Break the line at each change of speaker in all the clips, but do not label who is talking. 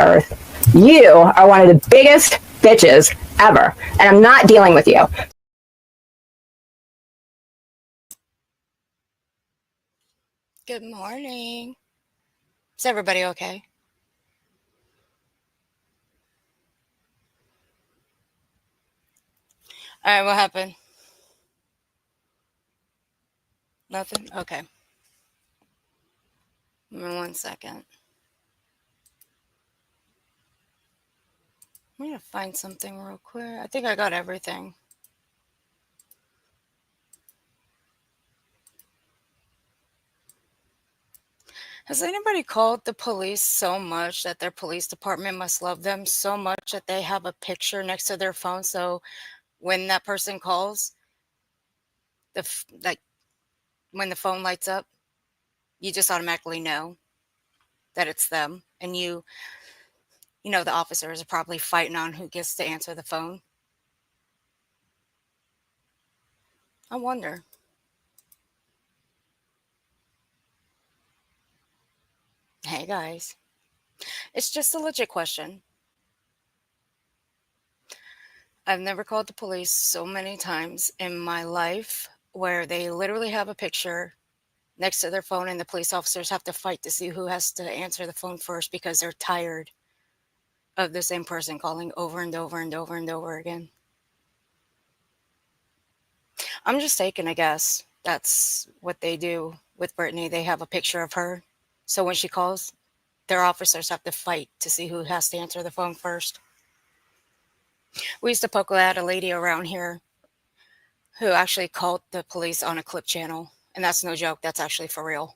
earth. You are one of the biggest bitches ever, and I'm not dealing with you.
Good morning. Is everybody okay? All right, what happened? Nothing? Okay. Give me 1 second. I'm going to find something real quick. I think I got everything. Has anybody called the police so much that their police department must love them so much that they have a picture next to their phone, so when that person calls, like when the phone lights up, you just automatically know that it's them, and you know the officers are probably fighting on who gets to answer the phone. I wonder. Hey guys, it's just a legit question. I've never called the police so many times in my life where they literally have a picture next to their phone and the police officers have to fight to see who has to answer the phone first because they're tired of the same person calling over and over and over and over again. I'm just taking a guess. That's what they do with Brittany. They have a picture of her. So when she calls, their officers have to fight to see who has to answer the phone first. We used to poke at a lady around here who actually called the police on a clip channel. And that's no joke. That's actually for real.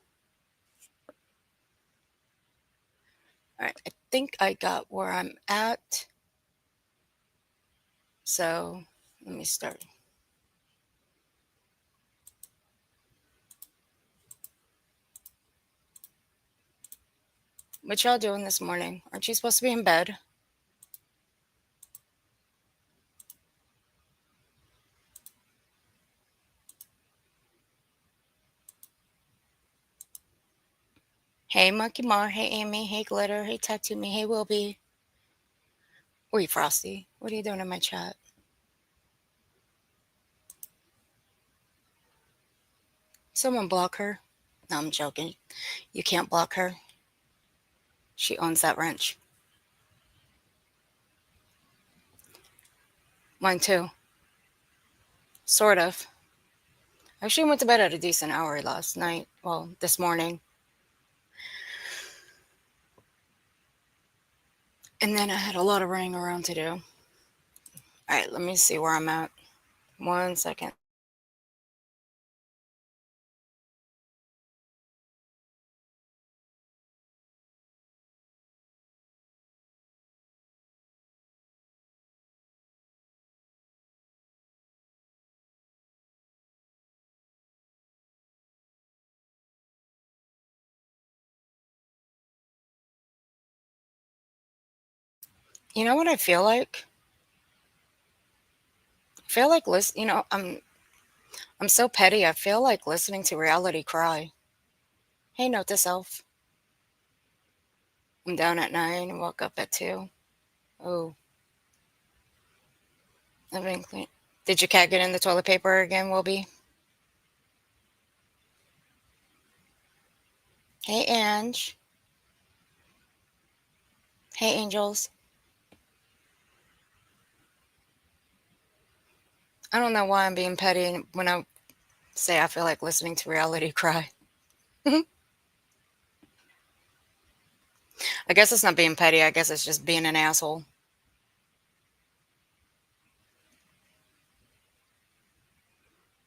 All right. I think I got where I'm at. So let me start. What y'all doing this morning? Aren't you supposed to be in bed? Hey, Monkey Mar. Hey, Amy. Hey, Glitter. Hey, Tattoo Me. Hey, Wilby. Wait, Frosty. What are you doing in my chat? Someone block her. No, I'm joking. You can't block her. She owns that wrench. Mine too. Sort of. I actually went to bed at a decent hour last night. Well, this morning. And then I had a lot of running around to do. All right, let me see where I'm at. 1 second. You know what I feel like? I feel like I'm so petty. I feel like listening to reality cry. Hey, note to self. I'm down at 9 and woke up at 2. Oh, I've been clean. Did your cat get in the toilet paper again, Wilby? Hey, Ange. Hey, Angels. I don't know why I'm being petty when I say I feel like listening to reality cry. I guess it's not being petty. I guess it's just being an asshole.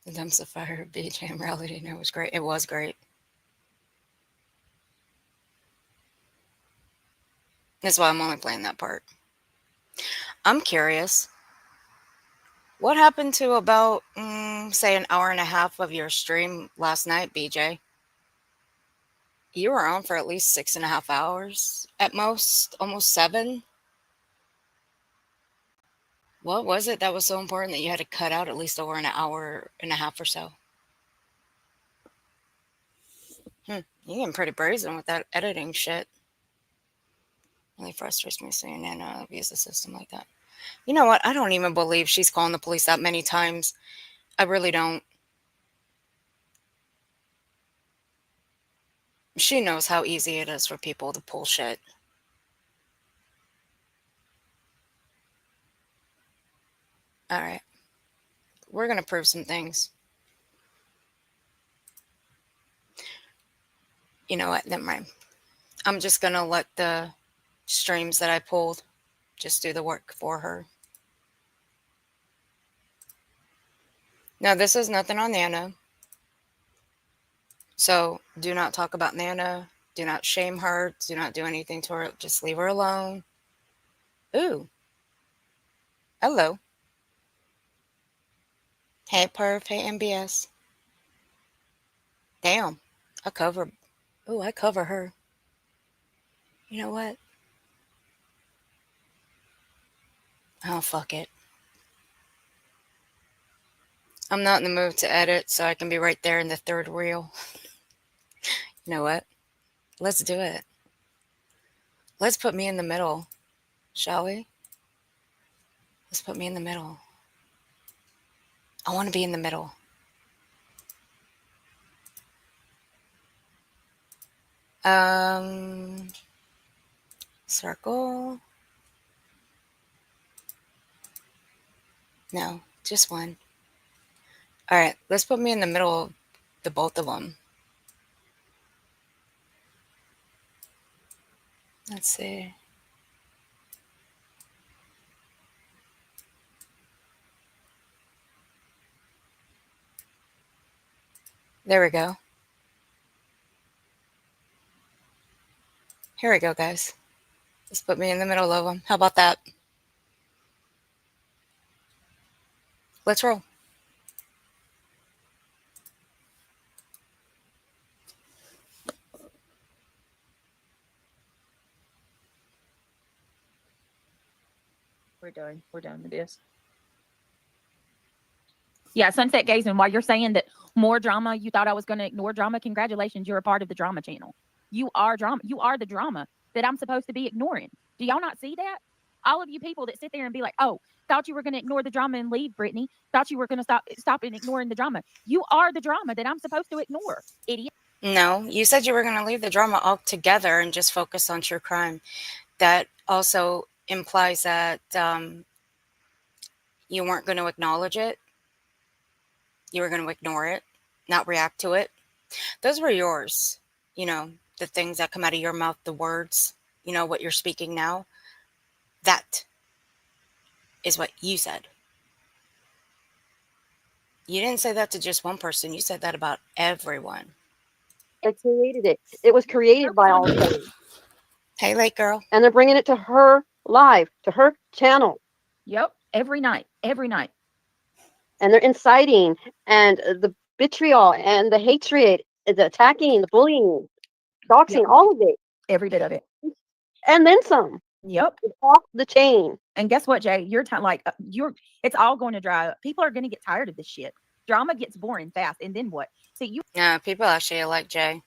The Dumpster Fire BJ and reality. No, it was great. It was great. That's why I'm only playing that part. I'm curious. What happened to about, say, an hour and a half of your stream last night, BJ? You were on for at least 6.5 hours, at most, almost 7. What was it that was so important that you had to cut out at least over an hour and a half or so? You're getting pretty brazen with that editing shit. Really frustrates me seeing Nana abuse the system like that. You know what? I don't even believe she's calling the police that many times. I really don't. She knows how easy it is for people to pull shit. All right. We're going to prove some things. You know what? Never mind. I'm just going to let the streams that I pulled just do the work for her. Now, this is nothing on Nana. So do not talk about Nana. Do not shame her. Do not do anything to her. Just leave her alone. Ooh. Hello. Hey, Perf. Hey, MBS. Damn. I cover. Ooh, I cover her. You know what? Oh, fuck it. I'm not in the mood to edit, so I can be right there in the third reel. You know what? Let's do it. Let's put me in the middle, shall we? Let's put me in the middle. I want to be in the middle. Circle. No, just one. All right, let's put me in the middle of the both of them. Let's see. There we go. Here we go, guys. Let's put me in the middle of them. How about that? Let's roll.
We're done. We're done with this. Yeah, Sunset Gazing, while you're saying that more drama, you thought I was going to ignore drama, congratulations, you're a part of the drama channel. You are drama. You are the drama that I'm supposed to be ignoring. Do y'all not see that? All of you people that sit there and be like, oh, thought you were going to ignore the drama and leave, Brittany. Thought you were going to stop and ignoring the drama. You are the drama that I'm supposed to ignore, idiot.
No, you said you were going to leave the drama altogether and just focus on true crime. That also implies that you weren't going to acknowledge it. You were going to ignore it, not react to it. Those were yours. You know, the things that come out of your mouth, the words, you know, what you're speaking now. That is what you said. You didn't say that to just one person. You said that about everyone.
I created it. It was created by all of them.
Hey, late girl.
And they're bringing it to her live, to her channel.
Yep, every night, every night.
And they're inciting, and the vitriol and the hatred, the attacking, the bullying, doxing,
Yep.
all of it.
Every bit of it.
And then some.
Yep.
It's off the chain.
And guess what, Jay? Your time, like it's all going to dry up. People are going to get tired of this shit. Drama gets boring fast, and then what? See, you.
Yeah, people actually like Jay.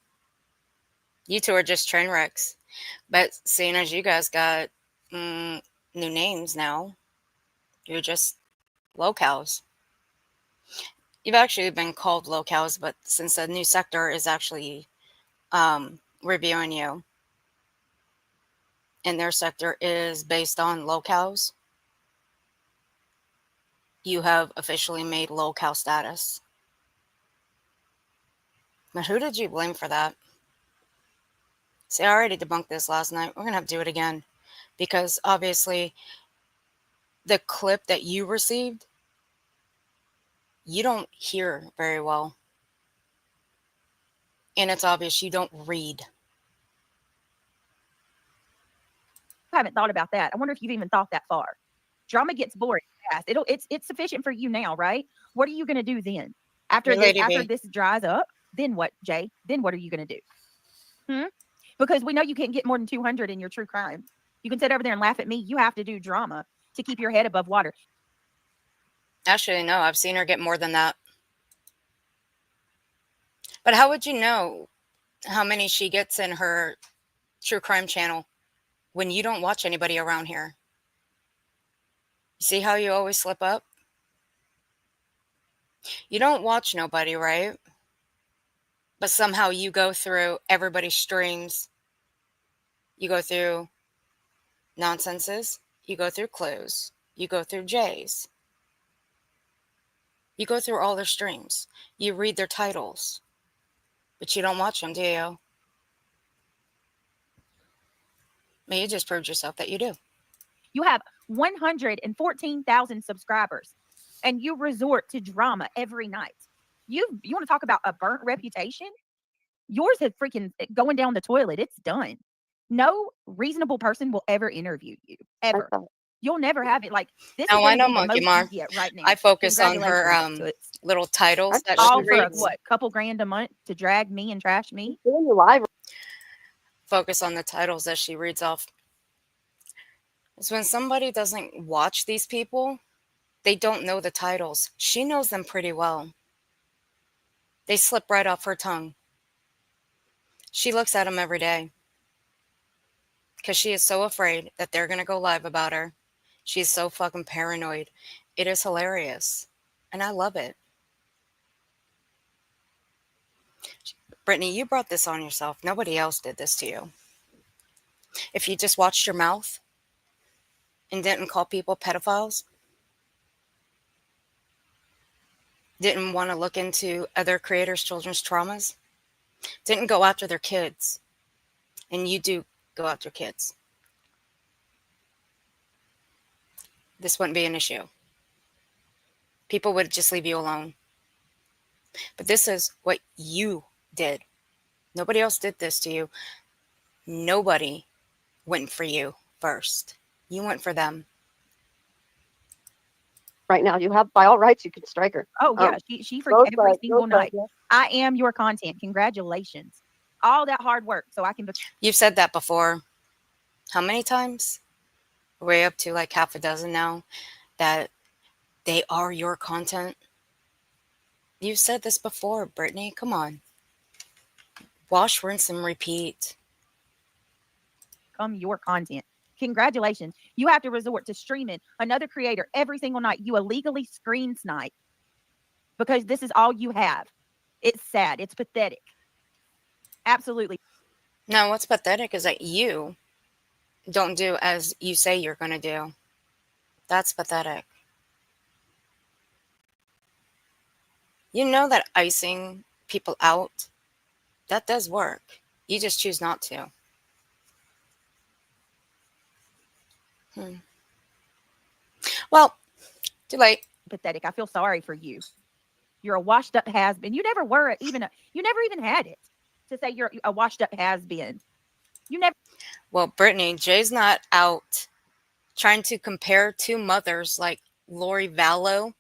You two are just train wrecks. But seeing as you guys got new names now, you're just locals. You've actually been called locals, but since the new sector is actually reviewing you, and their sector is based on locals, you have officially made local status. But who did you blame for that? See, I already debunked this last night. We're going to have to do it again. Because obviously, the clip that you received, you don't hear very well. And it's obvious you don't read.
I haven't thought about that. I wonder if you've even thought that far. Drama gets boring fast. It's sufficient for you now, right? What are you going to do then? After this dries up, then what, Jay? Then what are you going to do? Because we know you can't get more than 200 in your true crime. You can sit over there and laugh at me. You have to do drama to keep your head above water.
Actually, no, I've seen her get more than that. But how would you know how many she gets in her true crime channel? when you don't watch anybody around here. You see how you always slip up? You don't watch nobody, right? But somehow you go through everybody's streams. You go through nonsenses. You go through clues. You go through J's. You go through all their streams. You read their titles. But you don't watch them, do you? But you just proved yourself that you do.
You have 114,000 subscribers, and you resort to drama every night. You want to talk about a burnt reputation? Yours is freaking going down the toilet. It's done. No reasonable person will ever interview you, ever. You'll never have it. Like, this
Oh, I
is
know
gonna be the
Monkey
most
Mar.
you get right now.
I focus on her
Congratulations.
little titles that
all
she
for
reads.
what, couple grand a month to drag me and trash me?
Doing you live.
Focus on the titles that she reads off. It's when somebody doesn't watch these people, they don't know the titles. She knows them pretty well. They slip right off her tongue. She looks at them every day because she is so afraid that they're going to go live about her. She's so fucking paranoid. It is hilarious. And I love it. Brittany, you brought this on yourself. Nobody else did this to you. If you just watched your mouth and didn't call people pedophiles, didn't want to look into other creators' children's traumas, didn't go after their kids, and you do go after kids, this wouldn't be an issue. People would just leave you alone. But this is what you did. Nobody else did this to you. Nobody went for you first. You went for them.
Right now, you have, by all rights, you can strike her.
Oh, yeah. She for every single night. Yeah. I am your content. Congratulations. All that hard work so I can...
You've said that before. How many times? We're up to like half a dozen now that they are your content. You've said this before, Brittany. Come on. Wash, rinse, and repeat.
Come your content. Congratulations. You have to resort to streaming another creator every single night. You illegally screen snipe because this is all you have. It's sad. It's pathetic. Absolutely.
No, what's pathetic is that you don't do as you say you're going to do. That's pathetic. You know that icing people out, that does work. You just choose not to. Well, too late.
Pathetic. I feel sorry for you. You're a washed up has-been. You never were you never even had it to say you're a washed up has-been. You never.
Well, Brittany, Jay's not out trying to compare two mothers like Lori Vallow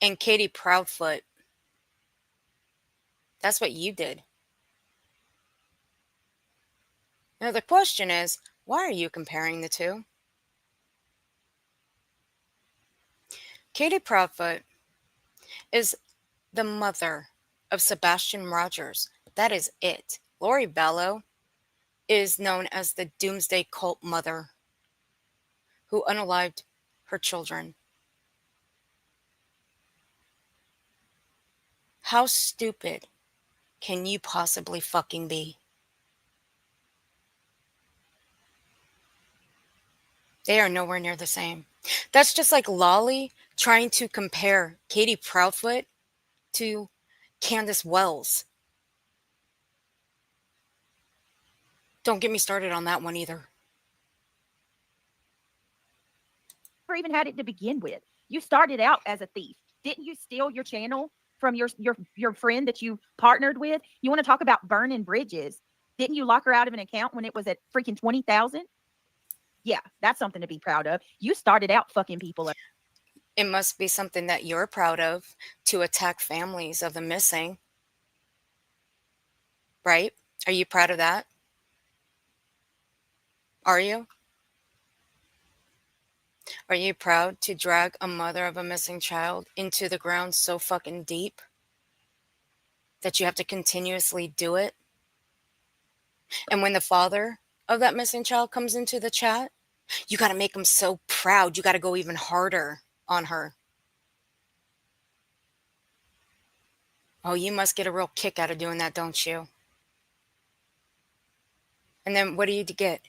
and Katie Proudfoot. That's what you did. Now, the question is, why are you comparing the two? Katie Proudfoot is the mother of Sebastian Rogers. That is it. Lori Vallow is known as the doomsday cult mother who unalived her children. How stupid can you possibly fucking be? They are nowhere near the same. That's just like Lolly trying to compare Katie Proudfoot to Candace Wells. Don't get me started on that one either.
Never even had it to begin with. You started out as a thief. Didn't you steal your channel from your friend that you partnered with? You want to talk about burning bridges? Didn't you lock her out of an account when it was at freaking 20,000? Yeah, that's something to be proud of. You started out fucking people up.
It must be something that you're proud of to attack families of the missing. Right? Are you proud of that? Are you? Are you proud to drag a mother of a missing child into the ground so fucking deep that you have to continuously do it? And when the father of that missing child comes into the chat, you got to make them so proud. You got to go even harder on her. Oh, you must get a real kick out of doing that, don't you? And then what do you get?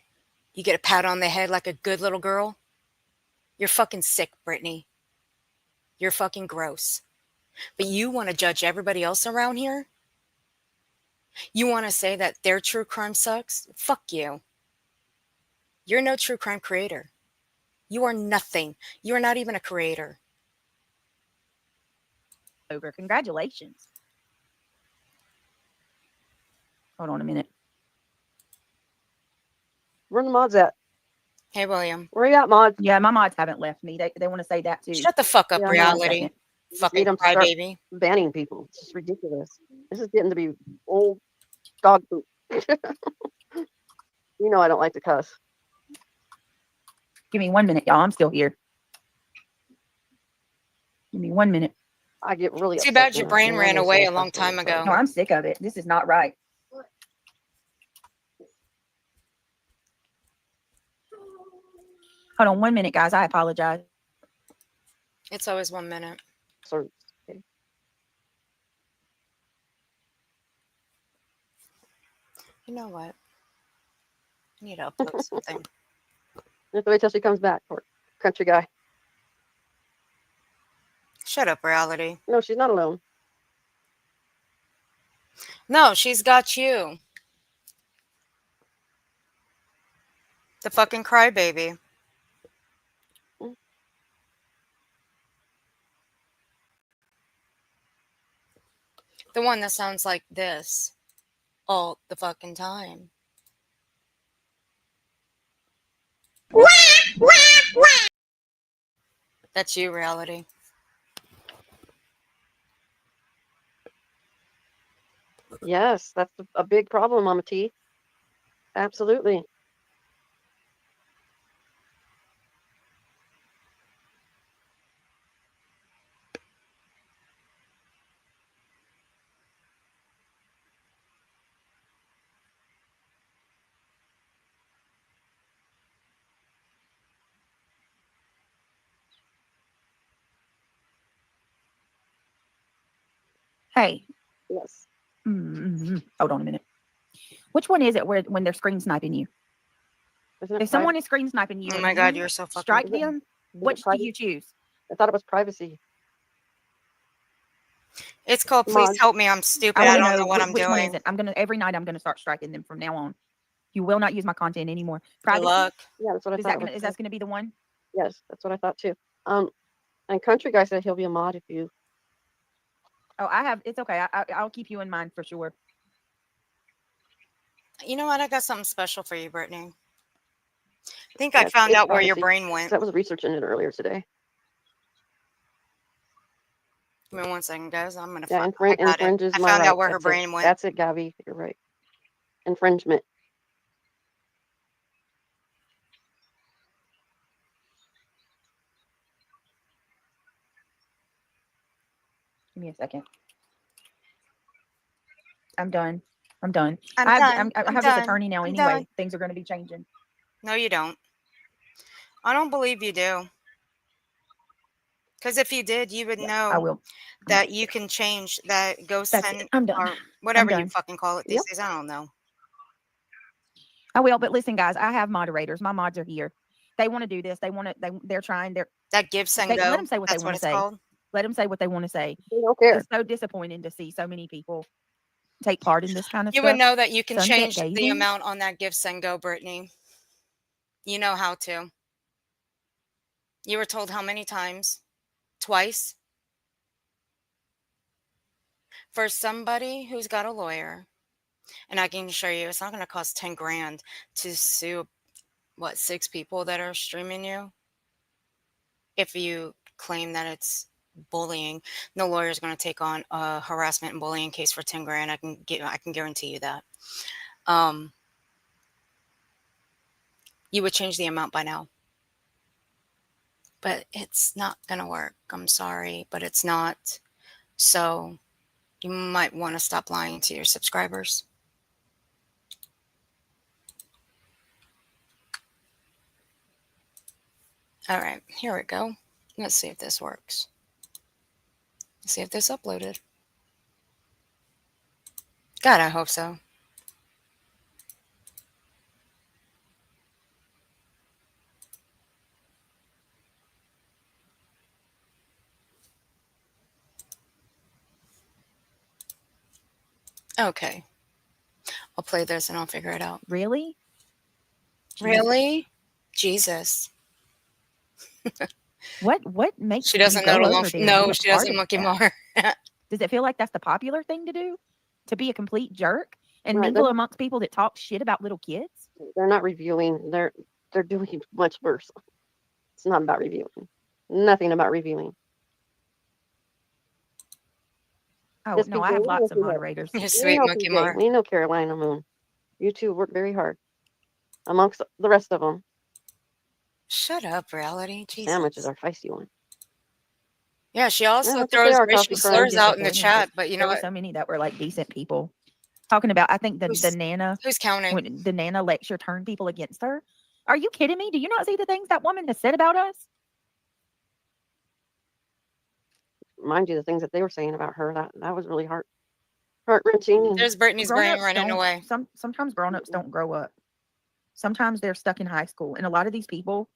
You get a pat on the head like a good little girl? You're fucking sick, Brittany. You're fucking gross. But you want to judge everybody else around here? You want to say that their true crime sucks? Fuck you. You're no true crime creator. You are nothing. You are not even a creator.
Over. Congratulations. Hold on a minute.
Where the mods at?
Hey, William.
Where you at, mods?
Yeah, my mods haven't left me. They want to say that too.
Shut the fuck up,
Yeah,
reality. Fucking
Need 'em to start
crybaby.
banning people. It's just ridiculous. This is getting to be old dog poop. You know I don't like to cuss.
Give me 1 minute, y'all. I'm still here. Give me 1 minute.
I get really
Too
upset
bad your
when
brain
I
ran
hear
away
some
a long
cuss words,
time
so-
ago.
No, I'm sick of it. This is not right. Hold on 1 minute, guys. I apologize.
It's always 1 minute.
So, okay.
You know what? I need to upload something.
Just wait till she comes back, poor country guy.
Shut up, reality.
No, she's not alone.
No, she's got you. The fucking crybaby. The one that sounds like this all the fucking time. That's you, reality.
Yes, that's a big problem, Mama T. Absolutely.
Hey.
Yes.
Hold on a minute. Which one is it where when they're screen sniping you? If someone is screen sniping you,
oh my God, you're so fucking
strike them. Which do you choose?
I thought it was privacy.
It's called Please Help Me. I'm stupid. I don't know what I'm
which
doing.
One is it? Every night I'm gonna start striking them from now on. You will not use my content anymore.
Good luck.
Yeah, that's what I thought.
Is that gonna be the one?
Yes, that's what I thought too. And country guy said he'll be a mod if you.
Oh, it's okay. I'll keep you in mind for sure.
You know what? I got something special for you, Brittany. I think I found out where your brain went.
I was researching it earlier today.
Give me 1 second, guys. I'm gonna
Yeah,
find
infringes
I
my
found
right.
out where her
That's
brain
it.
went.
That's it, Gabby. You're right. Infringement.
Give me a second. I'm done. I'm done.
I'm
I
done.
have this attorney now anyway.
Done.
Things are going to be changing.
No, you don't. I don't believe you do. Because if you did, you would know
I will.
that you can change that ghost send
I'm done.
or whatever you fucking call it these days. I don't know.
I will, but listen, guys, I have moderators. My mods are here. They want to do this. They're trying.
That give send go.
Let them say what they want to say.
Called?
Let them say what they want to say.
They don't care.
It's so disappointing to see so many people take part in this kind of
stuff. You would know that you can change the amount on that give send go, Brittany. You know how to. You were told how many times? Twice? For somebody who's got a lawyer, and I can assure you it's not going to cost 10 grand to sue, 6 people that are streaming you? If you claim that it's bullying, no lawyer is going to take on a harassment and bullying case for 10 grand. I can guarantee you that. You would change the amount by now. But it's not going to work. I'm sorry, but it's not. So you might want to stop lying to your subscribers. All right, here we go. Let's see if this works. Let's see if this uploaded. God, I hope so. Okay. I'll play this and I'll figure it out.
Really?
Really? Jesus.
What makes
She
you
doesn't
go
know to
over
monkey.
there and be
No,
a
she
part
doesn't
of
monkey
that?
more.
Does it feel like that's the popular thing to do? To be a complete jerk and
Right.
mingle amongst people that talk shit about little kids?
They're not reviewing. They're doing much worse. It's not about reviewing. Nothing about reviewing.
Oh
Just
no,
PJ,
I have
we know
lots of
PJ.
moderators.
You
We
sweet
know
monkey
PJ.
more.
We know Carolina Moon. You two work very hard amongst the rest of them.
Shut up, reality.
Sandwich is
Jesus.
our feisty one.
Yeah, she
Yeah,
also
that's what they
throws
are,
racial
coffee
So
crunch.
slurs out in the
disappointed because
chat, but you know
there were
what?
so many that were like decent people talking about. I think the
Who's,
Nana
who's counting?
when the Nana lecture turned people against her. Are you kidding me? Do you not see the things that woman has said about us?
Mind you, the things that they were saying about her, that was really heart wrenching.
There's Brittany's brain
Grown-ups
running
don't.
away.
Sometimes grown-ups don't grow up. Sometimes they're stuck in high school, and a lot of these people,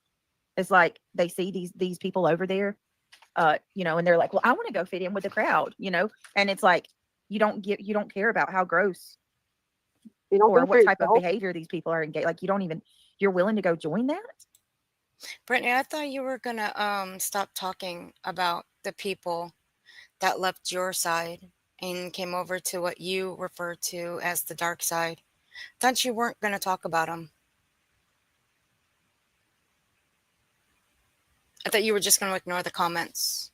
it's like they see these people over there, and they're like, well, I want to go fit in with the crowd, and it's like you don't care about how gross
You don't
or
think for
what type of
yourself.
behavior these people are engaged. Like you're willing to go join that.
Brittany, I thought you were gonna stop talking about the people that left your side and came over to what you refer to as the dark side. Thought you weren't gonna talk about them. I thought you were just gonna ignore the comments.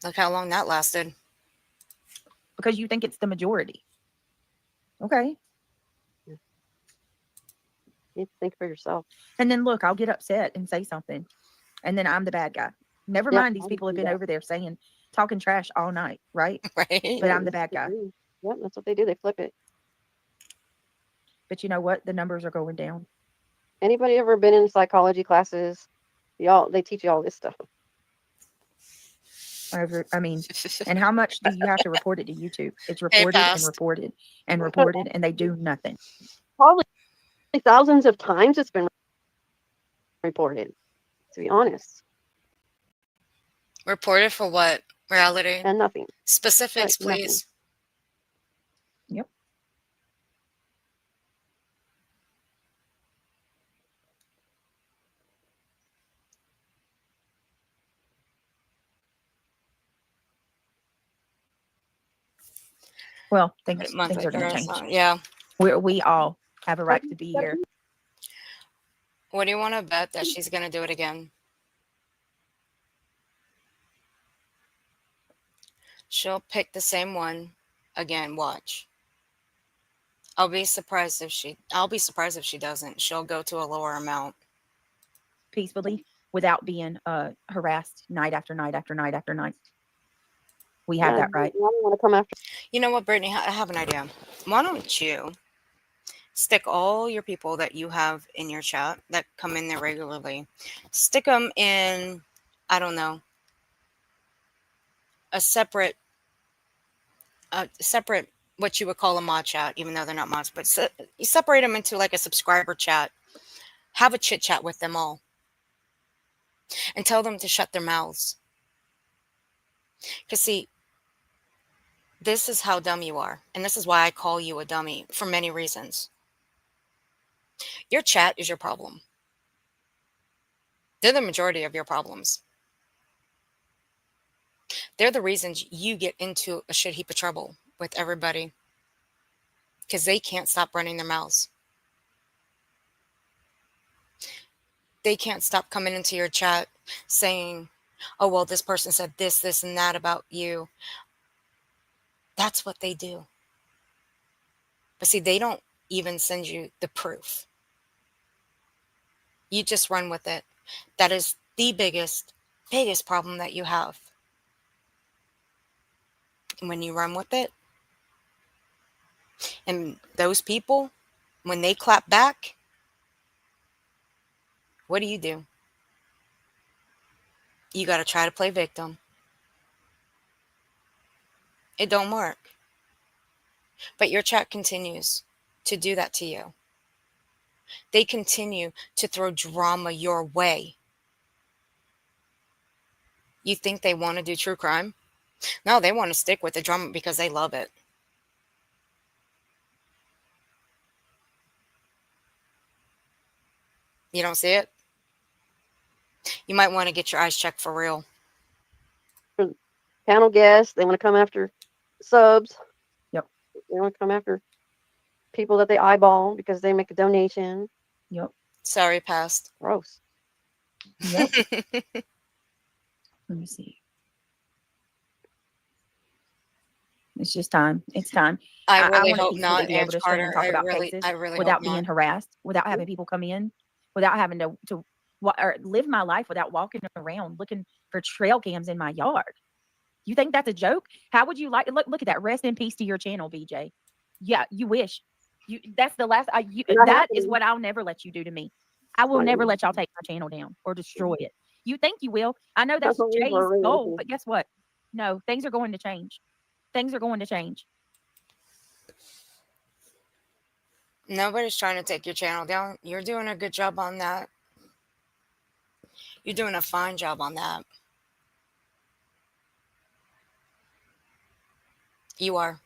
Look how long that lasted.
Because you think it's the majority. Okay.
You have to think for yourself.
And then look, I'll get upset and say something. And then I'm the bad guy. Never
Yep,
mind, these
I
people have
do
been
that.
over there talking trash all night, right?
Right?
But I'm the bad guy.
Yep, that's what they do. They flip it.
But you know what? The numbers are going down.
Anybody ever been in psychology classes? They teach you all this stuff.
And how much do you have to report it to YouTube? It's
Hey,
reported and
past.
reported and reported, and they do nothing.
Probably thousands of times it's been reported, to be honest.
Reported for what? Reality?
And nothing.
Specifics,
Right,
please.
Yep. Well, things are going to change.
Yeah.
We all have a right to be here.
What do you want to bet that she's going to do it again? She'll pick the same one again. Watch. I'll be surprised if she doesn't. She'll go to a lower amount.
Peacefully, without being harassed night after night after night after night. We have that right.
I don't want to come after.
You know what, Brittany? I have an idea. Why don't you stick all your people that you have in your chat that come in there regularly, stick them in, I don't know, a separate, what you would call a mod chat, even though they're not mods, but you separate them into like a subscriber chat. Have a chit chat with them all and tell them to shut their mouths. Because see, this is how dumb you are. And this is why I call you a dummy for many reasons. Your chat is your problem. They're the majority of your problems. They're the reasons you get into a shit heap of trouble with everybody. Because they can't stop running their mouths. They can't stop coming into your chat saying, oh, well, this person said this, this, and that about you. That's what they do. But see, they don't even send you the proof. You just run with it. That is the biggest problem that you have. And when you run with it, and those people When they clap back, what do? You got to try to play victim. It don't work. But your chat continues to do that to you. They continue to throw drama your way. You think they want to do true crime? No, they want to stick with the drama because they love it. You don't see it? You might want to get your eyes checked for real.
Panel guests, they want to come after subs.
Yep.
They want to come after people that they eyeball because they make a donation.
Yep.
Sorry, past.
Gross.
Yep. Let me see. It's just time. It's time.
I really
want
hope
peacefully
not,
be able
Ange
to stream
Carter.
and talk
I
about
really
cases
without
without being harassed, without having people come in, without having to or live my life without walking around looking for trail cams in my yard. You think that's a joke? How would you like? Look at that. Rest in peace to your channel, BJ. Yeah, you wish. That's the last. That is what I'll never let you do to me. I will never let y'all take my channel down or destroy it. You think you will? I know that's Jay's goal, but guess what? No, things are going to change. Things are going to change.
Nobody's trying to take your channel down. You're doing a good job on that. You're doing a fine job on that. You are.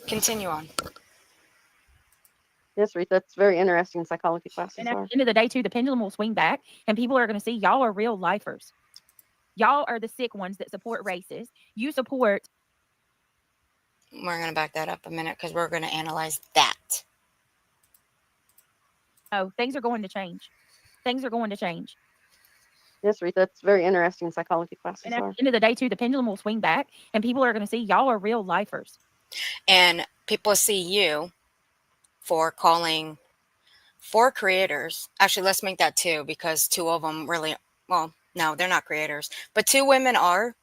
Continue on.
Yes, Reese, that's very interesting psychology classes.
And at the end of the day, too, the pendulum will swing back, and people are going to see y'all are real lifers. Y'all are the sick ones that support racists. You support.
We're going to back that up a minute because we're going to analyze that.
Oh, things are going to change. Things are going to change.
Yes, Reese, that's very interesting psychology classes.
And at the end of the day, too, the pendulum will swing back, and people are going to see y'all are real lifers.
And people see you for calling 4 creators. Actually, let's make that 2 because 2 of them really, well, no, they're not creators. But 2 women are.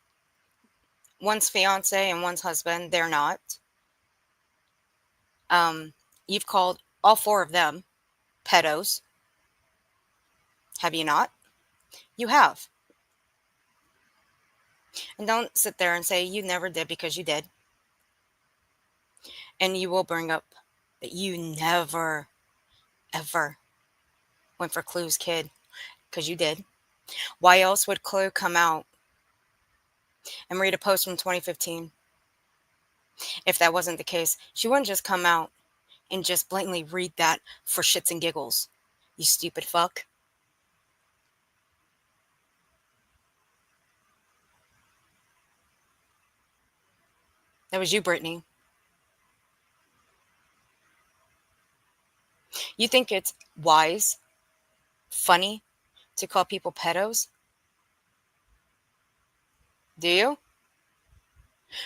One's fiance and one's husband. They're not. You've called all 4 of them pedos. Have you not? You have. And don't sit there and say you never did because you did. And you will bring up that you never, ever went for Clue's kid because you did. Why else would Clue come out and read a post from 2015? If that wasn't the case, she wouldn't just come out and just blatantly read that for shits and giggles. You stupid fuck. That was you, Brittany. You think it's wise, funny to call people pedos? Do you?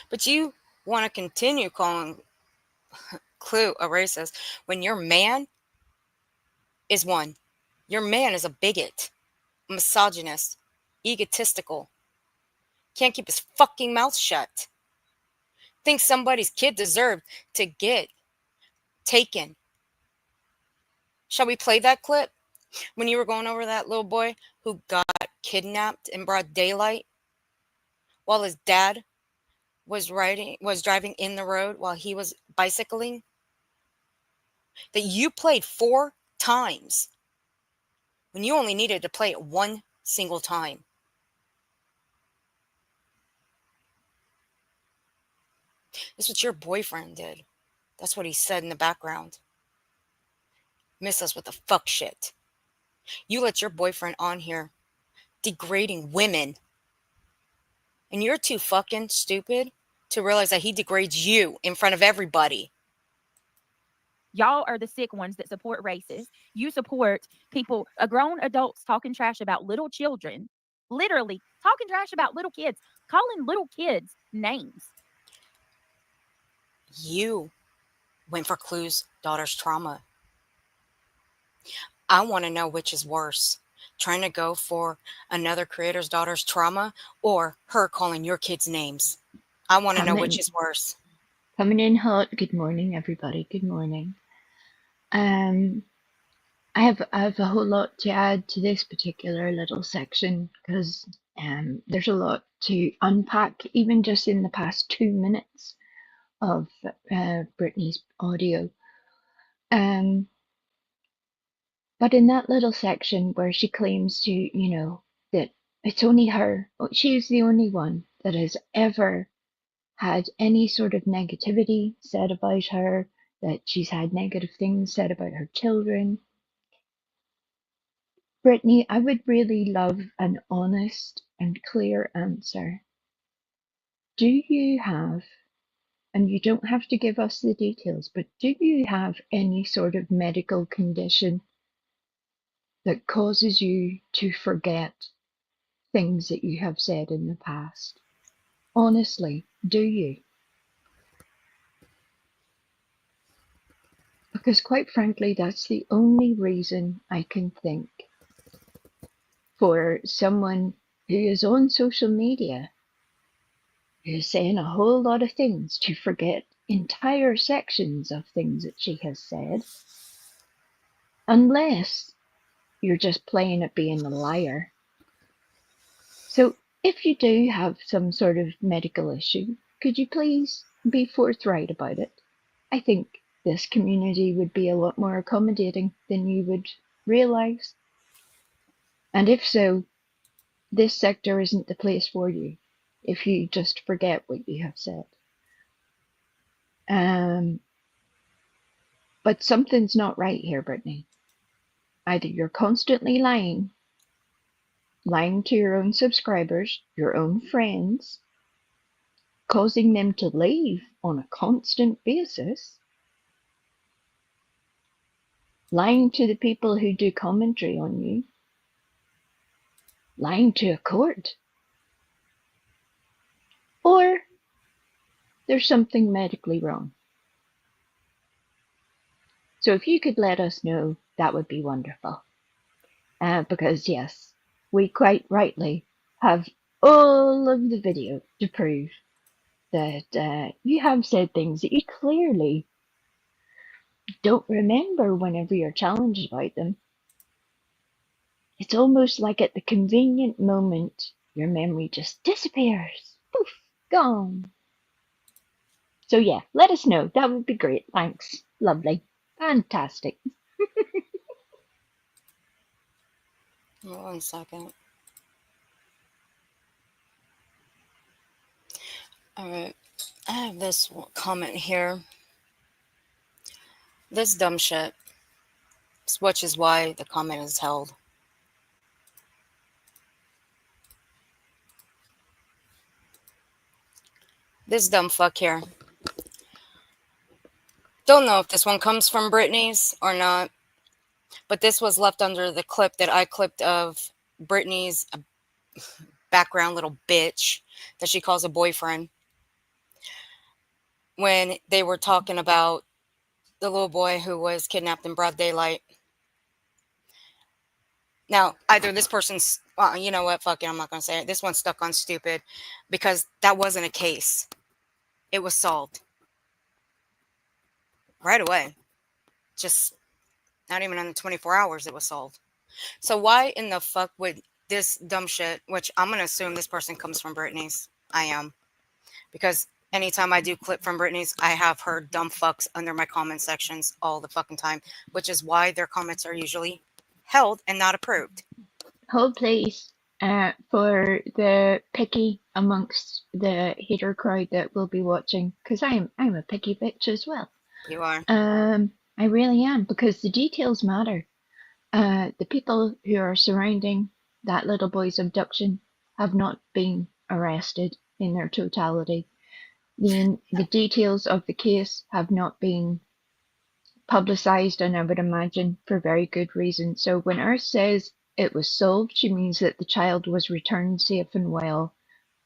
But you want to continue calling Clue a racist when your man is one. Your man is a bigot, a misogynist, egotistical. Can't keep his fucking mouth shut. Thinks somebody's kid deserved to get taken. Shall we play that clip? When you were going over that little boy who got kidnapped in broad daylight while his dad was driving in the road while he was bicycling, that you played 4 times when you only needed to play it 1 single time. This is what your boyfriend did. That's what he said in the background. Miss us with the fuck shit. You let your boyfriend on here degrading women. And you're too fucking stupid to realize that he degrades you in front of everybody.
Y'all are the sick ones that support racists. You support people, grown adults talking trash about little children, literally talking trash about little kids, calling little kids names.
You went for Clue's daughter's trauma. I want to know which is worse. Trying to go for another creator's daughter's trauma or her calling your kids names. I want to know which is worse.
Coming in hot. Good morning, everybody. Good morning. I have a whole lot to add to this particular little section because there's a lot to unpack, even just in the past 2 minutes of Brittany's audio. But in that little section where she claims to, that it's only her, she's the only one that has ever had any sort of negativity said about her, that she's had negative things said about her children. Brittany, I would really love an honest and clear answer. Do you have, and you don't have to give us the details, but do you have any sort of medical condition that causes you to forget things that you have said in the past? Honestly, do you? Because quite frankly, that's the only reason I can think for someone who is on social media, who's saying a whole lot of things, to forget entire sections of things that she has said, unless you're just playing at being a liar. So if you do have some sort of medical issue, could you please be forthright about it? I think this community would be a lot more accommodating than you would realize. And if so, this sector isn't the place for you if you just forget what you have said. But something's not right here, Brittany. Either you're constantly lying to your own subscribers, your own friends, causing them to leave on a constant basis, lying to the people who do commentary on you, lying to a court, or there's something medically wrong. So if you could let us know, that would be wonderful. Because yes, we quite rightly have all of the video to prove that you have said things that you clearly don't remember whenever you're challenged about them. It's almost like at the convenient moment, your memory just disappears. Poof, gone. So yeah, let us know. That would be great. Thanks. Lovely. Fantastic.
1 second. All right. I have this comment here. This dumb shit, which is why the comment is held. This dumb fuck here. Don't know if this one comes from Britney's or not, but this was left under the clip that I clipped of Britney's background little bitch that she calls a boyfriend when they were talking about the little boy who was kidnapped in broad daylight. Now, either this person's, you know what, fuck it, I'm not going to say it. This one's stuck on stupid because that wasn't a case. It was solved right away. Just not even in 24 hours it was solved. So why in the fuck would this dumb shit, which I'm going to assume this person comes from Britney's. I am. Because anytime I do clip from Britney's, I have heard dumb fucks under my comment sections all the fucking time, which is why their comments are usually held and not approved.
Hold please for the picky amongst the hater crowd that will be watching, because I'm a picky bitch as well.
You are.
I really am, because the details matter. The people who are surrounding that little boy's abduction have not been arrested in their totality. The details of the case have not been publicized, and I would imagine for very good reason. So when Earth says it was solved, she means that the child was returned safe and well,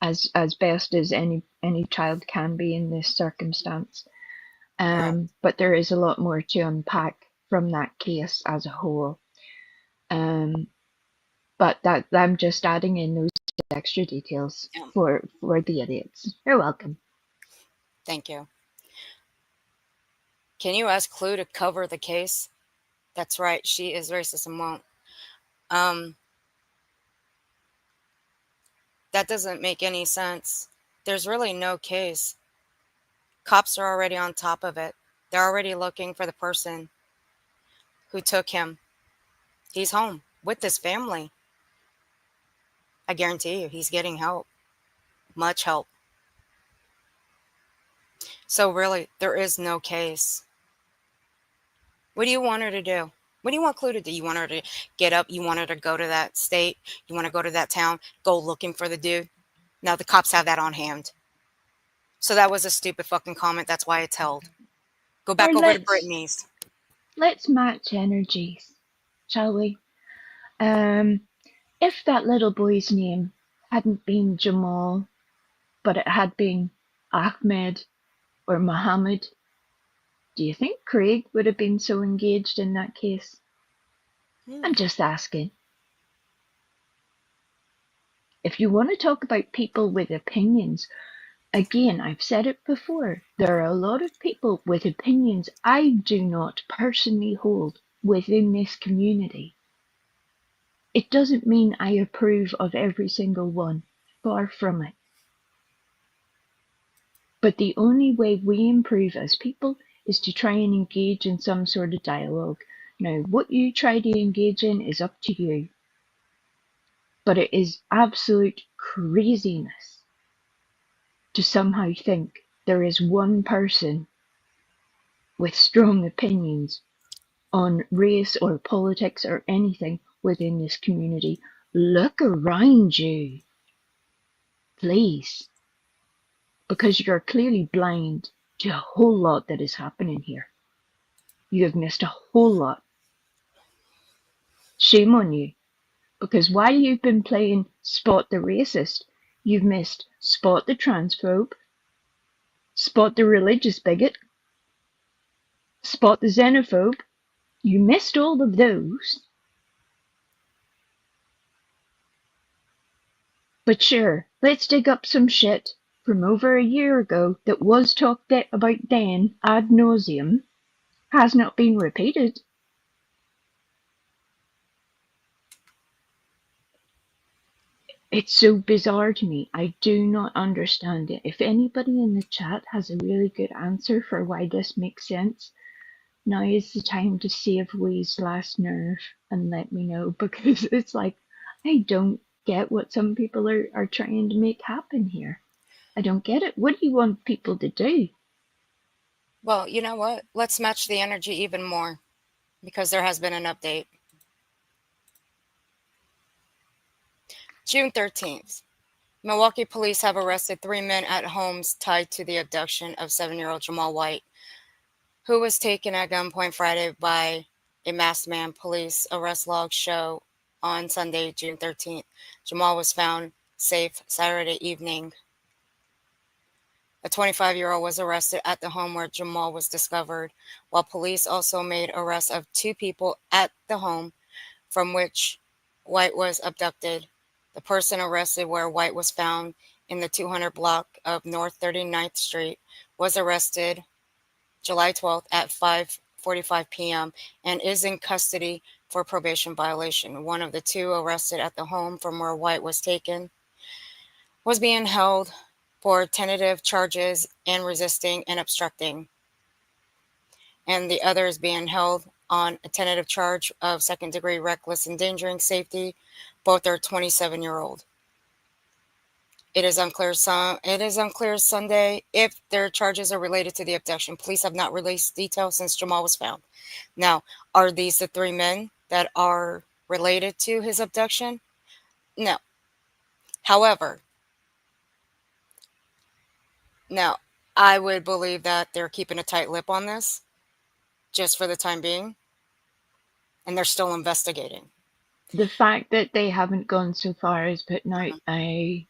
as best as any child can be in this circumstance. But there is a lot more to unpack from that case as a whole. But that I'm just adding in those extra details for the idiots. You're welcome.
Thank you. Can you ask Clue to cover the case? That's right, she is racist and won't. Um, that doesn't make any sense. There's really no case. Cops are already on top of it. They're already looking for the person who took him. He's home with his family. I guarantee you, he's getting help. Much help. So really, there is no case. What do you want her to do? What do you want Clue to do? You want her to get up? You want her to go to that state? You want to go to that town? Go looking for the dude? Now the cops have that on hand. So that was a stupid fucking comment. That's why it's held. Go back
Or
over to Brittany's.
let's match energies, shall we? If that little boy's name hadn't been Jamal, but it had been Ahmed or Mohammed, do you think Craig would have been so engaged in that case? I'm just asking. If you want to talk about people with opinions, again, I've said it before, there are a lot of people with opinions I do not personally hold within this community. It doesn't mean I approve of every single one, far from it. But the only way we improve as people is to try and engage in some sort of dialogue. Now, what you try to engage in is up to you. But it is absolute craziness to somehow think there is one person with strong opinions on race or politics or anything within this community. Look around you, please, because you're clearly blind to a whole lot that is happening here. You have missed a whole lot. Shame on you, because while you've been playing Spot the Racist, you've missed Spot the Transphobe, Spot the Religious Bigot, Spot the Xenophobe. You missed all of those. But sure, let's dig up some shit from over a year ago that was talked about then ad nauseum, has not been repeated. It's so bizarre to me. I do not understand it. If anybody in the chat has a really good answer for why this makes sense, now is the time to save Wee's last nerve and let me know, because it's like, I don't get what some people are trying to make happen here. I don't get it. What do you want people to do?
Well, you know what? Let's match the energy even more, because there has been an update. June 13th. Milwaukee police have arrested 3 men at homes tied to the abduction of 7-year-old Jamal White, who was taken at gunpoint Friday by a masked man. Police arrest logs show on Sunday, June 13th. Jamal was found safe Saturday evening. A 25-year-old was arrested at the home where Jamal was discovered, while police also made arrests of 2 people at the home from which White was abducted. The person arrested where White was found in the 200 block of North 39th Street was arrested July 12th at 5:45 p.m. and is in custody for probation violation. One of the 2 arrested at the home from where White was taken was being held for tentative charges and resisting and obstructing, and the other is being held on a tentative charge of second-degree reckless endangering safety. Both are 27-year-old. It is unclear Sunday if their charges are related to the abduction. Police have not released details since Jamal was found. Now, are these the 3 men that are related to his abduction? No. However, now I would believe that they're keeping a tight lip on this just for the time being, and they're still investigating.
The fact that they haven't gone so far as putting out a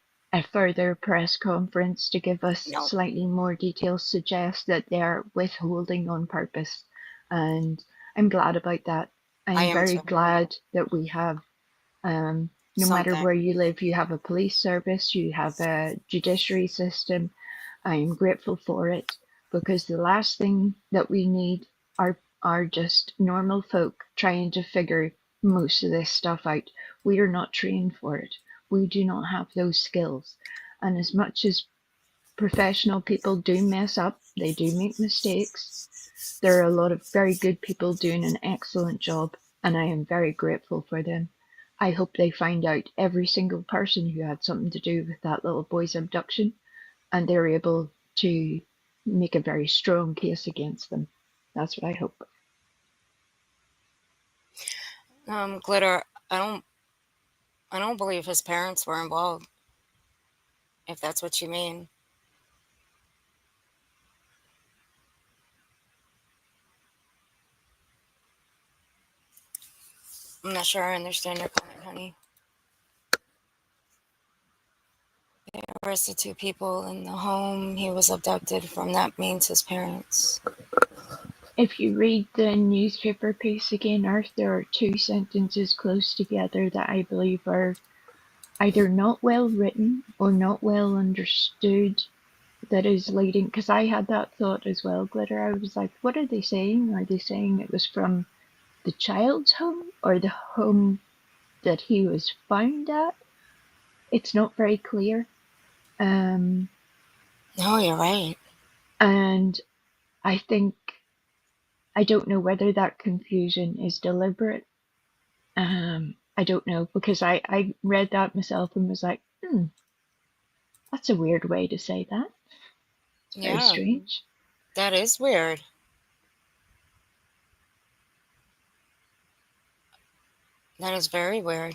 further press conference to give us slightly more details suggests that they're withholding on purpose, and I'm glad about that. I'm very glad that we have, no matter where you live, you have a police service, you have a judiciary system. I am grateful for it. because the last thing that we need are just normal folk trying to figure most of this stuff out. We are not trained for it. We do not have those skills. And as much as professional people do mess up, they do make mistakes. There are a lot of very good people doing an excellent job, and I am very grateful for them. I hope they find out every single person who had something to do with that little boy's abduction, and they're able to make a very strong case against them. That's what I hope.
Glitter, I don't believe his parents were involved, if that's what you mean. I'm not sure I understand your comment, honey. They arrested 2 people in the home he was abducted from. That means his parents.
If you read the newspaper piece again, Earth, there are 2 sentences close together that I believe are either not well written or not well understood, that is leading, because I had that thought as well, Glitter. I was like, what are they saying? Are they saying it was from the child's home or the home that he was found at? It's not very clear.
No, you're right.
And I think, I don't know whether that confusion is deliberate. I don't know, because I read that myself and was like, that's a weird way to say that. It's very strange.
That is weird. That is very weird.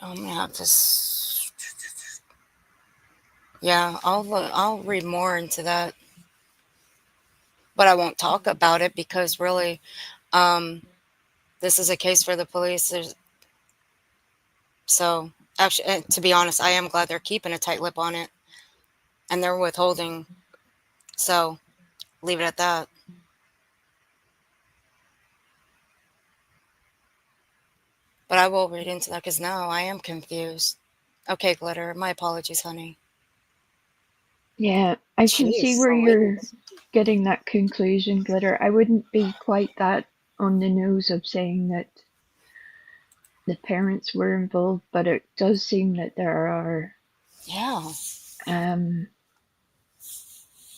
I'm gonna have to. Yeah, I'll read more into that, but I won't talk about it because really, this is a case for the police. So actually, to be honest, I am glad they're keeping a tight lip on it, and they're withholding. So leave it at that. But I will read into that because now I am confused. Okay, Glitter, my apologies, honey.
Yeah, I can see where you're getting that conclusion, Glitter. I wouldn't be quite that on the nose of saying that the parents were involved, but it does seem that there are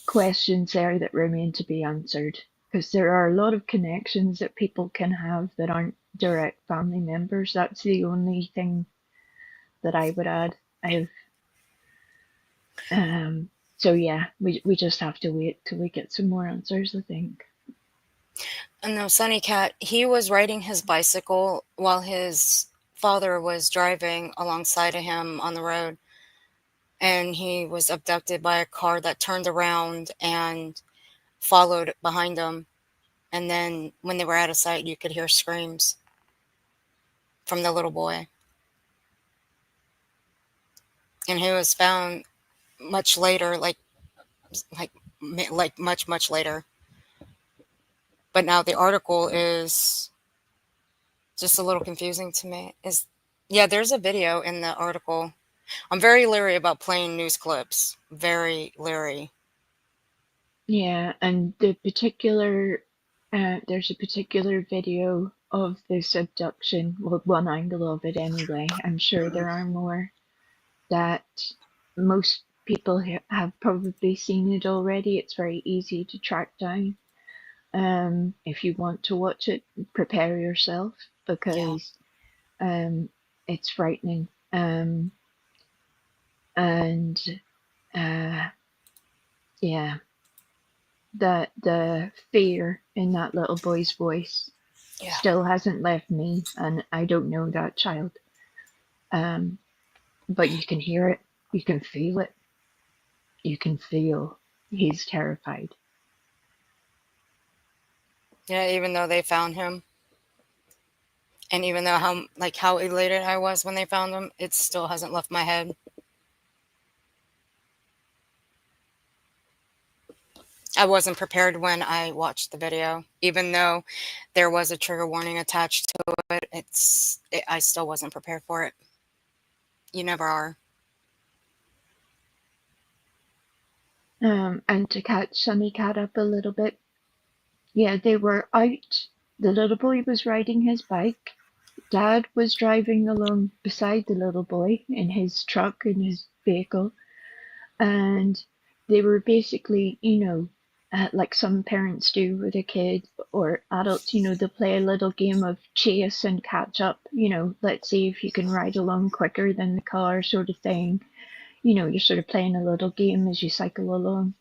questions there that remain to be answered, because there are a lot of connections that people can have that aren't direct family members. That's the only thing that I would add. So yeah, we just have to wait till we get some more answers, I think.
And no, Sunny Cat, he was riding his bicycle while his father was driving alongside of him on the road. And he was abducted by a car that turned around and followed behind him. And then when they were out of sight, you could hear screams from the little boy. And he was found much later, like much later. But now the article is just a little confusing to me. There's a video in the article. I'm very leery about playing news clips. Very leery.
Yeah, and the particular there's a particular video of this abduction, well, one angle of it anyway. I'm sure there are more that most people have probably seen it already. It's very easy to track down. If you want to watch it, prepare yourself, because it's frightening. Yeah, the fear in that little boy's voice still hasn't left me, and I don't know that child. But you can hear it, you can feel it, you can feel he's terrified.
Yeah, even though they found him, and even though how elated I was when they found him, it still hasn't left my head. I wasn't prepared when I watched the video, even though there was a trigger warning attached to it. I still wasn't prepared for it. You never are.
And to catch Sunny Cat up a little bit, yeah, they were out. The little boy was riding his bike. Dad was driving along beside the little boy in his truck, in his vehicle, and they were basically, like some parents do with a kid or adults, they'll play a little game of chase and catch up, let's see if you can ride along quicker than the car, sort of thing. You're sort of playing a little game as you cycle along,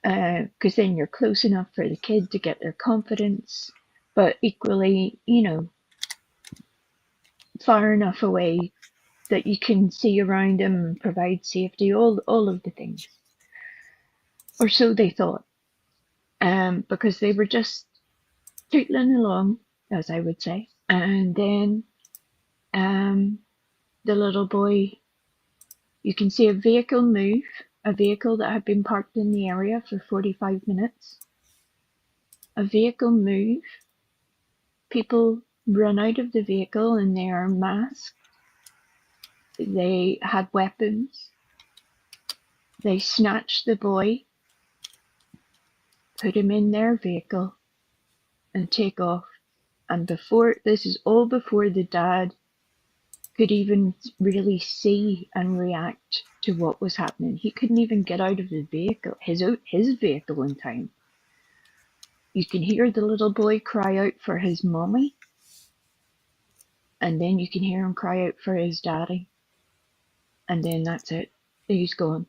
because then you're close enough for the kid to get their confidence, but equally, far enough away that you can see around them and provide safety, all of the things. Or so they thought, because they were just tootling along, as I would say. And then the little boy, you can see a vehicle move, a vehicle that had been parked in the area for 45 minutes. A vehicle move, people run out of the vehicle and they are masked. They had weapons. They snatched the boy, put him in their vehicle, and take off. And this is all before the dad could even really see and react to what was happening. He couldn't even get out of the vehicle, his vehicle in time. You can hear the little boy cry out for his mommy, and then you can hear him cry out for his daddy, and then that's it. He's gone.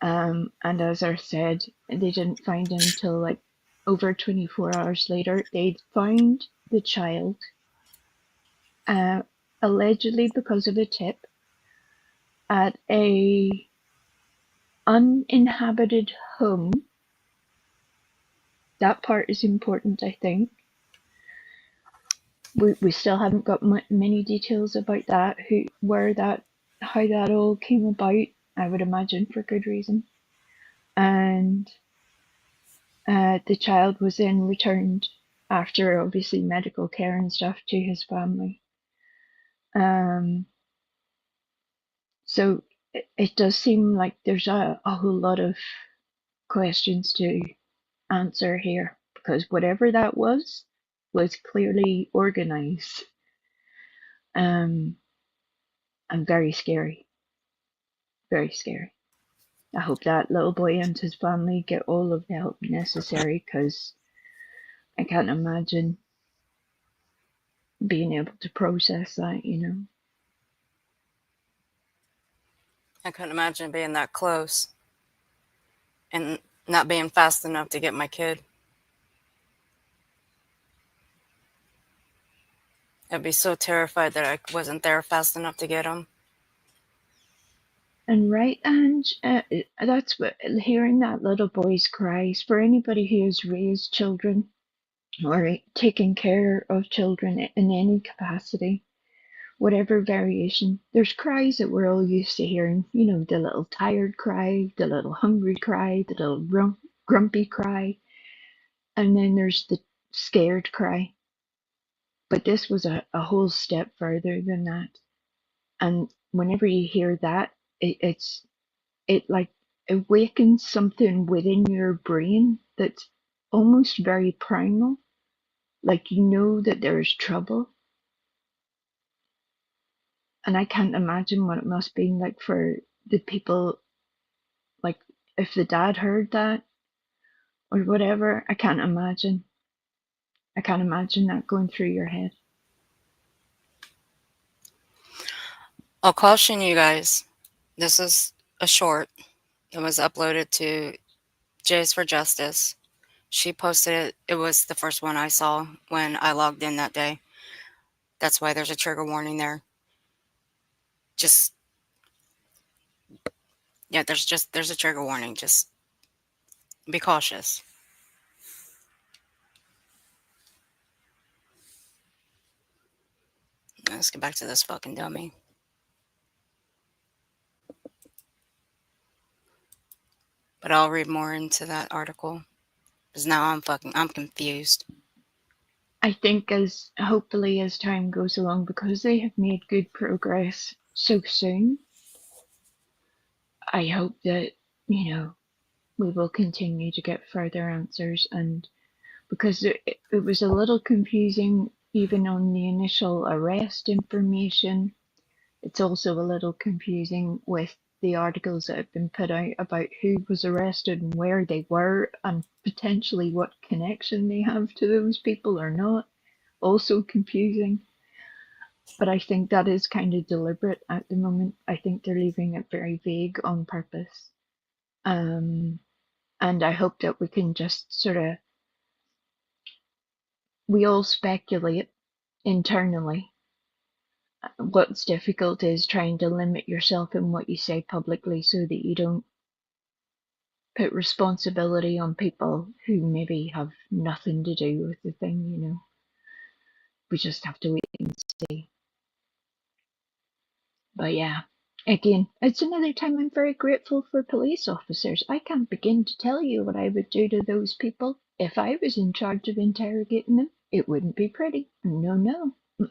And as I said, they didn't find him until like over 24 hours later. They'd found the child, allegedly because of a tip, at a uninhabited home. That part is important, I think. We still haven't got many details about that, how that all came about. I would imagine for good reason. And the child was then returned after obviously medical care and stuff to his family. So it does seem like there's a whole lot of questions to answer here, because whatever that was clearly organized, and very scary, very scary. I hope that little boy and his family get all of the help necessary, because I can't imagine being able to process that,
I couldn't imagine being that close and not being fast enough to get my kid. I'd be so terrified that I wasn't there fast enough to get him.
And right, Ange, that's what hearing that little boy's cries, for anybody who has raised children or taken care of children in any capacity, whatever variation, there's cries that we're all used to hearing. The little tired cry, the little hungry cry, the little grumpy cry, and then there's the scared cry. But this was a whole step further than that. And whenever you hear that, it like awakens something within your brain that's almost very primal. Like that there's trouble. And I can't imagine what it must be like for the people, like if the dad heard that or whatever. I can't imagine that going through your head.
I'll caution you guys. This is a short. It was uploaded to Jays for Justice. She posted it. It was the first one I saw when I logged in that day. That's why there's a trigger warning there. There's a trigger warning. Just be cautious. Let's get back to this fucking dummy. But I'll read more into that article because now I'm confused.
I think as hopefully as time goes along, because they have made good progress so soon, I hope that, you know, we will continue to get further answers. And because it was a little confusing even on the initial arrest information, it's also a little confusing with the articles that have been put out about who was arrested and where they were and potentially what connection they have to those people or not. Also confusing. But I think that is kind of deliberate at the moment. I think they're leaving it very vague on purpose. And I hope that we can just sort of, we all speculate internally. What's difficult is trying to limit yourself in what you say publicly so that you don't put responsibility on people who maybe have nothing to do with the thing, you know. We just have to wait and see. But yeah, again, it's another time I'm very grateful for police officers. I can't begin to tell you what I would do to those people if I was in charge of interrogating them. It wouldn't be pretty. No, no. Mm-mm.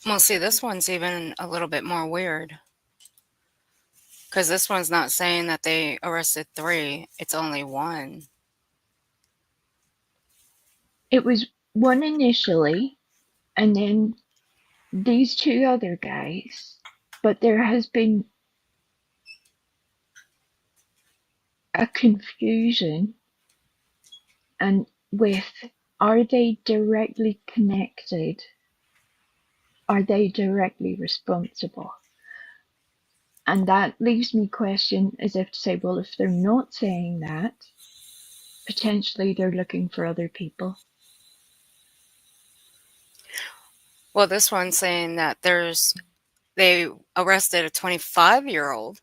Well, see, this one's even a little bit more weird. Because this one's not saying that they arrested 3, it's only 1.
It was one initially, and then these 2 other guys. But there has been a confusion and with, are they directly connected? Are they directly responsible? And that leaves me question as if to say, well, if they're not saying that, potentially they're looking for other people.
Well, this one's saying that they arrested a 25-year-old,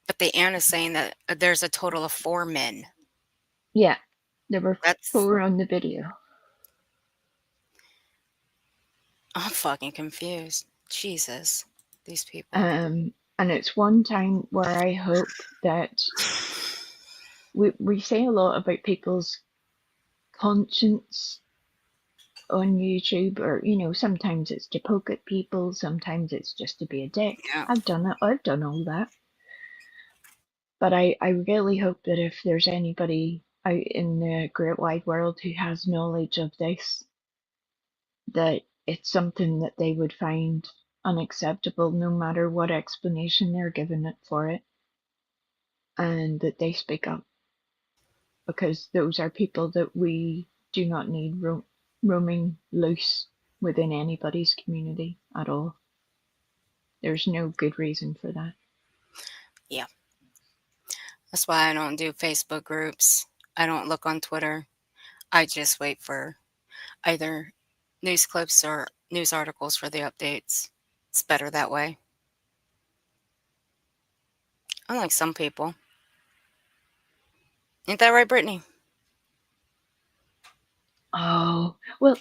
but the aunt is saying that there's a total of 4 men.
Yeah, there were
That's
4 on the video.
I'm fucking confused. Jesus, these people.
And it's one time where I hope that we say a lot about people's conscience on YouTube, or you know, sometimes it's to poke at people, sometimes it's just to be a dick.
Yeah.
I've done it. I've done all that. But I really hope that if there's anybody out in the great wide world who has knowledge of this, that it's something that they would find unacceptable no matter what explanation they're given it for it, and that they speak up, because those are people that we do not need roaming loose within anybody's community at all. There's no good reason for that.
Yeah. That's why I don't do Facebook groups. I don't look on Twitter. I just wait for either news clips or news articles for the updates. It's better that way. Unlike some people. Ain't that right, Brittany?
Oh, well,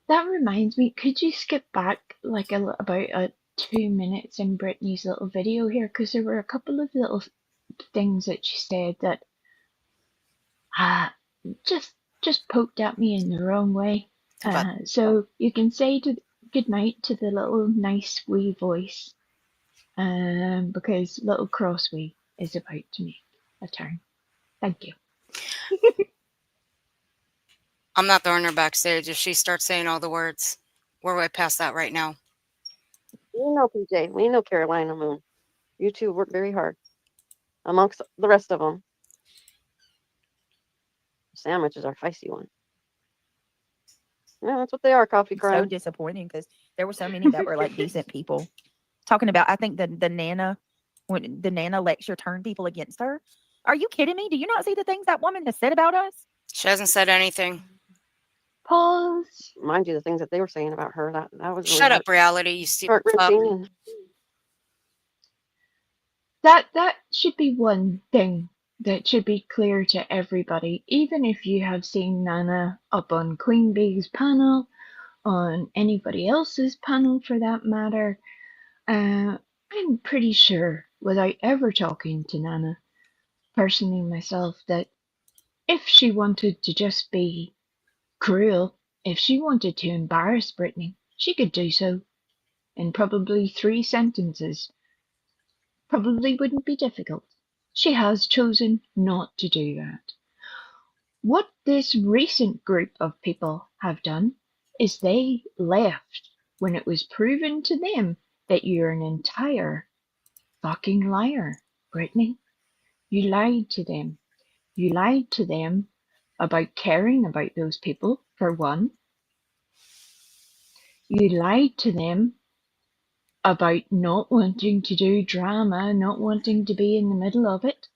that reminds me, could you skip back like about 2 minutes in Brittany's little video here? Because there were a couple of little things that she said that just poked at me in the wrong way. So you can say good night to the little nice wee voice, because little crosswee is about to make a turn. Thank you.
I'm not throwing her backstage if she starts saying all the words. We're way past that right now.
We know, PJ. We know Carolina Moon. You two work very hard, amongst the rest of them. Sandwich is our feisty one. Yeah, that's what they are, coffee
So
crime.
disappointing because there were so many that were like decent people. Talking about, I think the Nana, when the Nana lecture turned people against her. Are you kidding me? Do you not see the things that woman has said about us?
She hasn't said anything.
Pause.
Mind you, the things that they were saying about her, that was really
Shut up, reality, you stupid fuck.
heart-wrenching.
That should be one thing that should be clear to everybody, even if you have seen Nana up on Queen Bee's panel, on anybody else's panel for that matter. I'm pretty sure, without ever talking to Nana personally myself, that if she wanted to just be cruel, if she wanted to embarrass Brittany, she could do so in probably 3 sentences. Probably wouldn't be difficult. She has chosen not to do that. What this recent group of people have done is they left when it was proven to them that you're an entire fucking liar, Brittany. You lied to them. You lied to them about caring about those people, for one. You lied to them about not wanting to do drama, not wanting to be in the middle of it.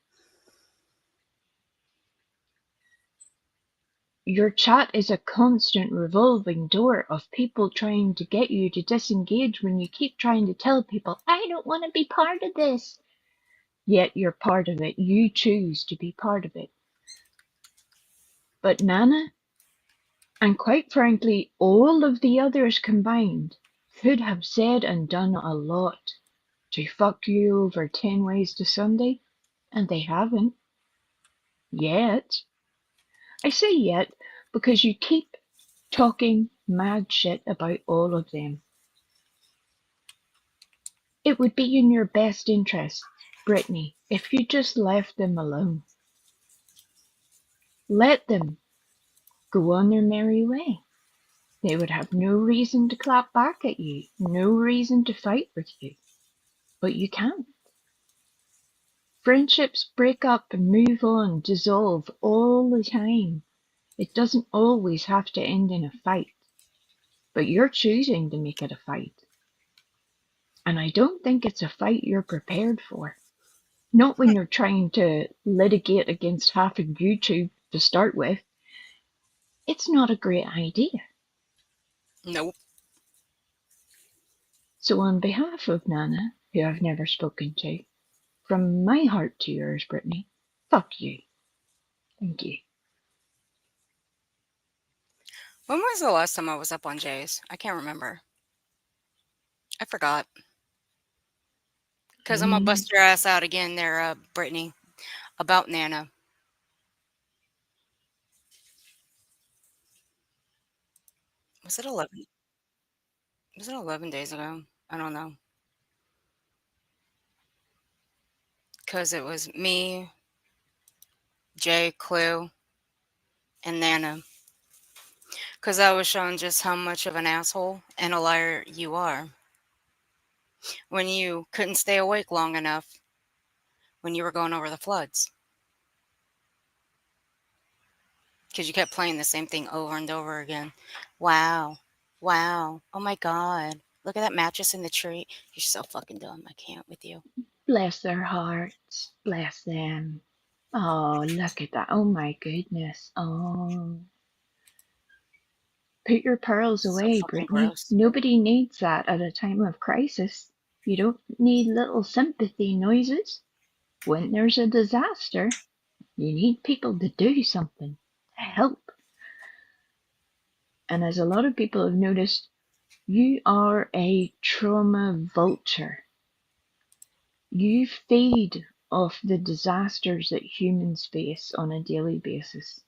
Your chat is a constant revolving door of people trying to get you to disengage when you keep trying to tell people, I don't want to be part of this. Yet you're part of it. You choose to be part of it. But Nana, and quite frankly, all of the others combined, could have said and done a lot to fuck you over 10 ways to Sunday, and they haven't. Yet. I say yet because you keep talking mad shit about all of them. It would be in your best interest, Brittany, if you just left them alone. Let them go on their merry way. They would have no reason to clap back at you, no reason to fight with you. But you can't. Friendships break up and move on, dissolve all the time. It doesn't always have to end in a fight. But you're choosing to make it a fight. And I don't think it's a fight you're prepared for. Not when you're trying to litigate against half of YouTube to start with. It's not a great idea.
Nope.
So on behalf of Nana, who I've never spoken to, from my heart to yours, Brittany, fuck you. Thank you.
When was the last time I was up on Jay's? I can't remember. I forgot. Because I'm going to bust your ass out again there, Brittany, about Nana. Was it 11? Was it 11 days ago? I don't know. Because it was me, Jay, Clue, and Nana. Because I was showing just how much of an asshole and a liar you are. When you couldn't stay awake long enough when you were going over the floods. Because you kept playing the same thing over and over again. Wow. Wow. Oh my God. Look at that mattress in the tree. You're so fucking dumb. I can't with you.
Bless their hearts. Bless them. Oh, look at that. Oh my goodness. Oh. Put your pearls
So
away,
fucking
Brittany.
gross.
Nobody needs that at a time of crisis. You don't need little sympathy noises. When there's a disaster, you need people to do something, to help. And as a lot of people have noticed, you are a trauma vulture. You feed off the disasters that humans face on a daily basis.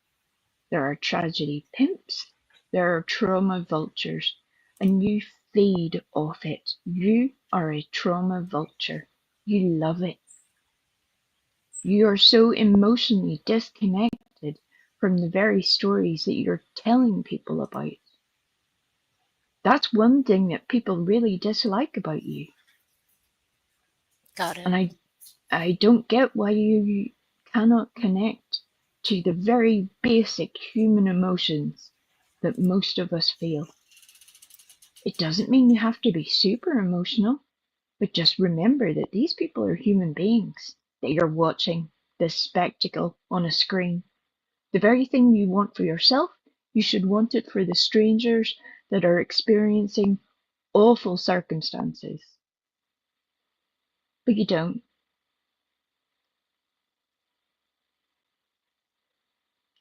There are tragedy pimps, there are trauma vultures, and you feed off it. You are a trauma vulture. You love it. You are so emotionally disconnected from the very stories that you're telling people about. That's one thing that people really dislike about you.
Got it.
And I don't get why you cannot connect to the very basic human emotions that most of us feel. It doesn't mean you have to be super emotional, but just remember that these people are human beings, that you're watching this spectacle on a screen. The very thing you want for yourself, you should want it for the strangers that are experiencing awful circumstances. But you don't.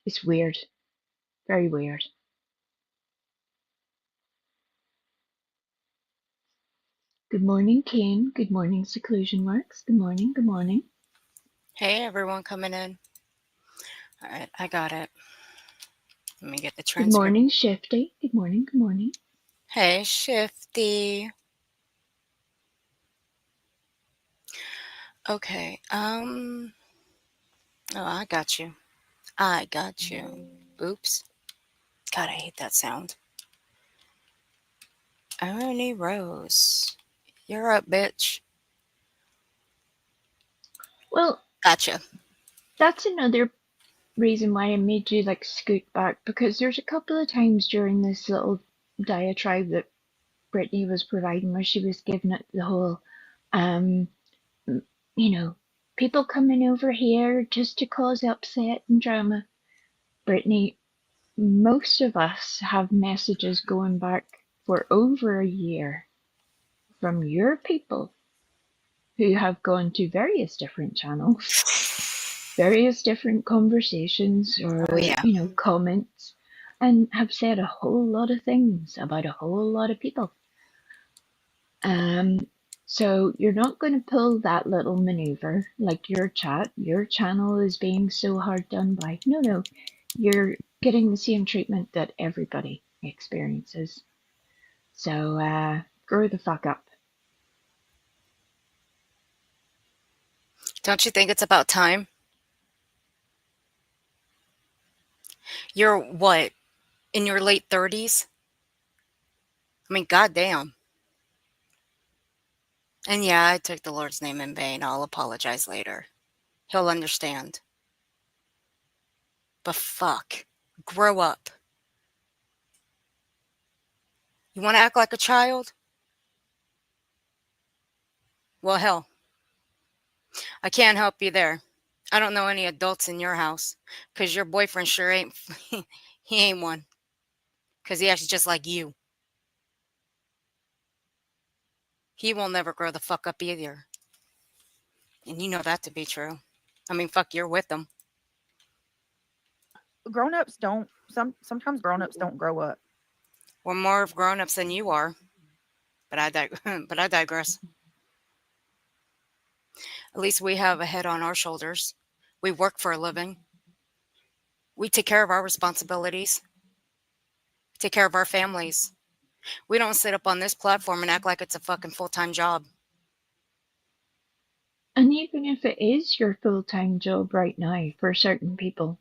It's weird. Very weird. Good morning, Kane. Good morning, Seclusion Works. Good morning, good morning.
Hey, everyone coming in. All right, I got it. Let me get the
Good
transcript.
morning, Shifty. Good morning, good morning.
Hey, Shifty. Okay, oh, I got you. I got you. Oops. God, I hate that sound. Ernie Rose. You're up, bitch.
Well,
Gotcha.
that's another reason why I made you like scoot back, because there's a couple of times during this little diatribe that Brittany was providing where she was giving it the whole, um, you know, people coming over here just to cause upset and drama. Brittany, most of us have messages going back for over a year from your people who have gone to various different channels, various different conversations or,
Oh, yeah.
comments, and have said a whole lot of things about a whole lot of people. So you're not going to pull that little maneuver like your channel is being so hard done by. No, you're getting the same treatment that everybody experiences. So grow the fuck up.
Don't you think it's about time? You're what? In your late 30s? I mean, goddamn. And yeah, I took the Lord's name in vain. I'll apologize later. He'll understand. But fuck. Grow up. You want to act like a child? Well, hell, I can't help you there. I don't know any adults in your house, 'cause your boyfriend sure ain't. He ain't one. 'Cause he acts just like you. He will never grow the fuck up either. And you know that to be true. I mean, fuck, you're with him.
Grown-ups don't sometimes grown-ups don't grow up.
We're more of grown-ups than you are. But but I digress. At least we have a head on our shoulders. We work for a living. We take care of our responsibilities. Take care of our families. We don't sit up on this platform and act like it's a fucking full-time job.
And even if it is your full-time job right now for certain people,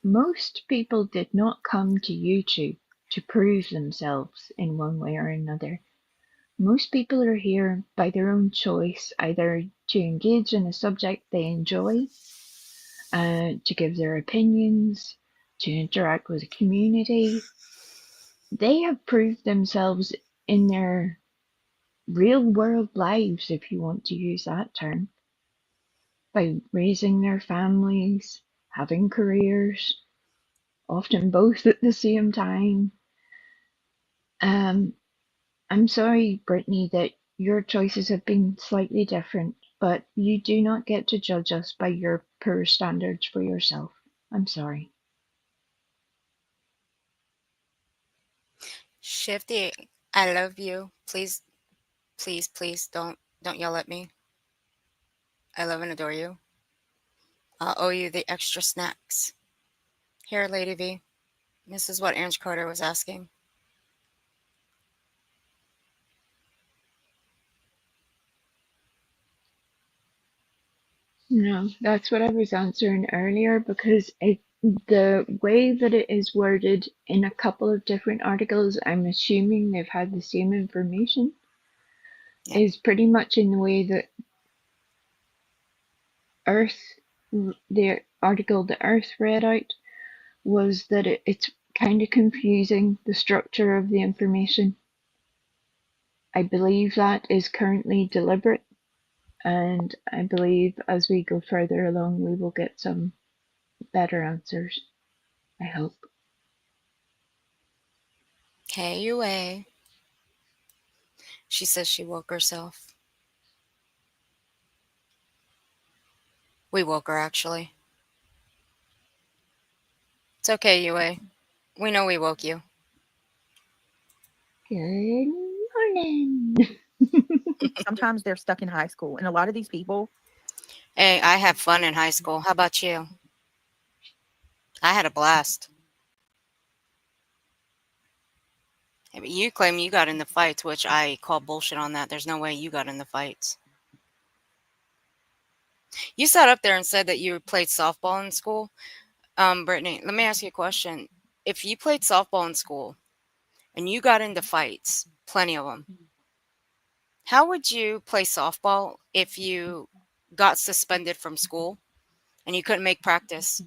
most people did not come to YouTube to prove themselves in one way or another. Most people are here by their own choice, either to engage in a subject they enjoy, to give their opinions, to interact with the community. They have proved themselves in their real world lives, if you want to use that term, by raising their families, having careers, often both at the same time. I'm sorry, Brittany, that your choices have been slightly different, but you do not get to judge us by your poor standards for yourself. I'm sorry.
Shifty, I love you. Please, please, please don't yell at me. I love and adore you. I'll owe you the extra snacks. Here, Lady V. This is what Ange Carter was asking.
No, that's what I was answering earlier because the way that it is worded in a couple of different articles, I'm assuming they've had the same information,
Yeah.
is pretty much in the way that Earth, the article that Earth read out, was that it's kind of confusing the structure of the information. I believe that is currently deliberate, and I believe as we go further along, we will get some better answers. I hope.
Hey, UA. She says she woke herself. We woke her, actually. It's okay, UA. We know we woke you.
Good morning.
Sometimes they're stuck in high school, and a lot of these people.
Hey, I had fun in high school. How about you? I had a blast. Hey, but you claim you got in the fights, which I call bullshit on that. There's no way you got in the fights. You sat up there and said that you played softball in school. Brittany, let me ask you a question. If you played softball in school and you got into fights, plenty of them, how would you play softball if you got suspended from school and you couldn't make practice?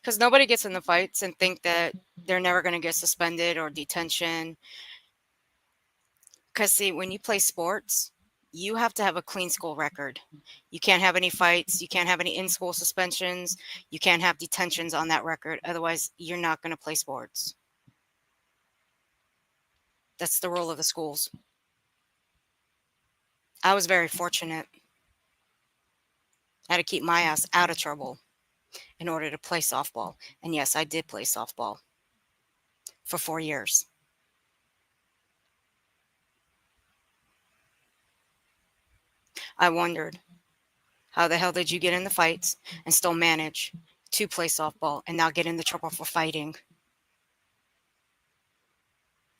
Because nobody gets in the fights and think that they're never going to get suspended or detention. Because, see, when you play sports, you have to have a clean school record. You can't have any fights. You can't have any in-school suspensions. You can't have detentions on that record. Otherwise, you're not going to play sports. That's the rule of the schools. I was very fortunate. I had to keep my ass out of trouble in order to play softball. And yes, I did play softball for 4 years. I wondered, how the hell did you get in the fights and still manage to play softball and not get into trouble for fighting?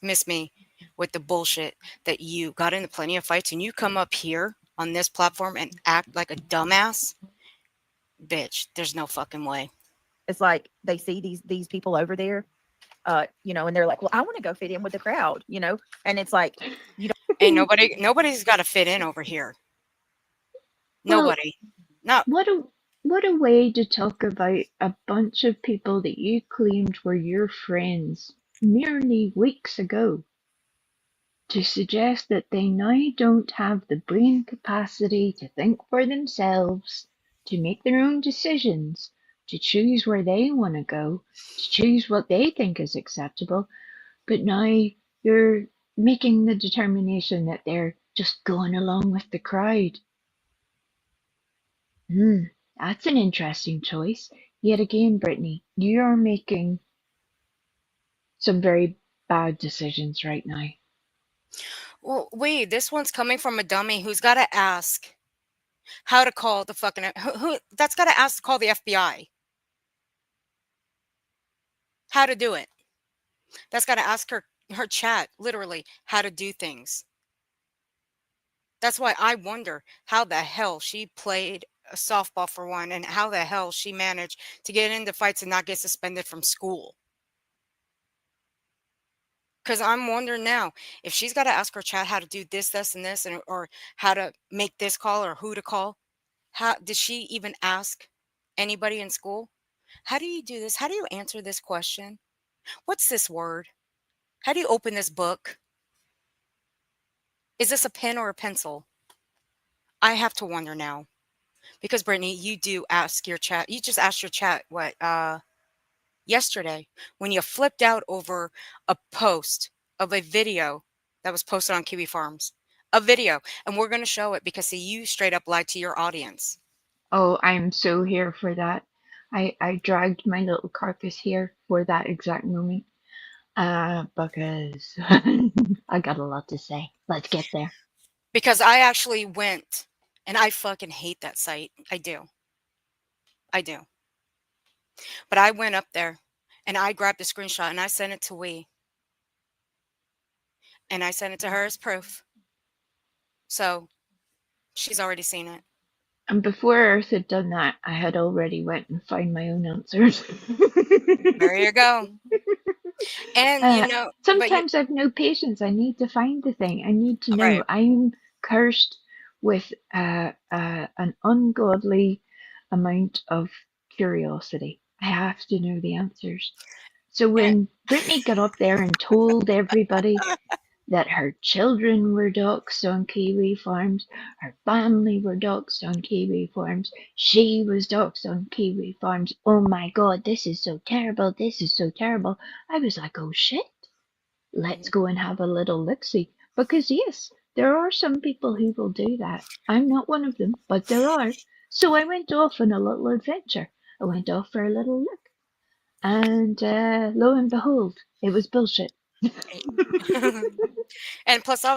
Miss me with the bullshit that you got into plenty of fights and you come up here on this platform and act like a dumbass? Bitch, there's no fucking way.
It's like they see these people over there, and they're like, well, I want to go fit in with the crowd, and it's like, you don't.
Hey, nobody's got to fit in over here. Nobody. No.
What a way to talk about a bunch of people that you claimed were your friends merely weeks ago. To suggest that they now don't have the brain capacity to think for themselves, to make their own decisions, to choose where they want to go, to choose what they think is acceptable, but now you're making the determination that they're just going along with the crowd. That's an interesting choice. Yet again, Brittany, you are making some very bad decisions right now.
Well, wait, this one's coming from a dummy who's got to ask how to call the fucking that's got to ask to call the FBI. How to do it. That's got to ask her chat literally how to do things. That's why I wonder how the hell she played a softball for one and how the hell she managed to get into fights and not get suspended from school. Because I'm wondering now if she's got to ask her chat how to do this, and this, or how to make this call or who to call. How did she even ask anybody in school? How do you do this? How do you answer this question? What's this word? How do you open this book? Is this a pen or a pencil? I have to wonder now. Because Brittany, you do ask your chat. You just asked your chat yesterday when you flipped out over a post of a video that was posted on Kiwi Farms. A video. And we're going to show it because see, you straight up lied to your audience.
Oh, I'm so here for that. I dragged my little carcass here for that exact moment. Because I got a lot to say. Let's get there.
Because I actually went, and I fucking hate that site. I do. But I went up there, and I grabbed a screenshot, and I sent it to Wee. And I sent it to her as proof. So, she's already seen it.
And before Earth had done that, I had already went and found my own answers.
There you go. And
sometimes I've no patience. I need to find the thing. I need to know.
Right.
I'm cursed with an ungodly amount of curiosity. I have to know the answers. So when Brittany got up there and told everybody that her children were doxxed on Kiwi Farms, her family were doxxed on Kiwi Farms, she was doxxed on Kiwi Farms. Oh my God, this is so terrible, this is so terrible. I was like, oh shit, let's go and have a little look-see. Because yes, there are some people who will do that. I'm not one of them, but there are. So I went off on a little adventure. I went off for a little look. And lo and behold, it was bullshit.
And plus, I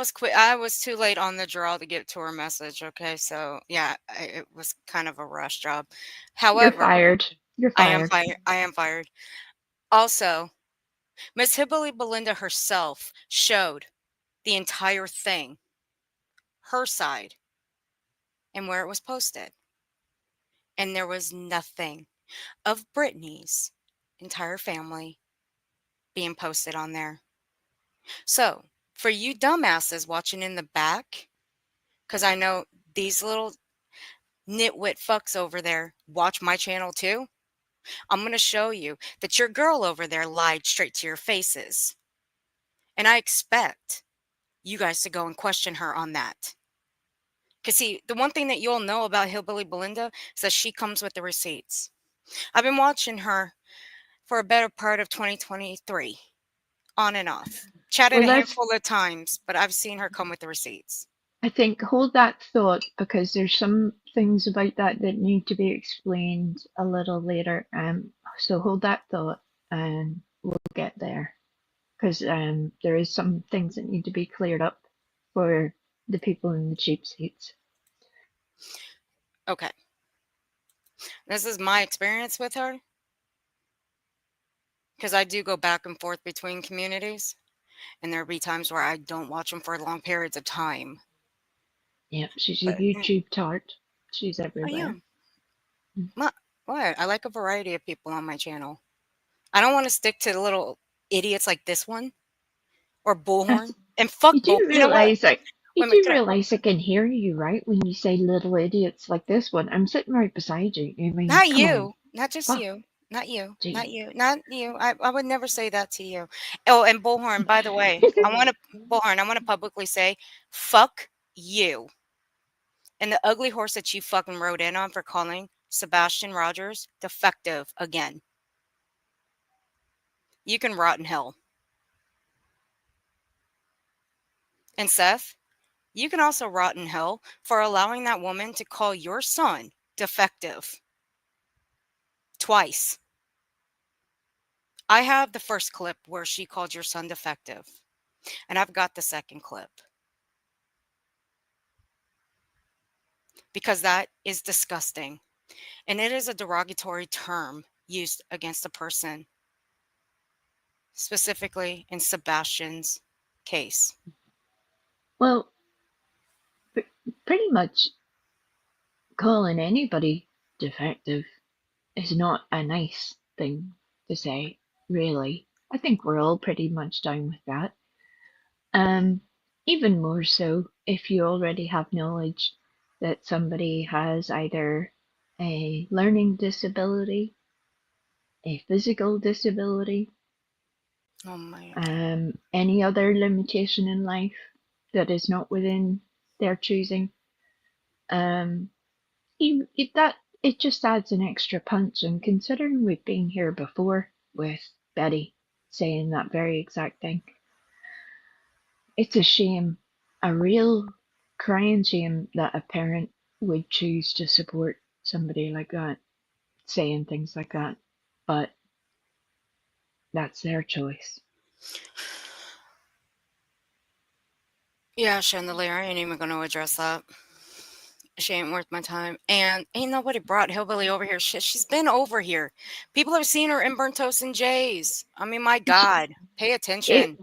was too late on the draw to get to her message. Okay, so yeah, it was kind of a rush job.
You're
However,
fired. You're
I am
fired.
fired. I am fired. Also, Miss Hibbley Belinda herself showed the entire thing, her side, and where it was posted, and there was nothing of Brittany's entire family being posted on there. So, for you dumbasses watching in the back, because I know these little nitwit fucks over there watch my channel too, I'm going to show you that your girl over there lied straight to your faces. And I expect you guys to go and question her on that. Because, see, the one thing that you'll know about Hillbilly Belinda is that she comes with the receipts. I've been watching her for a better part of 2023, on and off. Chatted
Well,
a
let's,
handful of times, but I've seen her come with the receipts.
I think, hold that thought because there's some things about that that need to be explained a little later. So hold that thought and we'll get there because there is some things that need to be cleared up for the people in the cheap seats.
Okay. This is my experience with her. Because I do go back and forth between communities. And there'll be times where I don't watch them for long periods of time.
Yeah, she's a
But
YouTube tart. She's
I
everywhere.
am. What? I like a variety of people on my channel. I don't want to stick to the little idiots like this one or Bullhorn. And fuck
You
Bull.
do
You know what?
realize
Wait a minute.
I can hear you, right? When you say little idiots like this one, I'm sitting right beside you. I mean,
Not
come
you.
on.
Not just
Fuck.
you. Not you.
Gee.
Not you. Not you. I would never say that to you. Oh, and Bullhorn, by the way, Bullhorn, I want to publicly say, fuck you. And the ugly horse that you fucking rode in on for calling Sebastian Rogers defective again. You can rot in hell. And Seth, you can also rot in hell for allowing that woman to call your son defective. Twice. I have the first clip where she called your son defective. And I've got the second clip. Because that is disgusting. And it is a derogatory term used against a person. Specifically in Sebastian's case.
Well, pretty much calling anybody defective is not a nice thing to say, really. I think we're all pretty much down with that. Even more so if you already have knowledge that somebody has either a learning disability, a physical disability,
Oh my.
any other limitation in life that is not within their choosing. It just adds an extra punch. And considering we've been here before with Betty saying that very exact thing, it's a shame, a real crying shame that a parent would choose to support somebody like that, saying things like that. But that's their choice.
Yeah, Chandelier, I ain't even going to address that. She ain't worth my time. And ain't nobody brought Hillbilly over here. She's been over here. People have seen her in Burnt Toast and Jays. I mean, my God, pay attention.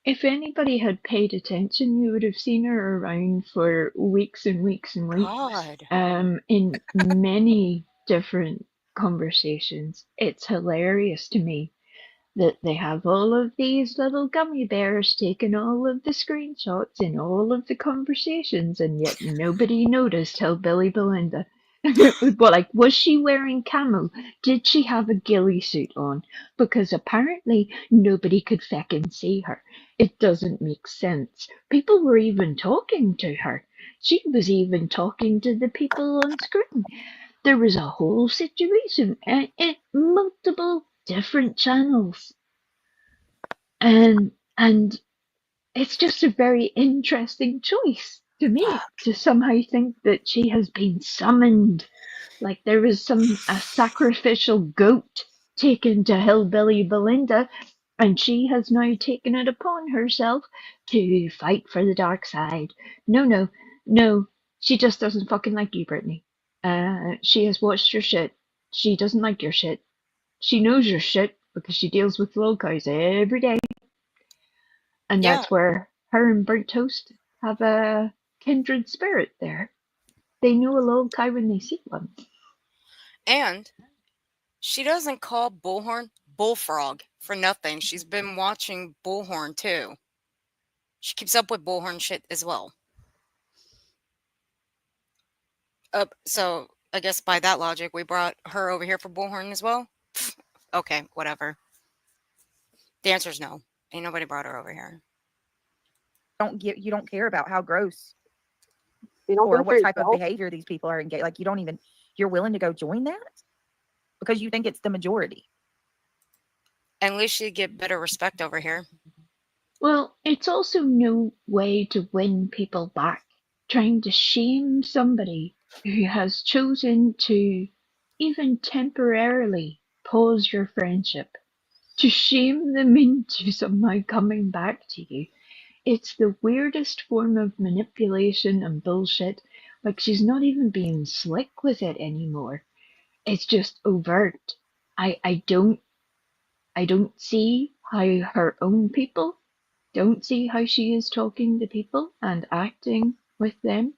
If anybody had paid attention, you would have seen her around for weeks and weeks and weeks.
God.
In many different conversations. It's hilarious to me that they have all of these little gummy bears taking all of the screenshots in all of the conversations, and yet nobody noticed Hillbilly Belinda. But like, was she wearing camo? Did she have a ghillie suit on? Because apparently nobody could feckin' see her. It doesn't make sense. People were even talking to her. She was even talking to the people on screen. There was a whole situation in multiple different channels. And it's just a very interesting choice to me to somehow think that she has been summoned, like there was a sacrificial goat taken to Hillbilly Belinda, And she has now taken it upon herself to fight for the dark side. No, no, no. She just doesn't fucking like you, Brittany. She has watched your shit. She doesn't like your shit. She knows your shit because she deals with lol cows every day. And
Yeah.
that's where her and Burnt Toast have a kindred spirit there. They know a lol cow when they see one.
And she doesn't call Bullhorn Bullfrog for nothing. She's been watching Bullhorn too. She keeps up with Bullhorn shit as well. So I guess by that logic, we brought her over here for Bullhorn as well. Okay, whatever. The answer is no. Ain't nobody brought her over here.
You don't care about how gross
You don't
or
think
what
for
type of
yourself?
behavior these people are engaged. Like, you don't even, you're willing to go join that because you think it's the majority.
At least she'd get better respect over here.
Well, it's also no way to win people back. Trying to shame somebody who has chosen to even temporarily pause your friendship, to shame them into somehow coming back to you. It's the weirdest form of manipulation and bullshit. Like, she's not even being slick with it anymore. It's just overt. I don't see how her own people don't see how she is talking to people and acting with them.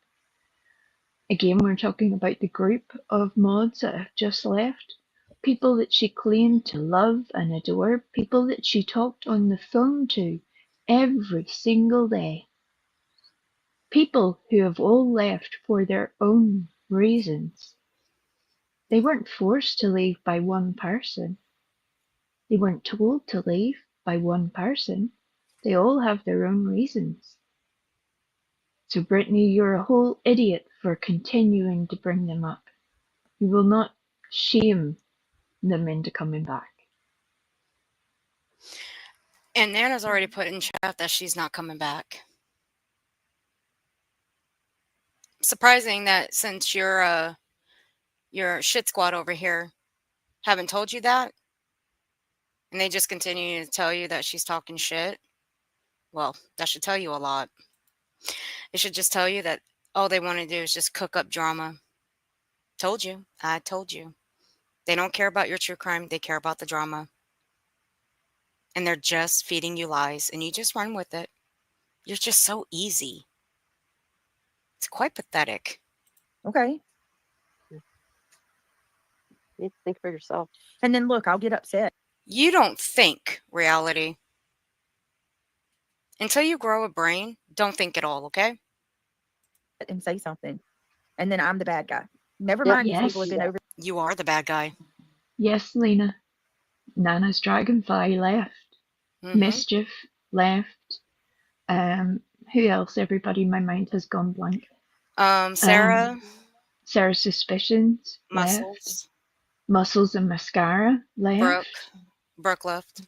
Again, we're talking about the group of mods that have just left. People that she claimed to love and adore, people that she talked on the phone to every single day. People who have all left for their own reasons. They weren't forced to leave by one person. They weren't told to leave by one person. They all have their own reasons. So, Brittany, you're a whole idiot for continuing to bring them up. You will not shame them into coming back.
And Nana's already put in chat that she's not coming back. Surprising that since your shit squad over here haven't told you that, and they just continue to tell you that she's talking shit. Well, that should tell you a lot. It should just tell you that all they want to do is just cook up drama. Told you. I told you. They don't care about your true crime. They care about the drama. And they're just feeding you lies, and you just run with it. You're just so easy. It's quite pathetic.
Okay.
You need to think for yourself.
And then look, I'll get upset.
You don't think reality. Until you grow a brain, don't think at all, okay?
And say something. And then I'm the bad guy. Never
Yep.
mind, these
Yes.
people have been over.
You are the bad guy.
Yes, Lena. Nana's Dragonfly left.
Mhm.
Mischief left. Who else? Everybody, my mind has gone blank.
Sarah,
Sarah's Suspicions left.
Muscles,
Muscles and Mascara left.
Brooke left.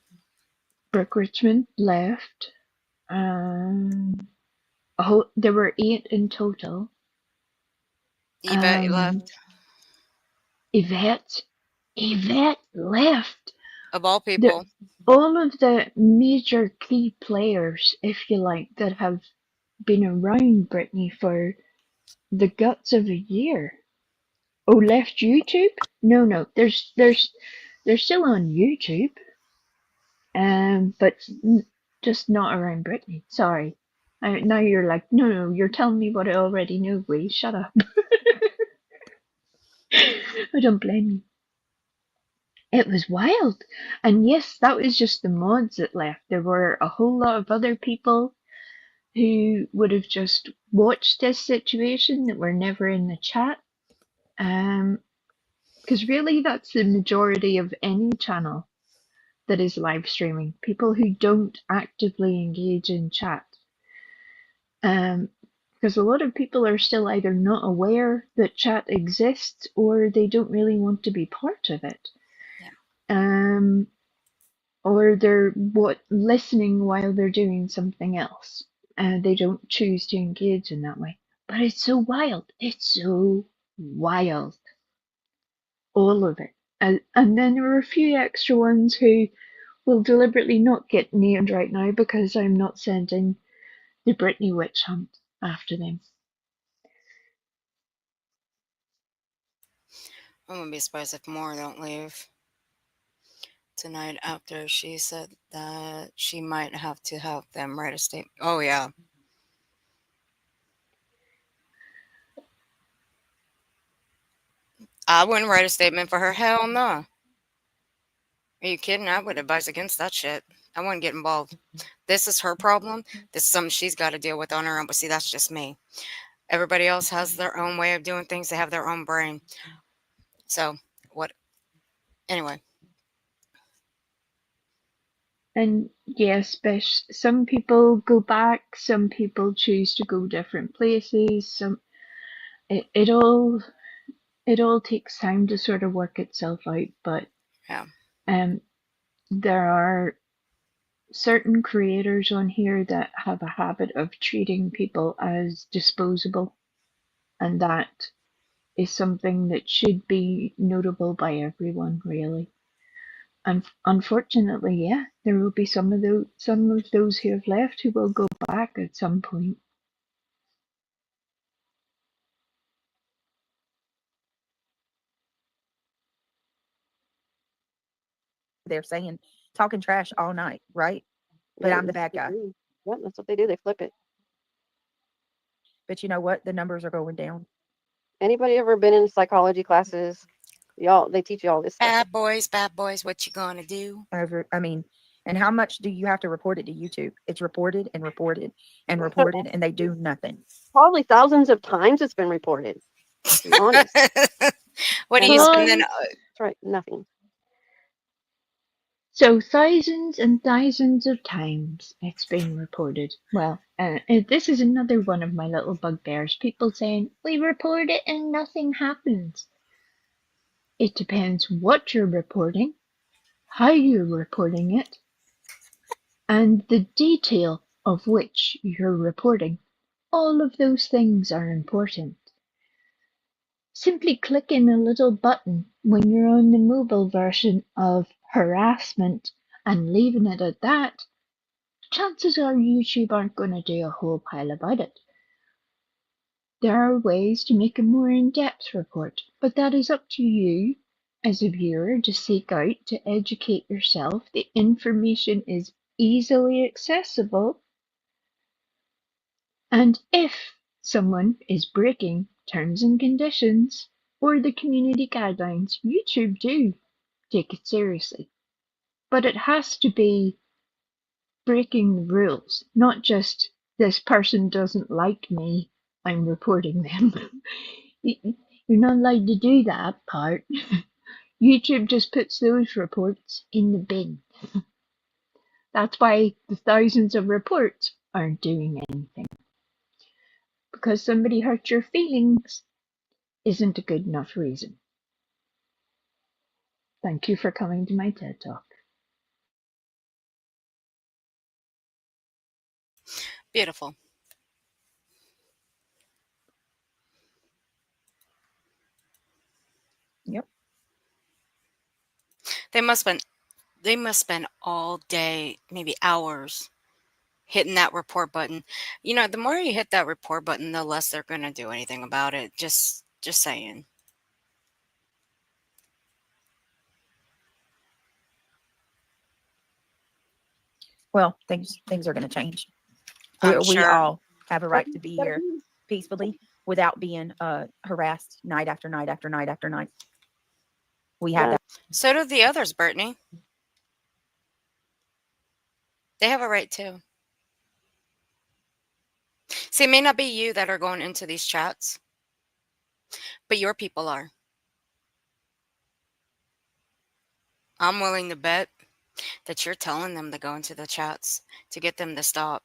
Brooke Richmond left. There were 8 in total.
Yvette left.
Yvette left.
Of all people.
All of the major key players, if you like, that have been around Brittany for the guts of a year. Oh, left YouTube? No, they're still on YouTube. But just not around Brittany. Sorry. Now you're like, no, you're telling me what I already know. Wait, shut up. I don't blame you. It was wild. And yes, that was just the mods that left. There were a whole lot of other people who would have just watched this situation that were never in the chat. Because really, that's the majority of any channel that is live streaming. People who don't actively engage in chat. Because a lot of people are still either not aware that chat exists or they don't really want to be part of it.
Yeah.
Or they're listening while they're doing something else. They don't choose to engage in that way. But it's so wild. It's so wild. All of it. And then there were a few extra ones who will deliberately not get named right now because I'm not sending the Britney witch hunt after them.
I'm gonna be surprised if more don't leave tonight after she said that she might have to have them write a statement. Oh yeah. I wouldn't write a statement for her. Hell no. Are you kidding? I would advise against that shit. I wouldn't get involved. This is her problem. This is something she's got to deal with on her own. But see, that's just me. Everybody else has their own way of doing things. They have their own brain. So, what? Anyway.
And yes, some people go back, some people choose to go different places. It all takes time to sort of work itself out. But
Yeah.
there are certain creators on here that have a habit of treating people as disposable, and that is something that should be notable by everyone, really. And unfortunately, yeah, there will be some of those who have left who will go back at some point.
They're saying talking trash all night, right? But
Yeah,
I'm the bad guy.
Yep, that's what they do. They flip it.
But you know what? The numbers are going down.
Anybody ever been in psychology classes? Y'all, they teach you all this stuff.
Bad boys, what you gonna do?
And how much do you have to report it to YouTube? It's reported and reported and reported, and they do nothing.
Probably thousands of times it's been reported. To be honest.
What do you spend then?
That's right, nothing.
So thousands and thousands of times it's been reported. Well, this is another one of my little bugbears. People saying, we report it and nothing happens. It depends what you're reporting, how you're reporting it, and the detail of which you're reporting. All of those things are important. Simply clicking a little button when you're on the mobile version of harassment and leaving it at that, chances are YouTube aren't going to do a whole pile about it. There are ways to make a more in-depth report, but that is up to you as a viewer to seek out to educate yourself. The information is easily accessible, and if someone is breaking terms and conditions or the community guidelines, YouTube do take it seriously. But it has to be breaking the rules, not just this person doesn't like me, I'm reporting them. You're not allowed to do that part. YouTube just puts those reports in the bin. That's why the thousands of reports aren't doing anything. Because somebody hurt your feelings isn't a good enough reason. Thank you for coming to my TED Talk.
Beautiful.
Yep.
They must spend all day, maybe hours, hitting that report button. You know, the more you hit that report button, the less they're gonna do anything about it. Just saying.
Well, things are going to change.
I'm
We
sure.
all have a right to be here peacefully without being harassed night after night after night after night. We have that.
So do the others, Brittany. They have a right too. See, it may not be you that are going into these chats, but your people are. I'm willing to bet that you're telling them to go into the chats to get them to stop.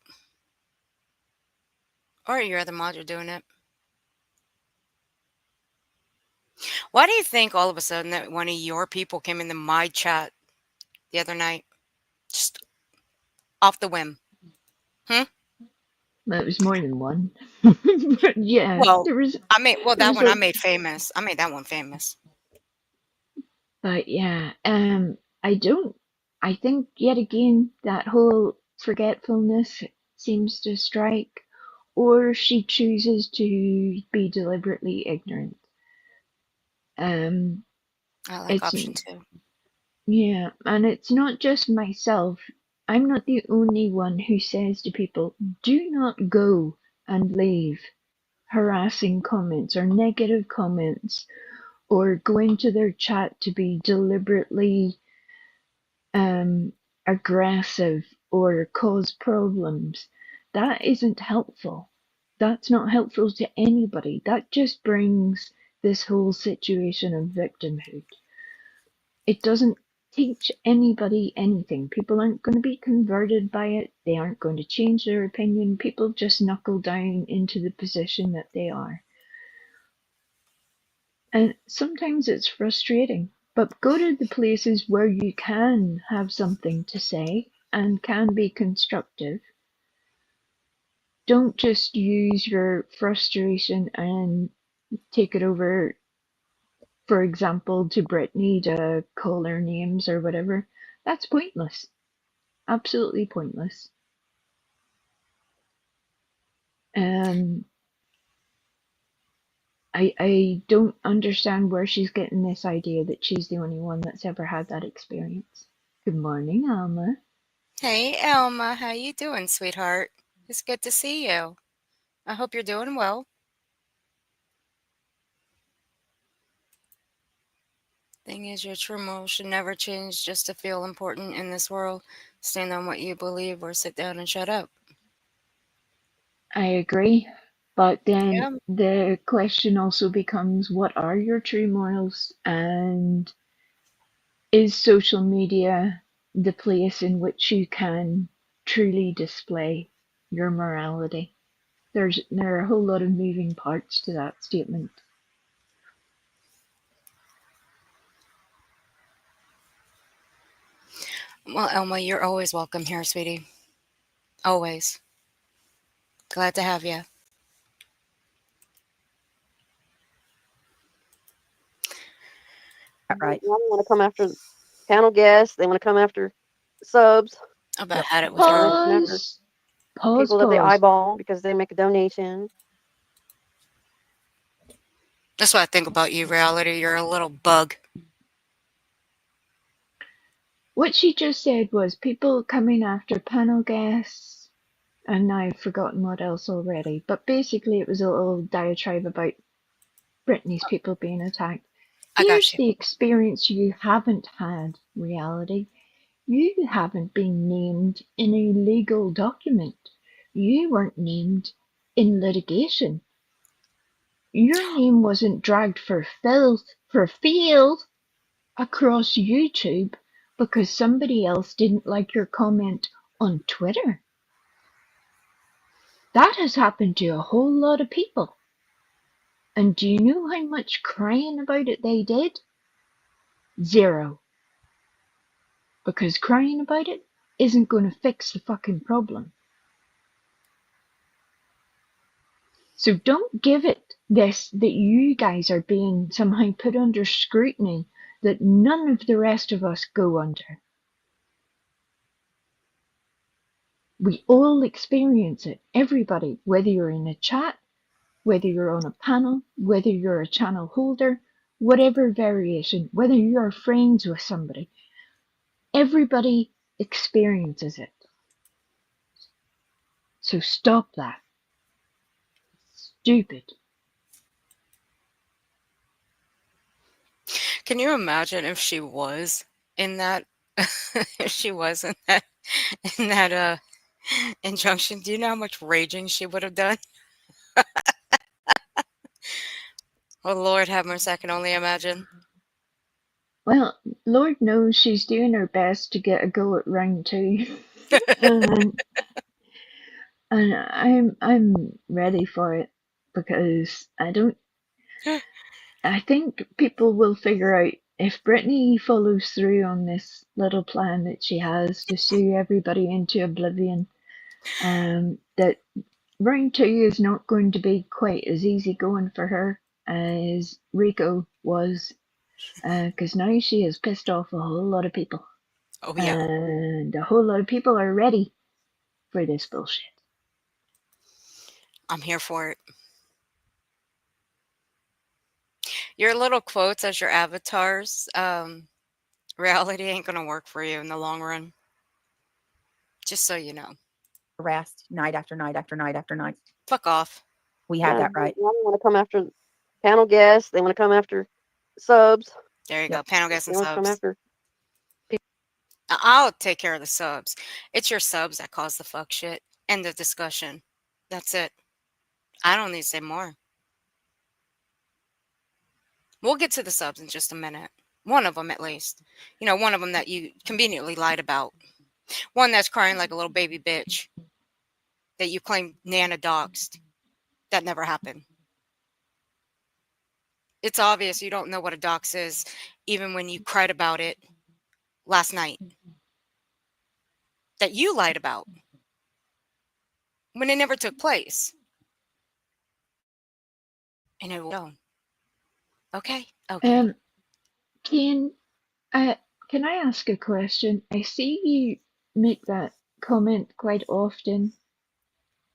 Or your other mods are doing it. Why do you think all of a sudden that one of your people came into my chat the other night? Just off the whim.
Well, it was more than one. But yeah.
Well,
there was.
That one I made famous. I made that one famous.
But yeah, I don't I think yet again that whole forgetfulness seems to strike, or she chooses to be deliberately ignorant. Um,
I like
it's
option two.
Yeah, and it's not just myself. I'm not the only one who says to people, do not go and leave harassing comments or negative comments or go into their chat to be deliberately aggressive or cause problems. That isn't helpful. That's not helpful to anybody. That just brings this whole situation of victimhood. It doesn't teach anybody anything. People aren't going to be converted by it. They aren't going to change their opinion. People just knuckle down into the position that they are. And sometimes it's frustrating, but go to the places where you can have something to say and can be constructive. Don't just use your frustration and take it over, for example, to Brittany to call her names or whatever. That's pointless. Absolutely pointless. Um, I don't understand where she's getting this idea that she's the only one that's ever had that experience. Good morning, Alma.
Hey, Elma, how you doing, sweetheart? It's good to see you. I hope you're doing well. Thing is, your true moral should never change just to feel important in this world. Stand on what you believe or sit down and shut up.
I agree. But then
Yeah.
the question also becomes, what are your true morals? And is social media the place in which you can truly display your morality? There are a whole lot of moving parts to that statement.
Well, Elma, you're always welcome here, sweetie. Always. Glad to have you.
Right.
They want to come after panel guests. They want to come after subs.
I about
Yep.
had it with
They want
her.
to come after
Pause. Pause.
people that they
Pause.
eyeball because they make a donation.
That's what I think about you, reality. You're a little bug.
What she just said was people coming after panel guests, and I've forgotten what else already. But basically, it was a little diatribe about Britney's people being attacked.
I got
Here's
you.
the experience you haven't had, reality. You haven't been named in a legal document. You weren't named in litigation. Your name wasn't dragged for filth, for field across YouTube because somebody else didn't like your comment on Twitter. That has happened to a whole lot of people. And do you know how much crying about it they did? Zero. Because crying about it isn't going to fix the fucking problem. So don't give it this that you guys are being somehow put under scrutiny that none of the rest of us go under. We all experience it. Everybody, whether you're in a chat, whether you're on a panel, whether you're a channel holder, whatever variation, whether you're friends with somebody, everybody experiences it. So stop that. Stupid.
Can you imagine if she was in that if she was in that injunction? Do you know how much raging she would have done? Oh Lord have mercy, I can only imagine.
Well, Lord knows she's doing her best to get a go at round two. and, and I'm ready for it because I think people will figure out if Brittany follows through on this little plan that she has to sue everybody into oblivion, that round two is not going to be quite as easy going for her as Rico was, because now she has pissed off a whole lot of people.
Oh, yeah.
And a whole lot of people are ready for this bullshit.
I'm here for it. Your little quotes as your avatars, reality ain't going to work for you in the long run. Just so you know.
Harassed night after night after night after night.
Fuck off.
We have that right.
They want to come after panel guests. They want to come after subs.
There you go. Panel guests and
They want to come
subs.
after.
I'll take care of the subs. It's your subs that cause the fuck shit. End of discussion. That's it. I don't need to say more. We'll get to the subs in just a minute. One of them, at least. You know, one of them that you conveniently lied about. One that's crying like a little baby bitch that you claim Nana doxed. That never happened. It's obvious you don't know what a dox is, even when you cried about it last night. That you lied about. When it never took place. And it will go. Okay? Okay.
Kane, can I ask a question? I see you make that comment quite often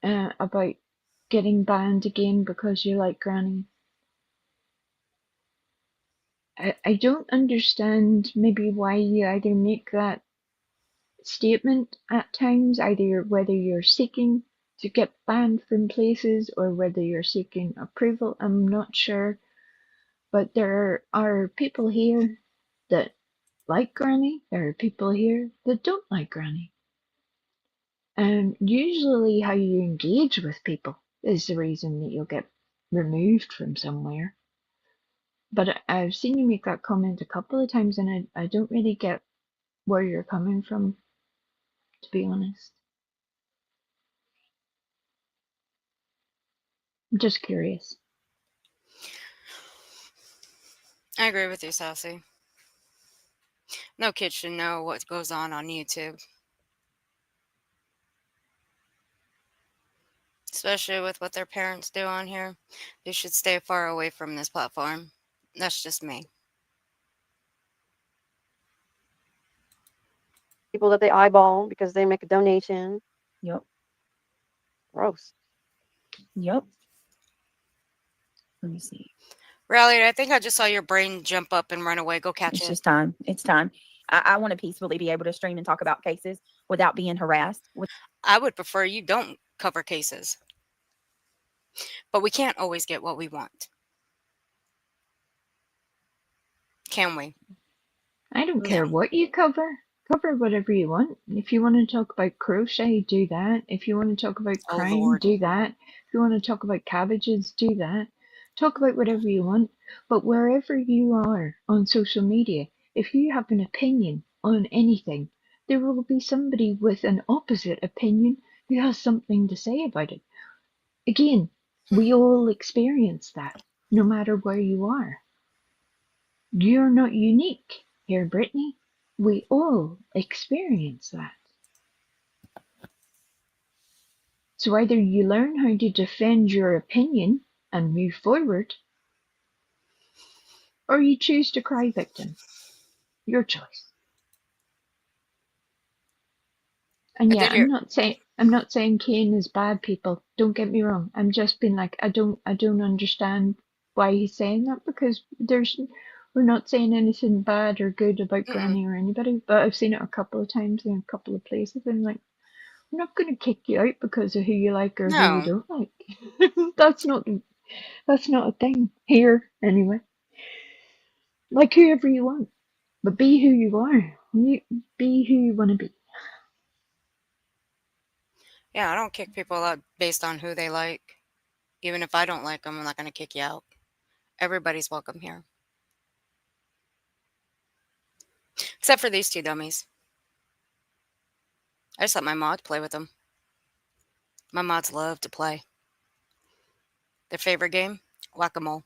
about getting banned again because you like Granny. I don't understand maybe why you either make that statement at times, either whether you're seeking to get banned from places or whether you're seeking approval. I'm not sure. But there are people here that like Granny. There are people here that don't like Granny. And usually how you engage with people is the reason that you'll get removed from somewhere. But I've seen you make that comment a couple of times and I don't really get where you're coming from, to be honest. I'm just curious.
I agree with you, Sassy. No kid should know what goes on YouTube. Especially with what their parents do on here. They should stay far away from this platform. That's just me.
People that they eyeball because they make a donation.
Yep.
Gross.
Yep. Let me see.
Rally, I think I just saw your brain jump up and run away. Go catch
It's
it.
just time. It's time. I want to peacefully be able to stream and talk about cases without being harassed.
I would prefer you don't cover cases. But we can't always get what we want. Can we?
I don't care what you cover. Cover whatever you want. If you want to talk about crochet, do that. If you want to talk about crime, do that. If you want to talk about cabbages, do that. Talk about whatever you want. But wherever you are on social media, if you have an opinion on anything, there will be somebody with an opposite opinion who has something to say about it. Again, we all experience that, no matter where you are. You're not unique here, Brittany. We all experience that. So either you learn how to defend your opinion and move forward, or you choose to cry victim. Your choice. And yeah, I'm not saying Kane is bad, people. Don't get me wrong. I'm just being like, I don't understand why he's saying that, because we're not saying anything bad or good about Granny or anybody, but I've seen it a couple of times in a couple of places and like, I'm not going to kick you out because of who you like or who you don't like. That's not a thing here anyway. Like whoever you want, but be who you are. You be who you want to be.
Yeah, I don't kick people out based on who they like. Even if I don't like them, I'm not going to kick you out. Everybody's welcome here. Except for these two dummies. I just let my mods play with them. My mods love to play. Their favorite game? Whack-a-mole.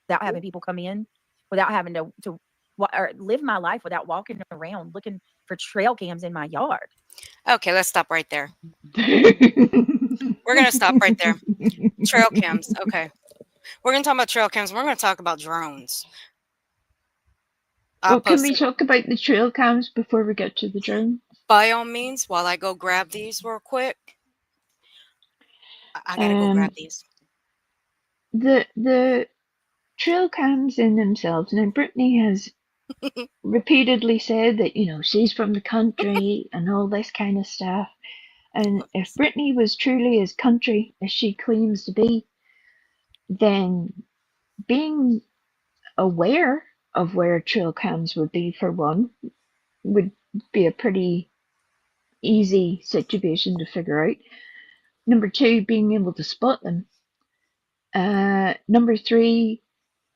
Without having people come in, without having to or live my life without walking around looking for trail cams in my yard.
Okay, let's stop right there. We're going to stop right there. Trail cams. Okay. We're going to talk about trail cams. We're going to talk about drones. I'll
Well, can
post
we
it.
talk about the trail cams before we get to the drone?
By all means, while I go grab these real quick. I gotta go grab
Um,
these.
the trail cams in themselves. Now, Brittany has repeatedly said that, you know, she's from the country and all this kind of stuff. And if Brittany was truly as country as she claims to be, then being aware of where trail cams would be, for one, would be a pretty easy situation to figure out. Number two, being able to spot them. Number three,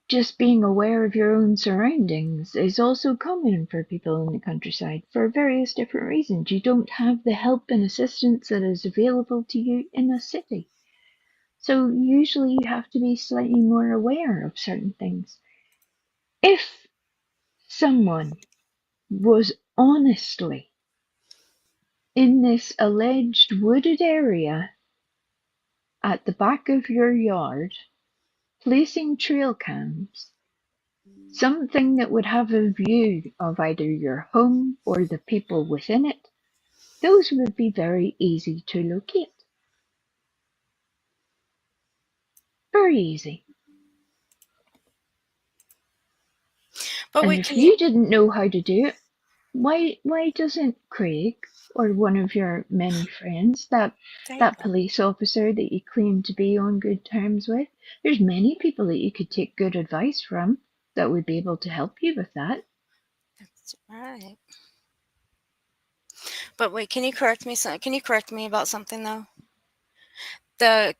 just being aware of your own surroundings is also common for people in the countryside for various different reasons. You don't have the help and assistance that is available to you in a city. So usually you have to be slightly more aware of certain things. If someone was honestly in this alleged wooded area at the back of your yard, placing trail cams, something that would have a view of either your home or the people within it, those would be very easy to locate. Very easy.
But
And
wait,
if
can you?
you didn't know how to do it, why doesn't Craig or one of your many friends,
There you
that
go.
police officer that you claim to be on good terms with, there's many people that you could take good advice from that would be able to help you with that.
That's right. But wait, can you correct me? Can you correct me about something though? The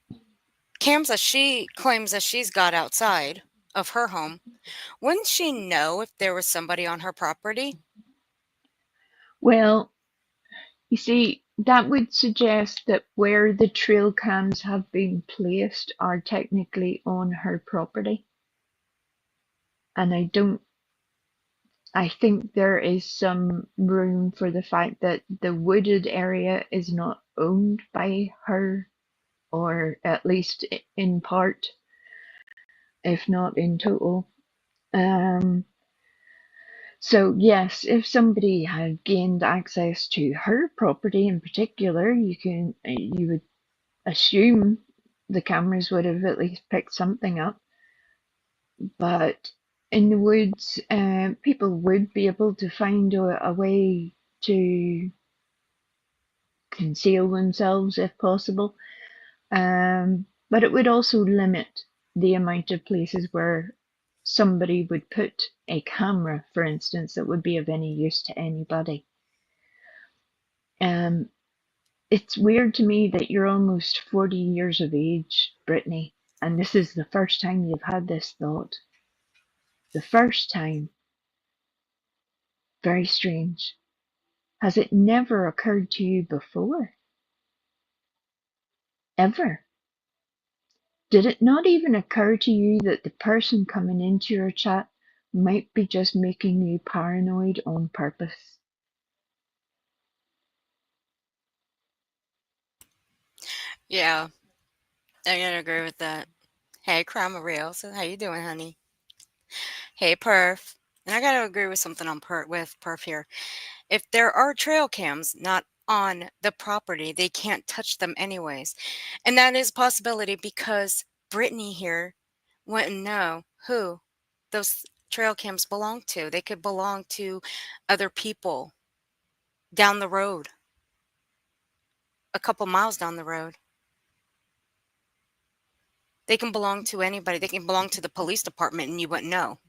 cams that she claims that she's got outside of her home, wouldn't she know if there was somebody on her property?
Well, you see, that would suggest that where the trail cams have been placed are technically on her property. And I think there is some room for the fact that the wooded area is not owned by her, or at least in part, if not in total. Um, so yes, if somebody had gained access to her property in particular, you would assume the cameras would have at least picked something up. But in the woods, people would be able to find a way to conceal themselves if possible. But it would also limit the amount of places where somebody would put a camera, for instance, that would be of any use to anybody. It's weird to me that you're almost 40 years of age, Brittany, and this is the first time you've had this thought. The first time. Very strange. Has it never occurred to you before? Ever? Did it not even occur to you that the person coming into your chat might be just making you paranoid on purpose?
Yeah, I gotta agree with that. Hey, Cramareal. So how you doing, honey? Hey, Perf. And I gotta agree with something on with Perf here. If there are trail cams not on the property, they can't touch them anyways. And that is a possibility because Brittany here wouldn't know who those trail cams belong to. They could belong to other people down the road, a couple miles down the road. They can belong to anybody. They can belong to the police department and you wouldn't know.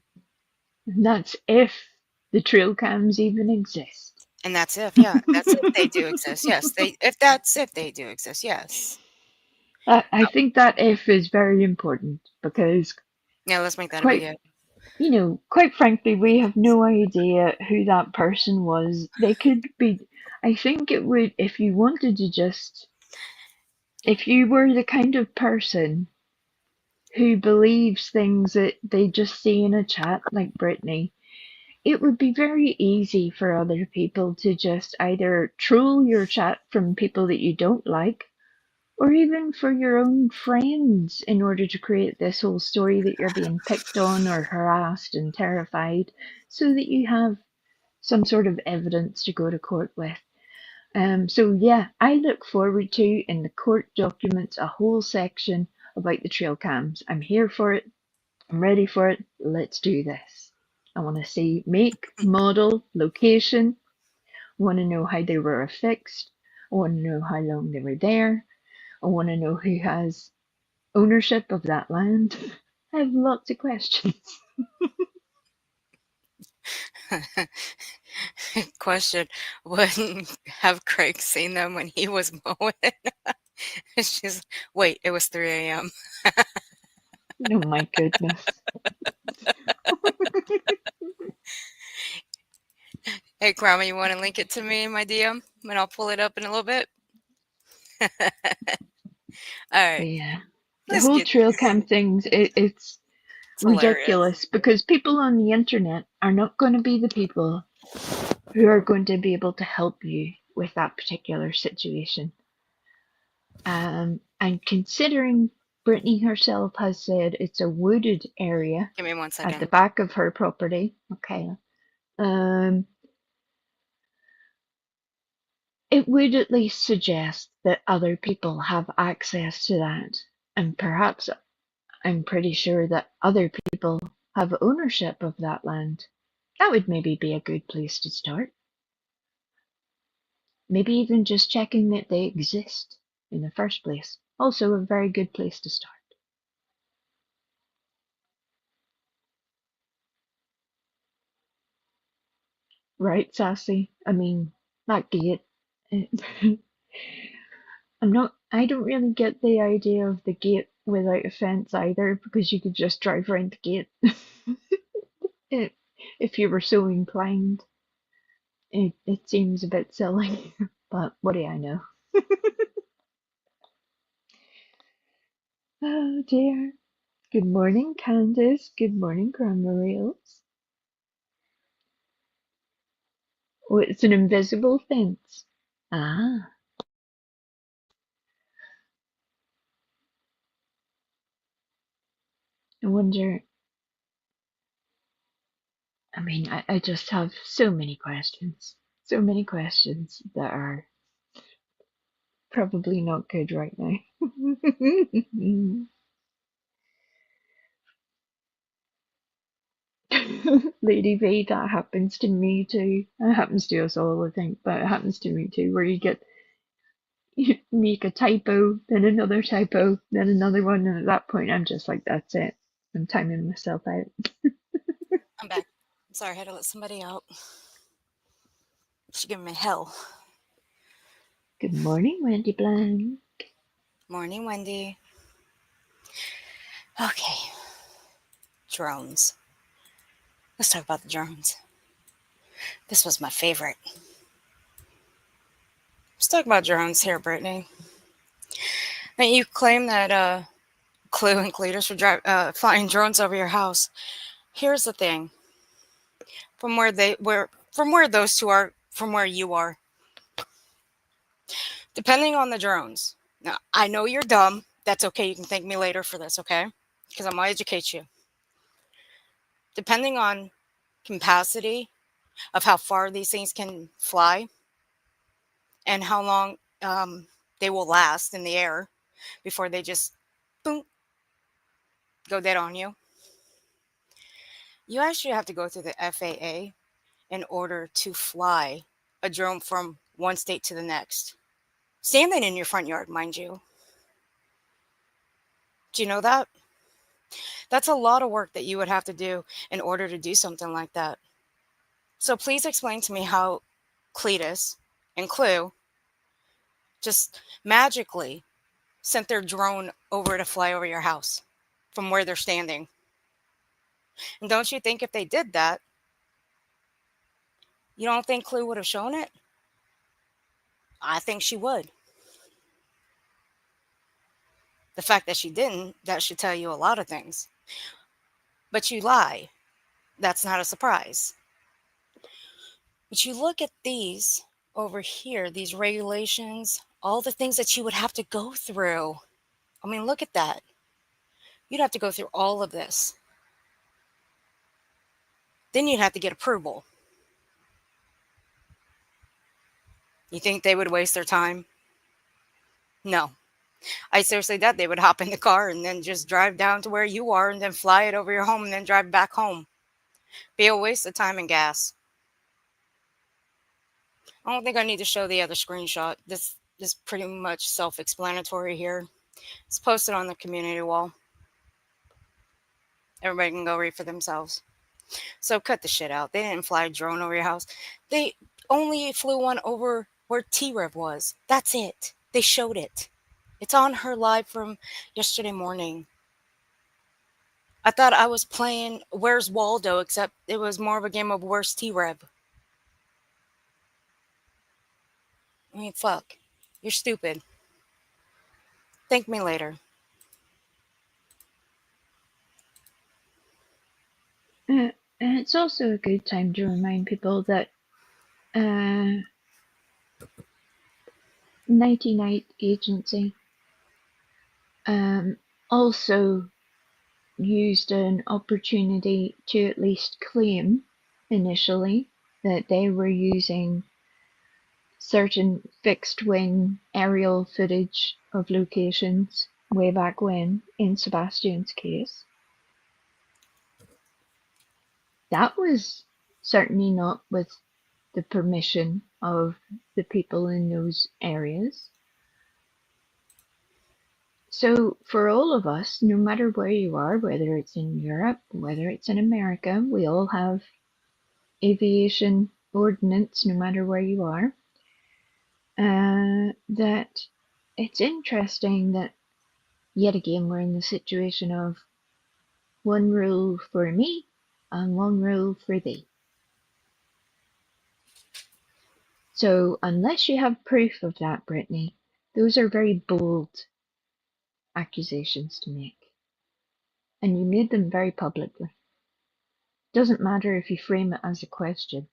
And that's if the trail cams even exist.
And that's if, yeah, that's if they do exist. Yes, if they do exist. Yes.
I think that if is very important because
Yeah, let's make that a big
quite,
if.
quite frankly, we have no idea who that person was. They could be, I think it would, if you wanted to just, if you were the kind of person who believes things that they just see in a chat like Brittany, it would be very easy for other people to just either troll your chat from people that you don't like, or even for your own friends in order to create this whole story that you're being picked on or harassed and terrified so that you have some sort of evidence to go to court with. So yeah, I look forward to in the court documents a whole section about the trail cams. I'm here for it. I'm ready for it. Let's do this. I want to see make, model, location. I want to know how they were affixed. I want to know how long they were there. I want to know who has ownership of that land. I have lots of questions.
Question: wouldn't have Craig seen them when he was mowing? She's wait, it was 3 a.m.
Oh my goodness.
Hey, Grandma, you want to link it to me in my DM, and I'll pull it up in a little bit. All right,
Yeah. The
let's
whole
get
trail cam things, it's
it's hilarious.
ridiculous because people on the internet are not going to be the people who are going to be able to help you with that particular situation. And considering Brittany herself has said it's a wooded area
Give me 1
at
second.
the back of her property, okay, it would at least suggest that other people have access to that. And perhaps I'm pretty sure that other people have ownership of that land. That would maybe be a good place to start. Maybe even just checking that they exist in the first place. Also a very good place to start. Right, Sassy? I mean, that gate. I don't really get the idea of the gate without a fence either, because you could just drive around the gate if you were so inclined. It seems a bit silly, but what do I know? Oh dear. Good morning, Candace. Good morning, Grandma Rails. Oh, it's an invisible fence. Ah, I wonder. I mean, I just have so many questions. So many questions that are probably not good right now. Lady V, that happens to me too. It happens to us all, I think, but it happens to me too, where you make a typo, then another typo, then another one, and at that point I'm just like, that's it. I'm timing myself out.
I'm back. I'm sorry, I had to let somebody out. She's giving me hell.
Good morning, Wendy Blank.
Morning, Wendy. Okay, drones. Let's talk about the drones. This was my favorite. Let's talk about drones here, Brittany. Now, you claim that Clue and Cletus were flying drones over your house. Here's the thing: from where those two are, from where you are, depending on the drones. Now, I know you're dumb. That's okay. You can thank me later for this, okay? Because I'm gonna educate you. Depending on capacity of how far these things can fly and how long they will last in the air before they just boom go dead on you. You actually have to go through the FAA in order to fly a drone from one state to the next. Standing in your front yard, mind you. Do you know that? That's a lot of work that you would have to do in order to do something like that. So please explain to me how Cletus and Clue just magically sent their drone over to fly over your house from where they're standing. And don't you think if they did that, you don't think Clue would have shown it? I think she would. The fact that she didn't, that should tell you a lot of things. But you lie. That's not a surprise. But you look at these over here, these regulations all the things that you would have to go through. I mean, look at that. You'd have to go through all of this. Then you'd have to get approval. You think they would waste their time? No. I seriously doubt they would hop in the car and then just drive down to where you are and then fly it over your home and then drive back home. Be a waste of time and gas. I don't think I need to show the other screenshot. This is pretty much self-explanatory here. It's posted on the community wall. Everybody can go read for themselves. So cut the shit out. They didn't fly a drone over your house. They only flew one over where T-Rev was. That's it. They showed it. It's on her live from yesterday morning. I thought I was playing Where's Waldo, except it was more of a game of Where's T-Rev. I mean, fuck. You're stupid. Thank me later.
And it's also a good time to remind people that Nighty Night Agency also used an opportunity to at least claim initially that they were using certain fixed wing aerial footage of locations way back when in Sebastian's case. That was certainly not with the permission of the people in those areas. So for all of us, no matter where you are, whether it's in Europe, whether it's in America, we all have aviation ordinance, no matter where you are. That it's interesting that yet again we're in the situation of one rule for me and one rule for thee. So unless you have proof of that, Brittany, those are very bold accusations to make. And you made them very publicly. Doesn't matter if you frame it as a question.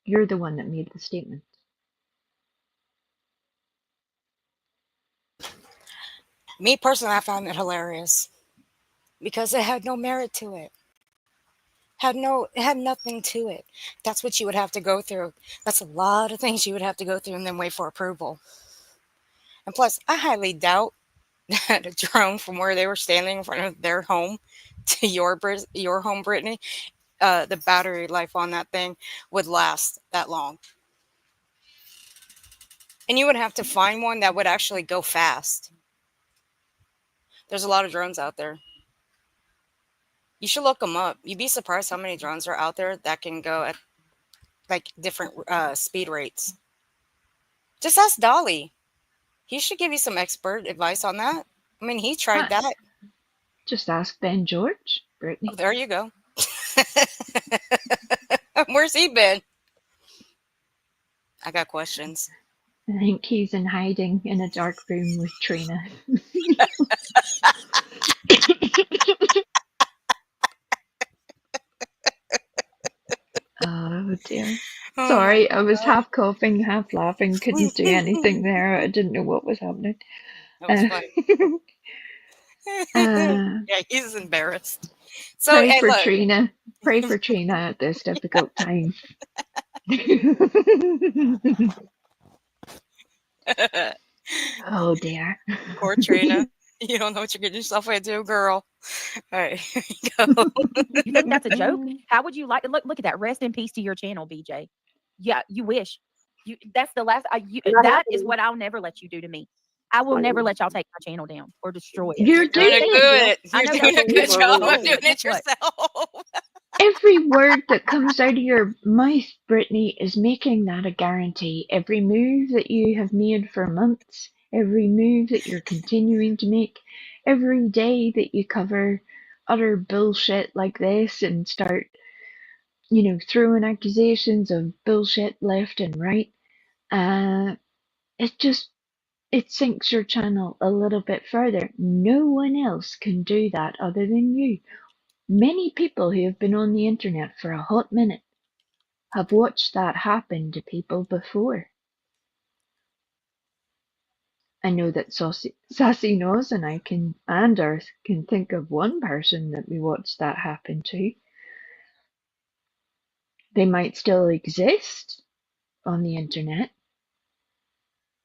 You're the one that made the statement.
Me personally, I found it hilarious because it had no merit to it. It had nothing to it. That's what you would have to go through. That's a lot of things you would have to go through and then wait for approval. And plus, I highly doubt that a drone from where they were standing in front of their home to your home, Brittany, the battery life on that thing would last that long. And you would have to find one that would actually go fast. There's a lot of drones out there. You should look them up. You'd be surprised how many drones are out there that can go at like different speed rates. Just ask Dolly. He should give you some expert advice on that. I mean, he tried that.
Just ask Ben George, Brittany.
Oh, there you go. Where's he been? I got questions.
I think he's in hiding in a dark room with Trina. Oh dear.
Oh
sorry, I was half coughing, half laughing, couldn't do anything there. I didn't know what was happening.
That was funny. Yeah, he's embarrassed. So
pray
hey,
for
look.
Trina. Pray for Trina at this difficult time. Oh dear.
Poor Trina. You don't know what you're getting yourself into, girl. All right, here you go.
You think that's a joke? How would you like? Look at that. Rest in peace to your channel, BJ. Yeah, you wish. That's the last. That is what I'll never let you do to me. I will never let y'all take my channel down or destroy it.
You're doing
it.
I
You're
know
doing a good job of doing it
Guess what?
yourself.
Every word that comes out of your mouth, Brittany, is making that a guarantee. Every move that you have made for months, every move that you're continuing to make, every day that you cover utter bullshit like this and start, throwing accusations of bullshit left and right, it sinks your channel a little bit further. No one else can do that other than you. Many people who have been on the internet for a hot minute have watched that happen to people before. I know that Sassy knows, and Earth can think of one person that we watched that happen to. They might still exist on the internet,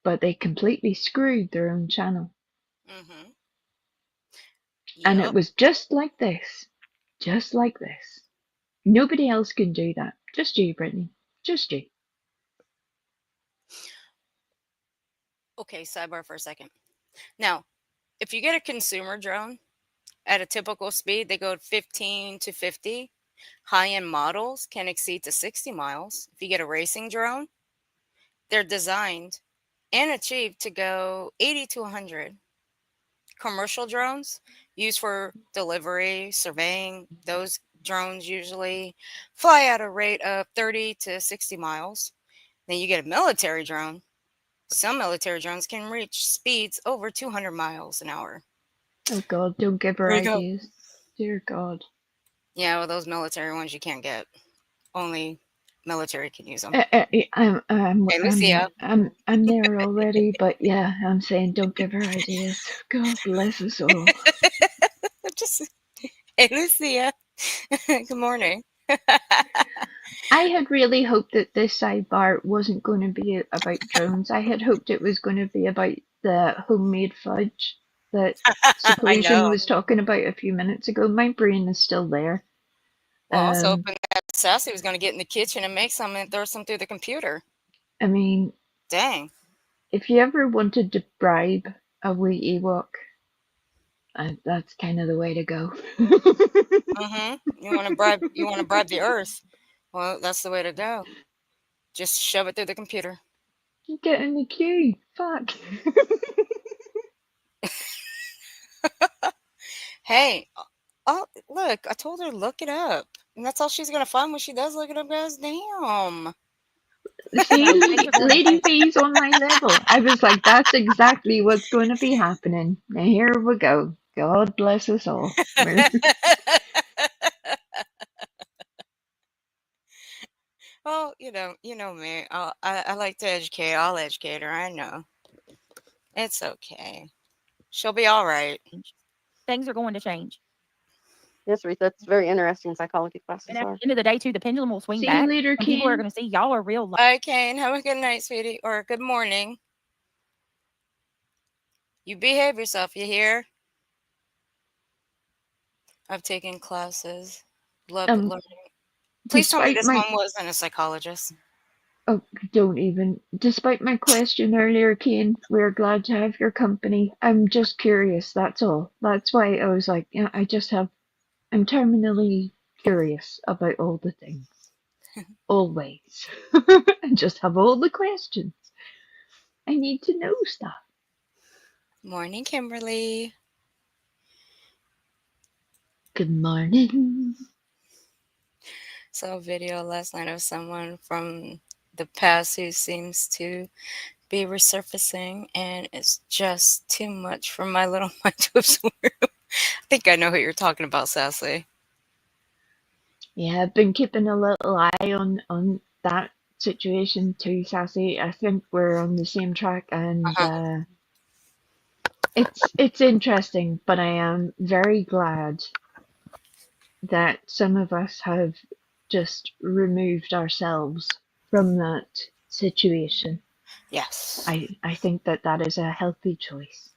but they completely screwed their own channel.
Mm-hmm.
And
Yep.
it was just like this. Just like this. Nobody else can do that. Just you, Brittany. Just you.
Okay, sidebar for a second. Now, if you get a consumer drone at a typical speed, they go 15 to 50. High-end models can exceed to 60 miles. If you get a racing drone, they're designed and achieved to go 80 to 100. Commercial drones used for delivery, surveying, those drones usually fly at a rate of 30 to 60 miles. Then you get a military drone. Some military drones can reach speeds over 200 miles an hour.
Oh God, don't give her
There you go.
ideas. Dear God.
Yeah, well, those military ones you can't get. Only military can use them.
I'm there already, but yeah, I'm saying don't give her ideas. God bless us all.
Just, hey, Lucia. Good morning.
I had really hoped that this sidebar wasn't going to be about drones. I had hoped it was going to be about the homemade fudge that
I
Seclusion
know.
was talking about a few minutes ago. My brain is still there.
Well, I was hoping that Sassy was going to get in the kitchen and make some and throw some through the computer.
I mean,
Dang.
if you ever wanted to bribe a wee Ewok, that's kind of the way to go.
Mm-hmm. You want to bribe? You want to bribe the Earth? Well, that's the way to go. Just shove it through the computer.
Get in the queue. Fuck.
Hey, oh look! I told her to look it up, and that's all she's gonna find when she does look it up, guys. Damn.
See, Lady B's on my level. I was like, that's exactly what's going to be happening. Now here we go. God bless us all.
Well, you know me. I like to educate. I'll educate her. I know. It's okay. She'll be all right.
Things are going to change.
Yes, Ruth, that's very interesting psychology classes
And at
are.
the end of the day, too, the pendulum will swing
See
back.
you later,
And people are
Ken.
going to see y'all are real.
Bye, Kane. Have a good night, sweetie, or good morning. You behave yourself. You hear? I've taken classes. Love learning. Please tell me
Despite
this
my
one wasn't a psychologist.
oh, don't even. Despite my question earlier, Ken, we're glad to have your company. I'm just curious. That's all. That's why I was like, yeah, I'm terminally curious about all the things. Always. I just have all the questions. I need to know stuff.
Morning, Kimberly.
Good morning.
Saw a video last night of someone from the past who seems to be resurfacing, and it's just too much for my little mind to absorb. I think I know who you're talking about, Sassy.
Yeah, I've been keeping a little eye on that situation too, Sassy. I think we're on the same track, and it's interesting, but I am very glad that some of us have just removed ourselves from that situation.
Yes.
I think that is a healthy choice.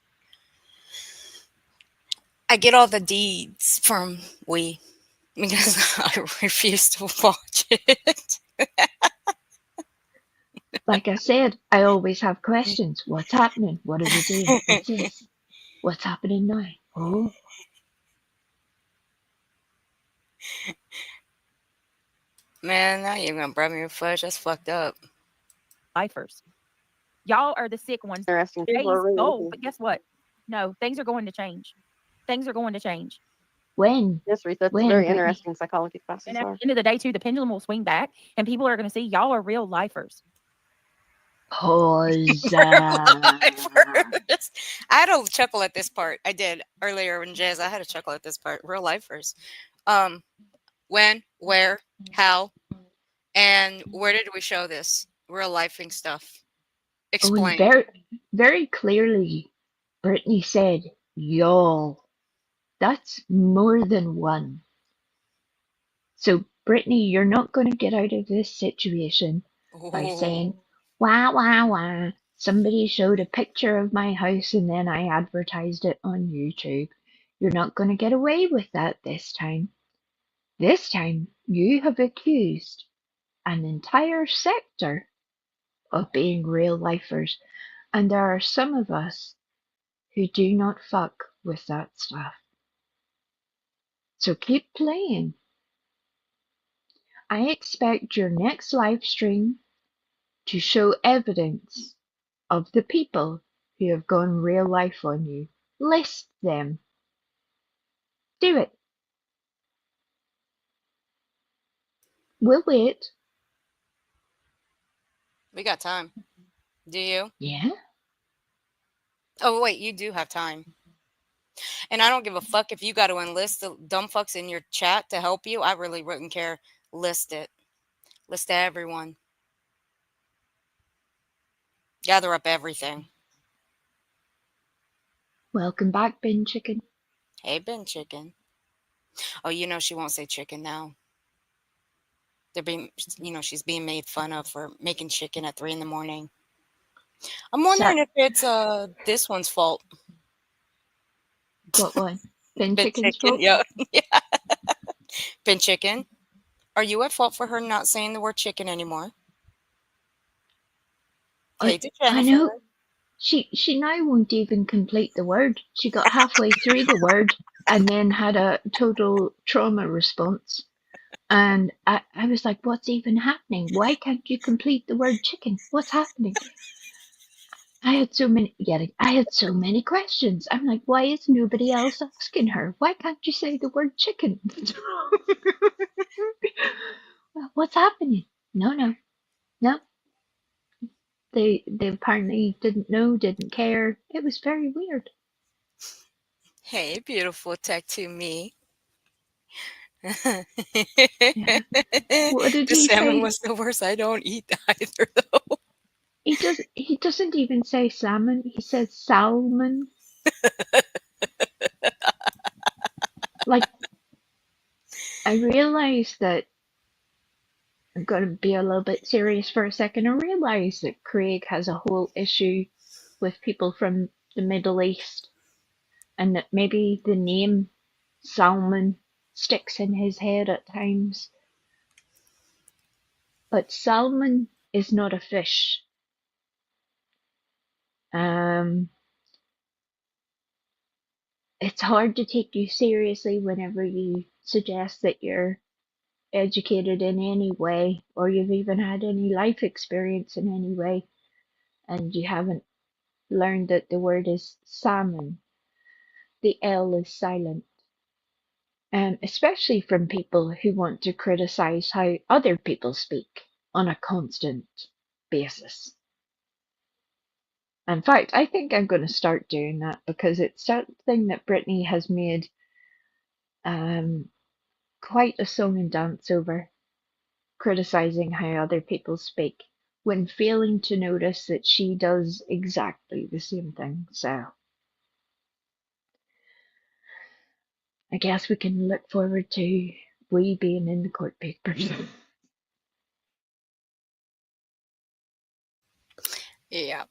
I get all the deeds from We because I refuse to watch it.
Like I said, I always have questions. What's happening? What are they doing? What's this? What's happening now? Oh.
Man, now you're gonna bribe me with fudge. That's fucked up.
Lifers. Y'all are the sick ones.
Interesting. People are really
Oh,
looking.
but guess what? No, things are going to change. Things are going to change.
When?
Yes, Ruth, that's
When,
very
Brittany?
interesting psychology classes
And at
are.
the end of the day, too, the pendulum will swing back, and people are going to see y'all are real lifers.
Pause.
I had a chuckle at this part. I did earlier in jazz. I had a chuckle at this part. Real lifers. When, where, how, and where did we show this? Real lifing stuff.
Oh,
Explain.
very clearly, Brittany said, y'all. That's more than one. So, Brittany, you're not going to get out of this situation by saying, wah, wah, wah. Somebody showed a picture of my house and then I advertised it on YouTube. You're not going to get away with that this time. This time, you have accused an entire sector of being real lifers, and there are some of us who do not fuck with that stuff. So keep playing. I expect your next live stream to show evidence of the people who have gone real life on you. List them. Do it. We'll wait.
We got time. Do you?
Yeah?
Oh, wait, you do have time. And I don't give a fuck if you got to enlist the dumb fucks in your chat to help you. I really wouldn't care. List it. List everyone. Gather up everything.
Welcome back, Bin Chicken.
Hey, Ben Chicken. Oh, you know she won't say chicken now. They're being, she's being made fun of for making chicken at 3 a.m. I'm wondering if it's this one's fault.
What one? Bin
Ben
Chicken's
Chicken,
fault?
yeah. Ben Chicken, are you at fault for her not saying the word chicken anymore? Hey, to Jennifer.
I know. She now won't even complete the word. She got halfway through the word and then had a total trauma response. And I was like, what's even happening? Why can't you complete the word chicken? What's happening? I had so many questions. I'm like, why is nobody else asking her? Why can't you say the word chicken? What's happening? No. They apparently didn't know, didn't care. It was very weird.
Hey, beautiful tattoo me.
Yeah. What did
The
he
salmon
say?
was the worst. I don't eat either, though.
He doesn't even say salmon. He says salmon. Like, I realize that I'm going to be a little bit serious for a second. I realize that Craig has a whole issue with people from the Middle East, and that maybe the name salmon sticks in his head at times. But salmon is not a fish. It's hard to take you seriously whenever you suggest that you're educated in any way, or you've even had any life experience in any way, and you haven't learned that the word is salmon. The L is silent. Especially from people who want to criticize how other people speak on a constant basis. In fact, I think I'm going to start doing that because it's something that Brittany has made quite a song and dance over, criticizing how other people speak when failing to notice that she does exactly the same thing. So I guess we can look forward to we being in the court papers.
Yeah.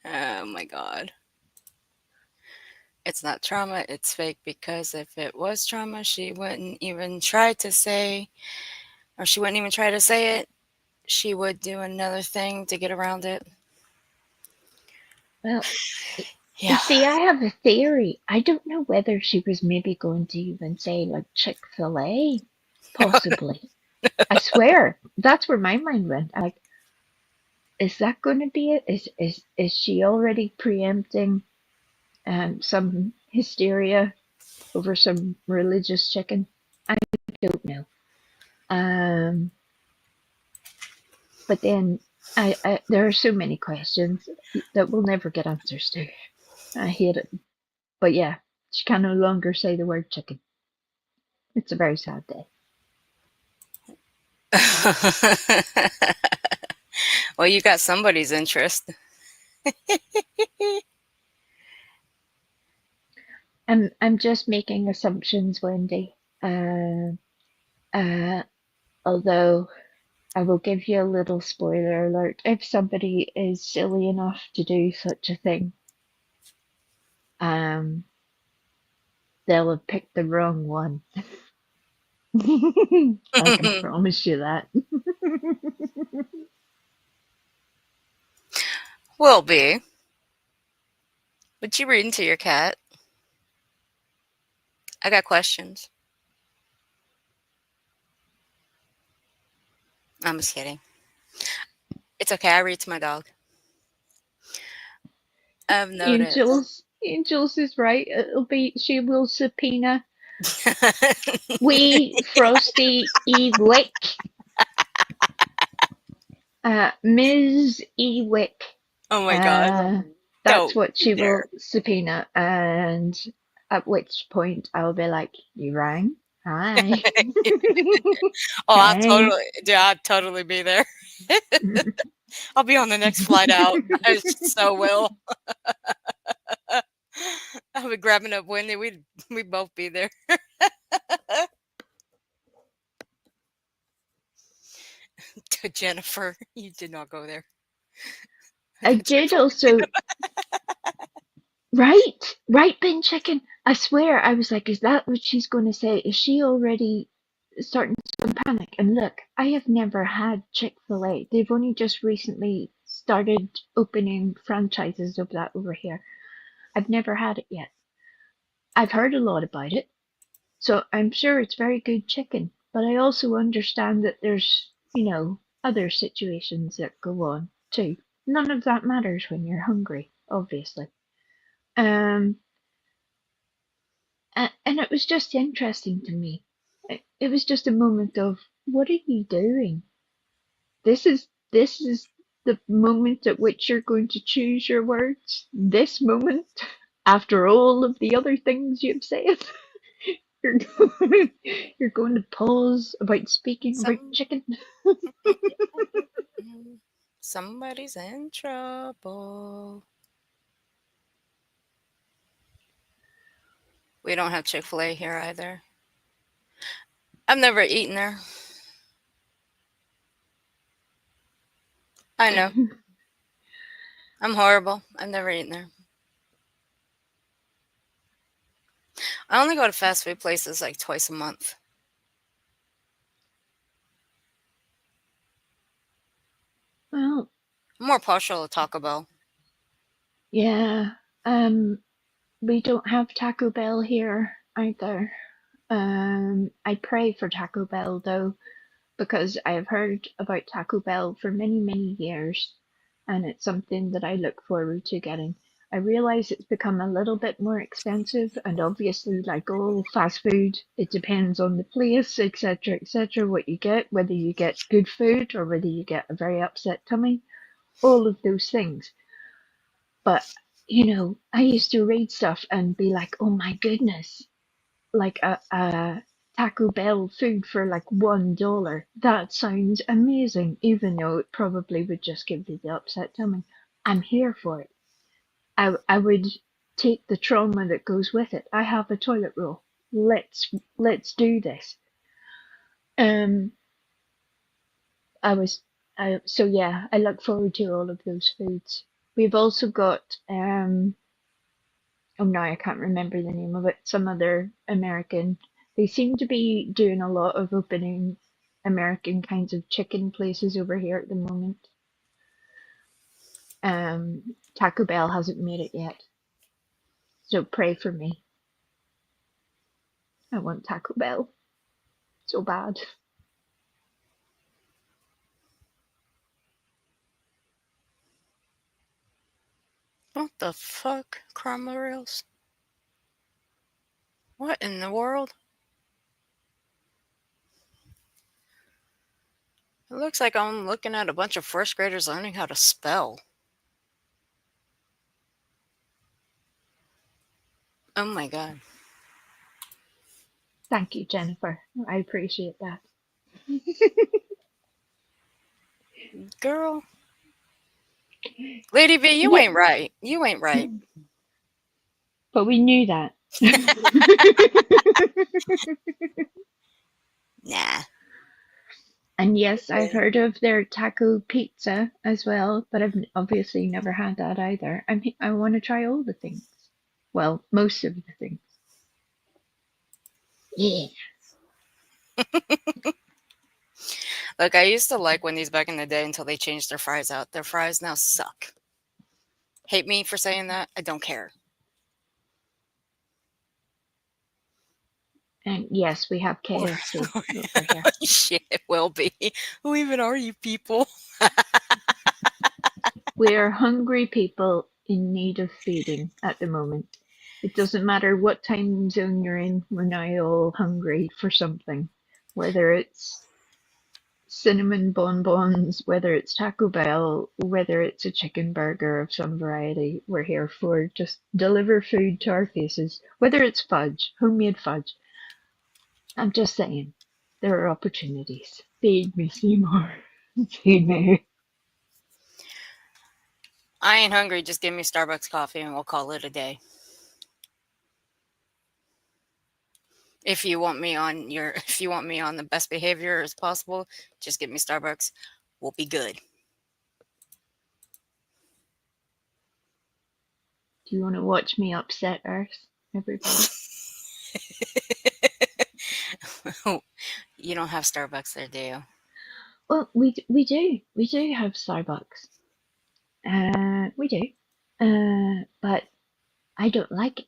Oh my God. It's not trauma, it's fake, because if it was trauma, she wouldn't even try to say, or she wouldn't even try to say it. She would do another thing to get around it.
Well,
Yeah.
you see, I have a theory. I don't know whether she was maybe going to even say like Chick-fil-A, possibly. I swear, that's where my mind went. I'm like, is that going to be it? Is she already preempting some hysteria over some religious chicken? I don't know. But then there are so many questions that we'll never get answers to. I hate it. But yeah, she can no longer say the word chicken. It's a very sad day.
Well, you got somebody's interest.
I'm just making assumptions, Wendy. Although I will give you a little spoiler alert. If somebody is silly enough to do such a thing, they'll have picked the wrong one. I can promise you that.
Will be. Would you read into your cat? I got questions. I'm just kidding. It's okay. I read to my dog. I've noticed.
Angels is right. She will subpoena wee Frosty Ewick. Ms. Ewick.
Oh my god.
That's
Don't
what she
dare.
will subpoena, and at which point I'll be like, "You rang? Hi."
Oh,
Hey.
I'll totally be there. I'll be on the next flight out. I so will. I'll be grabbing up Wendy. We'd both be there. To Jennifer, you did not go there.
I did also. Right, Ben Chicken. I swear, I was like, is that what she's going to say? Is she already starting to panic? And look, I have never had Chick-fil-A. They've only just recently started opening franchises of that over here. I've never had it yet. I've heard a lot about it, so I'm sure it's very good chicken. But I also understand that there's, other situations that go on too. None of that matters when you're hungry, obviously. Um, and it was just interesting to me. It was just a moment of, what are you doing? This is the moment at which you're going to choose your words. This moment, after all of the other things you've said, you're you're going to pause about speaking about chicken.
Somebody's in trouble. We don't have Chick-fil-A here either. I've never eaten there. I know. I'm horrible. I've never eaten there. I only go to fast food places like twice a month.
Well,
I'm more partial to Taco Bell.
yeah. We don't have Taco Bell here either. I pray for Taco Bell though, because I have heard about Taco Bell for many, many years, and it's something that I look forward to getting. I realize it's become a little bit more expensive, and obviously, like all fast food, it depends on the place, etc., what you get, whether you get good food or whether you get a very upset tummy, all of those things. But, I used to read stuff and be like, oh my goodness, like a Taco Bell food for like $1. That sounds amazing, even though it probably would just give you the upset tummy. I'm here for it. I would take the trauma that goes with it. I have a toilet roll. Let's do this. Um, so yeah, I look forward to all of those foods. We've also got oh no, I can't remember the name of it. Some other American. They seem to be doing a lot of opening American kinds of chicken places over here at the moment. Taco Bell hasn't made it yet, so pray for me. I want Taco Bell so bad.
What the fuck, Crumble Reels? What in the world? It looks like I'm looking at a bunch of first graders learning how to spell. Oh my god.
Thank you, Jennifer. I appreciate that.
Girl, Lady V, you
Yeah.
ain't right. You ain't right.
But we knew that.
Nah.
And yes, I've heard of their taco pizza as well, but I've obviously never had that either. I want to try all the things. Well, most of the things. Yeah.
Look, I used to like Wendy's back in the day until they changed their fries out. Their fries now suck. Hate me for saying that? I don't care.
And yes, we have KFC over here.
Shit, it will be. Who even are you people?
We are hungry people in need of feeding at the moment. It doesn't matter what time zone you're in, we're now all hungry for something. Whether it's cinnamon bonbons, whether it's Taco Bell, whether it's a chicken burger of some variety, we're here for just deliver food to our faces. Whether it's fudge, homemade fudge. I'm just saying, there are opportunities. Feed me, Seymour. Feed me.
I ain't hungry. Just give me Starbucks coffee and we'll call it a day. If you want me on the best behavior as possible, just give me Starbucks. We'll be good.
Do you want to watch me upset Earth, everybody?
You don't have Starbucks there, do you?
Well, we do have Starbucks. We do. But I don't like it.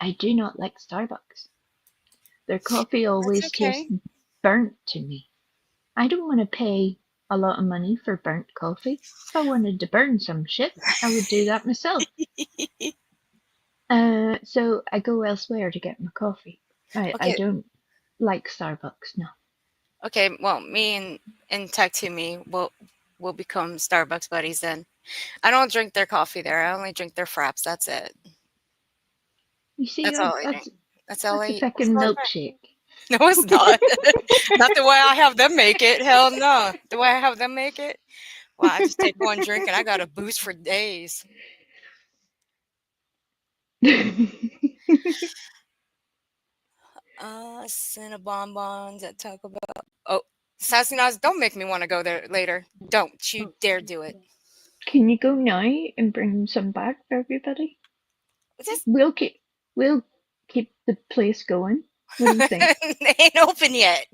I do not like Starbucks. Their coffee always tastes
okay.
burnt to me. I don't want to pay a lot of money for burnt coffee. If I wanted to burn some shit, I would do that myself. So I go elsewhere to get my coffee. I
Okay.
don't like Starbucks, no.
Okay, well, me and Tech to me will become Starbucks buddies then. I don't drink their coffee there. I only drink their fraps. That's it.
You see,
That's all I drink. That's all I
that's a
eat.
fucking milkshake.
No, it's not. Not the way I have them make it. Hell no. The way I have them make it. Well, I just take one drink and I got a boost for days. Cinnabonbons at Taco Bell. Oh, Sassy Nas, don't make me want to go there later. Don't you dare do it.
Can you go now and bring some back for everybody?
Just
We'll keep the place going. What do you think?
they ain't open yet.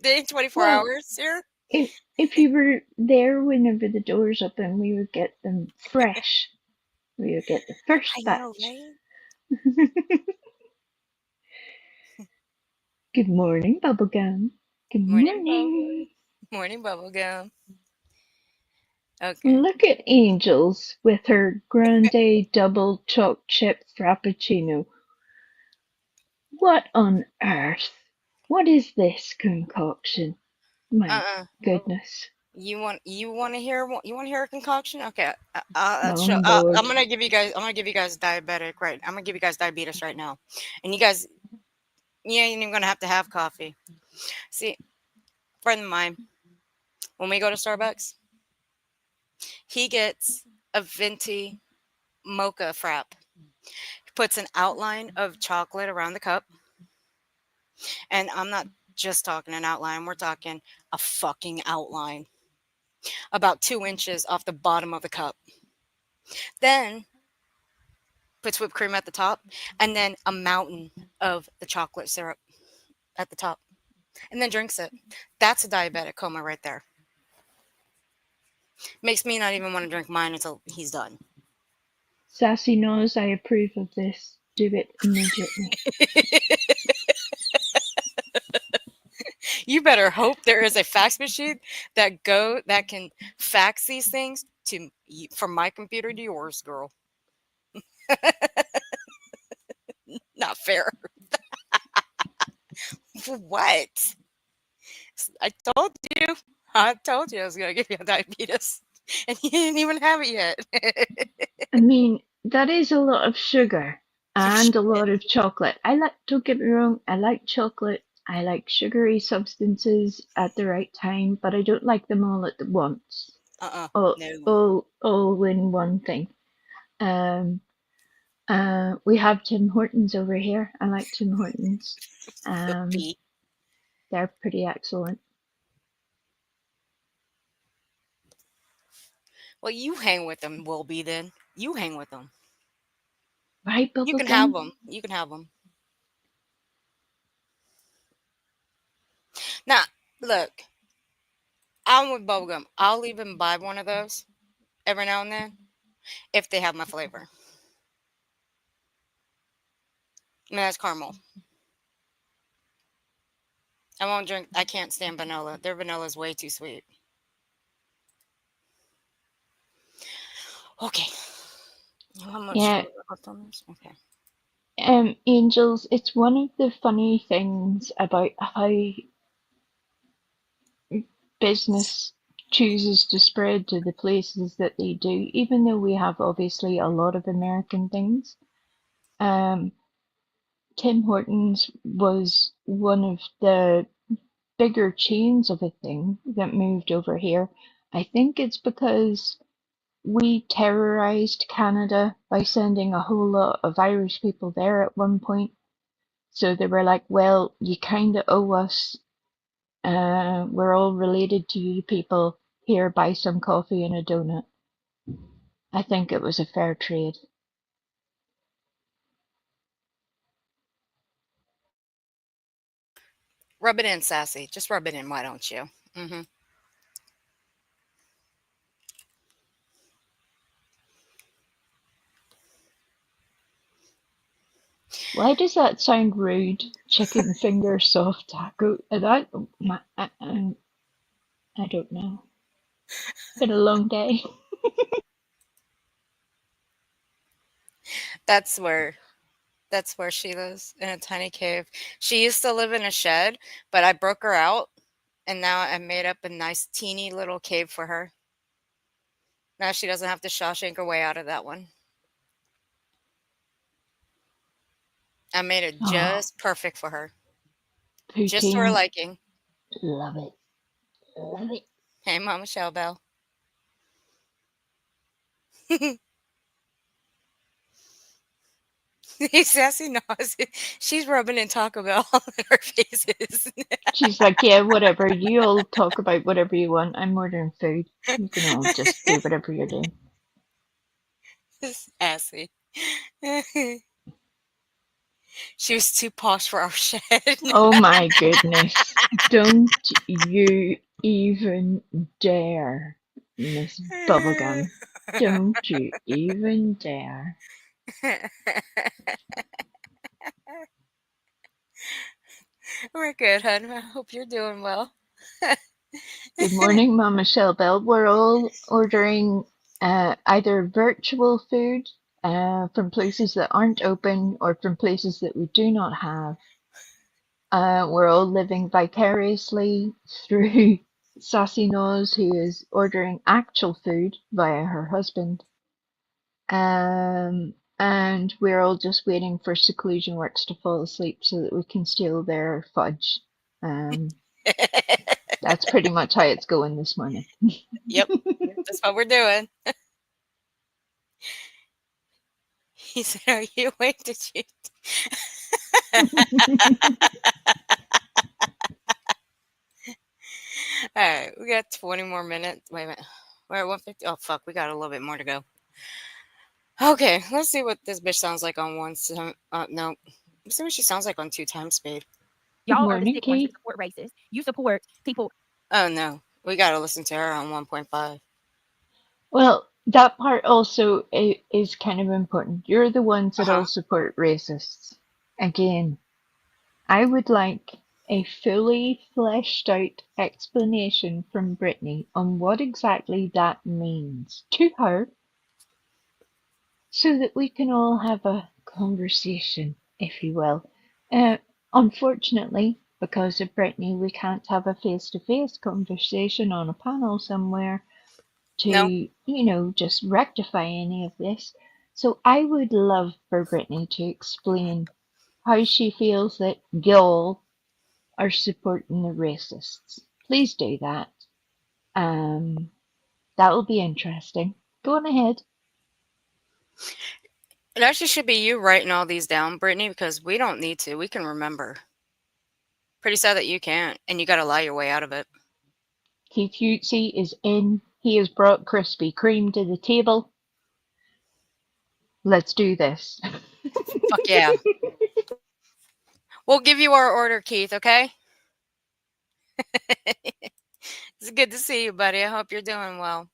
They ain't 24
Well,
hours here.
if you were there whenever the doors open, we would get them fresh. We would get the first
I
batch.
know, right?
Good morning, Bubblegum. Good morning.
Morning bubblegum. Okay.
Look at Angels with her grande double choc chip frappuccino. What on earth? What is this concoction? My goodness.
You want to hear a concoction? Okay.
I'm bored.
I'm gonna give you guys diabetic right. I'm gonna give you guys diabetes right now, and you guys, you ain't even gonna have to have coffee. See, friend of mine, when we go to Starbucks, he gets a venti mocha frap. He puts an outline of chocolate around the cup, and I'm not just talking an outline. We're talking a fucking outline, about 2 inches off the bottom of the cup. Then puts whipped cream at the top, and then a mountain of the chocolate syrup at the top, and then drinks it. That's a diabetic coma right there. Makes me not even want to drink mine until he's done.
Sassy knows I approve of this. Do it immediately.
You better hope there is a fax machine that can fax these things to from my computer to yours, girl. Not fair. What? I told you. I told you I was gonna give you diabetes, and you didn't even have it yet.
I mean, that is a lot of sugar and a lot of chocolate. Don't get me wrong, I like chocolate. I like sugary substances at the right time, but I don't like them all at once. all,
No.
all in one thing. We have Tim Hortons over here. I like Tim Hortons.
Whoopee.
They're pretty excellent.
Well, you hang with them, Wilby, then. You hang with them.
Right,
You can have
Bubblegum?
them. You can have them. Now, look, I'm with Bubblegum. I'll even buy one of those every now and then if they have my flavor. And that's caramel. I won't drink. I can't stand vanilla. Their vanilla is way too sweet. Okay. How much
Yeah.
sugar left on this? Okay.
Angels, it's one of the funny things about how business chooses to spread to the places that they do, even though we have obviously a lot of American things. Tim Hortons was one of the bigger chains of a thing that moved over here. I think it's because we terrorized Canada by sending a whole lot of Irish people there at one point. So they were like, well, you kind of owe us. We're all related to you people. Here, buy some coffee and a donut. I think it was a fair trade.
Rub it in, Sassy. Just rub it in, why don't you? Mm-hmm.
Why does that sound rude? Chicken finger soft taco. That I don't know. Been a long day.
That's where she lives, in a tiny cave. She used to live in a shed, but I broke her out, and now I made up a nice teeny little cave for her. Now she doesn't have to Shawshank her way out of that one. I made it
Oh,
just perfect for her. Just to her
poutine.
liking.
Love it. Love it.
Hey, Mama Shellbell. Sassy knows it. She's rubbing in Taco Bell all in our faces.
She's like, yeah, whatever. You all talk about whatever you want. I'm ordering food. You can all just do whatever you're doing.
Sassy. She was too posh for our shed.
Oh my goodness. Don't you even dare, Miss Bubblegum. Don't you even dare.
We're good, hon. I hope you're doing well.
Good morning, Mama Shellbell. We're all ordering either virtual food from places that aren't open or from places that we do not have. We're all living vicariously through Sassy Nose, who is ordering actual food via her husband. And we're all just waiting for Seclusion Works to fall asleep so that we can steal their fudge. That's pretty much how it's going this morning.
Yep, that's what we're doing. He said, "Are you awake to cheat?" All right, we got 20 more minutes. Wait a minute. We're at 150. Oh, fuck. We got a little bit more to go. Okay, let's see what this bitch sounds like on one. No. Let's see what she sounds like on 2 times speed.
Y'all are the
Morning,
sick ones
Kate.
that support racists. You support people.
Oh, no. We got to listen to her on 1.5.
Well, that part also is kind of important. You're the ones that all support racists. Again, I would like a fully fleshed out explanation from Brittany on what exactly that means to her so that we can all have a conversation, if you will. Unfortunately, because of Brittany, we can't have a face-to-face conversation on a panel somewhere to,
No.
Just rectify any of this. So I would love for Brittany to explain how she feels that y'all are supporting the racists. Please do that. That'll be interesting. Go on ahead.
It actually should be you writing all these down, Brittany, because we don't need to. We can remember. Pretty sad that you can't, and you got to lie your way out of it.
Keith Hutesy is in. He has brought Krispy Kreme to the table. Let's do this.
Fuck yeah. We'll give you our order, Keith, okay? It's good to see you, buddy. I hope you're doing well.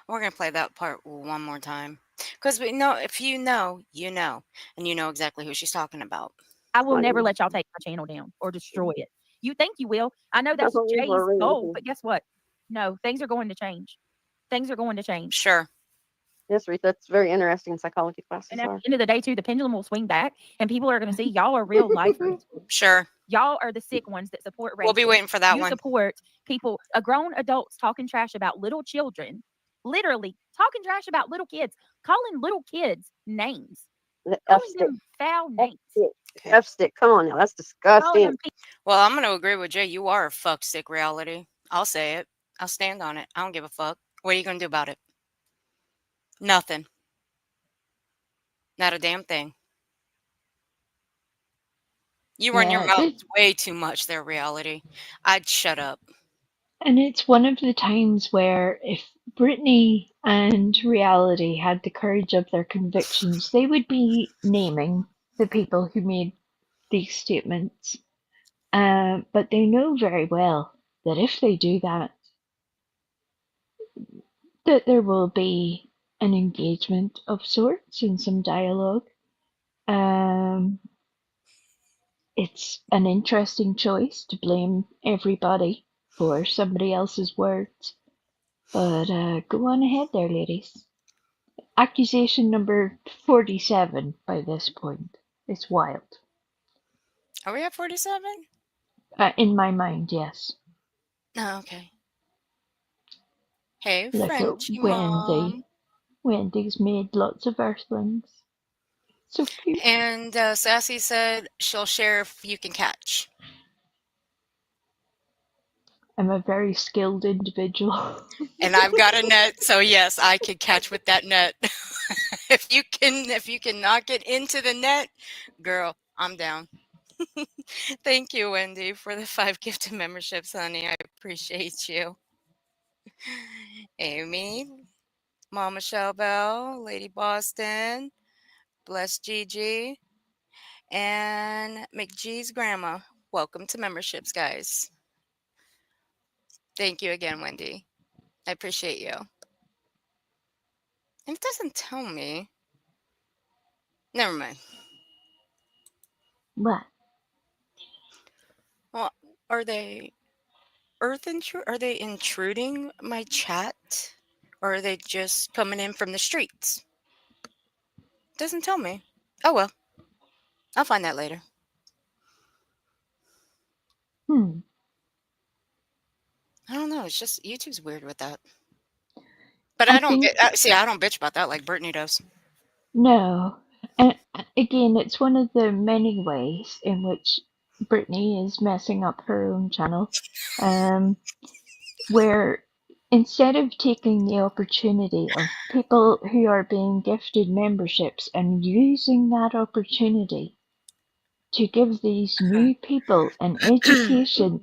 We're going to play that part one more time. Because we know, if you know, you know. And you know exactly who she's talking about.
I will never let y'all take my channel down or destroy it. You think you will. I know that's Jay's goal, but guess what? No, things are going to change. Things are going to change.
Sure.
Yes, Ruth, that's very interesting psychology classes.
And at the end of the day, too, the pendulum will swing back, and people are going to see y'all are real lifers.
Sure.
Y'all are the sick ones that support racism.
We'll be waiting for that
you
one.
You support people, grown adults talking trash about little children, literally talking trash about little kids, calling little kids names, calling them foul names.
F-stick, come on now, that's disgusting.
Well, I'm going to agree with Jay. You are a fuck sick reality. I'll say it. I'll stand on it. I don't give a fuck. What are you going to do about it? Nothing. Not a damn thing. You run your mouth way too much there, reality. I'd shut up.
And it's one of the times where if Brittany and reality had the courage of their convictions, they would be naming the people who made these statements. But they know very well that if they do that, that there will be an engagement of sorts and some dialogue. It's an interesting choice to blame everybody for somebody else's words. But go on ahead there, ladies. Accusation number 47 by this point. It's wild.
Are we at 47?
In my mind, yes.
Oh, okay. Hey,
look
Frenchie
at Wendy.
Mom.
Wendy's made lots of earthlings. So cute.
And Sassy said she'll share if you can catch.
I'm a very skilled individual.
And I've got a net, so yes, I can catch with that net. If you can knock it into the net, girl, I'm down. Thank you, Wendy, for the 5 gifted memberships, honey. I appreciate you. Amy, Mama Shellbell, Lady Boston, Bless Gigi, and McGee's grandma. Welcome to memberships, guys. Thank you again, Wendy. I appreciate you. And it doesn't tell me. Never mind.
What?
Well, are they Are they intruding my chat? Or are they just coming in from the streets? Doesn't tell me. Oh well. I'll find that later. I don't know. It's just YouTube's weird with that. But I don't bitch about that like Brittany does.
No. And again, it's one of the many ways in which Brittany is messing up her own channel. Where instead of taking the opportunity of people who are being gifted memberships and using that opportunity to give these new people an education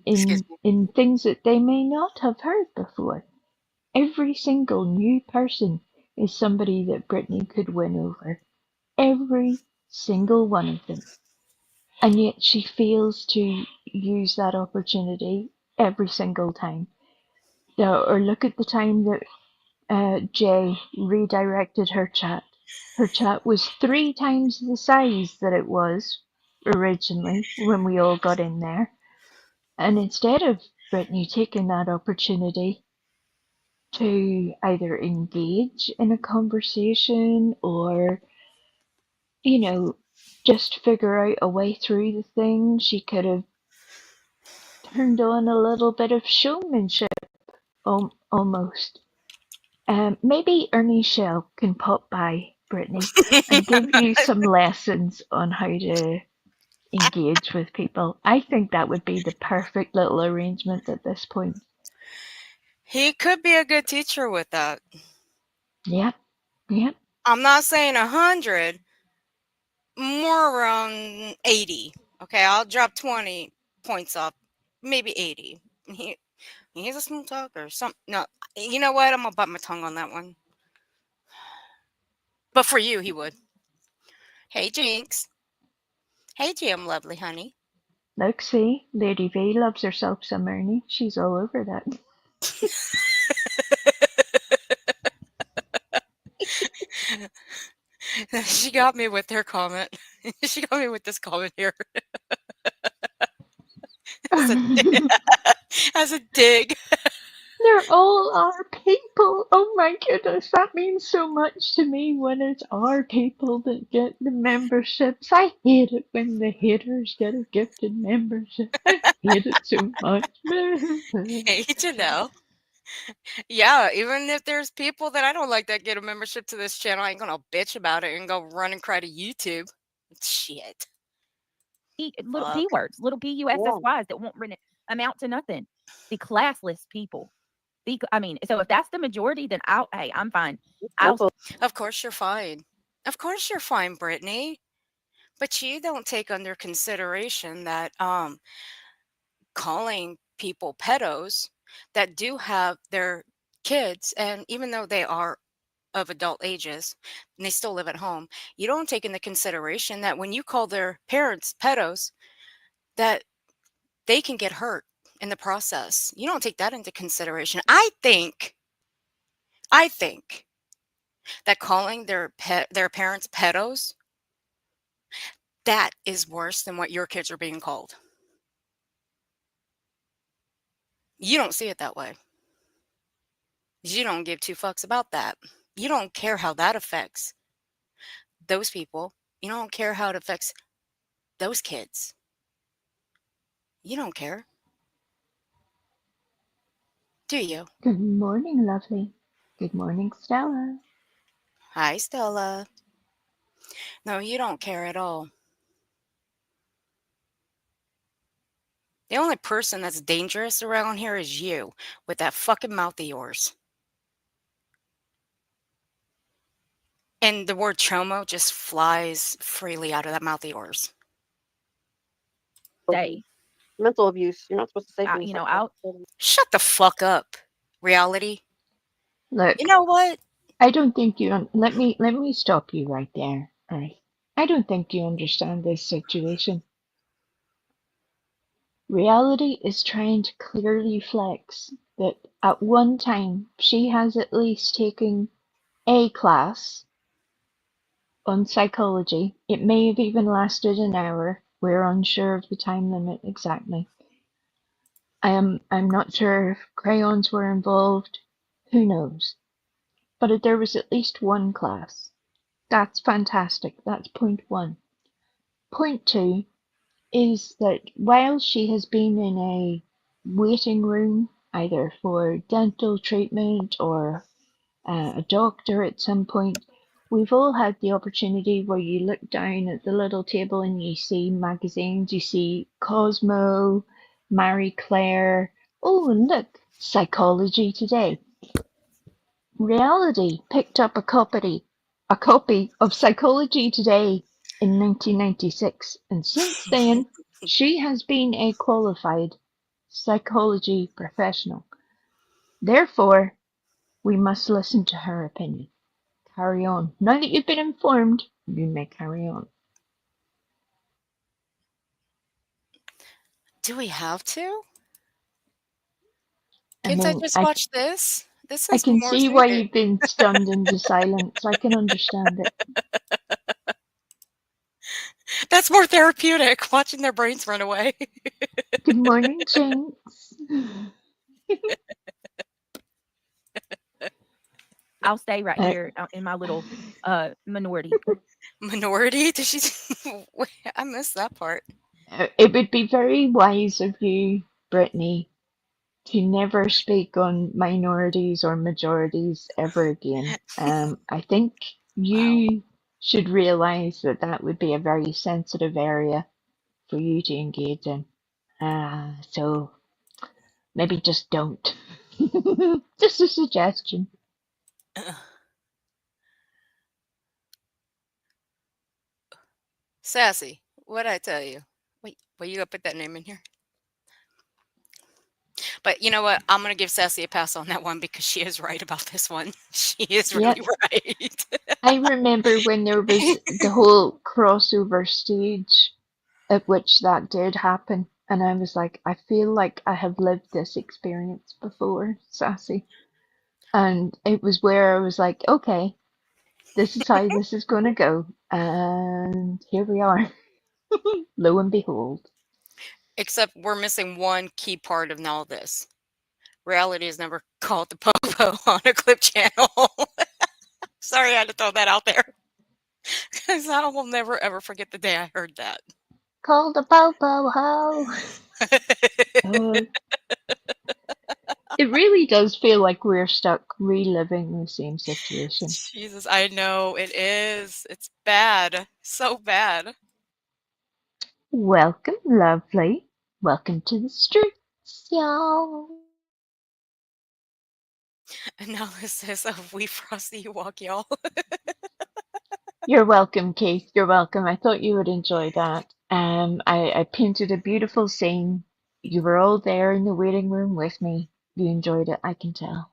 in things that they may not have heard before. Every single new person is somebody that Brittany could win over. Every single one of them. And yet she fails to use that opportunity every single time. Or look at the time that Jay redirected her chat. Her chat was 3 times the size that it was originally when we all got in there. And instead of Brittany taking that opportunity to either engage in a conversation or, just figure out a way through the thing, she could have turned on a little bit of showmanship, almost. Maybe Ernie Shell can pop by, Brittany, and give you some lessons on how to engage with people. I think that would be the perfect little arrangement at this point.
He could be a good teacher with that.
Yep. Yep.
I'm not saying 100, more around 80. Okay, I'll drop 20 points off, maybe 80. He's a smooth talker. No, you know what? I'm gonna bite my tongue on that one. But for you, he would. Hey, Jinx. Hey, Jim, lovely honey.
Look, see, Lady V loves herself some Ernie. She's all over that.
She got me with her comment. She got me with this comment here as a, as a dig.
They're all our people. Oh my goodness, that means so much to me when it's our people that get the memberships. I hate it when the haters get a gifted membership. I hate it so much.
Hey, you know. Yeah, even if there's people that I don't like that get a membership to this channel, I ain't gonna bitch about it and go run and cry to YouTube. Shit.
Little
Fuck.
P words, little PUSSYs that won't amount to nothing. The classless people. I mean, so if that's the majority, then I'm fine.
Of course you're fine. Of course you're fine, Brittany. But you don't take under consideration that calling people pedos that do have their kids, and even though they are of adult ages and they still live at home, you don't take into consideration that when you call their parents pedos, that they can get hurt in the process. You don't take that into consideration. I think that calling their parents pedos, that is worse than what your kids are being called. You don't see it that way. You don't give two fucks about that. You don't care how that affects those people. You don't care how it affects those kids. You don't care. Do you?
Good morning, lovely. Good morning, Stella.
Hi, Stella. No, you don't care at all. The only person that's dangerous around here is you with that fucking mouth of yours. And the word chomo just flies freely out of that mouth of yours.
Day.
Mental abuse. You're not supposed to say things like
I'll
Shut the fuck up, reality.
Look,
You know what?
I don't think you. Let me stop you right there. All right. I don't think you understand this situation. Reality is trying to clearly flex that at one time she has at least taken a class on psychology. It may have even lasted an hour. We're unsure of the time limit exactly. I'm not sure if crayons were involved. Who knows? But there was at least one class. That's fantastic. That's point one. Point two is that while she has been in a waiting room, either for dental treatment or a doctor at some point, we've all had the opportunity where you look down at the little table and you see magazines, you see Cosmo, Marie Claire. Oh, and look, Psychology Today. Reality picked up a copy of Psychology Today in 1996, and since then she has been a qualified psychology professional. Therefore, we must listen to her opinion. Carry on. Now that you've been informed, you may carry on.
Do we have to?
I
Can't I
mean,
just watch this? This
I
is
can
more
see why
suited.
you've been stunned into silence. I can understand it.
That's more therapeutic, watching their brains run away.
Good morning, Jinx.
I'll stay right here in my little minority.
Minority? Did she? Wait, I missed that part.
It would be very wise of you, Brittany, to never speak on minorities or majorities ever again. I think you should realize that that would be a very sensitive area for you to engage in. So maybe just don't. Just a suggestion.
Sassy, what'd I tell you? Wait, you gotta put that name in here. But you know what? I'm gonna give Sassy a pass on that one because she is right about this one. She is
Yep.
really right.
I remember when there was the whole crossover stage at which that did happen, and I was like, I feel like I have lived this experience before, Sassy. And it was where I was like, okay, this is how this is going to go. And here we are, lo and behold.
Except we're missing one key part of all this. Reality is never called the popo on a clip channel. Sorry, I had to throw that out there because I will never ever forget the day I heard that.
Call the popo ho. Uh, it really does feel like we're stuck reliving the same situation.
Jesus, I know it is. It's bad. So bad.
Welcome, lovely. Welcome to the streets, y'all.
And now this is a We Frosty You Walk, y'all.
You're welcome, Keith. You're welcome. I thought you would enjoy that. I painted a beautiful scene. You were all there in the waiting room with me. You enjoyed it, I can tell.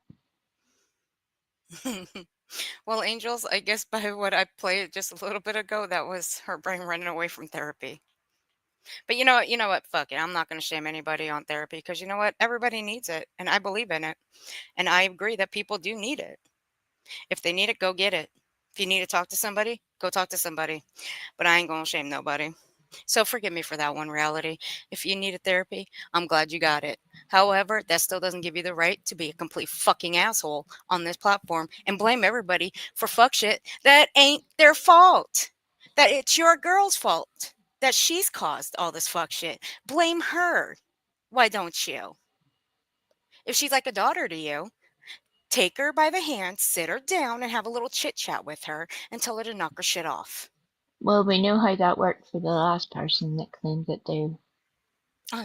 Well, Angels, I guess by what I played just a little bit ago, that was her brain running away from therapy. But you know what? Fuck it. I'm not going to shame anybody on therapy because you know what? Everybody needs it, and I believe in it, and I agree that people do need it. If they need it, go get it. If you need to talk to somebody, go talk to somebody. But I ain't going to shame nobody. So forgive me for that one, Reality. If you needed therapy, I'm glad you got it. However, that still doesn't give you the right to be a complete fucking asshole on this platform and blame everybody for fuck shit that ain't their fault. That it's your girl's fault. That she's caused all this fuck shit. Blame her. Why don't you? If she's like a daughter to you, take her by the hand, sit her down, and have a little chit chat with her and tell her to knock her shit off.
Well, we know how that worked for the last person that claimed that they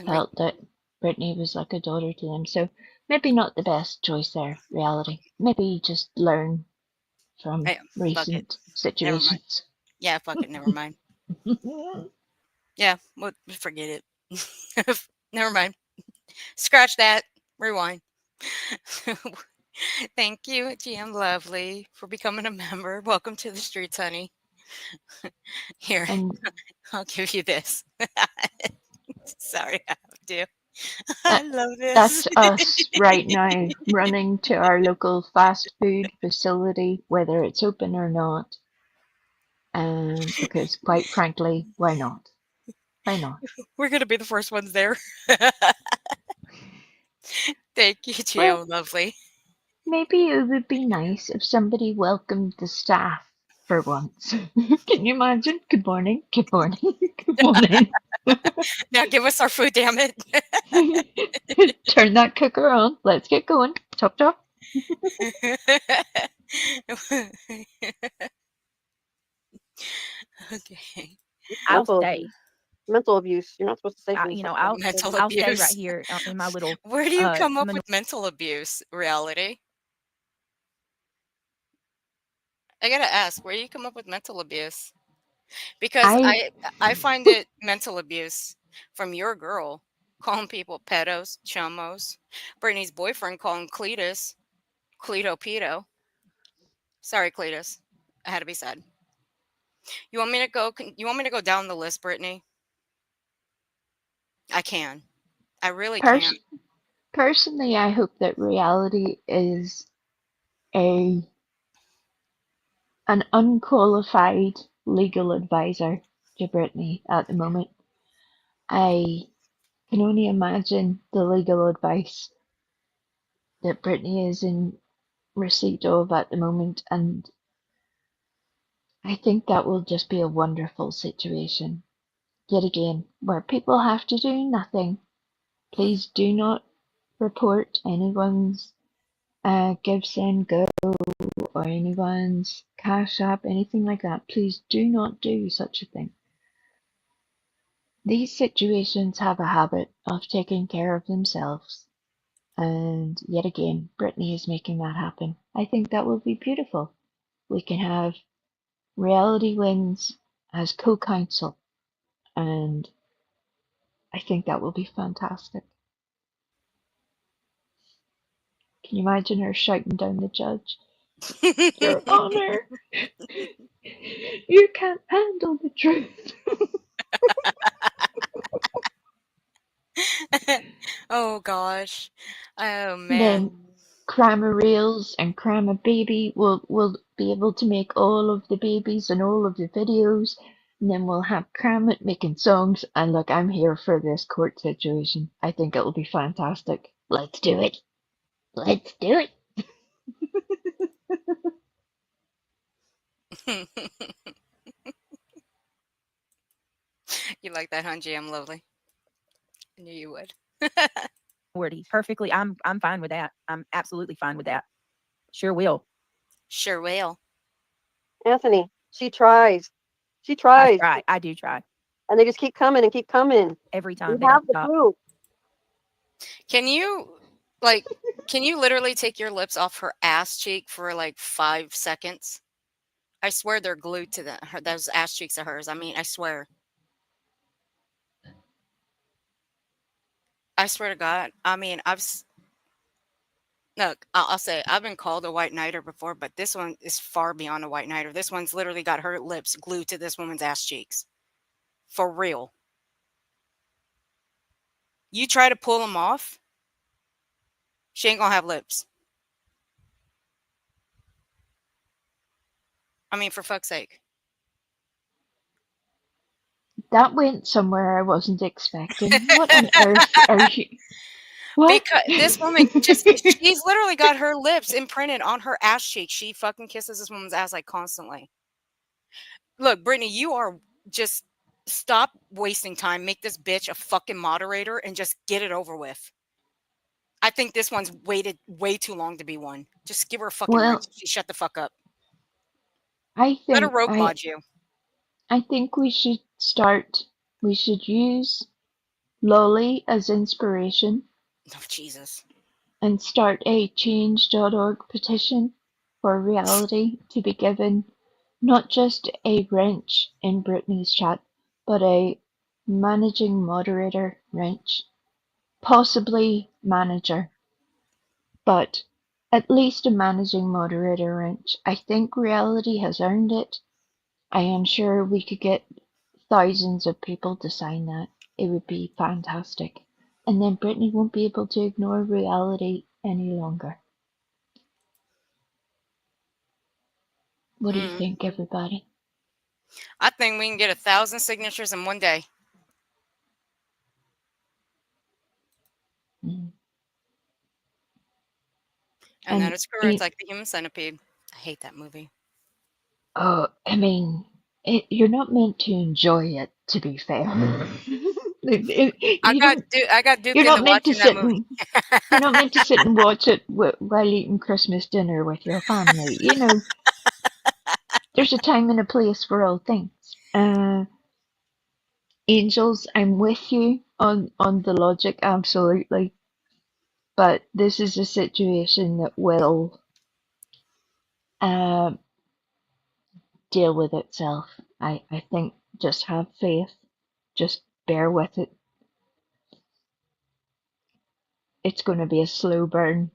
felt that Brittany was like a daughter to them. So maybe not the best choice there, Reality. Maybe just learn from
Hey, fuck it.
recent
Never mind.
situations.
Yeah, fuck it. Never mind. Yeah, well, forget it. Never mind. Scratch that. Rewind. Thank you, GM Lovely, for becoming a member. Welcome to the streets, honey. Here,
And
I'll give you this. Sorry, I have to. I love this.
that's us right now running to our local fast food facility, whether it's open or not. Because quite frankly, why not? Why not?
We're going to be the first ones there. Thank you,
Well,
GM Lovely.
maybe it would be nice if somebody welcomed the staff for once. Can you imagine? Good morning, good morning, good morning.
Now give us our food, damn it.
Turn that cooker on. Let's get going. Chop chop.
Okay.
I'll
Mental
stay.
abuse. Mental abuse. You're not supposed to say
I,
things
you
like
know,
that.
Mental
I'll stay right
abuse.
here in my little
Where do you come up
minority.
with mental abuse, Reality? I gotta ask, where do you come up with mental abuse? Because
I
I find it mental abuse from your girl calling people pedos, chumos. Brittany's boyfriend calling Cletus Cleto pedo. Sorry, Cletus. I had to be sad. You want me to go? You want me to go down the list, Brittany? I can. I really can.
pers- personally, I hope that reality is a an unqualified legal advisor to Brittany at the moment. I can only imagine the legal advice that Brittany is in receipt of at the moment, and I think that will just be a wonderful situation. Yet again, where people have to do nothing. Please do not report anyone's give, send, go, or anyone's cash app, anything like that. Please do not do such a thing. These situations have a habit of taking care of themselves, And yet again, Brittany is making that happen. I think that will be beautiful. We can have Reality Wins as co-counsel, and I think that will be fantastic. Can you imagine her shouting down the judge? Your Honor, you can't handle the truth.
Oh gosh. Oh man.
Then Crama Reels and Crama Baby will be able to make all of the babies and all of the videos. And then we'll have Kramit making songs. And look, I'm here for this court situation. I think it'll be fantastic. Let's do it. Let's do it.
You like that, huh, GM Lovely? I knew you would.
Wordy. Perfectly. I'm fine with that. I'm absolutely fine with that. Sure will.
Sure will.
Anthony, she tries. She
I
tries.
try. I do try.
And they just keep coming and keep coming.
Every time
We
they
have
don't
the
stop.
proof.
Can you literally take your lips off her ass cheek for like 5 seconds? I swear they're glued to those ass cheeks of hers. I mean, I swear. I swear to God. I mean, look, I'll say I've been called a white knighter before, but this one is far beyond a white knighter. This one's literally got her lips glued to this woman's ass cheeks. For real. You try to pull them off, she ain't gonna have lips. I mean, for fuck's sake.
That went somewhere I wasn't expecting. What on earth are you? What?
Because this woman she's literally got her lips imprinted on her ass cheek. She fucking kisses this woman's ass like constantly. Look, Brittany, you are just stop wasting time. Make this bitch a fucking moderator and just get it over with. I think this one's waited way too long to be one. Just give her a fucking
Well,
wrench. She shut the fuck up.
I
Let her
think
rope mod you.
I think we should use Lolly as inspiration
Oh, Jesus.
and start a change.org petition for Reality to be given not just a wrench in Brittany's chat, but a managing moderator wrench. Possibly manager, but at least a managing moderator wrench. I think Reality has earned it. I am sure we could get thousands of people to sign that. It would be fantastic. And then Brittany won't be able to ignore Reality any longer. What do you think, everybody?
I think we can get 1,000 signatures in one day.
Mm.
And that is correct,
it,
like the human centipede. I hate that movie.
I mean, you're not meant to enjoy it, to be fair.
I got Duke
You're not
into
meant to
watching that
sit
movie.
and you're not meant to sit and watch it while eating Christmas dinner with your family. You know, there's a time and a place for all things. Angels, I'm with you on the logic, absolutely. But this is a situation that will uh, deal with itself. I think just have faith. Just bear with it. It's going to be a slow burn,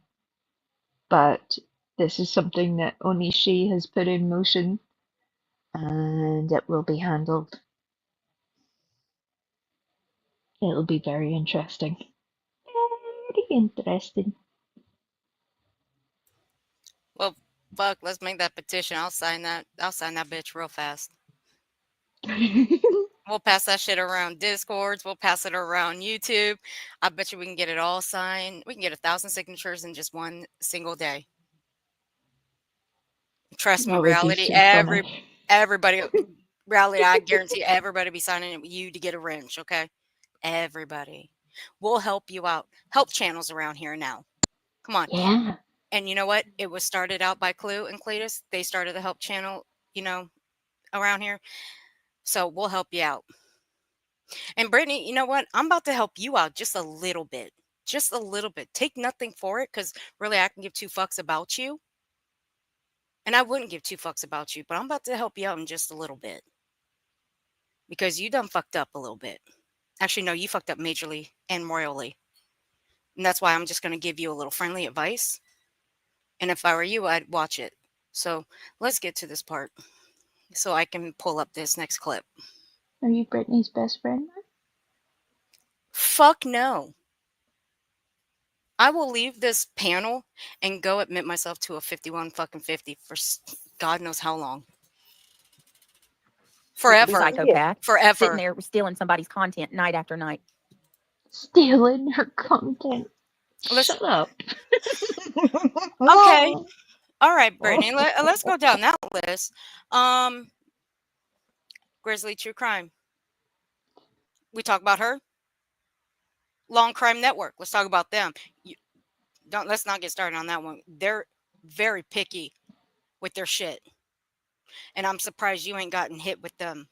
but this is something that only she has put in motion, and it will be handled. It'll be very interesting. Very interesting.
Well, fuck, let's make that petition. I'll sign that bitch real fast. We'll pass that shit around Discords. We'll pass it around YouTube. I bet you we can get it all signed. We can get 1,000 signatures in just one single day. Trust me,
That would be
Reality.
so funny.
Everybody, Reality. I guarantee everybody be signing it with you to get a wrench. Okay, everybody. We'll help you out. Help channels around here now. Come on.
Yeah.
And you know what? It was started out by Clue and Cletus. They started the help channel, around here. So we'll help you out. And Brittany, you know what? I'm about to help you out just a little bit. Just a little bit. Take nothing for it, because really I can give two fucks about you. And I wouldn't give two fucks about you, but I'm about to help you out in just a little bit. Because you done fucked up a little bit. Actually, no, you fucked up majorly and royally. And that's why I'm just going to give you a little friendly advice. And if I were you, I'd watch it. So let's get to this part so I can pull up this next clip.
Are you Brittany's best friend?
Fuck no. I will leave this panel and go admit myself to a 51 fucking 50 for God knows how long. Forever.
Psychopath.
Forever.
Sitting there stealing somebody's content night after night.
Stealing her content.
Listen.
Shut up.
Okay. All right, Brittany. Let's go down that list. Grizzly True Crime. We talk about her. Long Crime Network. Let's talk about them. Let's not get started on that one. They're very picky with their shit. And I'm surprised you ain't gotten hit with them.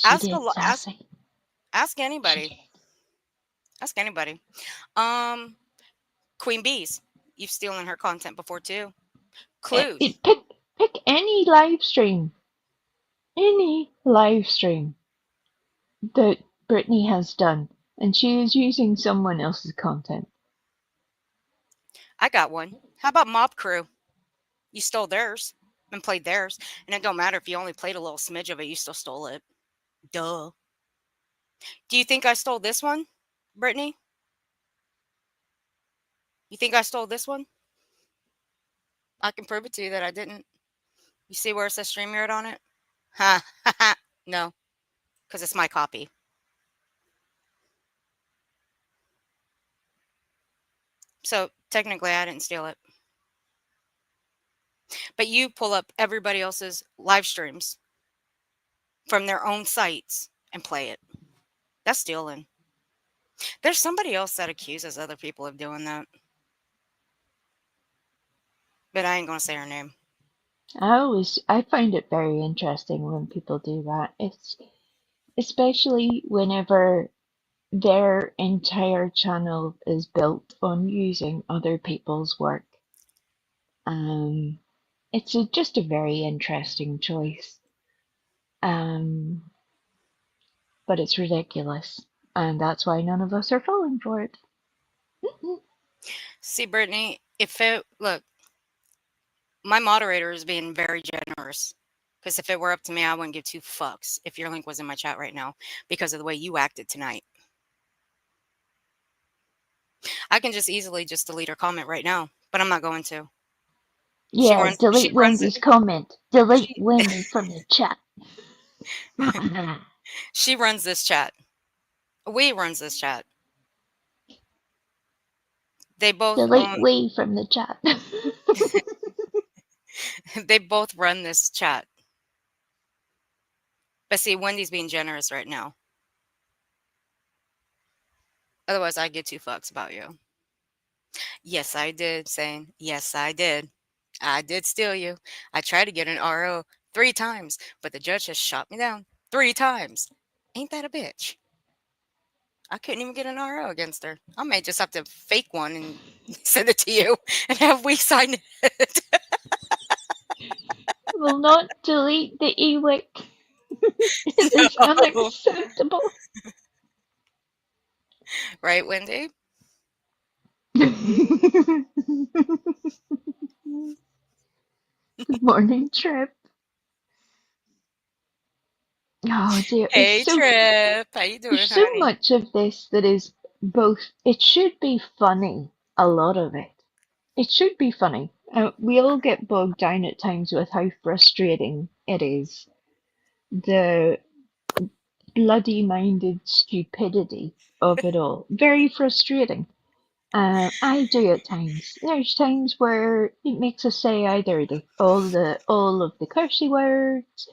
Ask anybody. Ask anybody. Queen Bees. You've stolen her content before too. Clues.
Pick any live stream. Any live stream that Brittany has done, and she is using someone else's content.
I got one. How about Mob Crew? You stole theirs and played theirs. And it don't matter if you only played a little smidge of it, you still stole it. Duh. Do you think I stole this one, Brittany? You think I stole this one? I can prove it to you that I didn't. You see where it says StreamYard on it? Ha ha ha. No. Because it's my copy. So technically I didn't steal it. But you pull up everybody else's live streams from their own sites and play it. That's stealing. There's somebody else that accuses other people of doing that. But I ain't going to say her name.
I find it very interesting when people do that. It's especially whenever their entire channel is built on using other people's work. It's just a very interesting choice. But it's ridiculous, and that's why none of us are falling for it.
See, Brittany, look, my moderator is being very generous. Because if it were up to me, I wouldn't give two fucks if your link was in my chat right now because of the way you acted tonight. I can just easily delete her comment right now, but I'm not going to.
Yeah, delete Wendy's comment. Delete Wendy from the chat.
She runs this chat. We runs this chat. They both
delete we from the chat.
They both run this chat. But see, Wendy's being generous right now. Otherwise, I'd get two fucks about you. Yes, I did, saying, yes, I did. I did steal you. I tried to get an RO 3 times, but the judge has shot me down 3 times. Ain't that a bitch? I couldn't even get an RO against her. I may just have to fake one and send it to you and have we sign it.
Will not delete the eWIC. It is unacceptable.
Right, Wendy?
Good morning, Trip. Oh dear.
Hey, Trip. How you doing,
There's so much of this that is both. It should be funny, a lot of it. It should be funny. We all get bogged down at times with how frustrating it is. The bloody-minded stupidity of it all. Very frustrating. I do at times. There's times where it makes us say either all of the cursey words,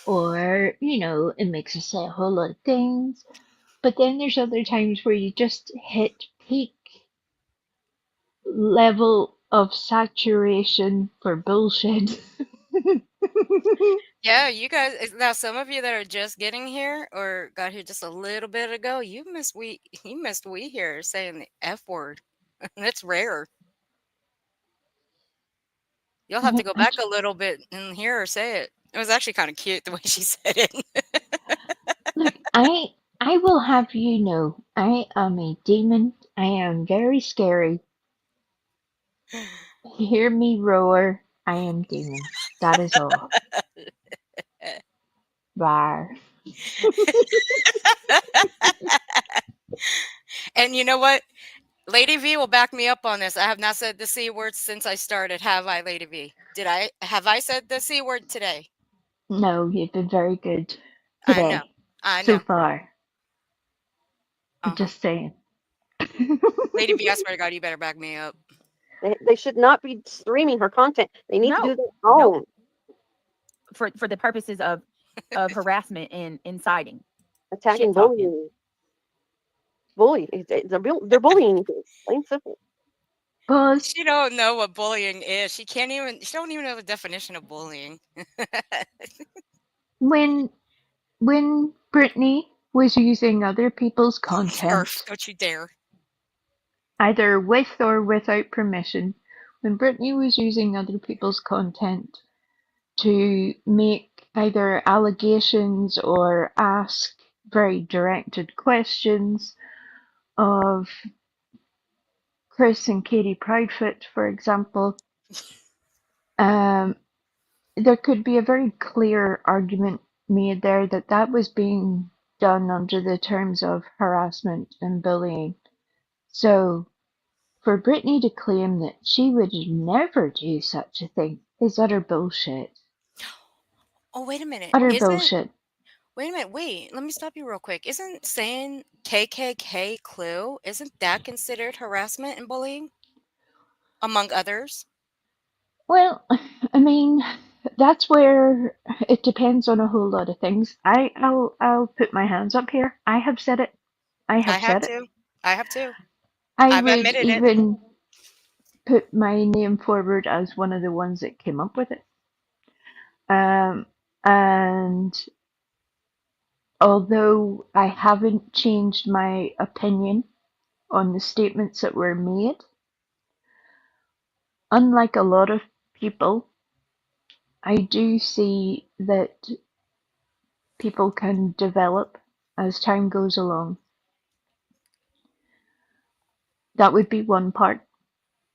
or it makes us say a whole lot of things. But then there's other times where you just hit peak level of saturation for bullshit.
Yeah, you guys. Now, some of you that are just getting here or got here just a little bit ago, you missed we here saying the F word. That's rare. You'll have to go
I
back a little bit and hear her say it. It was actually kind of cute the way she said it.
Look, I will have you know, I am a demon. I am very scary. Hear me roar. I am demon. That is all. Rar.
And you know what? Lady V will back me up on this. I have not said the C word since I started, have I, Lady V? Have I said the C word today?
No, you've been very good
I know.
today.
I
So
know.
far.
Uh-huh.
Just saying.
Lady V, I swear to God, you better back me up.
They should not be streaming her content. They need to do
No,
their
nope.
own.
For the purposes of harassment and inciting.
Attacking,
Shit talking.
bullying. They're bullying you. Plain simple.
Pause.
She don't know what bullying is. She don't even know the definition of bullying.
When Brittany was using other people's
Arf,
content,
don't you dare.
either with or without permission, when Brittany was using other people's content to make either allegations or ask very directed questions of Chris and Katie Proudfoot, for example, um, there could be a very clear argument made there that that was being done under the terms of harassment and bullying. So for Brittany to claim that she would never do such a thing is utter bullshit.
Oh, wait a minute.
Utter bullshit.
Wait a minute. Wait, let me stop you real quick. Isn't saying KKK clue, isn't that considered harassment and bullying? Among others?
Well, I mean, that's where it depends on a whole lot of things. I'll put my hands up here. I have said it. I
I
have
have
said it.
to. I have to.
I
I've
would
admitted it.
even put my name forward as one of the ones that came up with it. And although I haven't changed my opinion on the statements that were made, unlike a lot of people, I do see that people can develop as time goes along. That would be one part.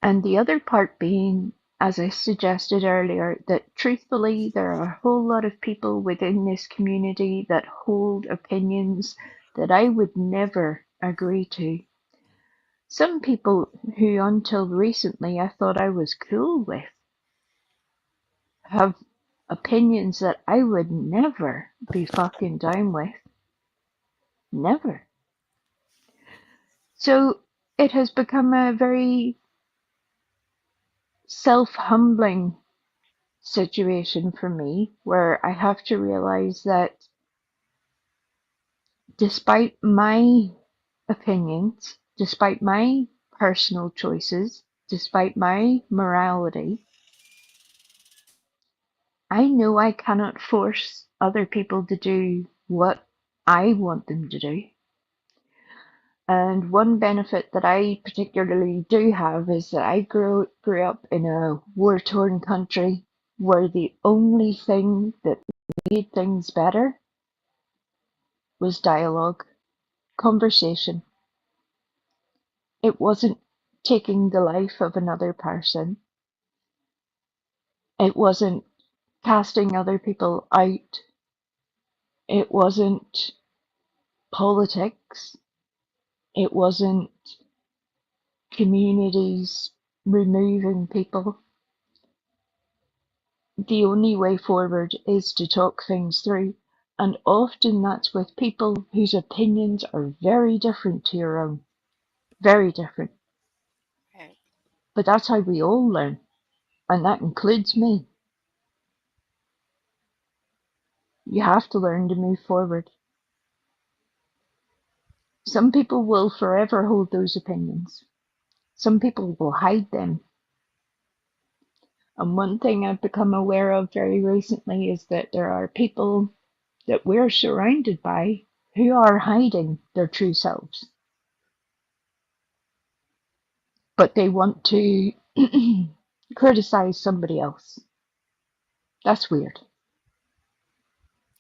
And the other part being, as I suggested earlier, that truthfully, there are a whole lot of people within this community that hold opinions that I would never agree to. Some people who until recently I thought I was cool with have opinions that I would never be fucking down with. Never. So it has become a very self-humbling situation for me where I have to realize that despite my opinions, despite my personal choices, despite my morality, I know I cannot force other people to do what I want them to do. And one benefit that I particularly do have is that I grew up in a war-torn country where the only thing that made things better was dialogue, conversation. It wasn't taking the life of another person. It wasn't casting other people out. It wasn't politics. It wasn't communities removing people. The only way forward is to talk things through, and often that's with people whose opinions are very different to your own. Very different.
Right.
But that's how we all learn, and that includes me. You have to learn to move forward. Some people will forever hold those opinions. Some people will hide them. And one thing I've become aware of very recently is that there are people that we're surrounded by who are hiding their true selves. But they want to criticize somebody else. That's weird.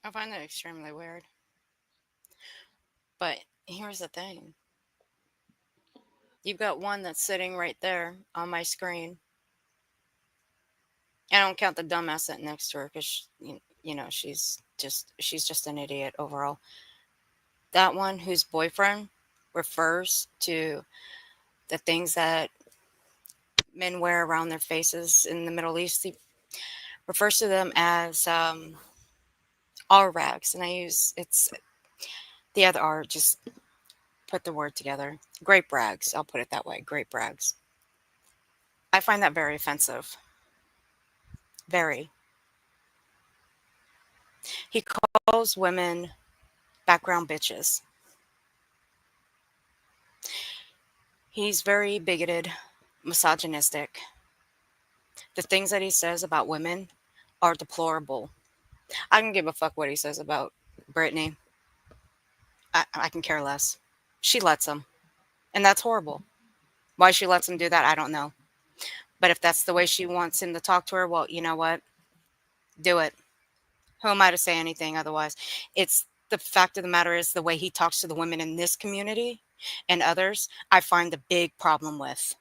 I find that extremely weird. But here's the thing. You've got one that's sitting right there on my screen. I don't count the dumbass sitting next to her because she's just an idiot overall. That one whose boyfriend refers to the things that men wear around their faces in the Middle East. He refers to them as R rags, and it's the other R. Just put the word together. Grape rags. I'll put it that way. Grape rags. I find that very offensive. Very. He calls women background bitches. He's very bigoted, misogynistic. The things that he says about women are deplorable. I can give a fuck what he says about Brittany. I can care less. She lets him. And that's horrible. Why she lets him do that, I don't know. But if that's the way she wants him to talk to her, well, you know what? Do it. Who am I to say anything otherwise? It's the fact of the matter is the way he talks to the women in this community and others, I find a big problem with.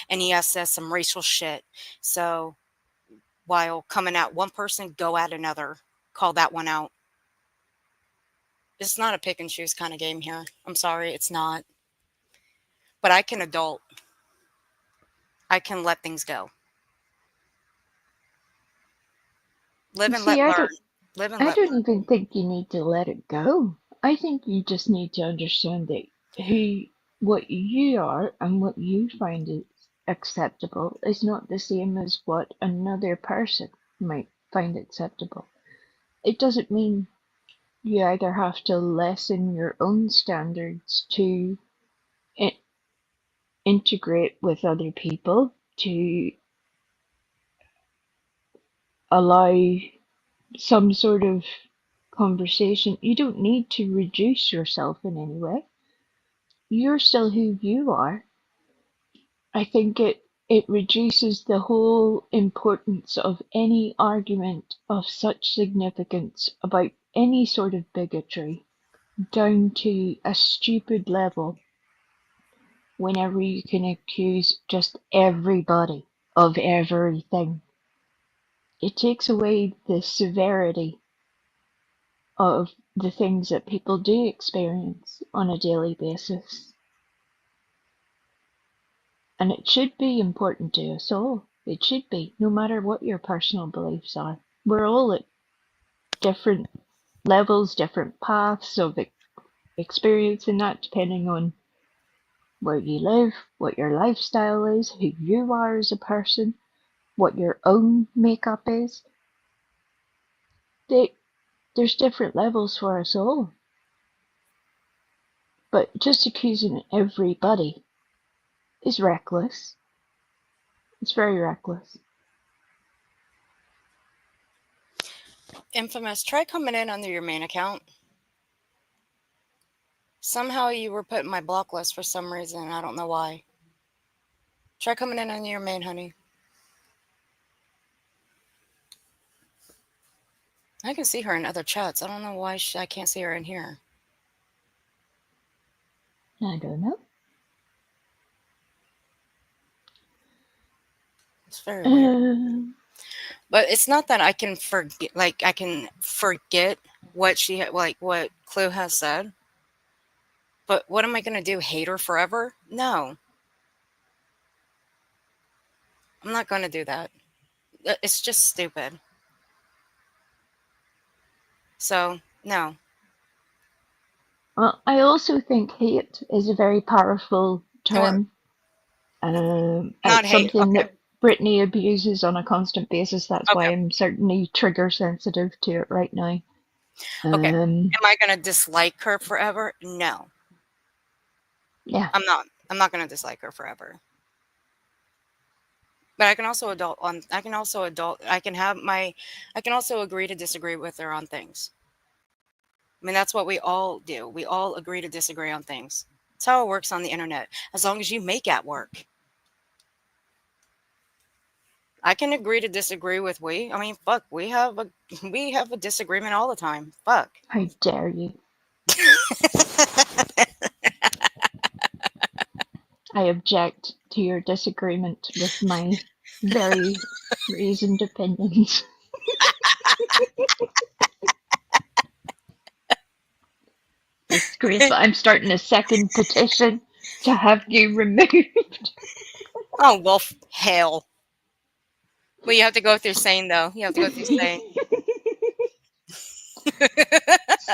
And he has said some racial shit. So while coming at one person, go at another. Call that one out. It's not a pick and choose kind of game here. I'm sorry, it's not. But I can adult. I can let things go. Live and
See,
let learn. Live and
I
let
don't
learn.
even think you need to let it go. I think you just need to understand that what you are and what you find is acceptable is not the same as what another person might find acceptable. It doesn't mean you either have to lessen your own standards to integrate with other people, to allow some sort of conversation. You don't need to reduce yourself in any way. You're still who you are. I think it reduces the whole importance of any argument of such significance about any sort of bigotry down to a stupid level whenever you can accuse just everybody of everything. It takes away the severity of the things that people do experience on a daily basis. And it should be important to us all. It should be, no matter what your personal beliefs are. We're all at different levels, different paths of experiencing that, depending on where you live, what your lifestyle is, who you are as a person, what your own makeup is. There's different levels for us all. But just accusing everybody is reckless. It's very reckless.
Infamous, try coming in under your main account. Somehow you were put in my block list for some reason. I don't know why. Try coming in under your main, honey. I can see her in other chats. I don't know why I can't see her in here.
I don't know.
It's very weird. But it's not that I can forget. Like I can forget what what Clue has said. But what am I going to do? Hate her forever? No. I'm not going to do that. It's just stupid. So, no.
Well, I also think hate is a very powerful term.
Not
It's
hate.
something
Okay.
that Brittany abuses on a constant basis. That's why
Okay.
I'm certainly trigger sensitive to it right now.
Okay. Am I going to dislike her forever? No.
Yeah.
I'm not. I'm not going to dislike her forever. But I can also I can also agree to disagree with her on things. I mean, that's what we all do. We all agree to disagree on things. That's how it works on the internet. As long as you make it work. I can agree to disagree with we. I mean, fuck, we have a disagreement all the time. Fuck.
How dare you? I object to your disagreement with my very reasoned opinions. Disgraceful. I'm starting a second petition to have you removed.
Oh, well, hell. Well, you have to go through sane, though. You have to go through sane.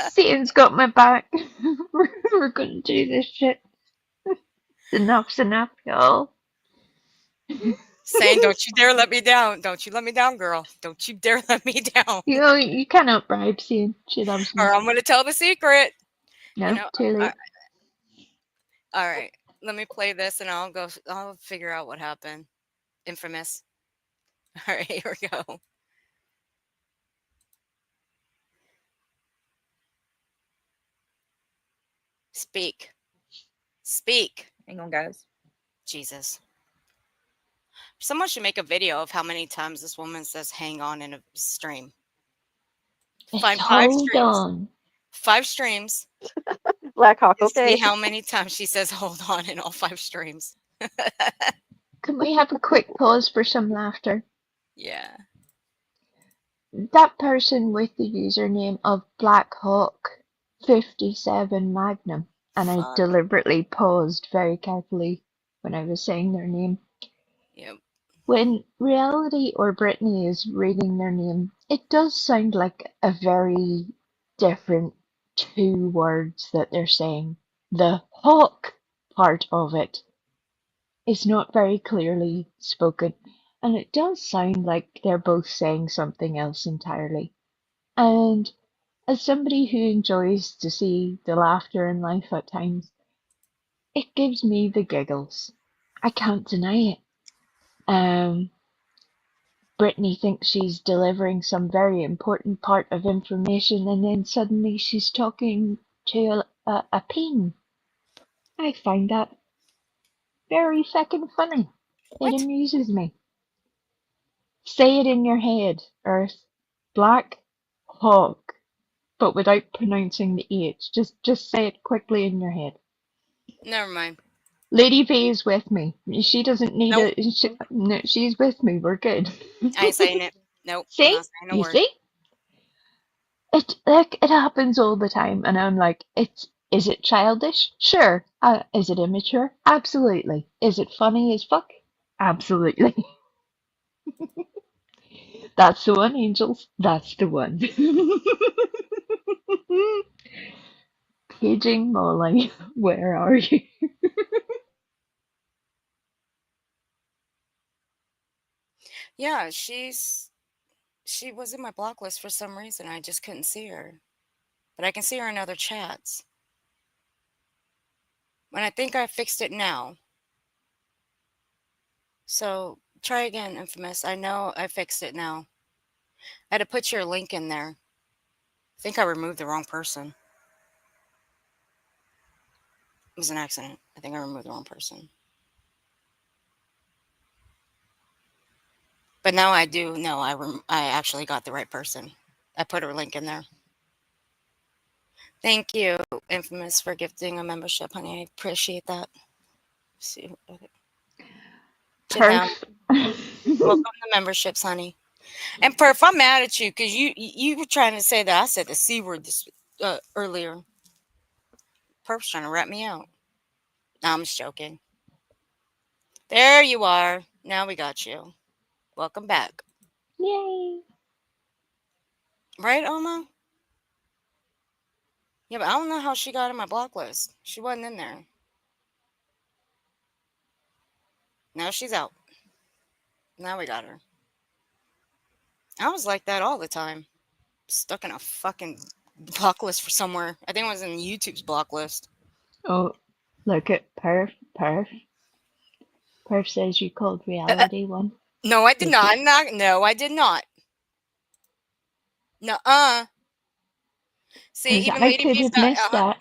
Satan's got my back. We're gonna do this shit. Enough's enough, y'all.
Sane, don't you dare let me down. Don't you let me down, girl. Don't you dare let me down.
You know, you cannot bribe Satan. She loves me.
Or I'm going to tell the secret.
No,
You know,
too late.
all right. Let me play this and I'll figure out what happened. Infamous. All right, here we go. Speak. Speak.
Hang on, guys.
Jesus. Someone should make a video of how many times this woman says hang on in a stream. Find
Hold on.
5 streams.
Black Hawk,
And
okay.
see how many times she says hold on in all 5 streams.
Can we have a quick pause for some laughter?
Yeah.
That person with the username of BlackHawk57 Magnum, and I
Fuck.
deliberately paused very carefully when I was saying their name.
Yep.
When Reality or Brittany is reading their name, it does sound like a very different 2 words that they're saying. The hawk part of it is not very clearly spoken, and it does sound like they're both saying something else entirely. And as somebody who enjoys to see the laughter in life at times, it gives me the giggles. I can't deny it. Brittany thinks she's delivering some very important part of information, and then suddenly she's talking to a pin. I find that very feckin' funny. It
What?
amuses me. Say it in your head, Earth. Black Hawk, but without pronouncing the H. Just say it quickly in your head.
Never mind.
Lady V is with me. She doesn't need
Nope.
no, she's with me. We're good.
I ain't saying it. Nope. I'm
See?
not saying a
You
word.
see? It happens all the time, and I'm like, is it childish? Sure. Is it immature? Absolutely. Is it funny as fuck? Absolutely. That's the one, angels. That's the one. Paging Molly, where are you?
Yeah, she was in my block list for some reason. I just couldn't see her. But I can see her in other chats. And I think I fixed it now. So try again, Infamous. I know I fixed it now. I had to put your link in there. I think I removed the wrong person. It was an accident. I think I removed the wrong person. But now I do know I actually got the right person. I put her link in there. Thank you, Infamous, for gifting a membership, honey. I appreciate that. See, sit down. Welcome to memberships, honey. And Perf, I'm mad at you because you were trying to say that I said the C word this earlier. Perf's trying to rat me out. No, I'm just joking. There you are. Now we got you. Welcome back.
Yay.
Right, Oma? Yeah, but I don't know how she got in my block list. She wasn't in there. Now she's out. Now we got her. I was like that all the time. Stuck in a fucking block list for somewhere. I think it was in YouTube's block list.
Oh, look at Perf. Perf says you called Reality one.
No, I did
Did
not.
you?
No, I did not. No, See,
Because
even
I
Lady
could
V's
have
got
missed that.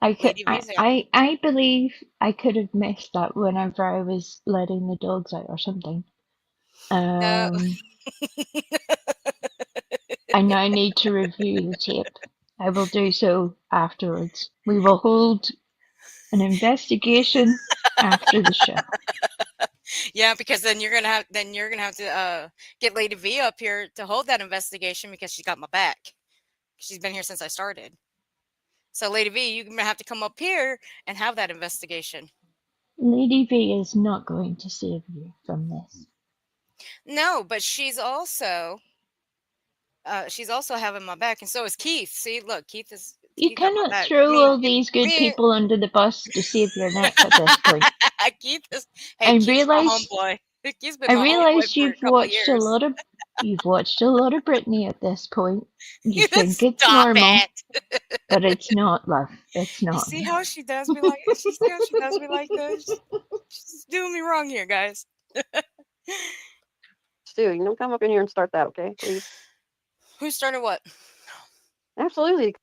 I could.
Lady V's got.
I believe I could have missed that whenever I was letting the dogs out or something.
No,
I now need to review the tape. I will do so afterwards. We will hold an investigation after the show.
yeah, because then you're gonna have to get Lady V up here to hold that investigation because she got my back. She's been here since I started. So, Lady V, you're gonna have to come up here and have that investigation.
Lady V is not going to save you from this.
No, but she's also having my back, and so is Keith. See, look,
You
Keith got my
cannot
back.
throw all these good people under the bus to save your neck at this point.
Keith is.
I
Hey, Keith's my
realize
homeboy. Keith's been my homeboy
realize
for a couple of years.
you've watched a lot of Britney at this point. You think it's
Stop
normal,
it.
but it's not, love. It's
You
not.
see how she does me like? You see how she does me like this? She's doing me wrong here, guys.
Stu, you don't come up in here and start that, okay? Please.
Who started what?
Absolutely.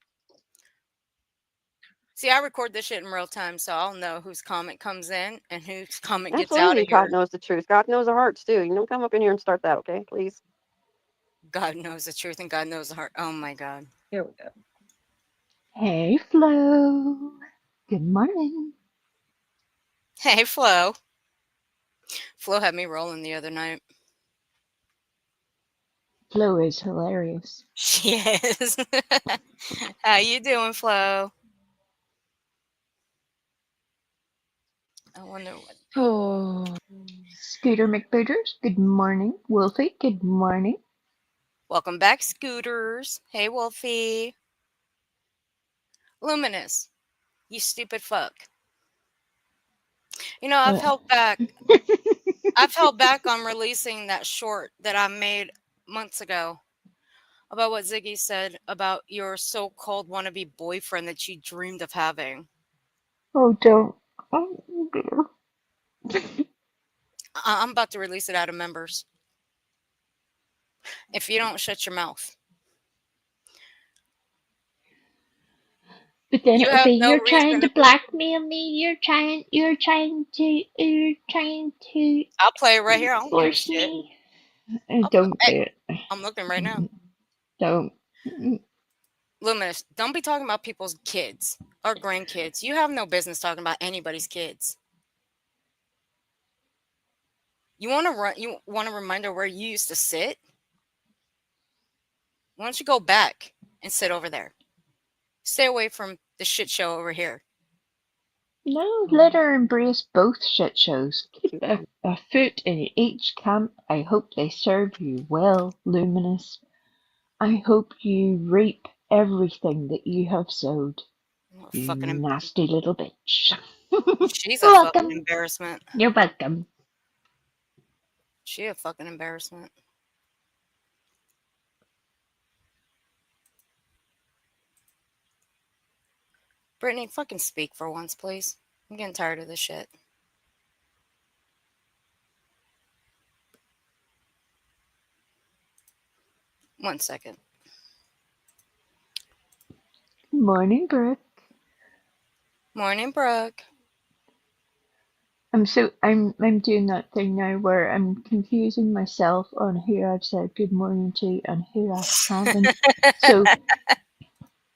See, I record this shit in real time, so I'll know whose comment comes in and whose comment gets out
Absolutely.
of here.
God knows the truth. God knows the heart, Stu. You don't come up in here and start that, okay? Please.
God knows the truth and God knows the heart. Oh my God.
Here we go.
Hey, Flo. Good morning.
Hey, Flo. Flo had me rolling the other night.
Flo is hilarious.
She is. How you doing, Flo? I wonder what.
Oh,
Scooter McBooters, good morning. Wolfie, good morning.
Welcome back, Scooters. Hey, Wolfie. Luminous, you stupid fuck. You know, I've held back. I've held back on releasing that short that I made months ago about what Ziggy said about your so-called wannabe boyfriend that you dreamed of having.
Oh, don't. Oh, dear.
I'm about to release it out of members. If you don't shut your mouth.
But then
You
it'll
have
be,
no
you're trying
reason
to
to.
blackmail me. You're trying to
I'll play it right here. I don't give a
force
shit.
me. Don't do it.
I'm looking right now.
Don't.
Luminous, don't be talking about people's kids or grandkids. You have no business talking about anybody's kids. You want to run? You want a reminder where you used to sit? Why don't you go back and sit over there? Stay away from the shit show over here.
No, let her embrace both shit shows. Keep a foot in each camp. I hope they serve you well, Luminous. I hope you reap everything that you have sowed.
Oh,
You
fucking,
nasty little bitch.
she's a
You're
fucking
welcome.
embarrassment.
You're welcome.
She a fucking embarrassment. Brittany, fucking speak for once, please. I'm getting tired of this shit. One second.
Morning, Brooke.
Morning, Brooke.
I'm doing that thing now where I'm confusing myself on who I've said good morning to and who I haven't. So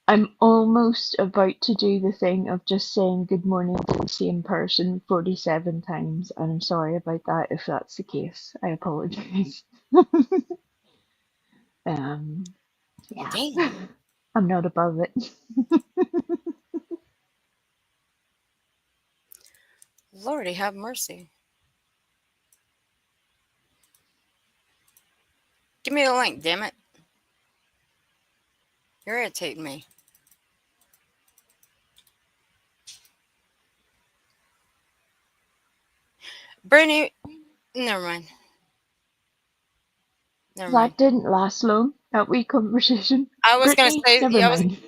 I'm almost about to do the thing of just saying good morning to the same person 47 times, and I'm sorry about that if that's the case. I apologize. Yeah,
Damn.
I'm not above it.
Lordy, have mercy. Give me the link, damn it. You're irritating me. Brittany, never mind. Never mind.
That didn't last long, that wee conversation.
I was gonna
Brittany,
say,
never
yeah,
mind.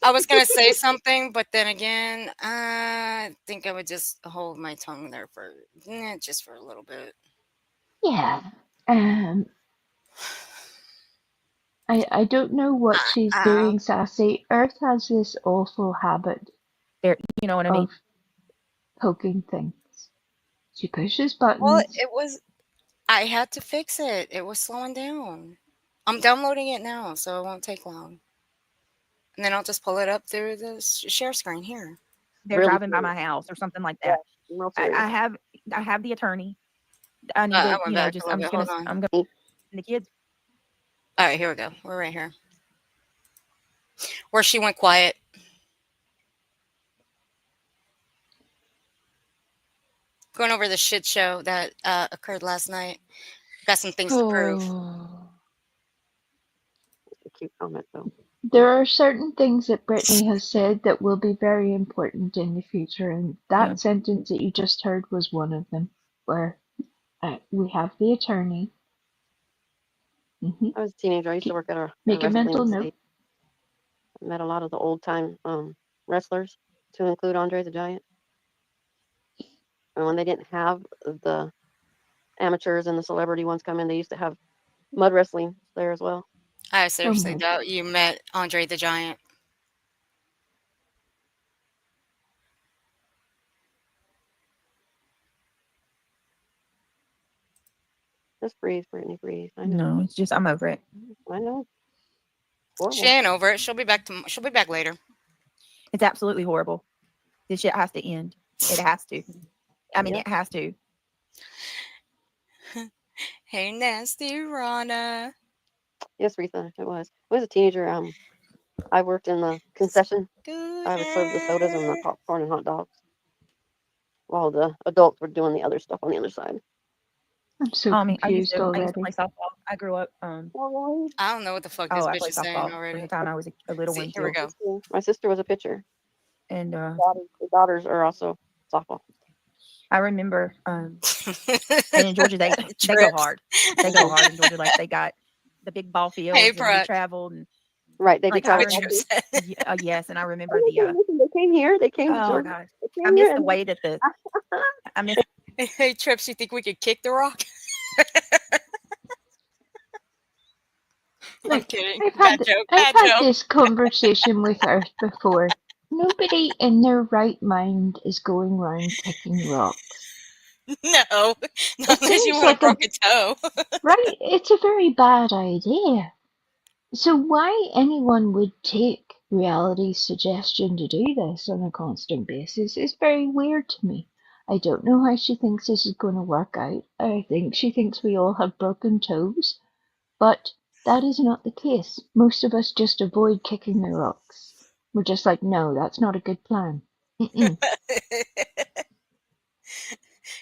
I was gonna say something, but then again, I think I would just hold my tongue there for just for a little bit.
Yeah, Um, I don't know what she's
Uh,
doing, Sassy. Earth has this awful habit
There, you know what I mean?
of poking things. She pushes
well,
buttons.
it was. I had to fix it. It was slowing down. I'm downloading it now, so it won't take long. And then I'll just pull it up through the share screen here.
They're
Really
driving by
serious.
my house or something like
Yeah,
that.
real
I,
serious.
I have I have the attorney. I need
I
to,
went back
just
a little bit. Hold on.
I'm gonna
Mm.
and the kids.
All right, here we go. We're right here. Where she went quiet. Going over the shit show that occurred last night. Got some things to prove.
Oh.
A cute comment though.
There are certain things that Brittany has said that will be very important in the future, and that
Yeah.
sentence that you just heard was one of them, where we have the attorney.
I was a teenager. I used to work at a
Make a mental
wrestling
note.
state. I met a lot of the old time wrestlers, to include Andre the Giant. And when they didn't have the amateurs and the celebrity ones come in, they used to have mud wrestling there as well.
I
Oh
seriously
my
doubt you met Andre the Giant.
Just breathe, Brittany, breathe. I know.
No, it's just I'm over it.
I know.
She
Horrible.
ain't over it. She'll be back. She'll be back later.
It's absolutely horrible. This shit has to end. It has to. I mean,
Yep.
it has to.
Hey, nasty Rana.
Yes, Retha, it was. I was a teenager. I worked in the concession. I would serve the sodas and the
Scooter.
popcorn and hot dogs while the adults were doing the other stuff on the other side.
I'm so
I
confused
used to
already.
play softball. I grew up.
Oh,
I don't know what the fuck this
I
bitch
played
is saying
softball from the
already.
time I was a little
See,
one
here we
till
go.
my sister was a pitcher.
and
The daughters are also softball.
I remember and in Georgia they go
Trips.
hard. They go hard in Georgia. Like they got the big ball
Hey,
fields and we
Brooke.
traveled and
Right, they do
like
That's
I
what
travel back
remember
Trips
here.
said.
yes, and I remember
Oh,
the
listen, they came here. They came to
oh
Georgia.
god.
They
I
came
miss
here
the
and
way that I miss
Hey, Trips, you think we could kick the rock? I'm
Look,
kidding.
I've
Bad
had
joke.
I've
Bad
had
joke.
this conversation with Earth before. Nobody in their right mind is going round kicking rocks.
No, not
It
unless you
seems
want to
like
broke a toe.
right. It's a very bad idea. So why anyone would take reality's suggestion to do this on a constant basis is very weird to me. I don't know how she thinks this is going to work out. I think she thinks we all have broken toes, but that is not the case. Most of us just avoid kicking the rocks. We're just like, no, that's not a good plan. Mm-mm.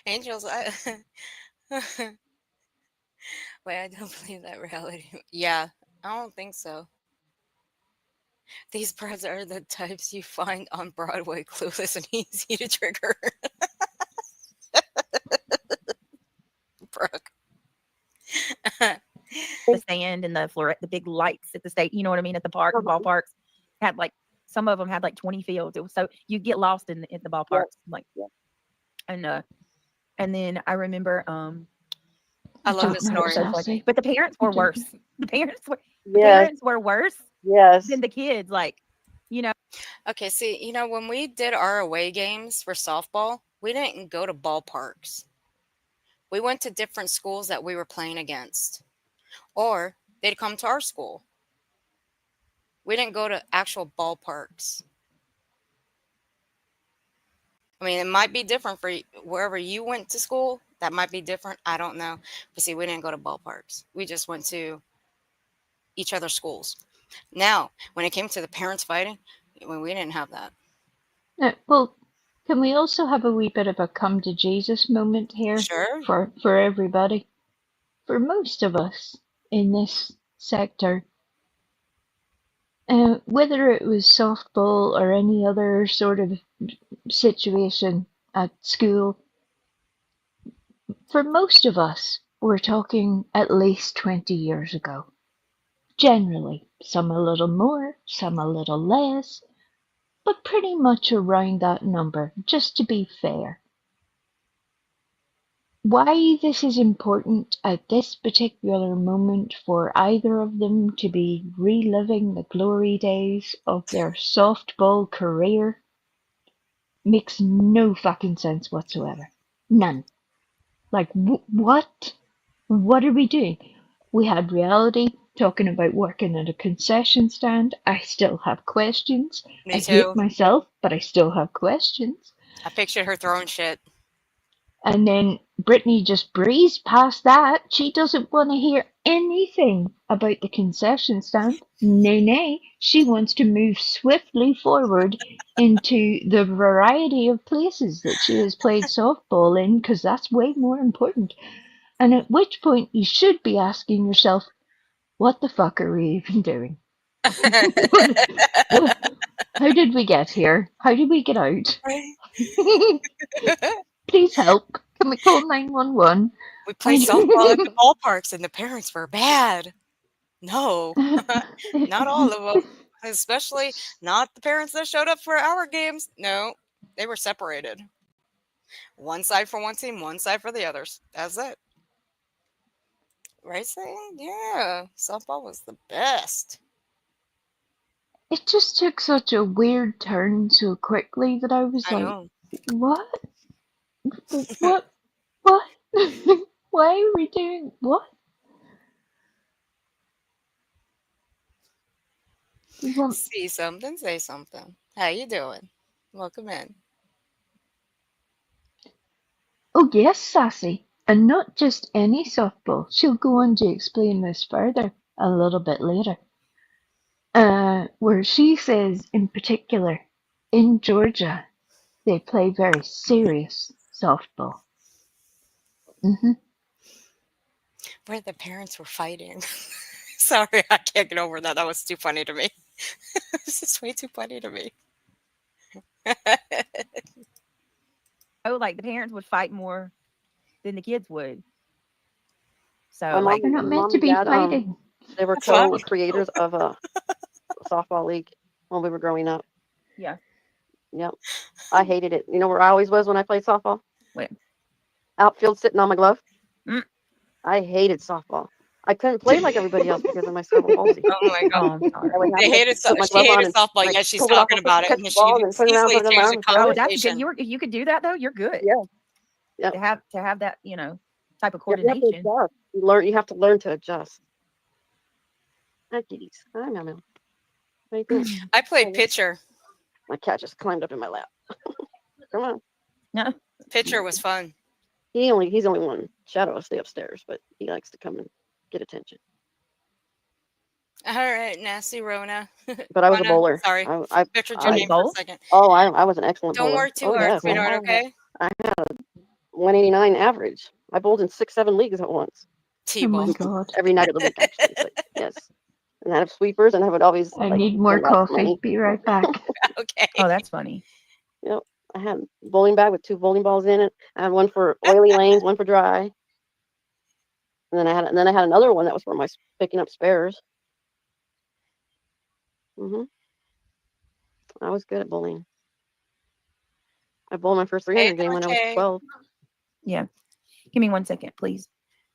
Angels, wait, I don't believe that reality. Yeah, I don't think so. These birds are the types you find on Broadway, clueless and easy to trigger. Brooke.
the sand and the big lights at the state. You know what I mean? At the park, the ballparks had like some of them had like 20 fields. It was so you get lost in the
Yep.
ballparks, like and then I remember
I
I
love
don't
this
it
know,
was
story.
so funny.
Sassy.
But the parents
I
were
don't
worse. The
Yes,
parents were worse
yes.
than the kids. Like you know,
Okay, see, when we did our away games for softball, we didn't go to ballparks. We went to different schools that we were playing against, or they'd come to our school. We didn't go to actual ballparks. I mean, it might be different for wherever you went to school. That might be different. I don't know. But see, we didn't go to ballparks. We just went to each other's schools. Now, when it came to the parents fighting, we didn't have that.
Well, can we also have a wee bit of a come to Jesus moment here
Sure.
for everybody? For most of us in this sector, whether it was softball or any other sort of situation at school, for most of us, we're talking at least 20 years ago. Generally, some a little more, some a little less, but pretty much around that number, just to be fair. why this is important at this particular moment for either of them to be reliving the glory days of their softball career makes no fucking sense whatsoever. None. Like, what? What are we doing? We had reality talking about working at a concession stand. I still have questions.
Me
I hate
too.
myself, but I still have questions.
I pictured her throwing shit.
And then Brittany just breezed past that. She doesn't want to hear anything about the concession stand. Nay, nay. She wants to move swiftly forward into the variety of places that she has played softball in, because that's way more important. And at which point you should be asking yourself, what the fuck are we even doing? How did we get here? How did we get out? Please help. Can we call 911?
We played softball at the ballparks and the parents were bad. No, not all of them. Especially not the parents that showed up for our games. No, they were separated. One side for one team, one side for the others. That's it. Right, saying? Yeah, softball was the best.
It just took such a weird turn so quickly that I was
I
like,
know.
what? What? What? Why are we doing what?
See something, say something. How you doing? Welcome in.
Oh yes, Sassy. And not just any softball. She'll go on to explain this further a little bit later. Where she says in particular, in Georgia, they play very serious softball. Mm-hmm.
Where the parents were fighting. Sorry, I can't get over that. That was too funny to me. This is way too funny to me.
Oh, like the parents would fight more than the kids would. So
My
like
They're not
mom
meant to
and
be
dad,
fighting.
they were co-creators of a softball league when we were growing up.
yeah.
Yep. I hated it. You know where I always was when I played softball?
Where?
Outfield, sitting on my glove.
Mm.
I hated softball. I couldn't play like everybody else because of my cerebral palsy.
Oh my god.
Oh, I'm sorry.
I would have
They
to
hated
put my
she
glove on
hated
and
softball,
like
yet she's
pull it off
talking
real quick,
about it,
catch
and
the
then she
ball, and then turn around,
easily
put it
changed
around,
the
and throw
Oh,
it.
that's good.
conversation.
If you could do that though, you're good.
Yeah. Yep.
To have that, type of
You have to
coordination.
adjust. You have to learn to adjust. Hi, kitties. Hi, Mama. How you doing?
I played pitcher.
My cat just climbed up in my lap. Come on.
No.
Pitcher was fun.
He's only one. Shadow will stay upstairs, but he likes to come and get attention.
All right, nasty Rona.
But I was a
Rona,
bowler.
sorry.
I
Pictured your
Oh, you
name for a
bowl?
second.
I was an excellent
Don't
bowler.
work too hard,
that's cool.
sweetheart, okay?
I had a 189 average. I bowled in 6-7 leagues at once.
Oh my
T-ball.
god.
Every night of the week, actually. But yes. And I have sweepers, and I would always
I
like
need more
win lots of
coffee.
money.
Be right back.
Okay.
Oh, that's funny.
Yep. I had a bowling bag with 2 bowling balls in it. I had one for oily lanes, one for dry. And then I had another one that was for my picking up spares. I was good at bowling. I bowled my first 300 game when I was 12.
Yeah. Give me 1 second, please.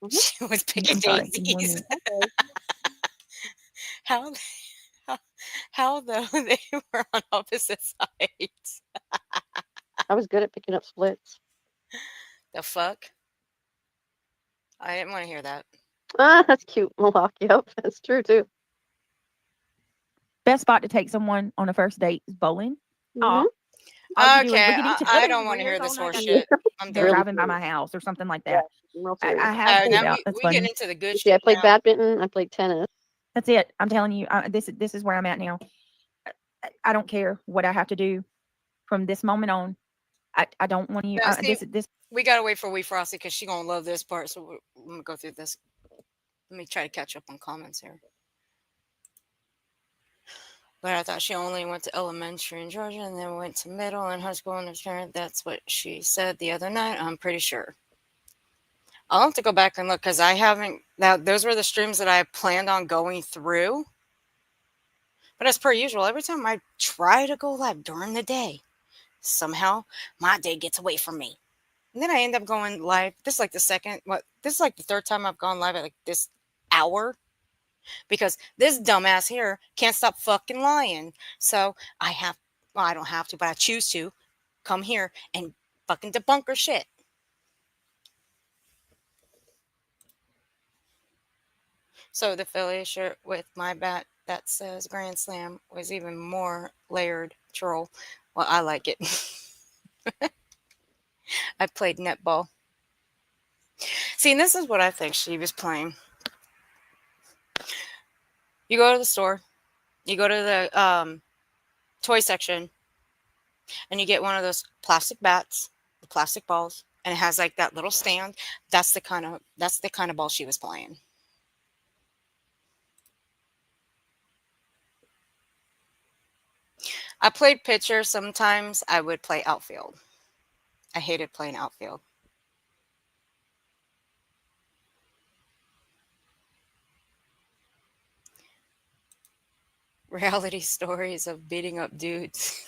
She was picking
I'm sorry. Give me 1
daisies.
minute.
How though they were on opposite sides.
I was good at picking up splits.
The fuck? I didn't want to hear that.
Ah, that's cute, Mohawk. Yep, that's true too.
Best spot to take someone on a first date is bowling.
Mhm.
All you do is
Okay,
look at each
I
other's
don't want to hear
rears
this
all
horse
night.
shit. I'm
They're
done.
driving by my house or something like that.
Real
I
serious.
have seen
now
that. That's
we
funny.
get into the good
See, I
shit
played
now.
badminton. I played tennis.
That's it. I'm telling you, this is where I'm at now. I don't care what I have to do from this moment on. I don't want you.
Now, see,
This.
we gotta wait for Wee Frosty because she gonna love this part. So we're gonna go through this. Let me try to catch up on comments here. But I thought she only went to elementary in Georgia and then went to middle and high school in Australia. That's what she said the other night. I'm pretty sure. I'll have to go back and look because I haven't. Now, those were the streams that I planned on going through. But as per usual, every time I try to go live during the day, somehow my day gets away from me. And then I end up going live. This is like the third time I've gone live at like this hour because this dumbass here can't stop fucking lying. So I don't have to, but I choose to come here and fucking debunk her shit. So the Philly shirt with my bat that says Grand Slam was even more layered troll. Well, I like it. I played netball. See, and this is what I think she was playing. You go to the store, you go to the toy section, and you get one of those plastic bats, the plastic balls, and it has like that little stand. That's the kind of ball she was playing. I played pitcher. Sometimes I would play outfield. I hated playing outfield. Reality stories of beating up dudes.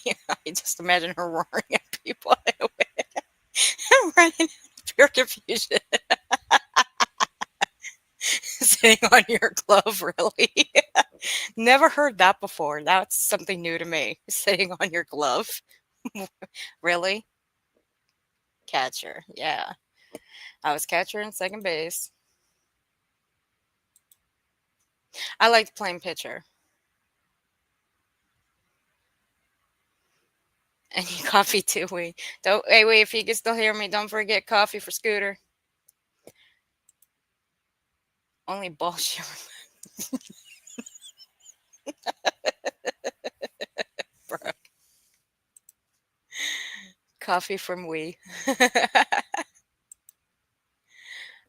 Yeah, I just imagine her roaring at people running in pure confusion. Sitting on your glove, really? Never heard that before. That's something new to me. Sitting on your glove. Really? Catcher. Yeah. I was catcher and second base. I liked playing pitcher. And you coffee too. Wait, if you can still hear me, don't forget coffee for Scooter. Only bullshit. Bro. Coffee from Wee.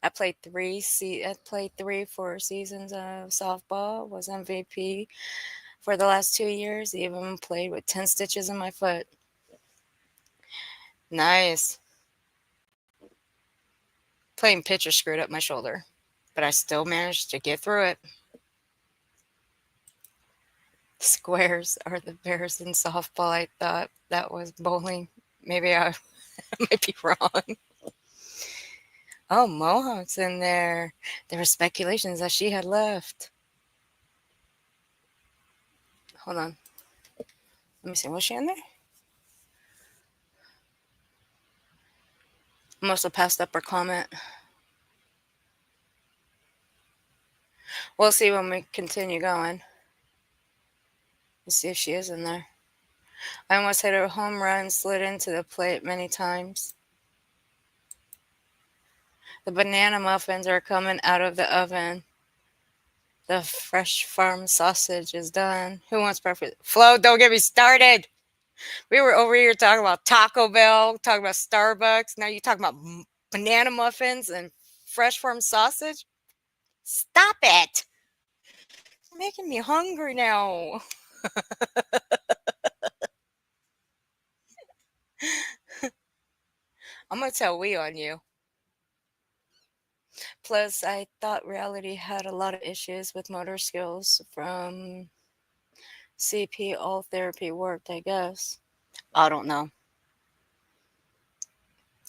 I played 4 seasons of softball, was MVP for the last 2 years, even played with 10 stitches in my foot. Nice. Playing pitcher screwed up my shoulder, but I still managed to get through it. Squares are the bears in softball. I thought that was bowling. Maybe I might be wrong. Oh, Mohawk's in there. There were speculations that she had left. Hold on. Let me see. Was she in there? Must have passed up her comment. We'll see when we continue going. Let's see if she is in there. I almost hit a home run, slid into the plate many times. The banana muffins are coming out of the oven. The fresh farm sausage is done. Who wants breakfast? Flo, don't get me started. We were over here talking about Taco Bell, talking about Starbucks. Now you're talking about banana muffins and fresh farm sausage? Stop it. You're making me hungry now. I'm going to tell we on you. Plus, I thought reality had a lot of issues with motor skills from CP. All therapy worked, I guess. I don't know.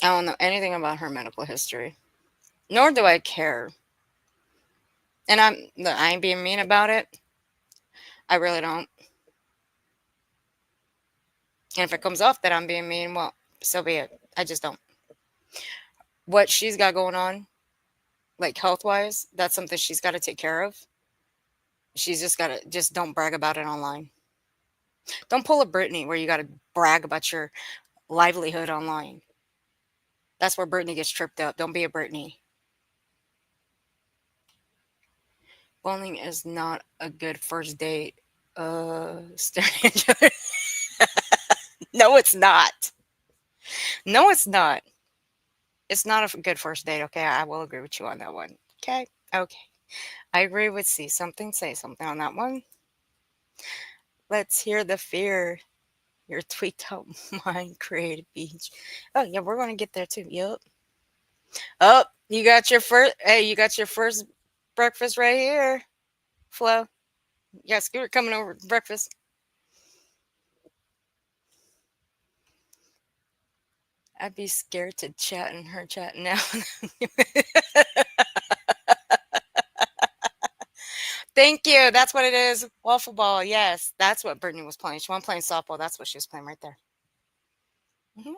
I don't know anything about her medical history, nor do I care. And I ain't being mean about it. I really don't. And if it comes off that I'm being mean, well, so be it. I just don't. What she's got going on, like health-wise, that's something she's got to take care of. She's just got to, just don't brag about it online. Don't pull a Britney where you got to brag about your livelihood online. That's where Britney gets tripped up. Don't be a Britney. Bowling is not a good first date. Staring at each other. No, it's not. No, it's not. It's not a good first date. Okay, I will agree with you on that one. Okay. I agree with say something on that one. Let's hear the fear. Your tweaked out mind created beach. Oh yeah, we're gonna get there too. Yep. Oh, you got your first. Hey, you got your first breakfast right here, Flo. You got Scooter coming over for breakfast. I'd be scared to chat in her chat now. Thank you. That's what it is. Waffle ball. Yes, that's what Brittany was playing. She wasn't playing softball. That's what she was playing right there. Hmm.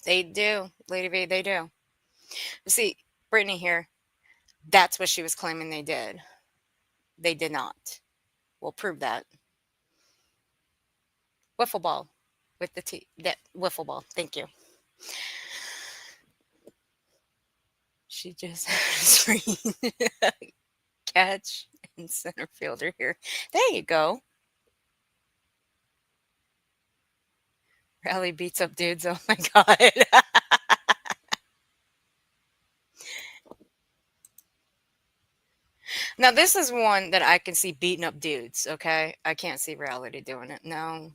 They do, Lady V. They do. You see, Brittany here. That's what she was claiming they did. They did not. We'll prove that. Wiffle ball with the T. That wiffle ball. Thank you. She just had a screen catch and center fielder here. There you go. Rally beats up dudes. Oh my god. Now this is one that I can see beating up dudes. Okay, I can't see Reality doing it. No,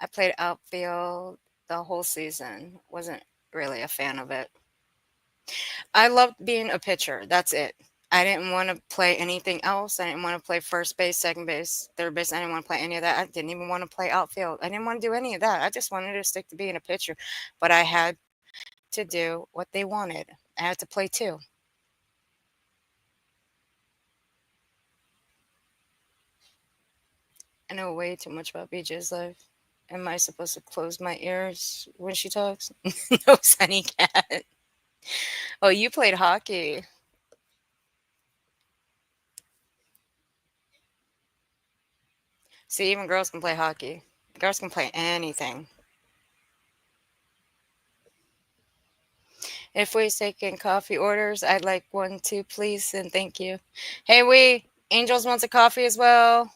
I played outfield the whole season. Wasn't really a fan of it. I loved being a pitcher. That's it. I didn't want to play anything else. I didn't want to play first base, second base, third base. I didn't want to play any of that. I didn't even want to play outfield. I didn't want to do any of that. I just wanted to stick to being a pitcher. But I had to do what they wanted. I had to play too. I know way too much about BJ's life. Am I supposed to close my ears when she talks? No, Sunny Cat. Oh, you played hockey. See, even girls can play hockey. Girls can play anything. If we're taking coffee orders, I'd like 1, 2, please, and thank you. Hey, Angels wants a coffee as well.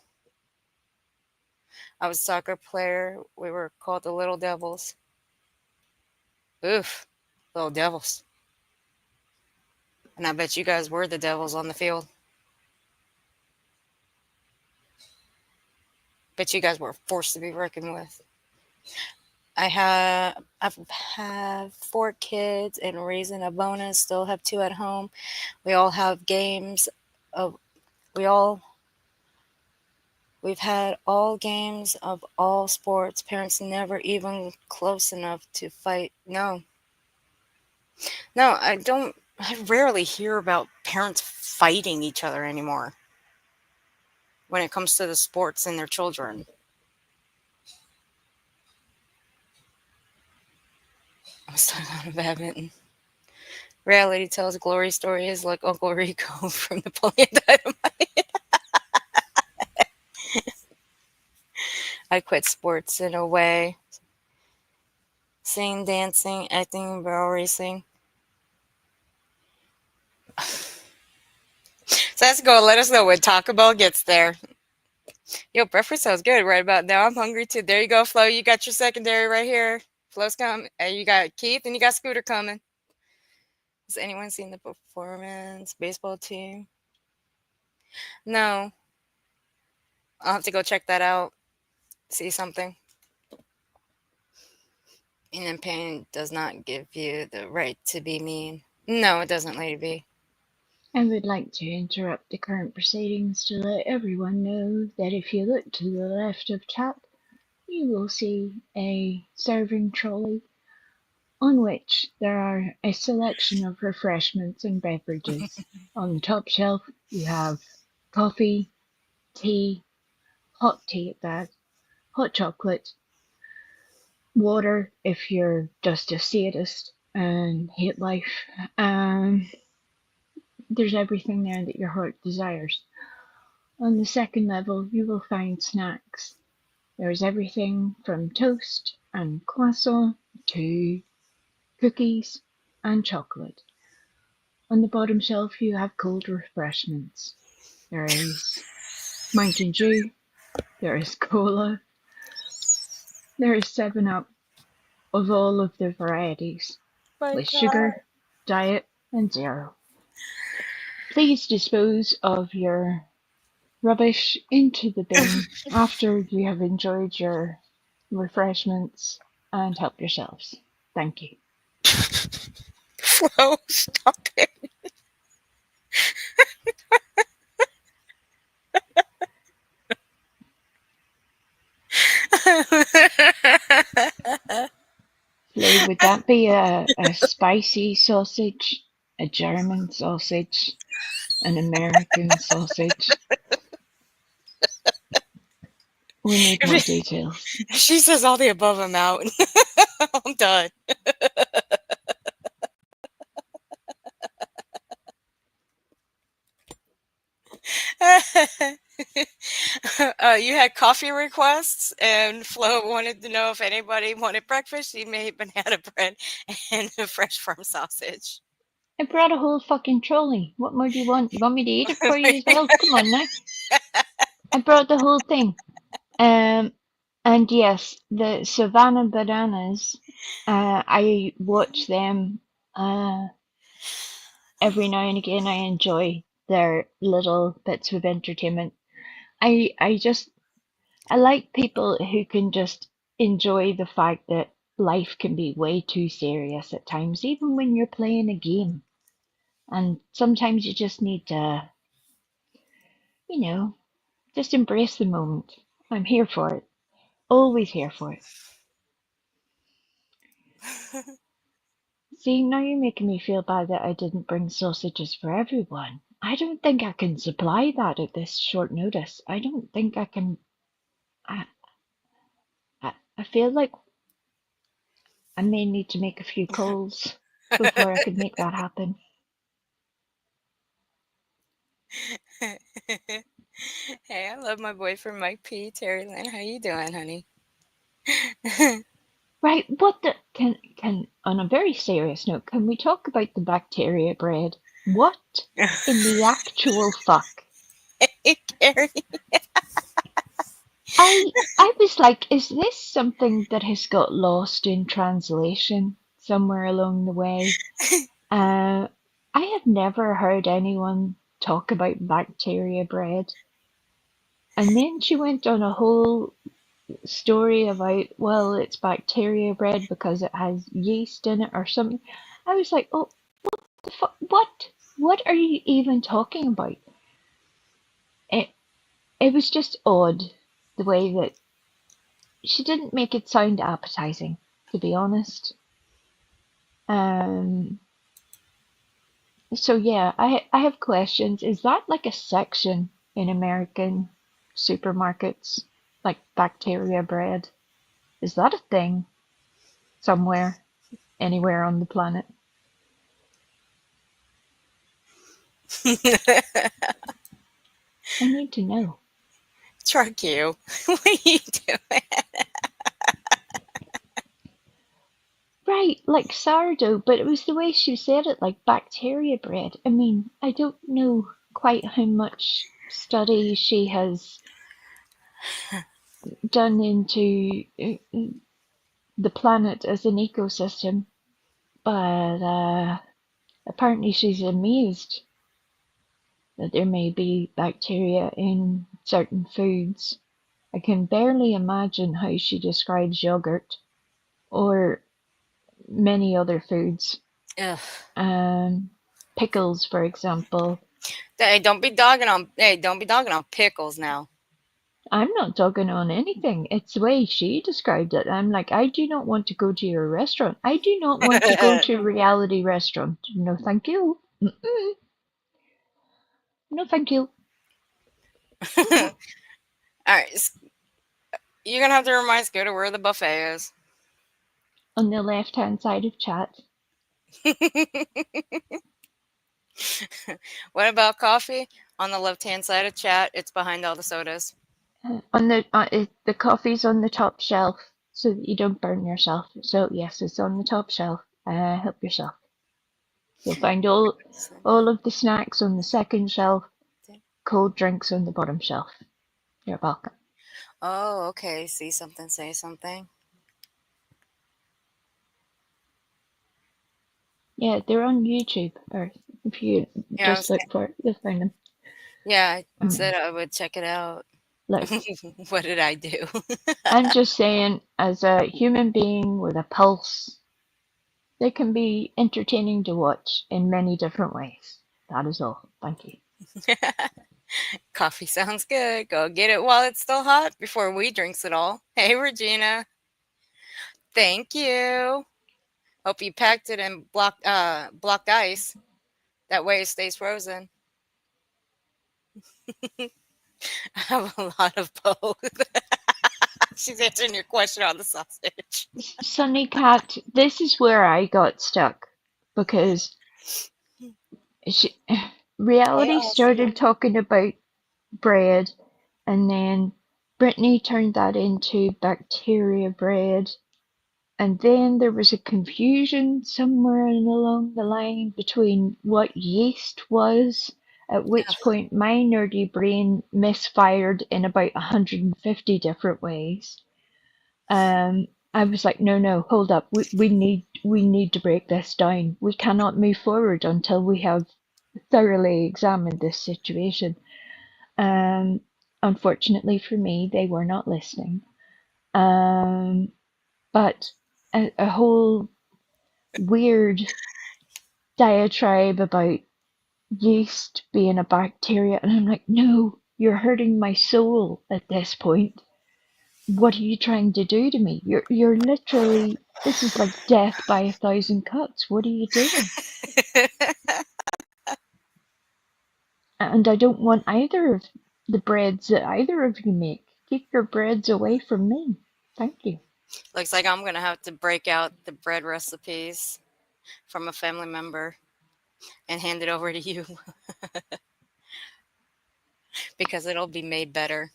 I was a soccer player. We were called the Little Devils. Oof, Little Devils. And I bet you guys were the devils on the field. Bet you guys were forced to be reckoned with. I've had 4 kids and raising a bonus. Still have 2 at home. We all have games of. We've had all games of all sports. Parents never even close enough to fight. No, I don't. I rarely hear about parents fighting each other anymore when it comes to the sports and their children. I was talking about badminton. Reality tells glory stories like Uncle Rico from Napoleon Dynamite. I quit sports in a way. Singing, dancing, acting, barrel racing. So let's go. Let us know when Taco Bell gets there. Yo, breakfast sounds good right about now. I'm hungry too. There you go, Flo. You got your secondary right here. Flo's coming. You got Keith and you got Scooter coming. Has anyone seen the performance baseball team? No. I'll have to go check that out. See something. And pain does not give you the right to be mean. No, it doesn't, Lady B.
I would like to interrupt the current proceedings to let everyone know that if you look to the left of chat, you will see a serving trolley on which there are a selection of refreshments and beverages. On the top shelf, you have coffee, tea, hot tea at that, hot chocolate, water if you're just a sadist and hate life. There's everything there that your heart desires. On the second level, you will find snacks. There's everything from toast and croissant to cookies and chocolate. On the bottom shelf, you have cold refreshments. There is Mountain Dew, there is cola, there is 7-Up of all of the varieties, with sugar, diet, and zero. Please dispose of your rubbish into the bin after you have enjoyed your refreshments and help yourselves. Thank you.
Flo, stop it.
be a spicy sausage, a German sausage, an American sausage. We need more details.
She says all the above, I'm out. I'm done. You had coffee requests, and Flo wanted to know if anybody wanted breakfast. She made banana bread and a fresh farm sausage.
I brought a whole fucking trolley. What more do you want? You want me to eat it for you as well? Come on now. I brought the whole thing. And yes, the Savannah Bananas, I watch them every now and again. I enjoy their little bits of entertainment. I like people who can just enjoy the fact that life can be way too serious at times, even when you're playing a game. And sometimes you just need to, just embrace the moment. I'm here for it. Always here for it. See, now you're making me feel bad that I didn't bring sausages for everyone. I don't think I can supply that at this short notice. I don't think I can. I feel like I may need to make a few calls before I could make that happen.
Hey, I love my boyfriend Mike P. Terry Lynn, how you doing, honey?
Right, what the can on a very serious note, can we talk about the bacteria bread? What in the actual fuck?
Hey, Carrie.
I was like, is this something that has got lost in translation somewhere along the way? I have never heard anyone talk about bacteria bread. And then she went on a whole story about, well, it's bacteria bread because it has yeast in it or something. I was like, oh, what the fuck? What? What are you even talking about? It was just odd the way that she didn't make it sound appetizing, to be honest. So yeah, I have questions. Is that like a section in American supermarkets, like bacteria bread? Is that a thing somewhere, anywhere on the planet? I need to know.
Truck you. What are you doing?
Right, like sourdough, but it was the way she said it, like bacteria bread. I mean, I don't know quite how much study she has done into the planet as an ecosystem, but apparently she's amazed that there may be bacteria in certain foods. I can barely imagine how she describes yogurt or many other foods.
Ugh.
Pickles, for example.
Hey, don't be dogging on pickles now.
I'm not dogging on anything. It's the way she described it. I'm like, I do not want to go to your restaurant. I do not want to go to a reality restaurant. No, thank you. Mm-mm. No, thank you.
All right. You're going to have to remind Scooter where the buffet is.
On the left-hand side of chat.
What about coffee? On the left-hand side of chat, it's behind all the sodas.
On the coffee's on the top shelf so that you don't burn yourself. So yes, it's on the top shelf. Help yourself. You'll find all of the snacks on the second shelf. Cold drinks on the bottom shelf. You're welcome.
Oh, okay. See something, say something.
Yeah, they're on YouTube, or if you just look for it, you'll find them.
Yeah, I said I would check it out.
Look,
what did I do?
I'm just saying, as a human being with a pulse, they can be entertaining to watch in many different ways. That is all. Thank you.
Coffee sounds good. Go get it while it's still hot before we drinks it all. Hey, Regina. Thank you. Hope you packed it in blocked ice. That way it stays frozen. I have a lot of both. She's answering your question on the sausage.
Sunny Cat, this is where I got stuck because she,
Hey,
reality
Austin.
started talking about bread, and then Brittany turned that into bacteria bread, and then there was a confusion somewhere along the line between what yeast was, at which point my nerdy brain misfired in about 150 different ways. I was like, no, hold up. We need to break this down. We cannot move forward until we have thoroughly examined this situation. Um, Unfortunately for me, they were not listening. Um, but a whole weird diatribe about yeast being a bacteria, and I'm like, no, you're hurting my soul at this point. What are you trying to do to me? You're literally, this is like death by 1,000 cuts. What are you doing? And I don't want either of the breads that either of you make. Keep your breads away from me. Thank you.
Looks like I'm gonna have to break out the bread recipes from a family member and hand it over to you because it'll be made better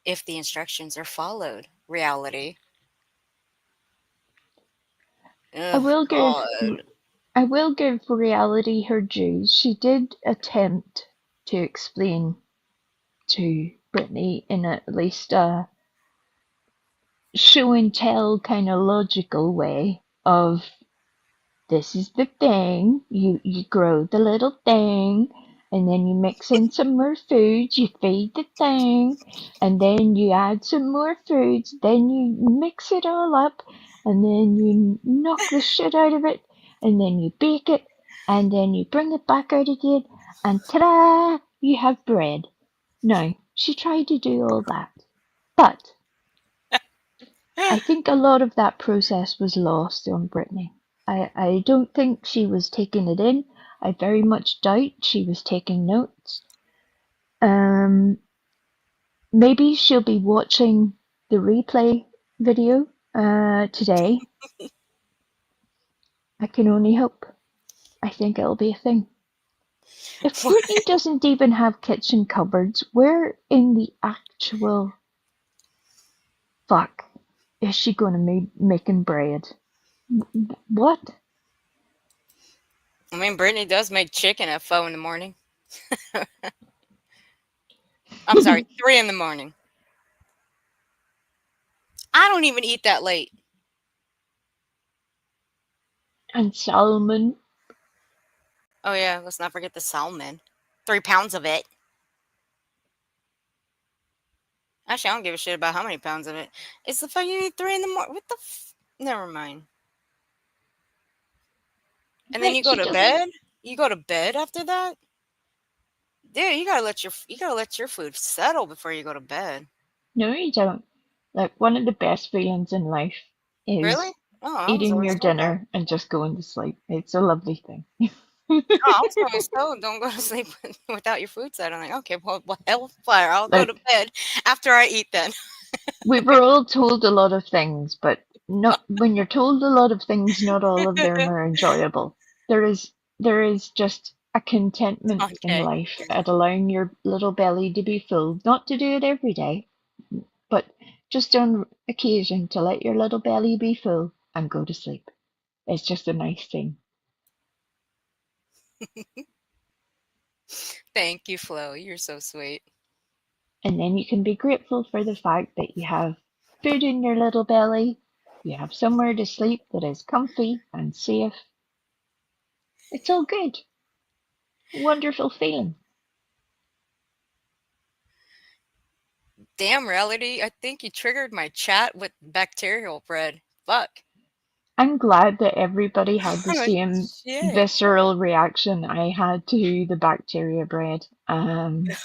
if the instructions are followed. Reality.
I
Oh
will give
God.
I will give reality her dues. She did attempt to explain to Brittany in at least a show and tell kind of logical way of this is the thing. You grow the little thing, and then you mix in some more foods, you feed the thing, and then you add some more foods, then you mix it all up, and then you knock the shit out of it, and then you bake it, and then you bring it back out again, and ta-da! You have bread. Now, she tried to do all that, but I think a lot of that process was lost on Brittany. I don't think she was taking it in. I very much doubt she was taking notes. Um, Maybe she'll be watching the replay video today. I can only hope. I think it'll be a thing. If Brittany doesn't even have kitchen cupboards, where in the actual fuck is she going to be making bread? What?
I mean, Brittany does make chicken at 4 in the morning. I'm sorry, 3 in the morning. I don't even eat that late.
And salmon.
Oh yeah, let's not forget the salmon. 3 pounds of it. Actually, I don't give a shit about how many pounds of it. It's the fact you eat 3 in the morning. What the Never mind. And then
Right,
you go
she
to
doesn't.
bed? You go to bed after that? Dude, you gotta let your food settle before you go to bed.
No, you don't. Like, one of the best feelings in life
Really?
is
Oh, I was
eating
always
your
told that.
dinner and just going to sleep. It's a lovely thing.
Oh, I was always told don't go to sleep without your food set. I'm like, okay, well, hellfire. I'll go to
Like,
bed after I eat then.
we were all told a lot of things, but not when you're told a lot of things, not all of them are enjoyable. There is just a contentment in
Okay.
life at allowing your little belly to be full. Not to do it every day, but just on occasion to let your little belly be full and go to sleep. It's just a nice thing.
Thank you, Flo. You're so sweet.
And then you can be grateful for the fact that you have food in your little belly, you have somewhere to sleep that is comfy and safe. It's all good. Wonderful feeling.
Damn, reality. I think you triggered my chat with bacterial bread. Fuck.
I'm glad that everybody had the
Oh,
same
shit.
visceral reaction I had to the bacteria bread.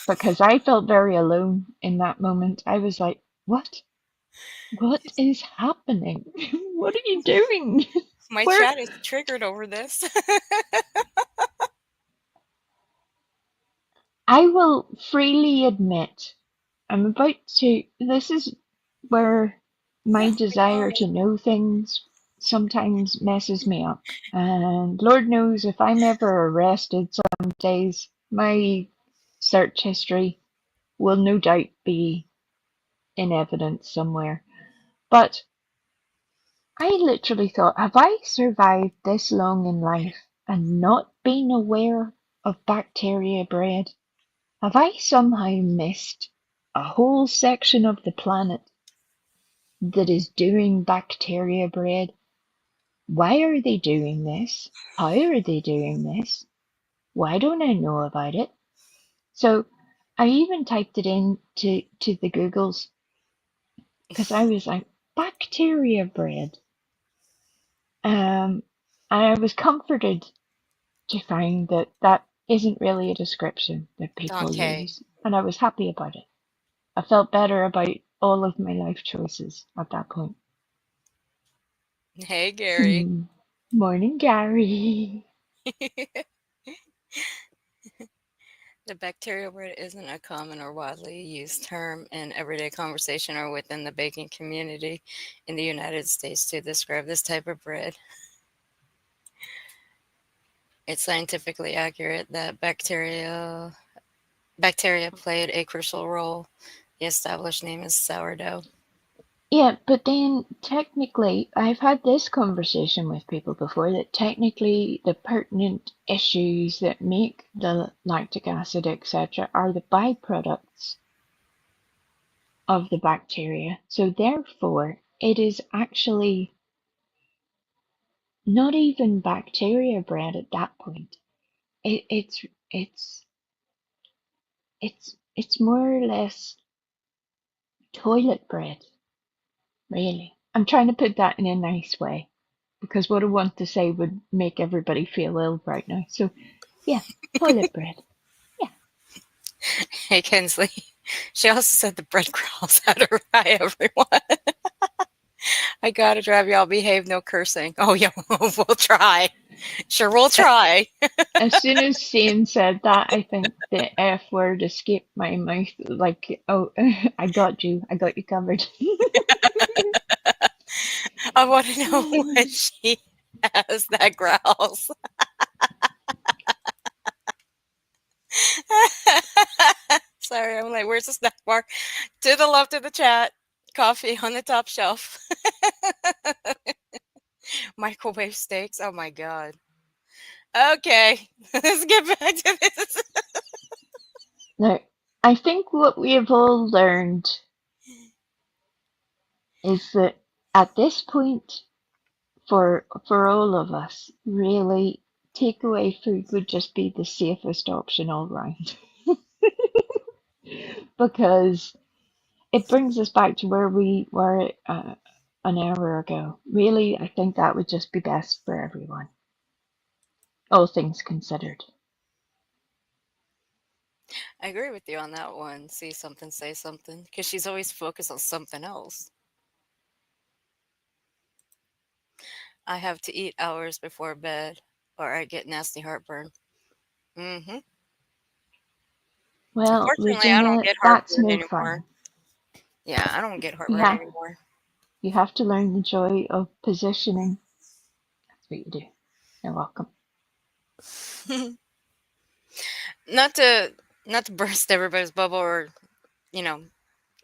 Because I felt very alone in that moment. I was like, what? What is happening? What are you doing?
My
Where?
chat is triggered over this.
I will freely admit, I'm about to. This is where my desire to know things sometimes messes me up. And Lord knows if I'm ever arrested some days, my search history will no doubt be in evidence somewhere. But I literally thought, have I survived this long in life and not been aware of bacteria bread? Have I somehow missed a whole section of the planet that is doing bacteria bread? Why are they doing this? How are they doing this? Why don't I know about it? So I even typed it in to the Googles because I was like, bacteria bread. And I was comforted to find that that isn't really a description that people
Okay.
use. And I was happy about it. I felt better about all of my life choices at that point.
Hey, Gary.
Morning, Gary.
The bacterial bread isn't a common or widely used term in everyday conversation or within the baking community in the United States to describe this type of bread. It's scientifically accurate that bacteria played a crucial role. The established name is sourdough.
Yeah, but then technically, I've had this conversation with people before that technically the pertinent issues that make the lactic acid, etc., are the byproducts of the bacteria. So therefore, it is actually not even bacteria bread at that point. It's it's more or less toilet bread, really. I'm trying to put that in a nice way because what I want to say would make everybody feel ill right now. So, yeah, toilet bread. Yeah.
Hey, Kensley. She also said the bread growls at her. Hi, everyone. I gotta drive y'all behave, no cursing. Oh, yeah, we'll try. Sure, we'll try.
As soon as Shane said that, I think the F word escaped my mouth. Like, oh, I got you. I got you covered.
I want to know what she has that growls. Sorry, I'm like, where's the snack bar? To the left of the chat. Coffee on the top shelf. Microwave steaks. Oh my god. Okay, let's get back to this.
Now, I think what we have all learned is that at this point, for all of us, really, takeaway food would just be the safest option all round. Because it brings us back to where we were an hour ago. Really, I think that would just be best for everyone, all things considered.
I agree with you on that one. See something, say something. Because she's always focused on something else. I have to eat hours before bed or I get nasty heartburn. Mm-hmm.
Well,
Unfortunately, I don't
Regina,
get
that's
heartburn
no
anymore.
fun.
Yeah, I don't get
You
heartburn
have
anymore.
you have to learn the joy of positioning. That's what you do. You're welcome.
not to burst everybody's bubble or, you know,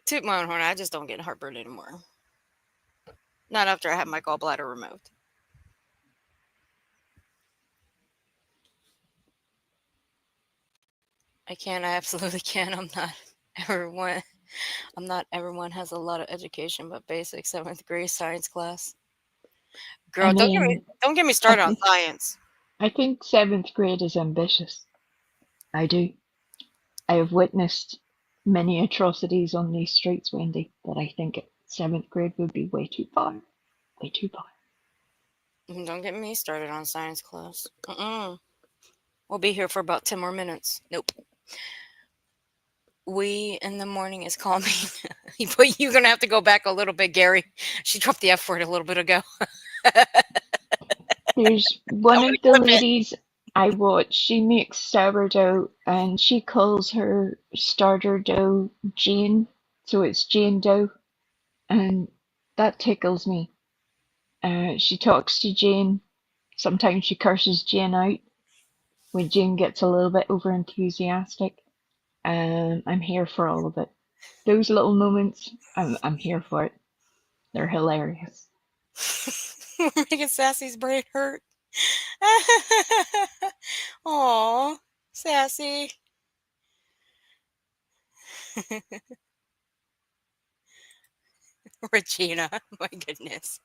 toot my own horn. I just don't get heartburn anymore. Not after I had my gallbladder removed. I can. I absolutely can. Everyone. I'm not everyone has a lot of education, but basic 7th grade science class. Girl,
I mean,
don't get me
I
started on
think
science.
I think 7th grade is ambitious. I do. I have witnessed many atrocities on these streets, Wendy, but I think 7th grade would be way too far. Way too far.
Don't get me started on science class. We'll be here for about 10 more minutes. Nope. We in the morning is calming. But you're gonna have to go back a little bit, Gary. She dropped the F word a little bit ago.
There's one
I'm gonna
of the
clip it.
ladies I watch, she makes sourdough and she calls her starter dough Jane, so it's Jane dough, and that tickles me. She talks to Jane, sometimes she curses Jane out when Jane gets a little bit over enthusiastic. I'm here for all of it. Those little moments, I'm here for it. They're hilarious.
We're making Sassy's brain hurt. Aw, Sassy. Regina, my goodness.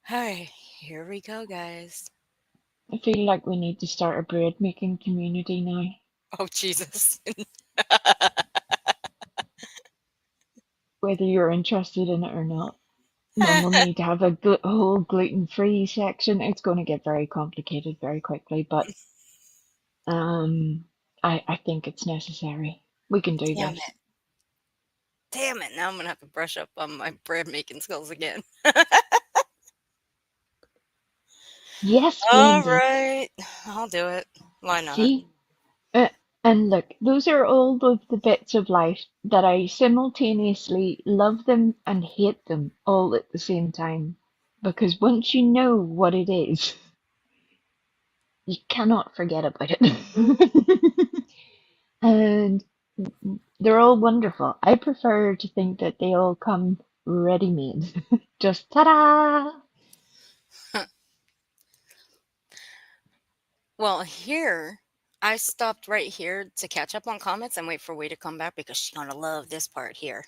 Alright, here we go, guys.
I feel like we need to start a bread making community now.
Oh, Jesus.
Whether you're interested in it or not. Then we'll need to have a whole gluten-free section. It's going to get very complicated very quickly, but I think it's necessary. We can do
Damn
this.
it. Damn it. Now I'm going to have to brush up on my bread making skills again.
Yes,
All
Wendy.
right. I'll do it. Why not?
See? And look, those are all of the bits of life that I simultaneously love them and hate them all at the same time. Because once you know what it is, you cannot forget about it. And they're all wonderful. I prefer to think that they all come ready-made. Just ta-da!
Well, here, I stopped right here to catch up on comments and wait for Wei to come back because she's going to love this part here.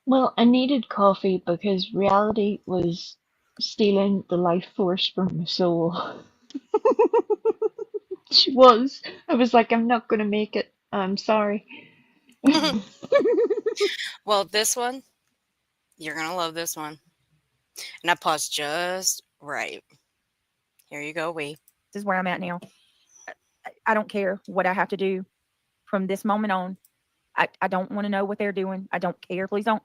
Well, I needed coffee because reality was stealing the life force from my soul. She was. I was like, I'm not gonna make it. I'm sorry.
Well, this one, you're going to love this one. And I paused just right. Here you go, Wei.
This is where I'm at now. I don't care what I have to do from this moment on. I don't want to know what they're doing. I don't care. Please don't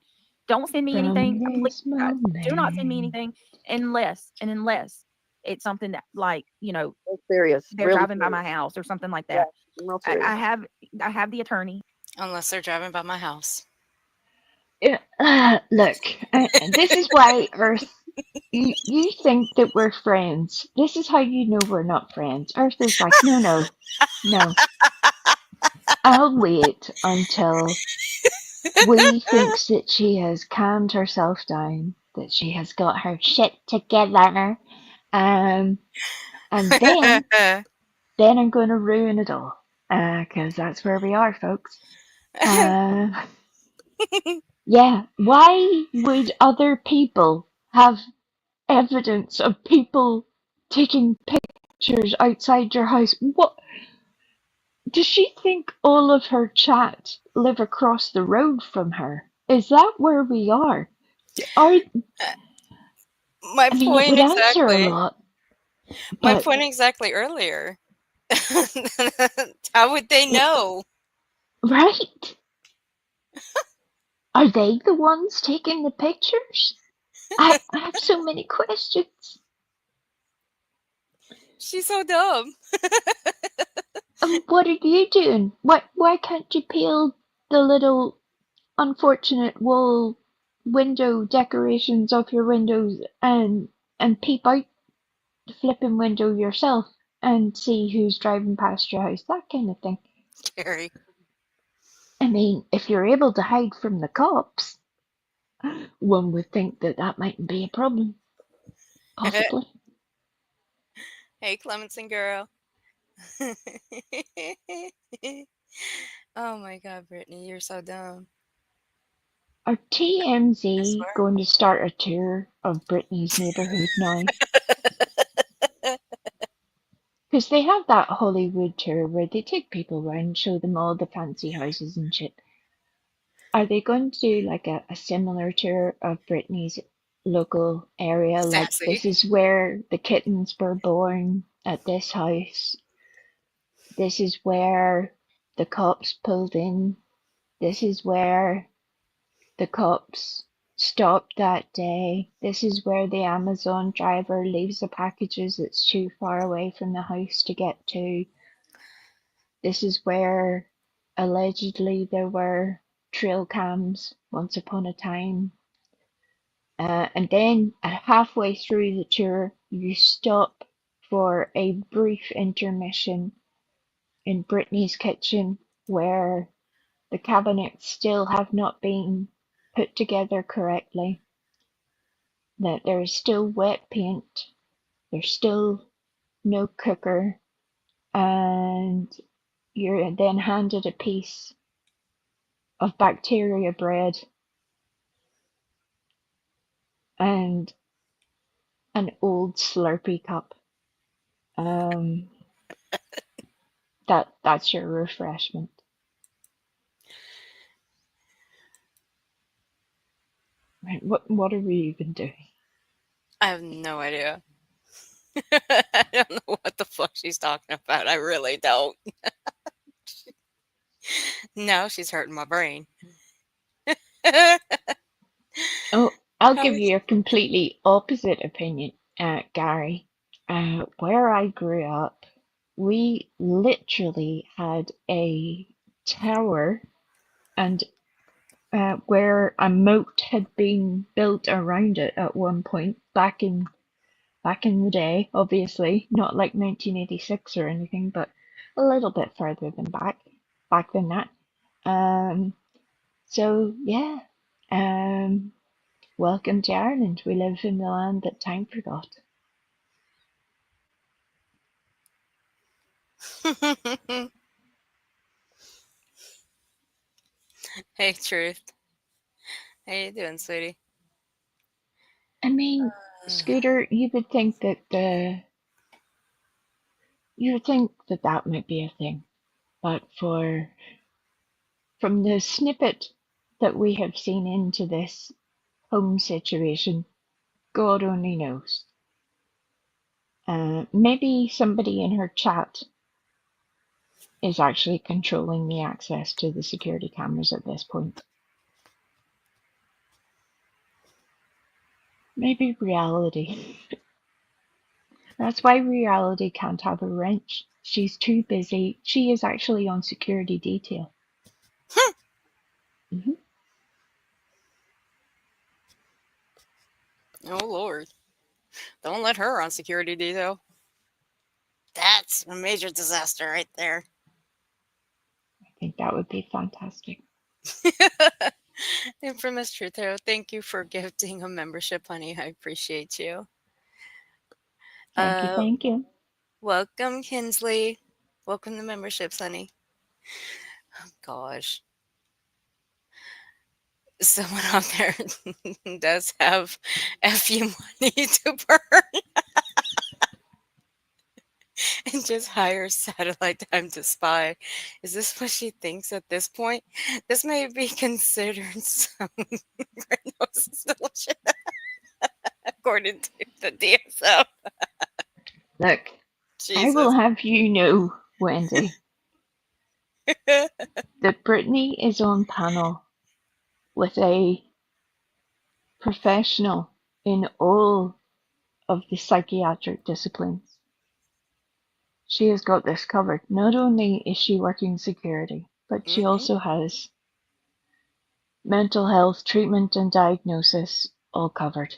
send me anything.
From
Please,
this moment.
do not send me anything unless it's something that, like,
Real serious.
they're
Really
driving by
serious.
my house or something like
Yeah,
that.
real
I,
serious.
I have the attorney.
Unless they're driving by my house.
Look, this is why Earth. You think that we're friends. This is how you know we're not friends. Earth is like, no. I'll wait until Wee thinks that she has calmed herself down, that she has got her shit together, and then I'm going to ruin it all, because that's where we are, folks. Yeah, why would other people have evidence of people taking pictures outside your house? What? Does she think all of her chat live across the road from her? Is that where we are? Are
My
I mean, it
point
would answer a
exactly.
lot.
My
But
point exactly earlier. How would they know?
right? Are they the ones taking the pictures? I have so many questions.
She's so dumb.
What are you doing? Why can't you peel the little unfortunate wall window decorations off your windows and peep out the flipping window yourself and see who's driving past your house? That kind of thing.
Scary.
I mean, if you're able to hide from the cops, one would think that that mightn't be a problem. Possibly.
Hey, Clemenson girl. Oh my God, Brittany, you're so dumb.
Are
I
TMZ
swear.
going to start a tour of Brittany's neighborhood now? Because they have that Hollywood tour where they take people around, show them all the fancy houses and shit. Are they going to do like a similar tour of Brittany's local area. Like,
Sassy.
this is where the kittens were born at this house. This is where the cops pulled in. This is where the cops stopped that day. This is where the Amazon driver leaves the packages that's too far away from the house to get to. This is where allegedly there were trail cams once upon a time. And then halfway through the tour, you stop for a brief intermission in Brittany's kitchen where the cabinets still have not been put together correctly, that there is still wet paint, there's still no cooker, and you're then handed a piece of bacteria bread and an old Slurpee cup. That's your refreshment. Right, what are we even doing?
I have no idea. I don't know what the fuck she's talking about. I really don't. No, she's hurting my brain.
Oh, I'll
How
give
is-
you a completely opposite opinion, Gary. Where I grew up, we literally had a tower, and where a moat had been built around it at one point back in the day, obviously not like 1986 or anything, but a little bit further than back than that. So yeah, welcome to Ireland. We live in the land that time forgot.
Hey, Truth. How you doing, sweetie?
I mean, Scooter, you would think that that might be a thing, but from the snippet that we have seen into this home situation, God only knows. Maybe somebody in her chat is actually controlling the access to the security cameras at this point. Maybe reality. That's why reality can't have a wrench. She's too busy. She is actually on security detail. Hmm.
Oh, Lord. Don't let her on security detail. That's a major disaster right there.
I think that would be fantastic.
Infamous Truth Hero, thank you for gifting a membership, honey. I appreciate you.
Thank you.
Welcome, Kinsley. Welcome to memberships, honey. Oh, gosh. Someone out there does have FU money to burn and just hire satellite time to spy. Is this what she thinks at this point? This may be considered some solution according to the DSO.
Look, I will have you know, Wendy, that Brittany is on panel with a professional in all of the psychiatric disciplines. She has got this covered. Not only is she working security, but she also has mental health treatment and diagnosis all covered.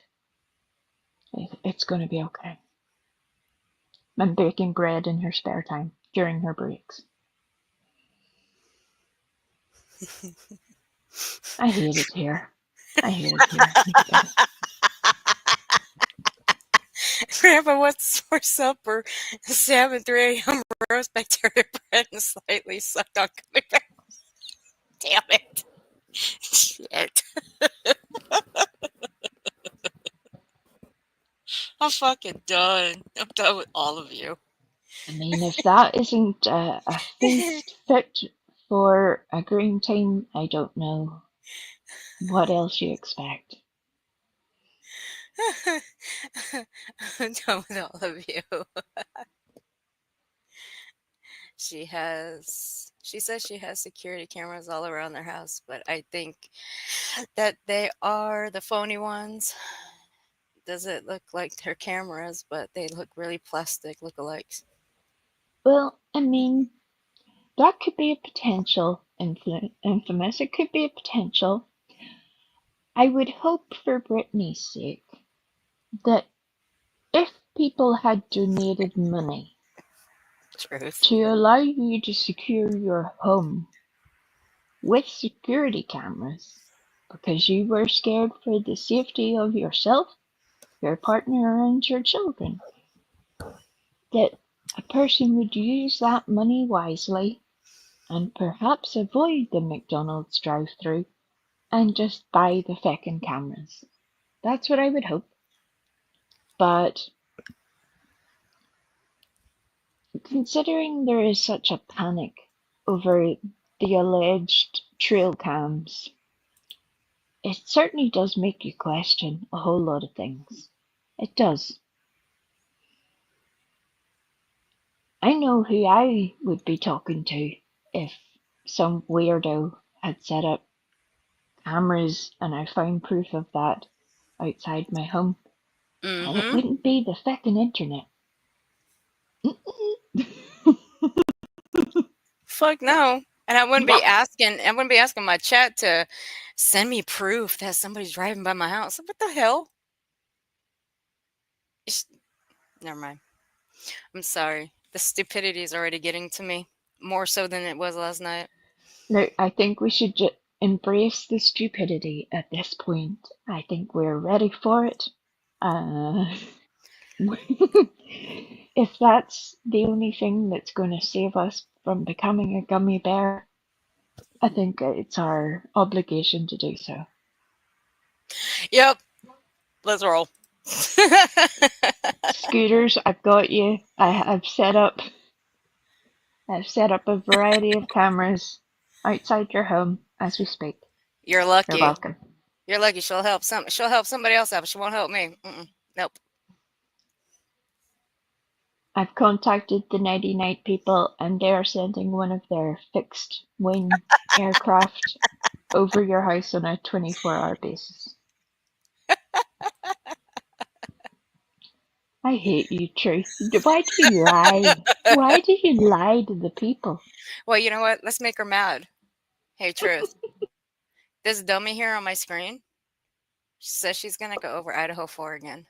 It's going to be okay. I'm baking bread in her spare time during her breaks. I hate it here. I hate it here.
Grandpa, what's for supper? 3 a.m. roast bacteria bread and slightly sucked on gummy bear. Damn it. Shit. I'm fucking done. I'm done with all of you.
I mean, if that isn't a feast fit for a green team, I don't know what else you expect.
I'm done with all of you. She says she has security cameras all around their house, but I think that they are the phony ones. Does it look like they're cameras, but they look really plastic lookalikes?
Well, I mean, that could be a potential infamous. It could be a potential. I would hope for Brittany's sake that if people had donated money
Truth.
to allow you to secure your home with security cameras because you were scared for the safety of yourself, your partner, and your children, that a person would use that money wisely and perhaps avoid the McDonald's drive-through and just buy the feckin' cameras. That's what I would hope. But considering there is such a panic over the alleged trail cams, it certainly does make you question a whole lot of things. It does. I know who I would be talking to if some weirdo had set up cameras and I found proof of that outside my home. And it
Mm-hmm.
wouldn't be the feckin' internet.
Fuck no. And I wouldn't be asking my chat to send me proof that somebody's driving by my house. What the hell? Never mind. I'm sorry. The stupidity is already getting to me. More so than it was last night.
No, I think we should just embrace the stupidity at this point. I think we're ready for it. If that's the only thing that's going to save us from becoming a gummy bear, I think it's our obligation to do so.
Yep. Let's roll.
Scooters, I've got you. I've set up a variety of cameras outside your home as we speak.
You're lucky.
You're welcome.
You're lucky. She'll help somebody else out, but she won't help me. Nope.
I've contacted the Nighty Night people and they're sending one of their fixed wing aircraft over your house on a 24-hour basis. I hate you, Truth. Why do you lie? Why do you lie to the people?
Well, you know what? Let's make her mad. Hey, Truth. This dummy here on my screen, she says she's going to go over Idaho 4 again.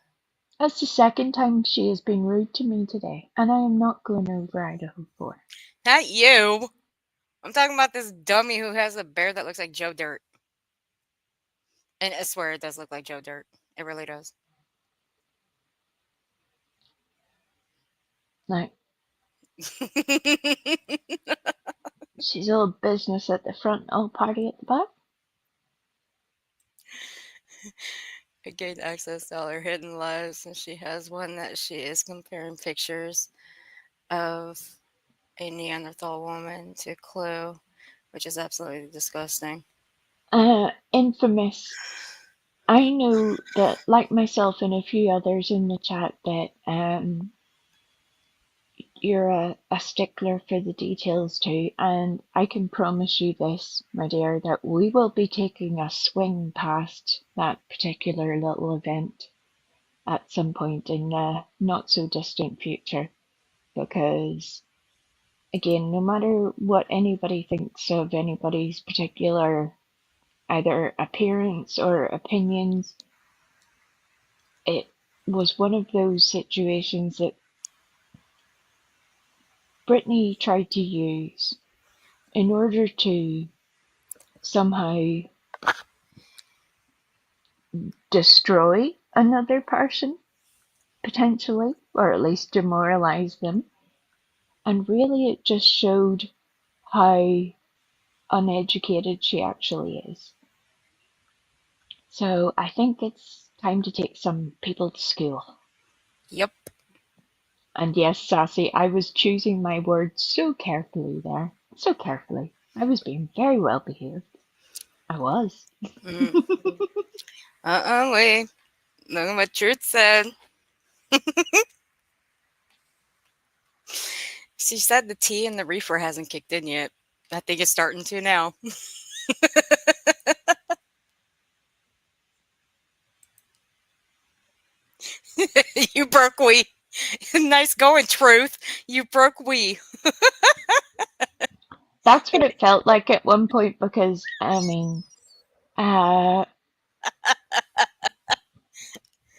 That's the second time she has been rude to me today, and I am not going over Idaho 4.
Not you. I'm talking about this dummy who has a bear that looks like Joe Dirt. And I swear it does look like Joe Dirt. It really does.
No. She's all business at the front, all party at the back.
I gained access to all her hidden lives, and she has one that she is comparing pictures of a Neanderthal woman to Clue, which is absolutely disgusting.
Infamous. I know that, like myself and a few others in the chat, that you're a stickler for the details too, and I can promise you this, my dear, that we will be taking a swing past that particular little event at some point in the not so distant future, because again, no matter what anybody thinks of anybody's particular either appearance or opinions, it was one of those situations that Brittany tried to use in order to somehow destroy another person, potentially, or at least demoralize them. And really, it just showed how uneducated she actually is. So I think it's time to take some people to school.
Yep.
And yes, Sassy, I was choosing my words so carefully there. So carefully. I was being very well behaved. I was.
Wait. Look at what Truth said. She said the tea and the reefer hasn't kicked in yet. I think it's starting to now. You broke we. Nice going, Truth. You broke we.
That's what it felt like at one point because, I mean,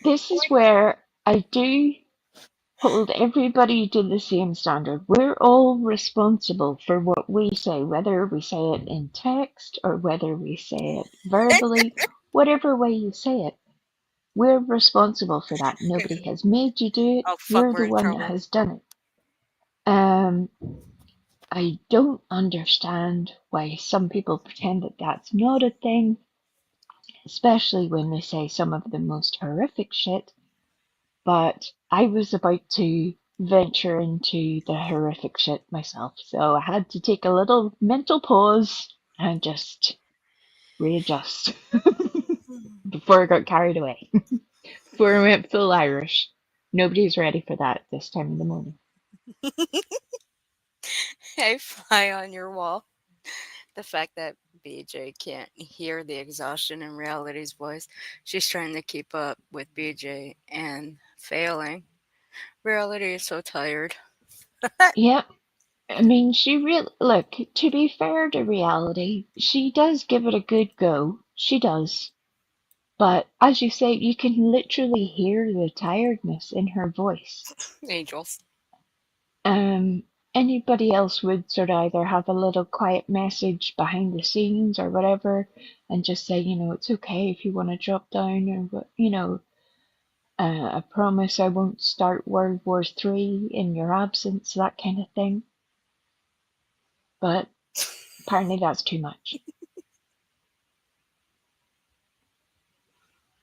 this is where I do hold everybody to the same standard. We're all responsible for what we say, whether we say it in text or whether we say it verbally, whatever way you say it. We're responsible for that. Nobody has made you do it.
Oh, fuck,
You're
we're
the
in
one that
trouble.
has done it. I don't understand why some people pretend that that's not a thing, especially when they say some of the most horrific shit. But I was about to venture into the horrific shit myself, so I had to take a little mental pause and just readjust before I got carried away. Before I went full Irish. Nobody's ready for that at this time of the morning.
Hey, fly on your wall. The fact that BJ can't hear the exhaustion in Reality's voice. She's trying to keep up with BJ and failing. Reality is so tired.
Yep. I mean, she really, look, to be fair to Reality, she does give it a good go. She does. But as you say, you can literally hear the tiredness in her voice.
Angels.
Anybody else would sort of either have a little quiet message behind the scenes or whatever and just say, you know, it's okay if you want to drop down or, you know, I promise I won't start World War III in your absence, that kind of thing. But apparently that's too much.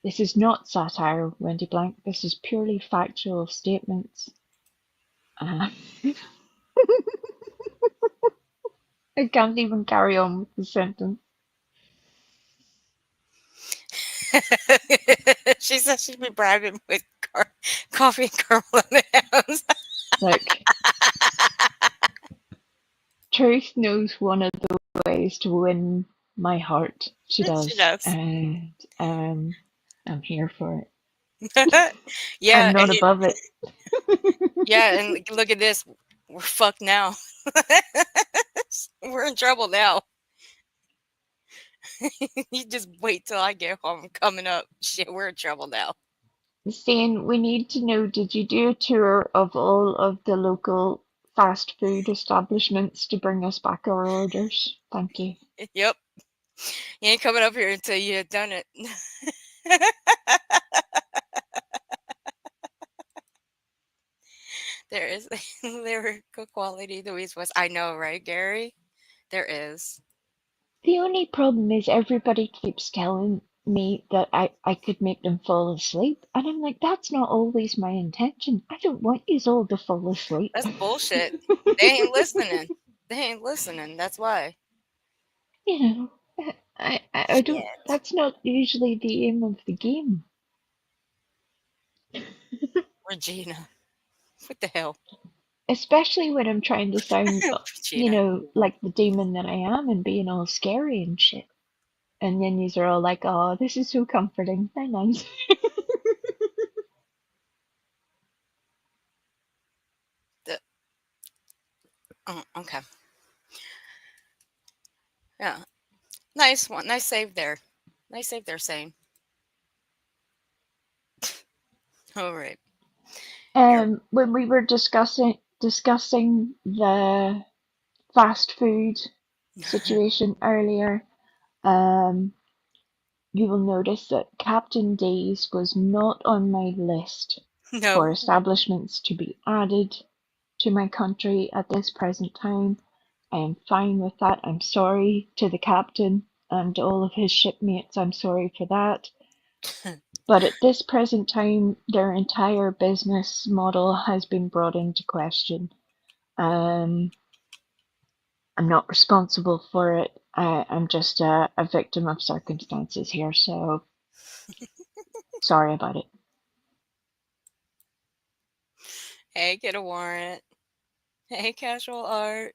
This is not satire, Wendy Blank. This is purely factual statements. I can't even carry on with the sentence.
She said she'd be bribing with coffee and caramel M&Ms.
Look, Truth knows one of the ways to win my heart. She does.
She does.
And I'm here for it.
Yeah,
I'm not above it.
Yeah, and look at this. We're fucked now. We're in trouble now. You just wait till I get home. I'm coming up. Shit, we're in trouble now.
Saying we need to know, did you do a tour of all of the local fast food establishments to bring us back our orders? Thank you.
Yep. You ain't coming up here until you had done it. There is lyrical quality to his voice. I know, right, Gary? There is.
The only problem is everybody keeps telling me that I could make them fall asleep. And I'm like, that's not always my intention. I don't want you all to fall asleep.
That's bullshit. They ain't listening. They ain't listening. That's why.
You know, I don't, that's not usually the aim of the game.
Regina. What the hell?
Especially when I'm trying to sound, you know, like the demon that I am and being all scary and shit. And then yous are all like, oh, this is so comforting. They're nice.
Oh, okay. Yeah. Nice one. Nice save there. Nice save there, Sane. All right.
When we were discussing the fast food situation earlier, you will notice that Captain Day's was not on my list for establishments to be added to my country at this present time. I am fine with that. I'm sorry to the captain and all of his shipmates. I'm sorry for that. But at this present time, their entire business model has been brought into question. I'm not responsible for it. I'm just a victim of circumstances here, so sorry about it.
Hey, get a warrant. Hey, casual art.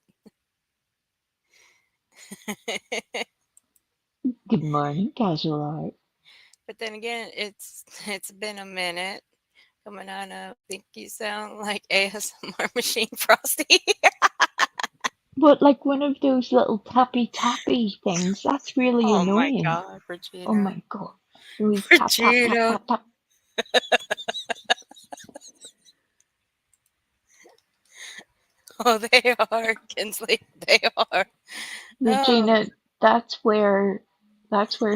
Good morning, casual art.
But then again, it's been a minute. Coming on up, think you sound like ASMR Machine Frosty.
But like one of those little tappy things, that's really
Oh my
annoying.
God,
Oh
Regina.
my god. We tap, tap, tap,
Regina.
tap, tap.
Oh, they are, Kinsley. They are. Oh,
Regina, that's where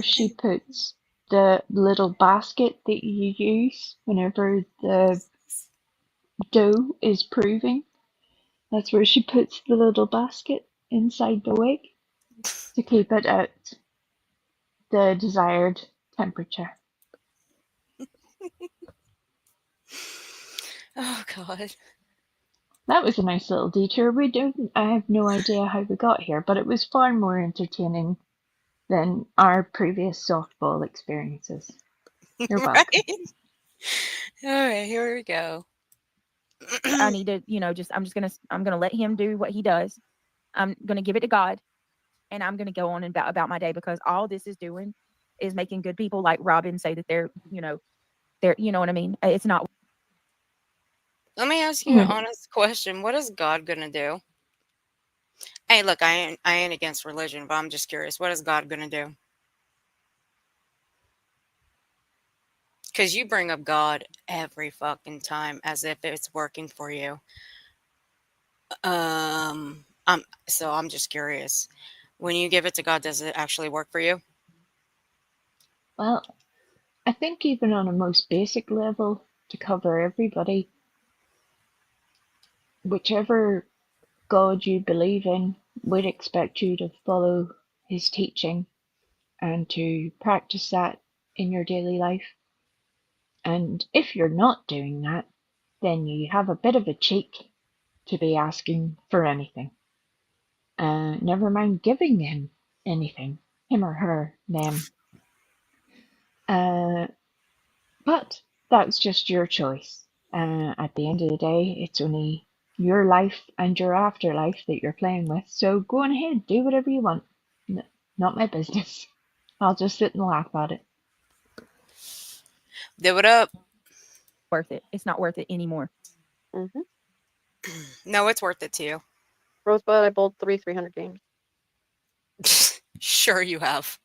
she puts the little basket that you use whenever the dough is proving. That's where she puts the little basket inside the wig to keep it at the desired temperature.
oh God.
That was a nice little detour. I have no idea how we got here, but it was far more entertaining than our previous softball experiences. You're welcome.
Right? All right, here we go.
I need to, I'm gonna let him do what he does. I'm gonna give it to God, and I'm gonna go on and about my day, because all this is doing is making good people like Robin say that they're, you know what I mean? It's not.
Let me ask you an honest question. What is God gonna do? Hey, look, I ain't against religion, but I'm just curious. What is God gonna do? Because you bring up God every fucking time as if it's working for you. So I'm just curious. When you give it to God, does it actually work for you?
Well, I think even on a most basic level, to cover everybody, whichever God you believe in would expect you to follow his teaching and to practice that in your daily life. And if you're not doing that, then you have a bit of a cheek to be asking for anything. Never mind giving him anything, him or her, them. But that's just your choice. At the end of the day, it's only your life and your afterlife that you're playing with. So go on ahead, do whatever you want. Not my business. I'll just sit and laugh at it.
Do it up.
Worth it. It's not worth it anymore.
Mm-hmm.
No, it's worth it to you.
Rosebud, I bowled 300 games.
Sure you have.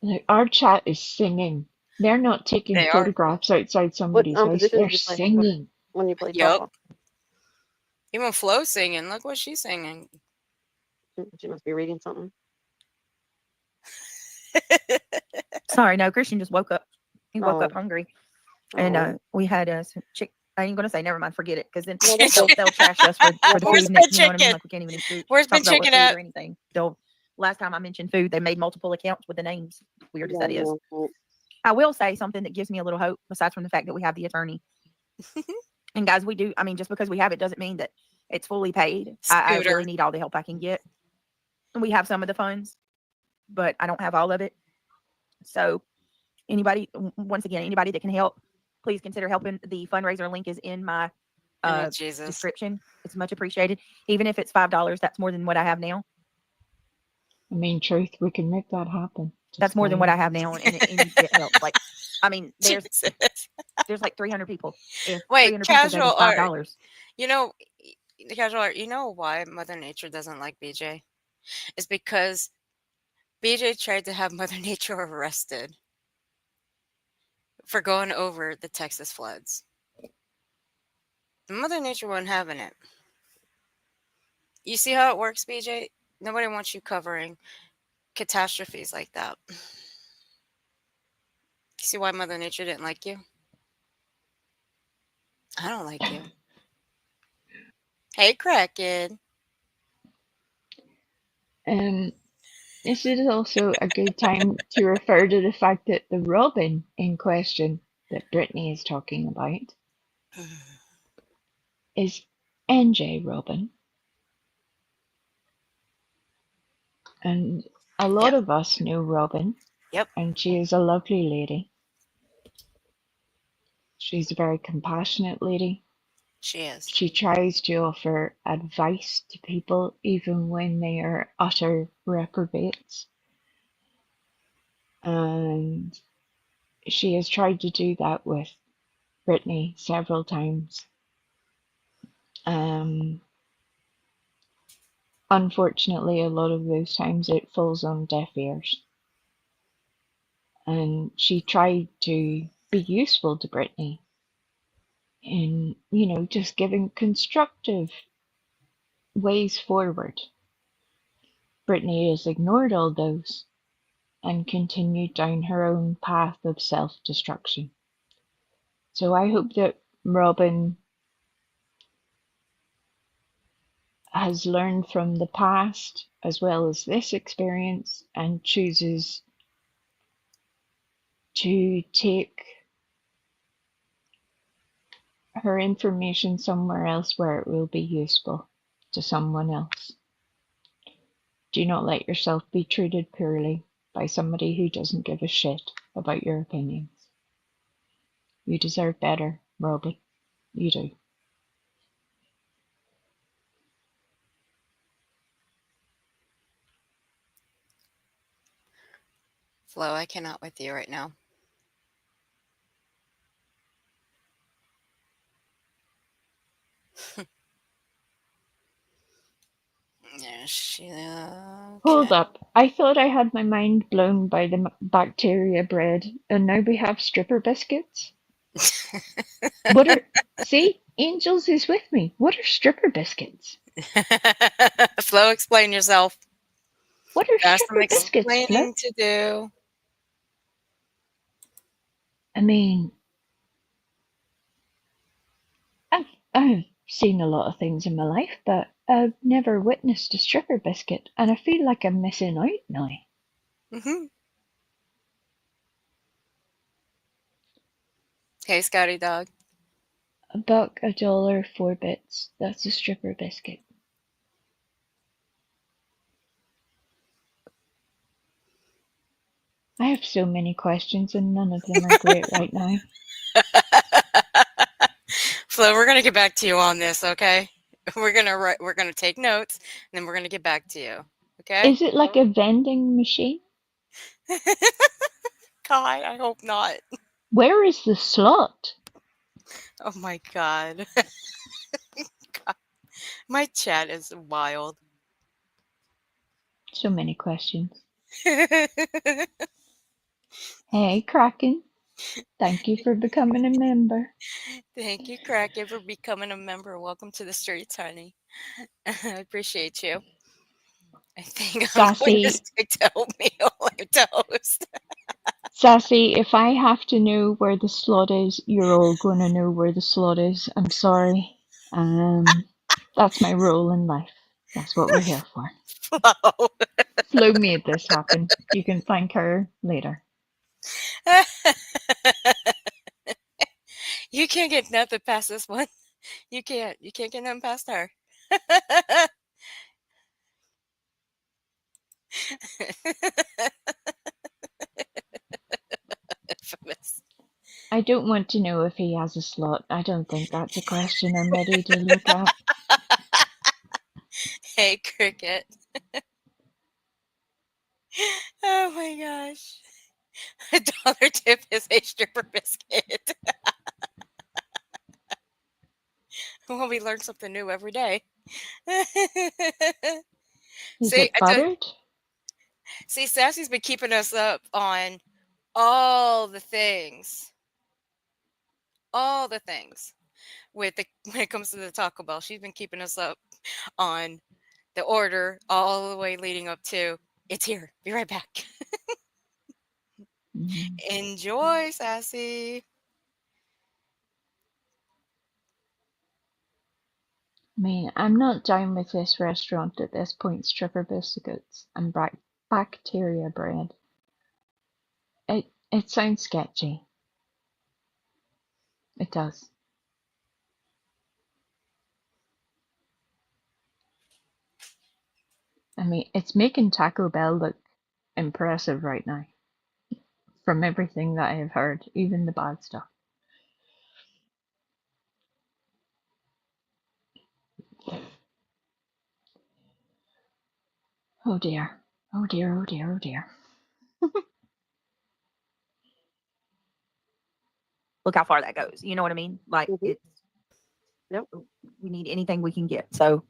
Like, our chat is singing. They're not taking
They are.
photographs outside somebody's house.
position
They're
did you play
singing.
when you played
Yep.
softball?
Even Flo's singing. Look what she's singing.
She must be reading something.
Sorry, no, Christian just woke up. He woke
Oh.
up hungry. And
Oh.
we had some I ain't gonna say, never mind, forget it, because then
No, that's okay.
they'll trash us for the
Where's
food.
Ben
You know what I mean?
Chicken?
Like, we can't even eat food.
Where's
talk
Ben
about what
Chicken
food
at?
or anything. Last time I mentioned food, they made multiple accounts with the names. Weird as that is. I will say something that gives me a little hope, besides from the fact that we have the attorney. And guys, we do. I mean, just because we have it doesn't mean that it's fully paid. I
Scooter.
really need all the help I can get. And we have some of the funds, but I don't have all of it. So anybody that can help, please consider helping. The fundraiser link is in my
Jesus.
description. It's much appreciated. Even if it's $5, that's more than what I have now.
I mean, truth, we can make that happen.
That's more than what I have now, and it needs to get help. Like, I mean, there's
Jesus.
like 300 people. If
Wait,
300 people gave
casual
us
art.
$5,
You know, the casual art. You know why Mother Nature doesn't like BJ? It's because BJ tried to have Mother Nature arrested for going over the Texas floods. Mother Nature wasn't having it. You see how it works, BJ? Nobody wants you covering catastrophes like that. See why Mother Nature didn't like you? I don't like you. Hey, Kraken.
This is also a good time to refer to the fact that the Robin in question that Brittany is talking about is NJ Robin. And a lot of us know Robin.
Yep.
And she is a lovely lady. She's a very compassionate lady.
She is.
She tries to offer advice to people even when they are utter reprobates. And she has tried to do that with Brittany several times. Unfortunately, a lot of those times it falls on deaf ears. And she tried to be useful to Brittany in, just giving constructive ways forward. Brittany has ignored all those and continued down her own path of self-destruction. So I hope that Robin has learned from the past as well as this experience and chooses to take her information somewhere else where it will be useful to someone else. Do not let yourself be treated poorly by somebody who doesn't give a shit about your opinions. You deserve better, Robin. You do.
Flo, I cannot with you right now. Yeah,
Hold
okay.
up. I thought I had my mind blown by the bacteria bread, and now we have stripper biscuits? What are. See? Angels is with me. What are stripper biscuits?
Flo, explain yourself.
What are
Got some
stripper biscuits, Flo?
explaining to do.
I mean, I've seen a lot of things in my life, but I've never witnessed a stripper biscuit, and I feel like I'm missing out now.
Mm-hmm. Hey, Scotty dog.
$1, $1, 4 bits. That's a stripper biscuit. I have so many questions, and none of them are great right now.
Flo, we're gonna get back to you on this, okay? We're gonna take notes, and then we're gonna get back to you, okay?
Is it like a vending machine?
God, I hope not.
Where is the slot?
Oh my God. God. My chat is wild.
So many questions. Hey, Kraken. Thank you for becoming a member.
Thank you, Kraken, for becoming a member. Welcome to the streets, honey. I appreciate you. I think I'm going to
Sassy,
stick to oatmeal and toast.
Sassy, if I have to know where the slot is, you're all going to know where the slot is. I'm sorry. That's my role in life. That's what we're here for.
Flo.
Flo made this happen. You can thank her later.
You can't get nothing past this one. You can't. You can't get nothing past her. Infamous.
I don't want to know if he has a slot. I don't think that's a question I'm ready to look at.
Hey, Cricket. Oh my gosh. $1 tip is a stripper biscuit. Well, we learn something new every day.
Is
See,
it buttered?
see, Sassy's been keeping us up on all the things. All the things with the when it comes to the Taco Bell. She's been keeping us up on the order all the way leading up to it's here. Be right back.
Mm.
Enjoy, Sassy.
I mean, I'm not down with this restaurant at this point. Stripper biscuits and bacteria bread. It sounds sketchy. It does. I mean, it's making Taco Bell look impressive right now. From everything that I have heard, even the bad stuff. Oh dear. Oh dear, oh dear, oh dear.
Look how far that goes. You know what I mean? Like
Mhm.
it's
Yep.
we need anything we can get. So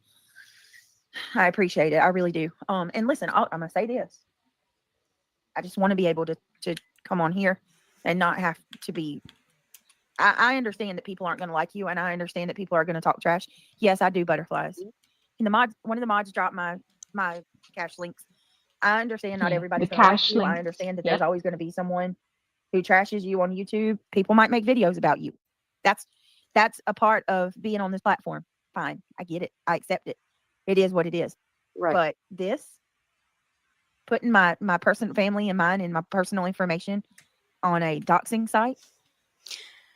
I appreciate it. I really do. And listen, I'm gonna say this. I just want to be able to come on here and not have to be. I understand that people aren't going to like you, and I understand that people are going to talk trash. Yes, I do butterflies.
Mhm.
And one of the mods dropped my cash links. I understand not
Yeah, the
everybody's going to like
cash
you. I
links.
understand that there's
Yep.
always going to be someone who trashes you on YouTube. People might make videos about you. That's that's a part of being on this platform. Fine, I get it. I accept it. It is what it is.
Right.
But this putting my personal family and mine and my personal information on a doxing site,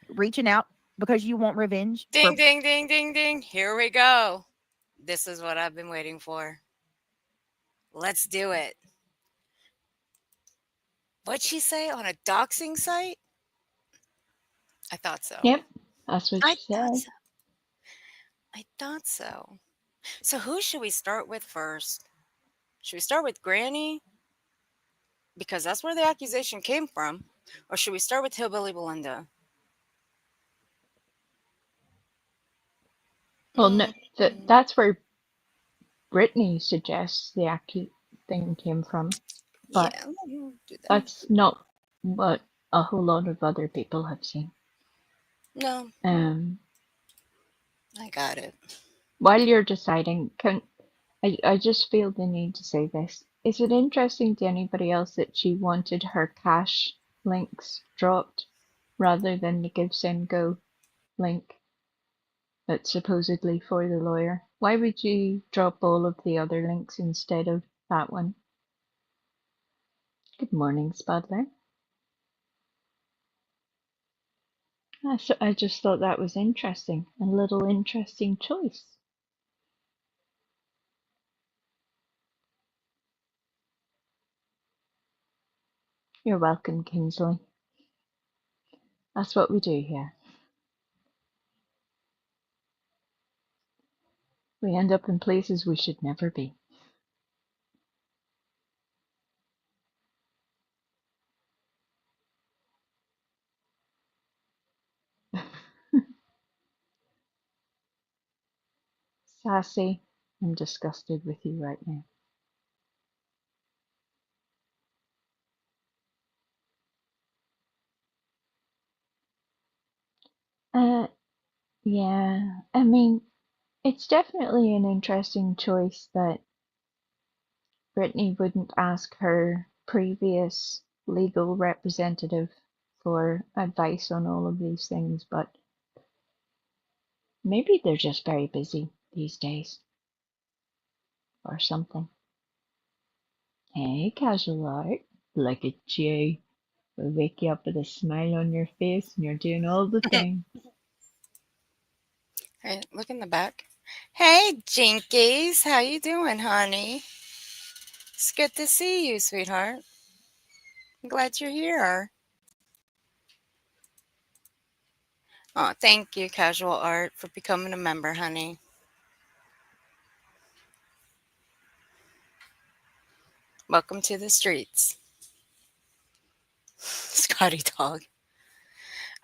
reaching out because you want revenge for
Ding, ding, ding, ding, ding. Here we go. This is what I've been waiting for. Let's do it. What'd she say on a doxing site? I thought so.
Yep. That's what
I
she
thought
said.
so. I thought so. So who should we start with first? Should we start with Granny? Because that's where the accusation came from. Or should we start with Hillbilly Belinda?
Well, no,
Mm,
that's where Brittany suggests the Aki thing came from, but
yeah, we'll do that.
that's not what a whole lot of other people have seen.
No,
Um,
I got it.
while you're deciding, I just feel the need to say this. Is it interesting to anybody else that she wanted her cash links dropped rather than the Give Send Go link that's supposedly for the lawyer? Why would you drop all of the other links instead of that one? Good morning, Spudler. I just thought that was interesting. A little interesting choice. You're welcome, Kingsley. That's what we do here. We end up in places we should never be. Sassy, I'm disgusted with you right now. Yeah, I mean, it's definitely an interesting choice that Brittany wouldn't ask her previous legal representative for advice on all of these things, but maybe they're just very busy these days or something. Hey, casual art, look at you. We'll wake you up with a smile on your face and you're doing all the things.
Hey, look in the back. Hey, Jinkies. How you doing, honey? It's good to see you, sweetheart. I'm glad you're here. Oh, thank you, Casual Art, for becoming a member, honey. Welcome to the streets. Scotty Dog.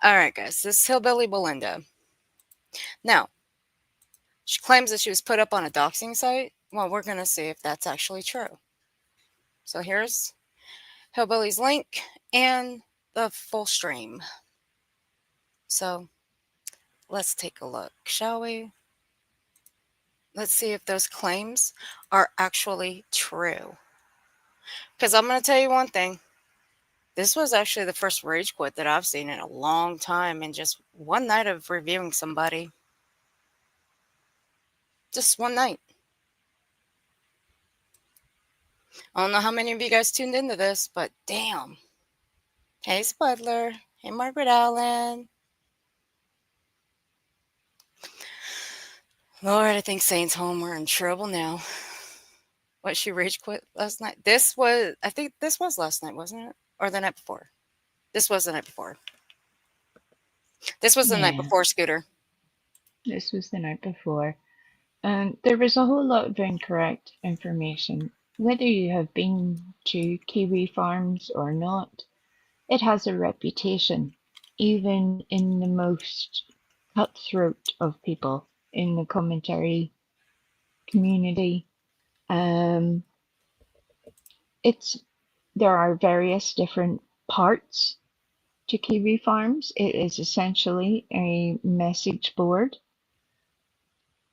All right, guys. This is Hillbilly Belinda. Now, she claims that she was put up on a doxing site. Well, we're going to see if that's actually true. So here's Hillbilly's link and the full stream. So let's take a look, shall we? Let's see if those claims are actually true. Because I'm going to tell you one thing. This was actually the first rage quit that I've seen in a long time in just one night of reviewing somebody. Just one night. I don't know how many of you guys tuned into this, but damn. Hey, Spudler. Hey, Margaret Allen. Lord, I think Saint's home. We're in trouble now. What, she rage quit last night? I think this was last night, wasn't it? Or the night before? This was the night before. This was the night
Yeah,
before, Scooter.
this was the night before. And there was a whole lot of incorrect information whether you have been to kiwi farms or not, it has a reputation, even in the most cutthroat of people in the commentary community. There are various different parts to kiwi farms. It is essentially a message board,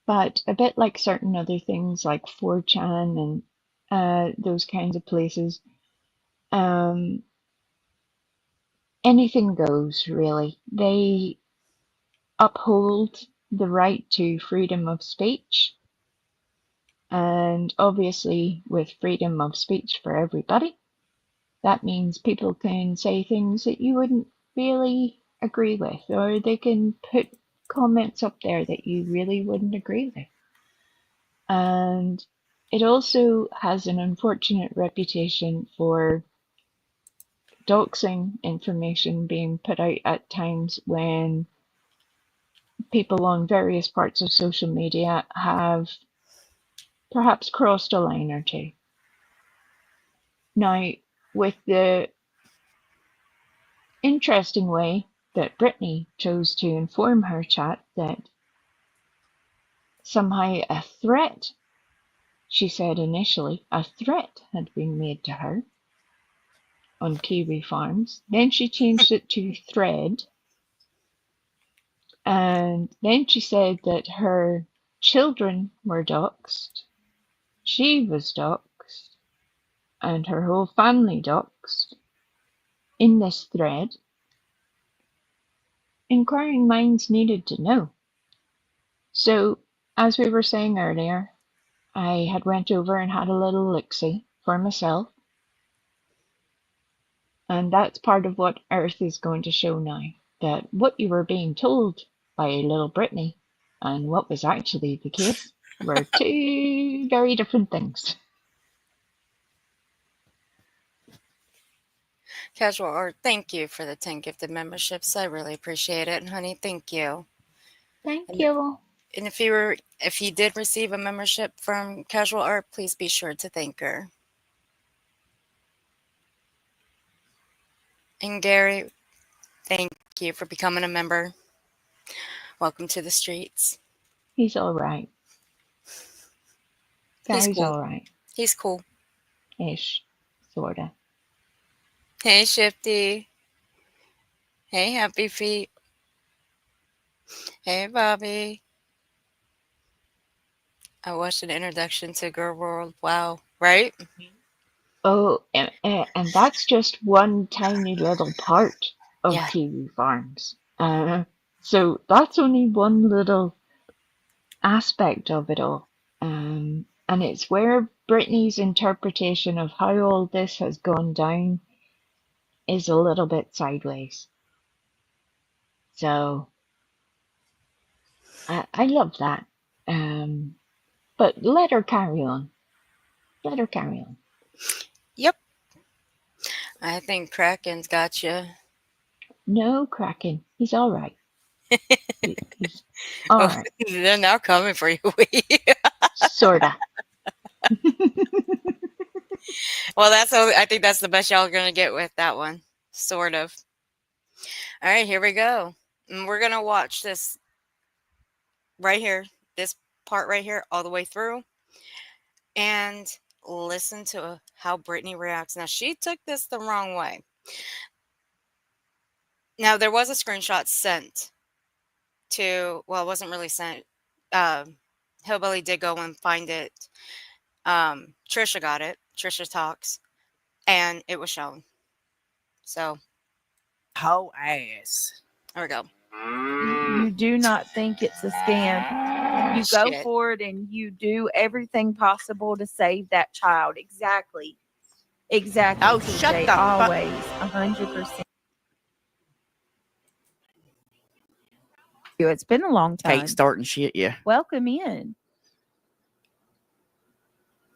but a bit like certain other things like 4chan and those kinds of places, anything goes, really. They uphold the right to freedom of speech, and obviously with freedom of speech for everybody, that means people can say things that you wouldn't really agree with, or they can put comments up there that you really wouldn't agree with. And it also has an unfortunate reputation for doxing information being put out at times when people on various parts of social media have perhaps crossed a line or two. Now, with the interesting way that Brittany chose to inform her chat that somehow a threat, she said initially, a threat had been made to her on Kiwi Farms. Then she changed it to thread. And then she said that her children were doxxed, she was doxxed, and her whole family doxxed in this thread. Inquiring minds needed to know. So, as we were saying earlier, I had went over and had a little look-see for myself. And that's part of what Earth is going to show now. That what you were being told by little Brittany and what was actually the case were two very different things.
Casual Art, thank you for the 10 gifted memberships. I really appreciate it, honey. Thank you.
Thank you.
And if you did receive a membership from Casual Art, please be sure to thank her. And Gary, thank you for becoming a member. Welcome to the streets.
He's all right. Gary's
cool.
all right.
He's cool.
Ish. Sorta.
Hey, Shifty. Hey, Happy Feet. Hey, Bobby. I watched an introduction to Girl World. Wow, right?
Oh, and that's just one tiny little part of
Yeah.
Kiwi Farms. So that's only one little aspect of it all. And it's where Brittany's interpretation of how all this has gone down is a little bit sideways. So I love that. But let her carry on. Let her carry on.
Yep. I think Kraken's got you.
No, Kraken. He's all right. He's all right.
They're now coming for you.
Sorta.
Well, I think that's the best y'all are going to get with that one. Sort of. All right, here we go. And we're going to watch this right here, this part right here, all the way through. And listen to how Brittany reacts. Now, she took this the wrong way. Now, there was a screenshot sent to, well, it wasn't really sent. Hillbilly did go and find it. Trisha got it. Trisha Talks. And it was shown. So.
Whole ass.
There we go.
You do not think it's a scam. You go
Shit.
forward and you do everything possible to save that child. Exactly. Exactly.
Oh,
TJ,
shut the fuck-
always 100%. It's been a long time.
Kate starting shit, yeah.
Welcome in.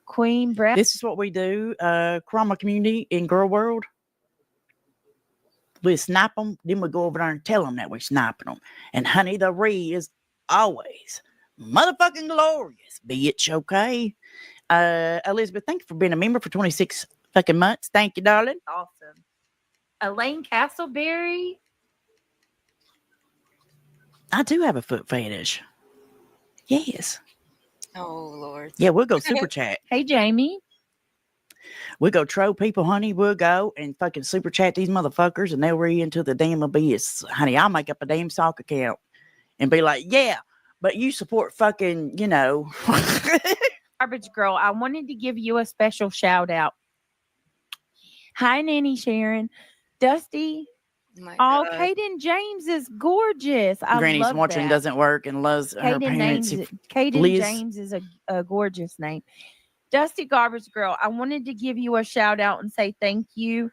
Queen Brown.
This is what we do, Chroma community in Girl World. We snipe them, then we go over there and tell them that we're sniping them. And honey, the re is always motherfucking glorious, bitch, okay? Elizabeth, thank you for being a member for 26 fucking months. Thank you, darling.
Awesome. Elaine Castleberry.
I do have a foot fetish. Yes.
Oh Lord.
Yeah, we'll go super chat.
Hey, Jamie.
We'll go troll people, honey. We'll go and fucking super chat these motherfuckers and they'll read into the damn abyss. Honey, I'll make up a damn sock account and be like, yeah, but you support fucking, you know.
Garbage Girl, I wanted to give you a special shout out. Hi, Nanny Sharon. Dusty.
My
Oh,
God.
Kaden James is gorgeous. I
Granny's
love
watching
that.
doesn't work and loves her parents.
Kaden
Liz-
James is a gorgeous name. Dusty Garbage Girl, I wanted to give you a shout out and say thank you.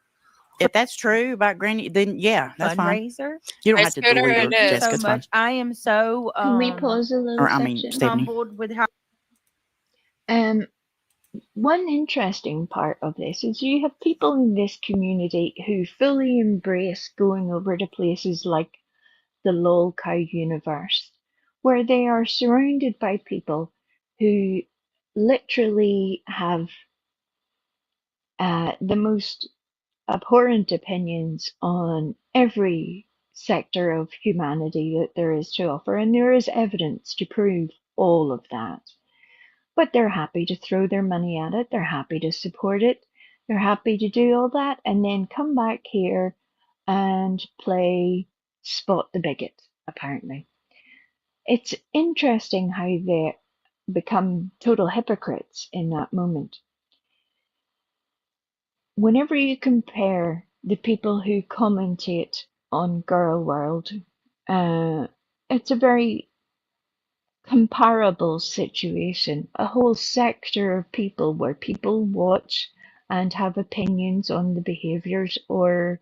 If that's true about Granny, then yeah, that's fine.
Fundraiser.
You don't
I
have to
scooter
delete her,
it is.
Jessica.
So
It's fine.
much. I am so
Can we pause a little
Or, I mean,
section?
Stephanie.
humbled with how
One interesting part of this is you have people in this community who fully embrace going over to places like the lol cow universe, where they are surrounded by people who literally have the most abhorrent opinions on every sector of humanity that there is to offer, and there is evidence to prove all of that. But they're happy to throw their money at it, they're happy to support it, they're happy to do all that, and then come back here and play Spot the Bigot, apparently. It's interesting how they become total hypocrites in that moment. Whenever you compare the people who commentate on Girl World, it's a very comparable situation. A whole sector of people where people watch and have opinions on the behaviors or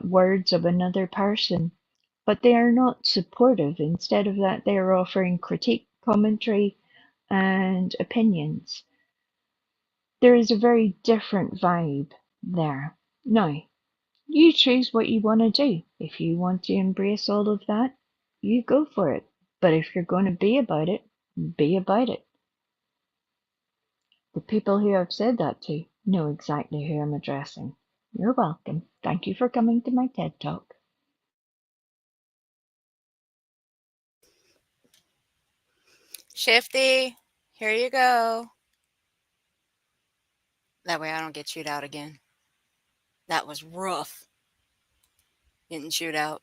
words of another person, but they are not supportive. Instead of that, they are offering critique, commentary, and opinions. There is a very different vibe there. Now, you choose what you want to do. If you want to embrace all of that, you go for it. But if you're going to be about it, be about it. The people who I've said that to know exactly who I'm addressing. You're welcome. Thank you for coming to my TED Talk.
Shifty, here you go. That way I don't get chewed out again. That was rough. Getting chewed out.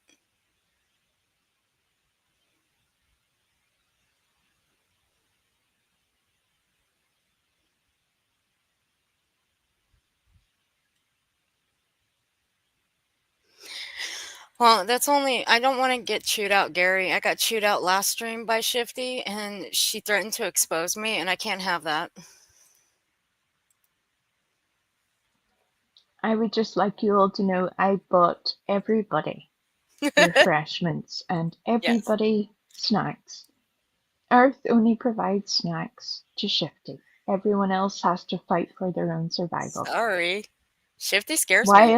Well, that's only, I don't want to get chewed out, Gary. I got chewed out last stream by Shifty, and she threatened to expose me, and I can't have that.
I would just like you all to know I bought everybody refreshments and everybody snacks. Earth only provides snacks to Shifty. Everyone else has to fight for their own survival.
Sorry. Shifty scares me.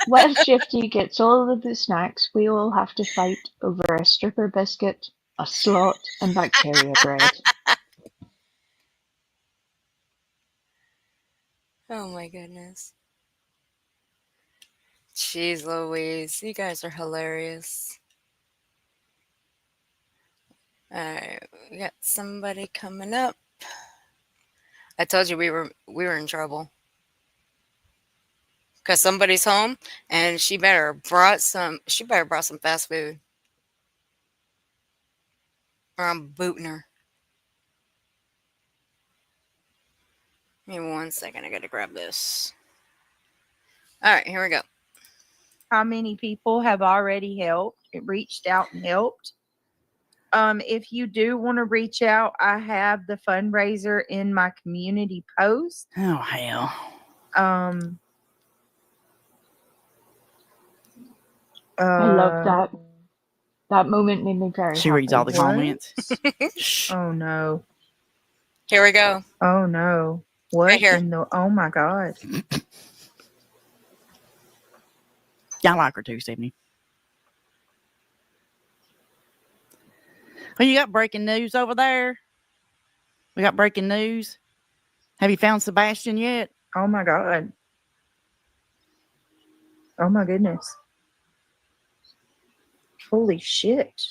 While Shifty gets all of the snacks, we all have to fight over a stripper biscuit, a slot, and bacteria bread.
Oh my goodness. Jeez Louise, you guys are hilarious. Alright, we got somebody coming up. I told you we were in trouble. Cause somebody's home and she better brought some fast food. Or I'm booting her. Give me 1 second, I gotta grab this. Alright, here we go.
how many people have already reached out and helped. If you do want to reach out, I have the fundraiser in my community post.
Oh, hell.
I love that. That moment made me very
She
happy.
reads all the comments.
Oh no.
Here we go.
Oh no. What
Right here.
in the oh my god.
Yeah, I like her too, Stephanie. Well, you got breaking news over there? We got breaking news. Have you found Sebastian yet?
Oh my God. Oh my goodness. Holy shit.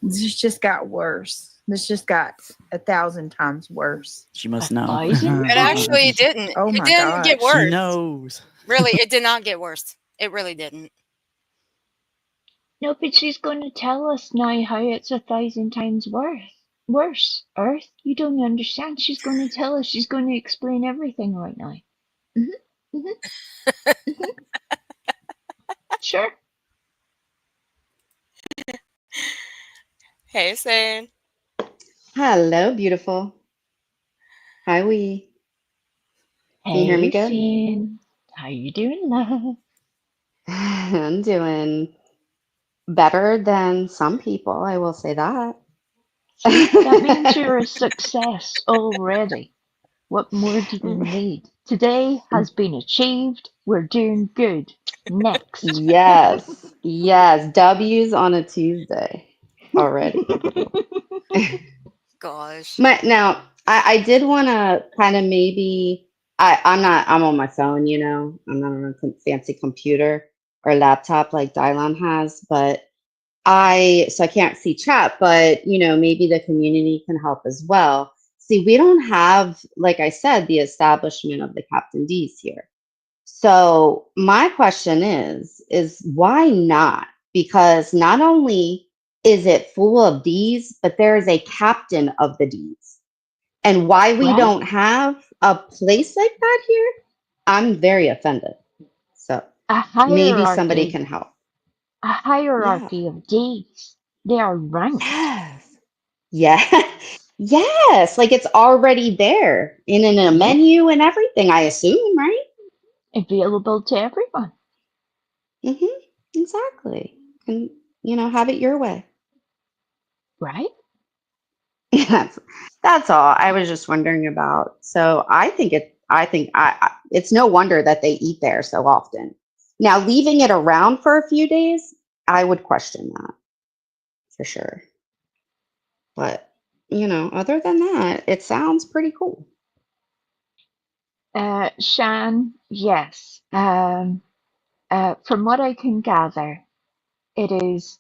This just got worse. This just got 1,000 times worse.
She must know.
It actually didn't.
Oh
It
my
didn't get
gosh.
She
worse.
knows.
Really, it did not get worse. It really didn't.
No, but she's going to tell us now how it's 1,000 times worse. Earth, you don't understand. She's going to tell us. She's going to explain everything right now. Mm-hmm. Mm-hmm. Mm-hmm. Sure.
Hey, Sane.
Hello, beautiful. Hi, Wee. Can you hear me good?
Sin. How you doing, love?
I'm doing better than some people, I will say that.
See, that means you're a success already. What more do we need? Today has been achieved. We're doing good. Next.
Yes, yes. W's on a Tuesday already.
Gosh.
Now, I did want to kind of maybe, I'm on my phone, I'm not on a fancy computer or laptop like Dylon has, but so I can't see chat, but maybe the community can help as well. See, we don't have, like I said, the establishment of the Captain D's here. So my question is why not? Because not only is it full of D's, but there is a captain of the D's. And why we
Right?
don't have a place like that here, I'm very offended. So
A
maybe somebody
hierarchy.
can help.
A
Yeah.
hierarchy of Ds. They are ranked.
Yes. Yeah. Yes. Like it's already there in a
Yeah.
menu and everything, I assume, right?
Available to everyone.
Mm-hmm. Exactly. And, have it your way.
Right?
That's that's all. I was just wondering about. So it's no wonder that they eat there so often. Now, leaving it around for a few days, I would question that for sure. But, other than that, it sounds pretty cool.
Shan, yes. From what I can gather, it is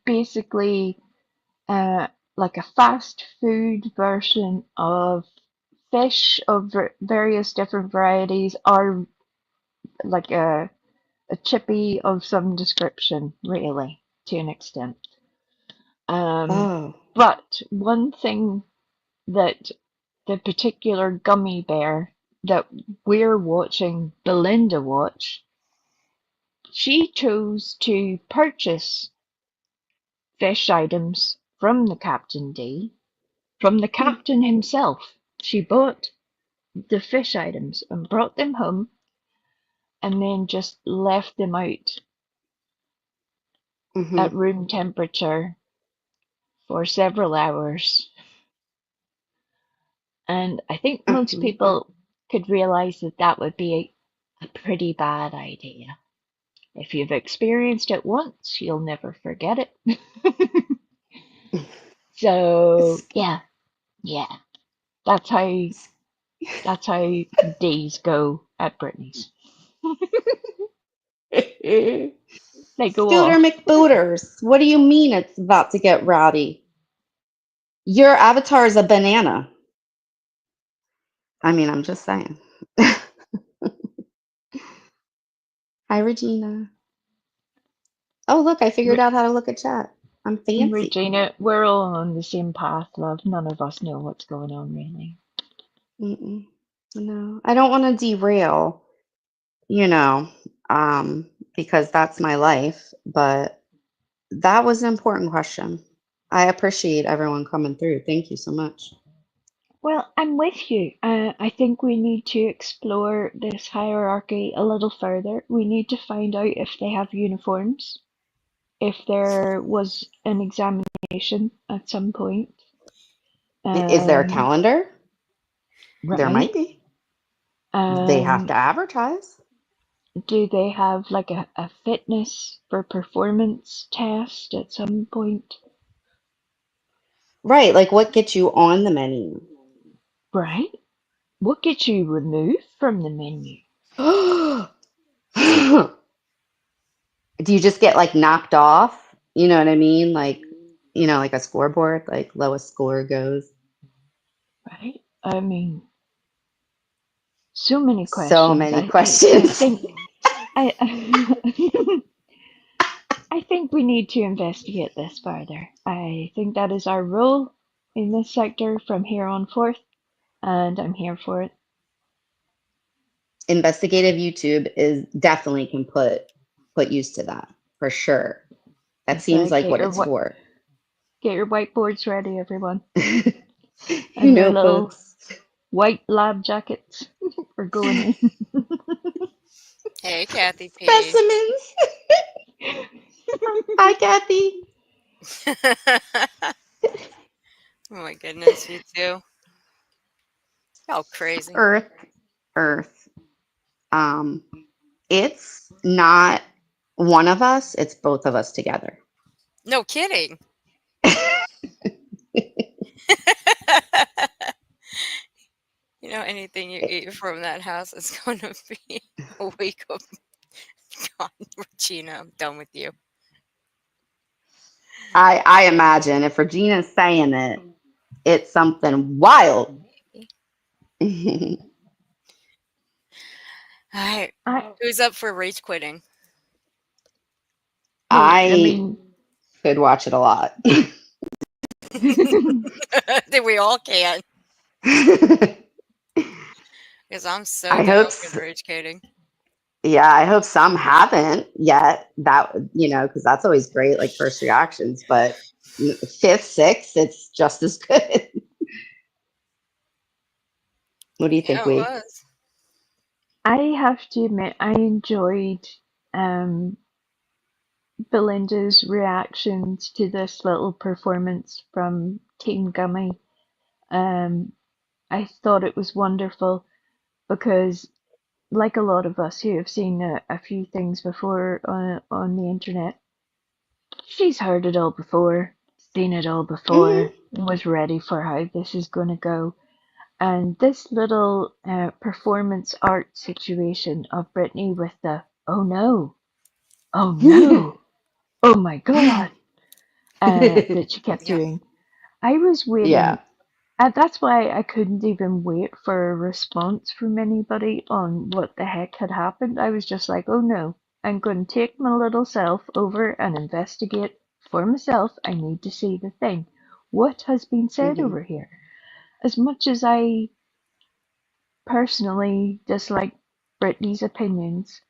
basically like a fast food version of fish of various different varieties, or like a chippy of some description, really, to an extent.
Oh.
But one thing that the particular gummy bear that we're watching Belinda watch, she chose to purchase fish items from the Captain D, from the
Hmm.
captain himself. She bought the fish items and brought them home and then just left them out
Mm-hmm.
at room temperature for several hours. And I think most
Mm-hmm.
people could realize that that would be a pretty bad idea. If you've experienced it once, you'll never forget it. So yeah, that's how that's how the days go at Brittany's. They go
Scooter
off.
McBooters. What do you mean it's about to get rowdy? Your avatar is a banana. I mean, I'm just saying. Hi, Regina. Oh, look, I figured out how to look at chat. I'm fancy.
Regina, we're all on the same path, love. None of us know what's going on, really.
Mm-mm. No, I don't want to derail, you know, because that's my life. But that was an important question. I appreciate everyone coming through. Thank you so much.
Well, I'm with you. I think we need to explore this hierarchy a little further. We need to find out if they have uniforms, if there was an examination at some point.
Is there a calendar? There
Right.
might be. They have to advertise.
Do they have like a fitness for performance test at some point?
Right, like what gets you on the menu?
Right? What gets you removed from the menu?
Do you just get like knocked off? You know what I mean? Like, like a scoreboard, like lowest score goes.
Right? I mean, so many
So
questions.
many
I
questions.
think I I think we need to investigate this further. I think that is our role in this sector from here on forth, and I'm here for it.
Investigative YouTube is definitely can put use to that for sure. That seems like what it's for.
Get your whiteboards ready, everyone,
You
and your
know,
little
folks.
white lab jackets. We're going in.
Hey, Kathy P.
Specimens. Hi, Kathy.
Oh my goodness, you two. Y'all crazy.
Earth, Earth. Um, it's not one of us, it's both of us together.
No kidding. You know, anything you eat from that house is going to be a week of God, Regina, I'm done with you.
I imagine if Regina's saying it, it's something wild.
All right. Who's up for rage quitting?
I
I
mean,
could watch it a lot.
That we all can. Because I'm so
I
done
hope,
with rage quitting.
yeah, I hope some haven't yet. That, because that's always great, like first reactions. But fifth, sixth, it's just as good. What do you think,
Yeah, it
we?
was.
I have to admit, I enjoyed Belinda's reactions to this little performance from Team Gummy. I thought it was wonderful because, like a lot of us who have seen a few things before on the internet, she's heard it all before, seen it all before, and was ready for how this is going to go. And this little performance art situation of Brittany with the oh no, oh my god, that she kept
Yeah.
doing. I was
Yeah.
waiting. That's why I couldn't even wait for a response from anybody on what the heck had happened. I was just like, oh no, I'm going to take my little self over and investigate for myself. I need to see the thing. What has been said
Hmm.
over here? As much as I personally dislike Brittany's opinions,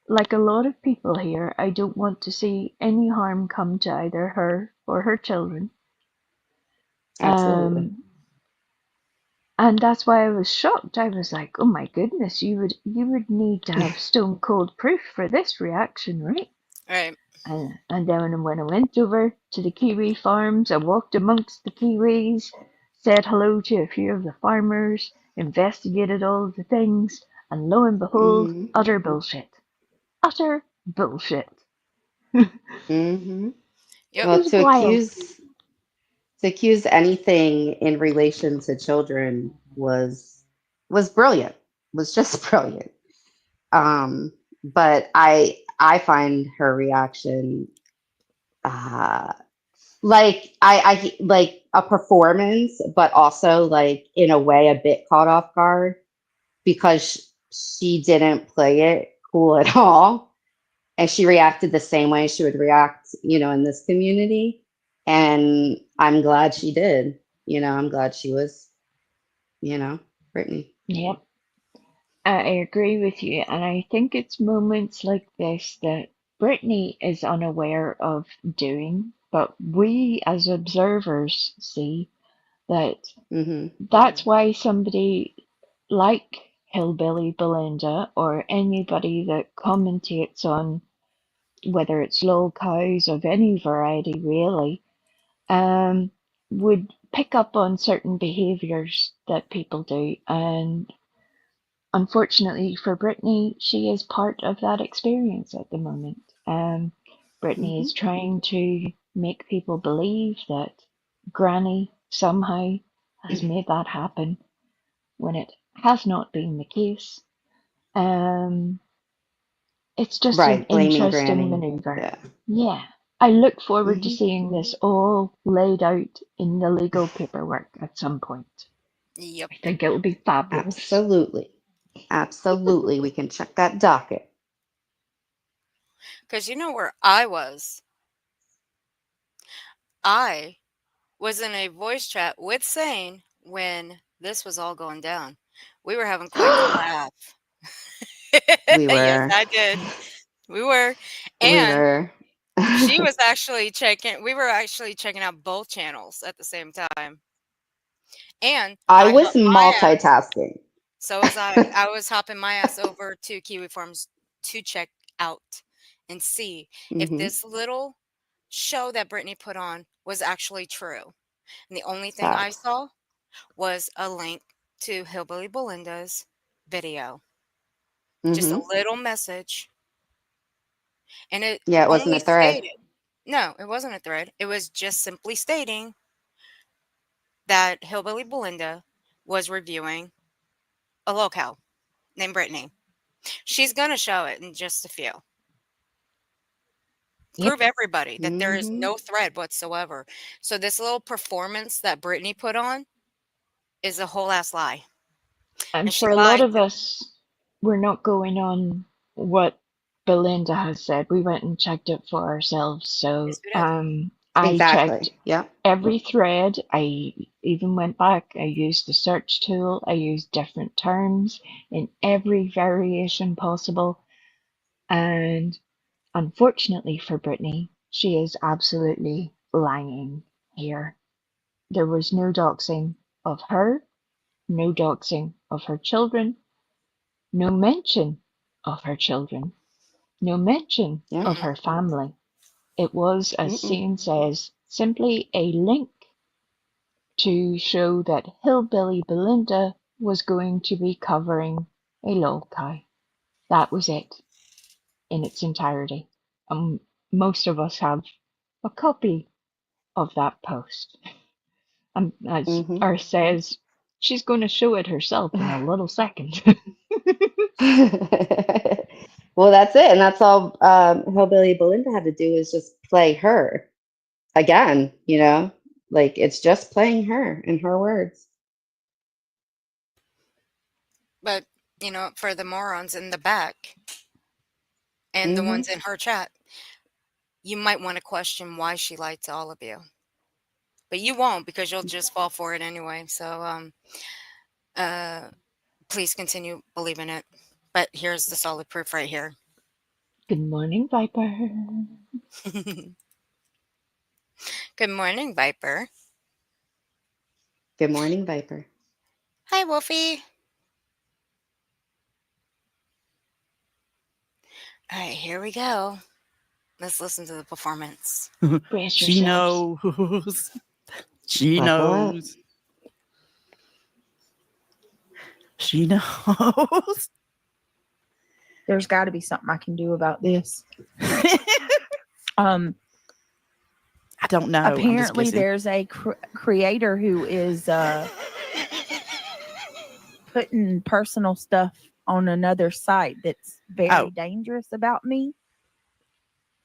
like a lot of people here, I don't want to see any harm come to either her or her children.
Absolutely.
And that's why I was shocked. I was like, "Oh my goodness, you would need to have stone cold proof for this reaction, right?"
Right.
And then when I went over to the kiwi farms, I walked amongst the kiwis, said hello to a few of the farmers, investigated all of the things, and lo and behold,
Hmm.
utter bullshit. Utter bullshit.
Hmm.
Yep.
It
Well,
was wild.
to accuse anything in relation to children was brilliant. Was just brilliant. But I find her reaction uh like I like a performance, but also like in a way a bit caught off guard because she didn't play it cool at all, and she reacted the same way she would react, in this community. And I'm glad she did. I'm glad she was, Brittany.
Yep. I agree with you, and I think it's moments like this that Brittany is unaware of doing, but we as observers see that
Hmm.
that's why somebody like Hillbilly Belinda or anybody that commentates on whether it's lol cows of any variety really, um, would pick up on certain behaviors that people do. And unfortunately for Brittany, she is part of that experience at the moment. Brittany
Hmm.
is trying to make people believe that Granny somehow has made that happen when it has not been the case. It's just an
Right, blaming
interesting
Granny.
maneuver.
Yeah.
Yeah. I look forward to
Hmm.
seeing this all laid out in the legal paperwork at some point.
Yep.
I think it will be fabulous.
Absolutely. Absolutely. We can check that docket.
Because you know where I was? I was in a voice chat with Sane when this was all going down. We were having quite the laugh.
We
Yes,
were.
I did. We were.
We
And
were.
she was actually we were actually checking out both channels at the same time. And
I
I
was
hopped my ass.
multitasking.
So was I. I was hopping my ass over to Kiwi Farms to check out and see if
Hmm.
this little show that Brittany put on was actually true. And the only thing I
Facts.
saw was a link to Hillbilly Belinda's video. Just a
Hmm.
little message. And it
Yeah, it wasn't
only
a thread.
stated, no, it wasn't a thread. It was just simply stating that Hillbilly Belinda was reviewing a locale named Brittany. She's going to show it in just a few.
Yep.
Prove everybody that there is
Hmm.
no thread whatsoever. So this little performance that Brittany put on is a whole ass lie.
And
And she
for a lot
lied
of
to
us, we're not going on what Belinda has said. We went and checked it for ourselves. So
yes, we did.
I checked
Exactly. Yep.
every thread. I even went back. I used the search tool. I used different terms in every variation possible. And unfortunately for Brittany, she is absolutely lying here. There was no doxing of her, no doxing of her children, no mention of her children, no mention
Yep.
of
Mm-mm.
her family. It was, as
Mm-mm.
Sean says, simply a link to show that Hillbilly Belinda was going to be covering a lol cow. That was it in its entirety. Most of us have a copy of that post. And as
Hmm.
Earth says, she's going to show it herself in a little second.
Well, that's it. And that's all Hillbilly Belinda had to do is just play her again, like it's just playing her in her words.
But, for the morons in the back and the
Hmm.
ones in her chat, you might want to question why she lied to all of you. But you won't because you'll just fall for it anyway. So uh please continue believing it. But here's the solid proof right here.
Good morning, Viper.
Good morning, Viper.
Good morning, Viper.
Hi, Wolfie. All right, here we go. Let's listen to the performance.
Brace
She
yourselves.
knows. She
Buckle up.
knows. She knows.
There's got to be something I can do about this.
I don't know. I'm just
Apparently,
guessing.
there's a creator who is putting personal stuff on another site that's very
Oh.
dangerous about me.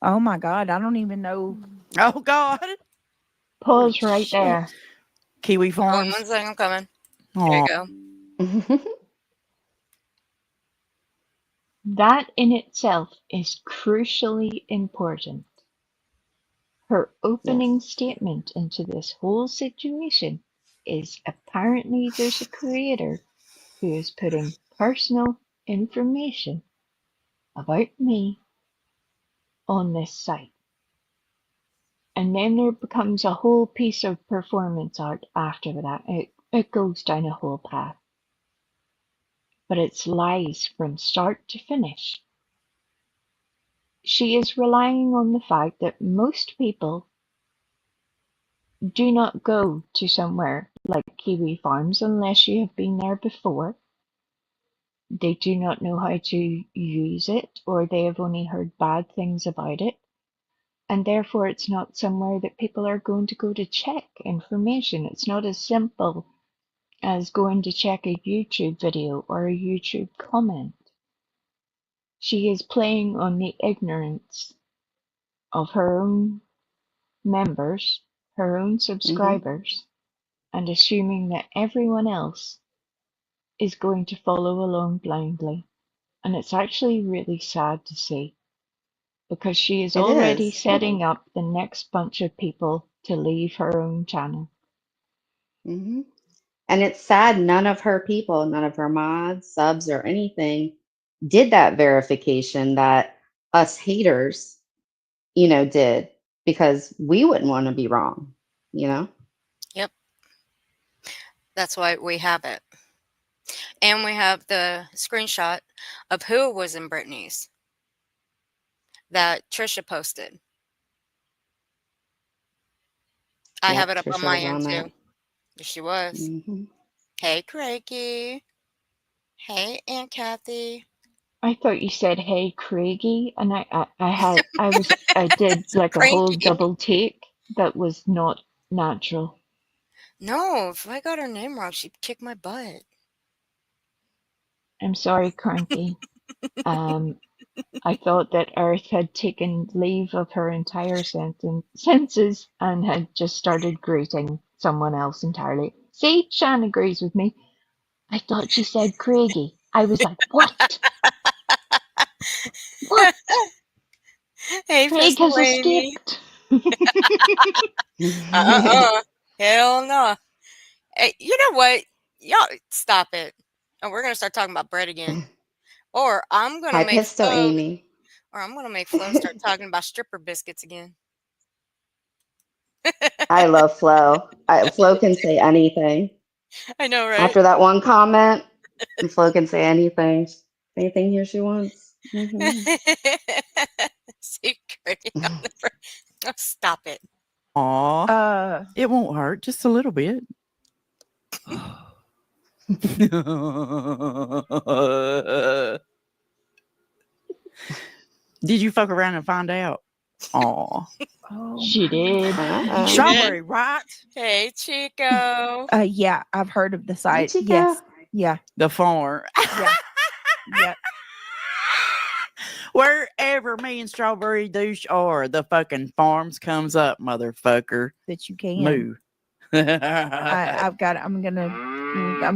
Oh my God, I don't even know.
Oh God.
Pause right
Shit.
there.
Kiwi
Hold on
Farms.
1 second, I'm coming. Here
Aw.
you go.
That in itself is crucially important. Her opening
Yes.
statement into this whole situation is apparently there's a creator who is putting personal information about me on this site. And then there becomes a whole piece of performance art after that. It goes down a whole path. But it's lies from start to finish. She is relying on the fact that most people do not go to somewhere like Kiwi Farms unless you have been there before. They do not know how to use it, or they have only heard bad things about it. and therefore it's not somewhere that people are going to go to check information. It's not as simple as going to check a YouTube video or a YouTube comment. She is playing on the ignorance of her own members, her own subscribers, and assuming that everyone else is going to follow along blindly. And it's actually really sad to see, because she is
It
already
is.
setting up the next bunch of people to leave her own channel.
Hmm. And it's sad none of her people, none of her mods, subs, or anything did that verification that us haters, did, because we wouldn't want to be wrong, you know?
Yep. That's why we have it. And we have the screenshot of who was in Brittany's that Trisha posted. I have
Yep,
it up on
Trisha
my
was
end
on
too.
that.
Yes, she was.
Hmm.
Hey, Craigie. Hey, Aunt Kathy.
I thought you said, "Hey, Craigie," and I did like a whole
Cranky.
double take that was not natural.
No, if I got her name wrong, she'd kick my butt.
I'm sorry, Cranky. I thought that Earth had taken leave of her entire senses and had just started greeting someone else entirely. See, Shan agrees with me. I thought she said Craigie. I was like, what? What?
Hey,
Craig
Pistol
has
Amy.
escaped.
Hell no. Hey, you know what? Y'all stop it. And we're gonna start talking about bread again. Or I'm gonna
Hi,
make
Pistol
Flo
Amy.
start talking about stripper biscuits again.
I love Flo. Flo can say anything.
I know, right?
After that one comment, Flo can say anything. Anything here she wants. Hmm.
Secret on the front. Oh, stop it.
Aw, it won't hurt, just a little bit. Did you fuck around and find out? Aw.
Oh,
She did.
Uh-oh.
Strawberry, right?
Hey, Chico.
yeah, I've heard of the
Hi,
site.
Chica.
Yes. Yeah.
The farm.
Yeah. Yep.
Wherever me and Strawberry Douche are, the fucking farms comes up, motherfucker.
That you can.
Moo.
I'm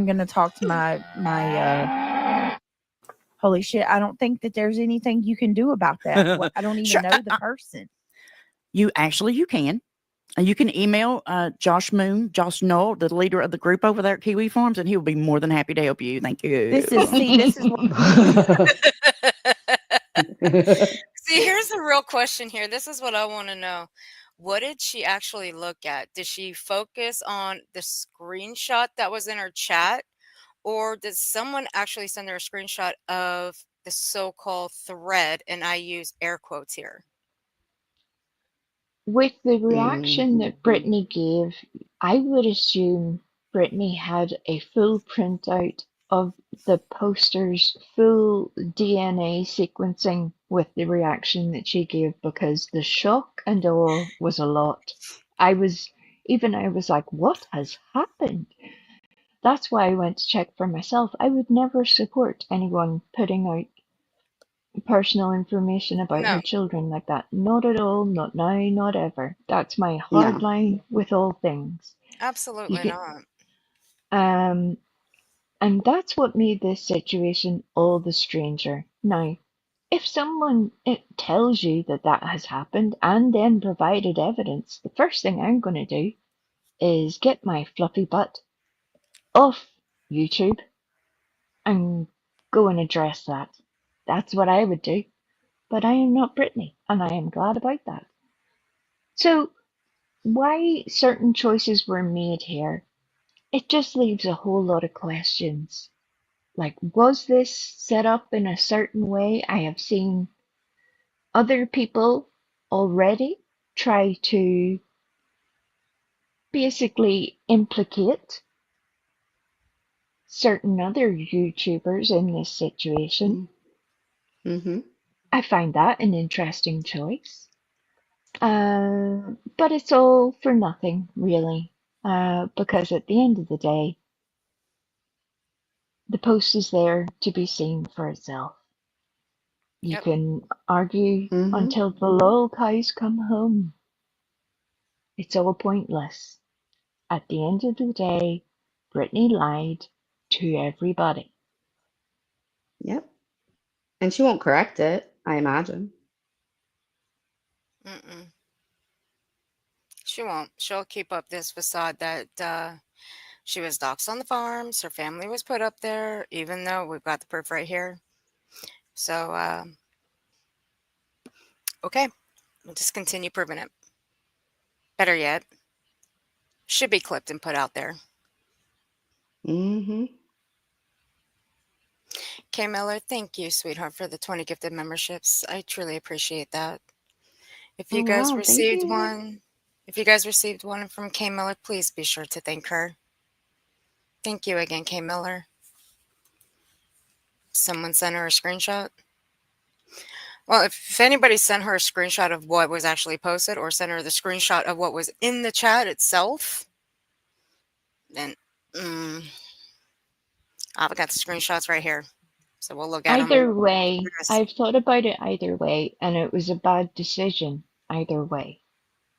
gonna talk to my holy shit. I don't think that there's anything you can do about that. I don't even
Sure,
know the person.
You can. You can email Josh Knoll, the leader of the group over there at Kiwi Farms, and he'll be more than happy to help you. Thank you.
This is
See, here's the real question here. This is what I want to know. What did she actually look at? Did she focus on the screenshot that was in her chat? Or did someone actually send her a screenshot of the so-called thread? And I use air quotes here.
With the reaction that Brittany gave, I would assume Brittany had a full printout of the poster's full DNA sequencing with the reaction that she gave, because the shock and awe was a lot. I was like, what has happened? That's why I went to check for myself. I would never support anyone putting out personal information about her children like that. Not at all, not now, not ever. That's my hard line with all things.
Absolutely not.
And that's what made this situation all the stranger. Now, if someone tells you that that has happened and then provided evidence, the first thing I'm going to do is get my fluffy butt off YouTube and go and address that. That's what I would do. But I am not Brittany, and I am glad about that. So, why certain choices were made here, it just leaves a whole lot of questions. Like, was this set up in a certain way? I have seen other people already try to basically implicate certain other YouTubers in this situation.
Mm-hmm.
I find that an interesting choice. But it's all for nothing, really, because at the end of the day, the post is there to be seen for itself. You
Yep.
can argue
Hmm.
until the little cows come home. It's all pointless. At the end of the day, Brittany lied to everybody.
Yep. And she won't correct it, I imagine.
Mm-mm. She won't. She'll keep up this facade that she was doxxed on the farms. Her family was put up there, even though we've got the proof right here. So, okay, we'll just continue proving it. Better yet, should be clipped and put out there.
Hmm.
Kay Miller, thank you, sweetheart, for the 20 gifted memberships. I truly appreciate that. If you
Oh,
guys
wow. Thank
received
you.
one, if you guys received one from Kay Miller, please be sure to thank her. Thank you again, Kay Miller. Someone sent her a screenshot. Well, if anybody sent her a screenshot of what was actually posted or sent her the screenshot of what was in the chat itself, then I've got the screenshots right here. So we'll look at them.
Either way, I've thought about it either way, and it was a bad decision either way.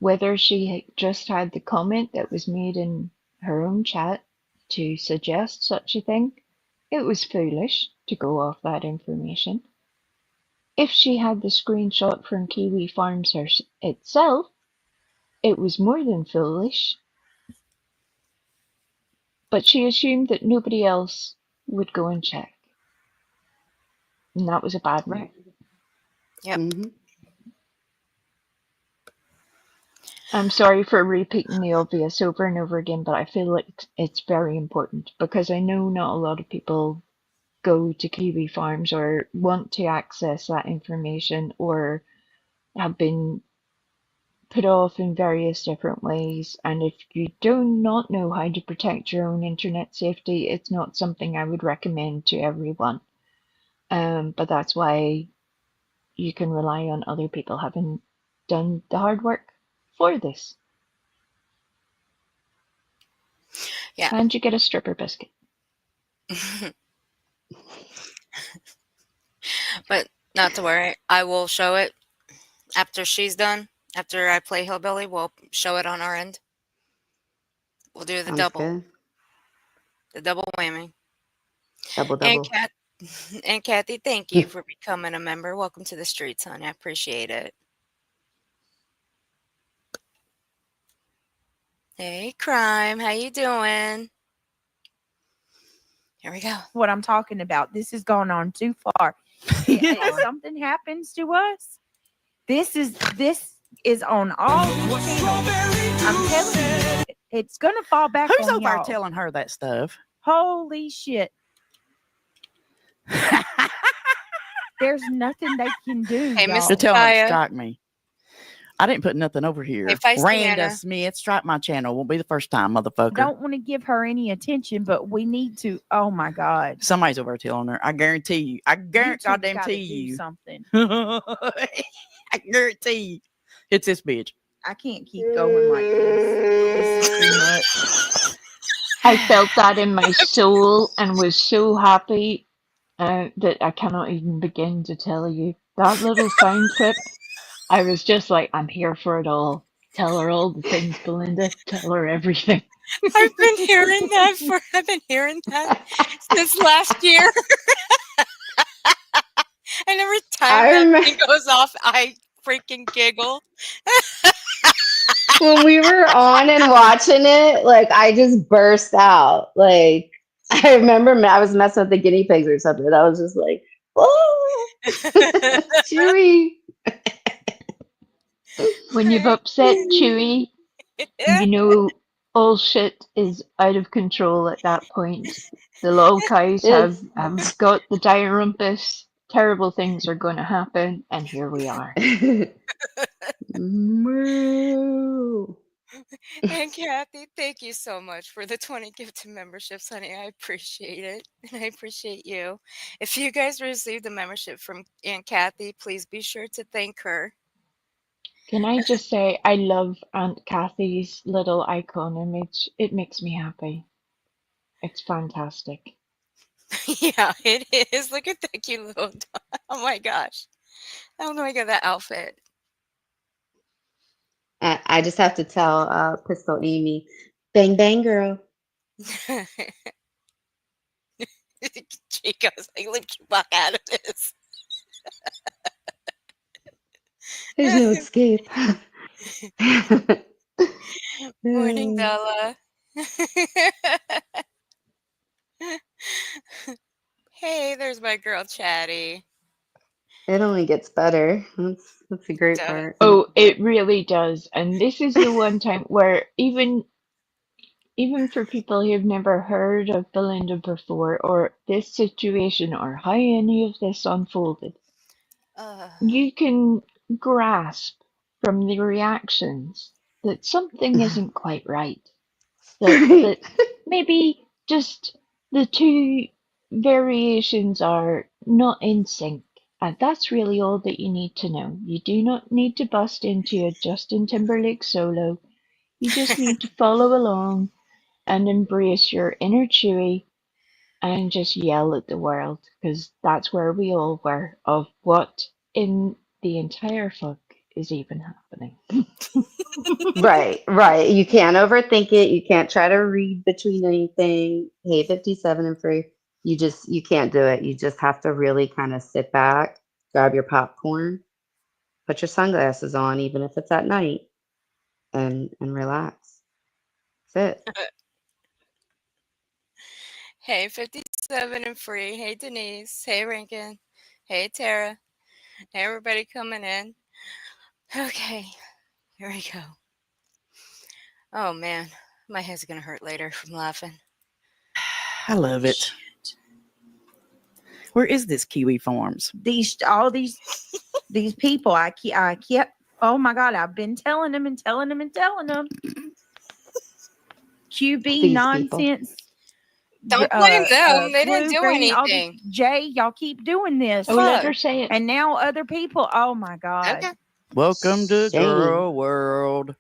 Whether she just had the comment that was made in her own chat to suggest such a thing, it was foolish to go off that information. If she had the screenshot from Kiwi Farms itself, it was more than foolish. But she assumed that nobody else would go and check. And that was a bad move.
Right.
Yep.
Hmm.
I'm sorry for repeating the obvious over and over again, but I feel like it's very important because I know not a lot of people go to Kiwi Farms or want to access that information or have been put off in various different ways. And if you do not know how to protect your own internet safety, it's not something I would recommend to everyone. But that's why you can rely on other people having done the hard work for this.
Yeah.
And you get a stripper biscuit.
But not to worry. I will show it after she's done. After I play Hillbilly, we'll show it on our end. We'll do the
Sounds
double.
good.
The double whammy.
Double,
And
double.
and Kathy, thank you for becoming a member. Welcome to the streets, honey. I appreciate it. Hey, Crime, how you doing? Here we go.
What I'm talking about. This has gone on too far. If something happens to us, this is on all these channels. I'm telling you, it's gonna fall back
Who's
on
over there
y'all.
telling her that stuff?
Holy shit. There's nothing they can do,
Hey, Miss
y'all.
You're telling her to
Kaya.
strike me. I didn't put nothing over here.
Hey, Feisty
Randa
Nana.
Smith, strike my channel. Won't be the first time, motherfucker.
Don't want to give her any attention, but we need to. Oh my God.
Somebody's over there telling her. I guarantee you. I
YouTube's
goddamn
gotta
to
do
you.
something.
I guarantee you. It's this bitch.
I can't keep going like this. This is too much.
I felt that in my soul and was so happy that I cannot even begin to tell you. That little sound clip, I was just like, I'm here for it all. Tell her all the things, Belinda. Tell her everything.
I've been hearing that since last year. And every time
I
that
remember
thing goes off, I freaking giggle.
when we were on and watching it, like I just burst out. Like I remember I was messing with the guinea pigs or something. I was just like, "Oh, Chewy."
When you've upset Chewy, you know all shit is out of control at that point. The little cows have got the dire rumpus. Terrible things are going to happen, and here we are.
Moo.
And Kathy, thank you so much for the 20 gifted memberships, honey. I appreciate it. And I appreciate you. If you guys received a membership from Aunt Kathy, please be sure to thank her.
Can I just say, I love Aunt Kathy's little icon image. It makes me happy. It's fantastic.
Yeah, it is. Look at that cute little dog. Oh my gosh. Oh my god, that outfit.
I just have to tell Pistol Amy, bang bang girl.
Chico's like, let me walk out of this.
There's no escape.
Morning,
It
Bella. Hey, there's my girl Chatty.
only gets better. That's the great
Does.
part.
Oh, it really does. And this is the one time where even for people who've never heard of Belinda before, or this situation, or how any of this unfolded,
Uh,
you can grasp from the reactions that something isn't quite right. That maybe just the two variations are not in sync. And that's really all that you need to know. You do not need to bust into a Justin Timberlake solo. You just need to follow along and embrace your inner Chewie and just yell at the world, because that's where we all were, of what in the entire fuck is even happening.
Right. You can't overthink it. You can't try to read between anything. Hey, 57 and free. You can't do it. You just have to really kind of sit back, grab your popcorn, put your sunglasses on, even if it's at night, and relax. That's it.
hey, 57 and free. Hey, Denise. Hey, Rankin. Hey, Tara. Hey, everybody coming in. Okay, here we go. Oh man, my head's gonna hurt later from laughing.
I love it. Where is this Kiwi Farms?
All these people, I kept. Oh my God, I've been telling them and telling them and telling them. QB
These people.
nonsense.
Don't blame them. They
Blue,
didn't do
green, all
anything.
Jay, y'all keep doing this.
Oh, let
Fuck.
her say it.
And now other people. Oh my God.
Okay.
Welcome to
Shame.
girl world.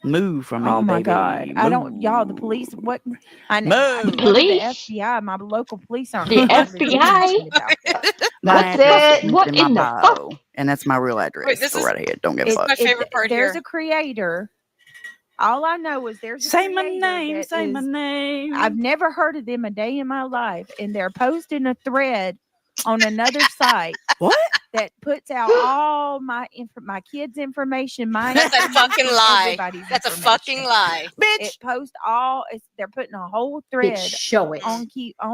Move from me,
Oh my
baby.
God. I don't, y'all, the
Move.
police, what? I know.
Move.
What are the
Police?
FBI, my local police aren't
The
gonna really do
FBI?
anything about this.
My
That's
address is
it.
What
in my
in the
bio,
fuck?
and that's my real address.
Wait, this
Go
is-
right ahead. Don't give a
It-
fuck.
my favorite part
There's
here.
a creator. All I know is there's a
Say my
creator
name.
that
Say my
is-
name.
I've never heard of them a day in my life, and they're posting a thread on another site
What?
that puts out all my my kids' information.
That's a fucking lie.
Everybody's
That's a
information.
fucking lie.
Bitch.
It posts all. They're putting a whole thread
Show it.
on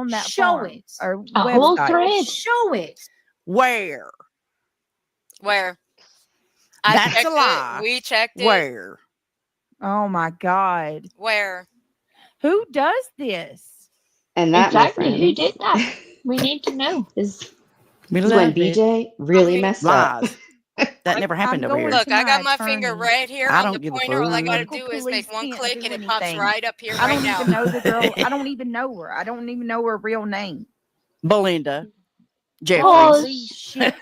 that
Show
farm
it.
or
A whole
website.
thread?
Show it.
Where?
Where? I
That's
checked
a lie.
it. We checked it.
Where?
Oh my God!
Where?
Who does this?
And that,
Exactly.
my
Who
friends,
did that? We need to know.
is
We
when
love it.
BJ really
Okay.
messed up.
Lies. That never happened
I'm
over
going
here.
Look,
to
I got
my
my finger
attorney.
right here
I
on
don't
the
give a
pointer. All I
fuck.
gotta
Local
do is
police
make one
can't
click
do
and it pops
anything.
right up here
I
right
don't
now.
even know the girl. I don't even know her. I don't even know her real name.
Belinda. Jeffries.
Pause.
Holy shit!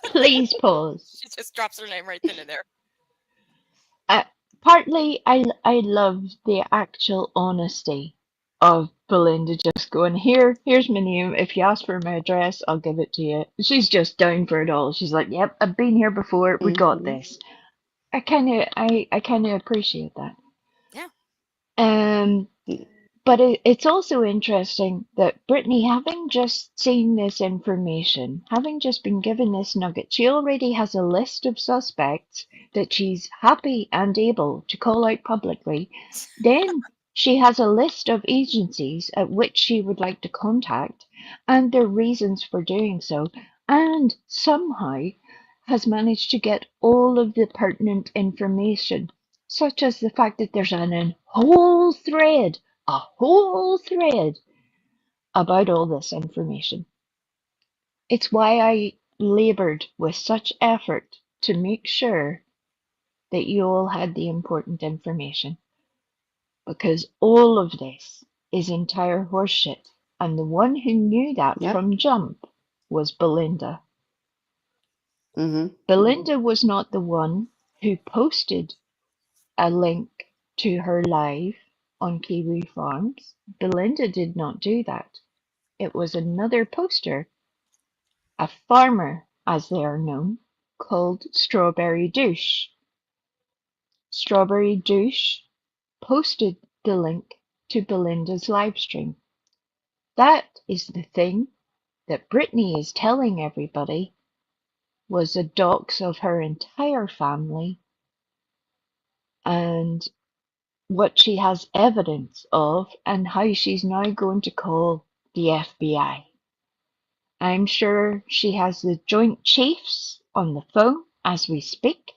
Please pause.
She just drops her name right then and there.
Partly, I love the actual honesty of Belinda just going, here's my name. If you ask for my address, I'll give it to you. She's just down for it all. She's like, yep, I've been here before. We got
Mhm.
this. I kind of appreciate that.
Yeah.
But it's also interesting that Brittany, having just seen this information, having just been given this nugget, she already has a list of suspects that she's happy and able to call out publicly. Then she has a list of agencies at which she would like to contact and their reasons for doing so, and somehow has managed to get all of the pertinent information, such as the fact that there's a whole thread about all this information. It's why I labored with such effort to make sure that you all had the important information. Because all of this is entire horseshit. And the one who knew that
Yep.
from jump was Belinda. Belinda was not the one who posted a link to her live on Kiwi Farms. Belinda did not do that. It was another poster, a farmer, as they are known, called Strawberry Douche. Strawberry Douche posted the link to Belinda's live stream. That is the thing that Brittany is telling everybody was a dox of her entire family and what she has evidence of and how she's now going to call the FBI. I'm sure she has the Joint Chiefs on the phone as we speak